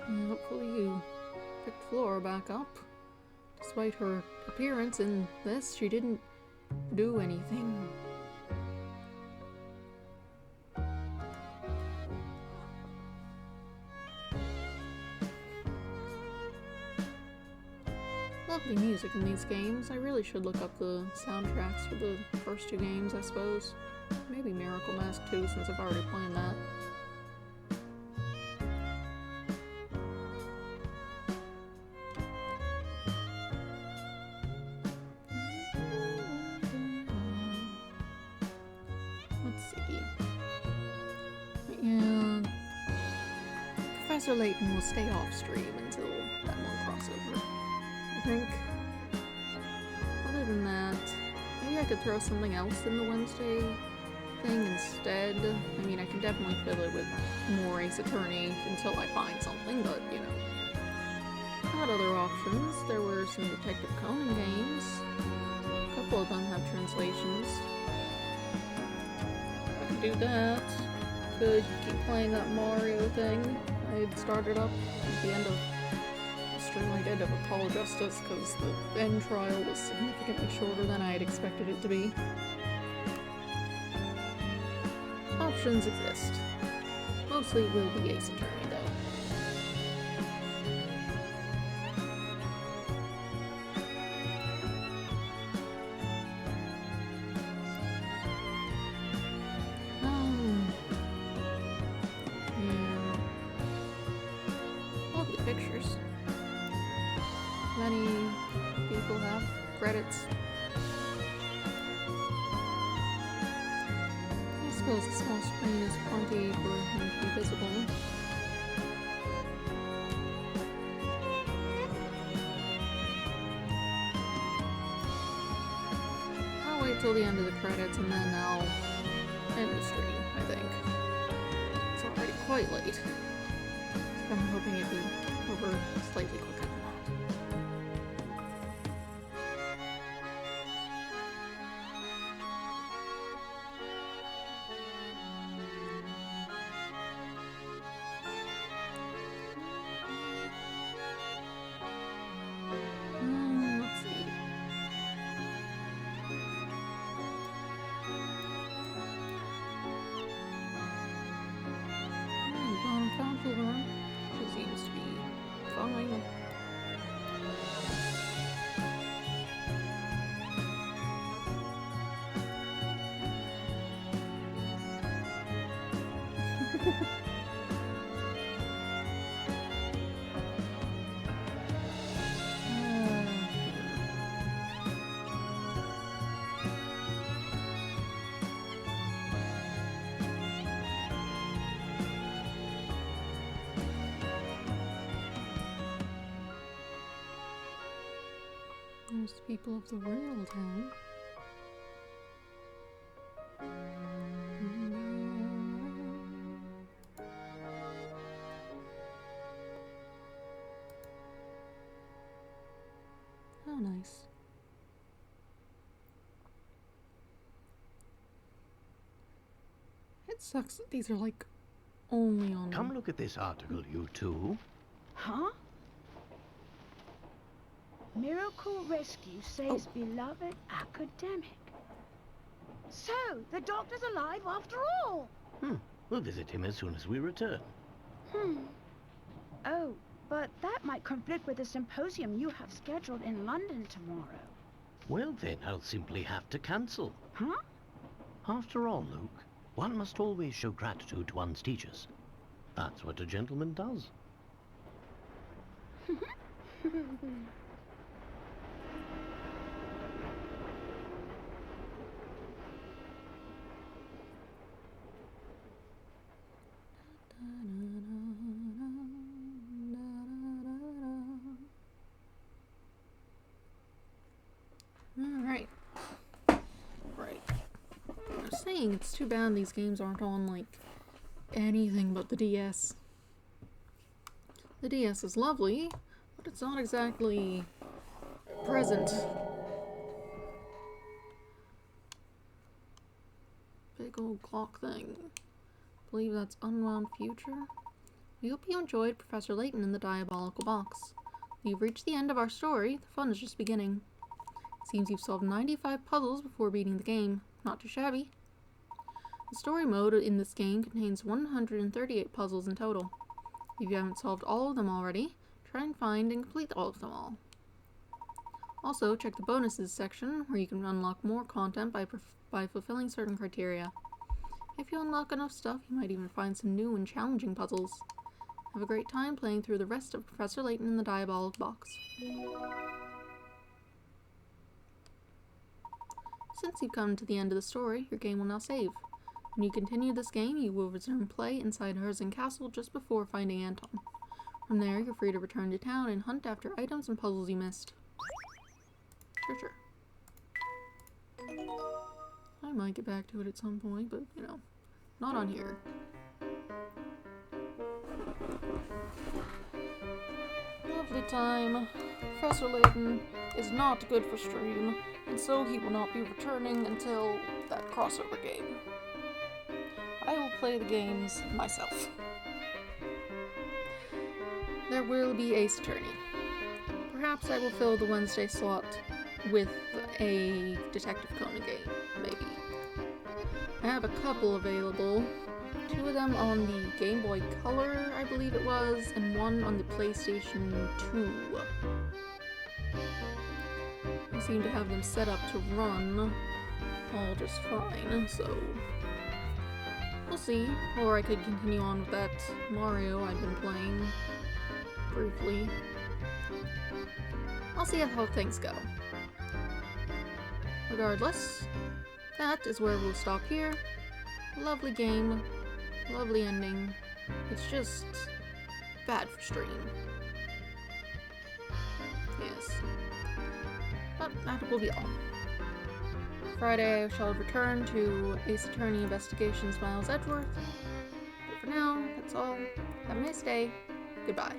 And hopefully you picked Flora back up. Despite her appearance in this, she didn't do anything. Lovely music in these games. I really should look up the soundtracks for the first two games, I suppose. Maybe Miracle Mask 2, since I've already played that. Let's see. Yeah. Professor Layton will stay off stream until that one crossover. I think. Other than that, maybe I could throw something else in the Wednesday thing instead. I mean, I can definitely fill it with more Ace Attorney until I find something, but, you know. I had other options. There were some Detective Conan games. A couple of them have translations. I could do that. Could keep playing that Mario thing I had started up at the end of I did of Apollo Justice because the end trial was significantly shorter than I had expected it to be. Options exist. Mostly it will be Ace Attorney though. Yeah. Lovely pictures. Many people have credits. I suppose a small screen is plenty for him to be visible. I'll wait till the end of the credits and then I'll end the stream, I think. It's already quite late. I'm hoping it'd be over slightly quicker than that. Let's see. Council room. She seems to be fine. There's the people of the world, huh? How nice. It sucks that these are like only on. Come look at this article, you two. Huh? Miracle Rescue saves beloved academic. So, the doctor's alive after all. We'll visit him as soon as we return. Oh, but that might conflict with the symposium you have scheduled in London tomorrow. Well then, I'll simply have to cancel. Huh? After all, Luke, one must always show gratitude to one's teachers. That's what a gentleman does. Alright. Right. I was saying, it's too bad these games aren't on, like, anything but the DS. The DS is lovely, but it's not exactly present. Big old clock thing. I believe that's Unwound Future. We hope you enjoyed Professor Layton in the Diabolical Box. We've reached the end of our story. The fun is just beginning. Seems you've solved 95 puzzles before beating the game. Not too shabby. The story mode in this game contains 138 puzzles in total. If you haven't solved all of them already, try and find and complete all of them all. Also, check the bonuses section where you can unlock more content by fulfilling certain criteria. If you unlock enough stuff, you might even find some new and challenging puzzles. Have a great time playing through the rest of Professor Layton in the Diabolical Box. Since you've come to the end of the story, your game will now save. When you continue this game, you will resume play inside Herzen Castle just before finding Anton. From there, you're free to return to town and hunt after items and puzzles you missed. Sure. I might get back to it at some point, but, you know, not on here. Lovely time. Professor Layton is not good for stream, and so he will not be returning until that crossover game. I will play the games myself. There will be Ace Attorney. Perhaps I will fill the Wednesday slot with a Detective Conan game, maybe. I have a couple available. 2 of them on the Game Boy Color, I believe it was, and 1 on the PlayStation 2. I seem to have them set up to run all just fine, so we'll see. Or I could continue on with that Mario I've been playing briefly. I'll see how things go. Regardless, that is where we'll stop here. Lovely game, lovely ending. It's just bad for stream. Yes. But that will be all. Friday I shall return to Ace Attorney Investigations Miles Edgeworth. But for now, that's all. Have a nice day. Goodbye.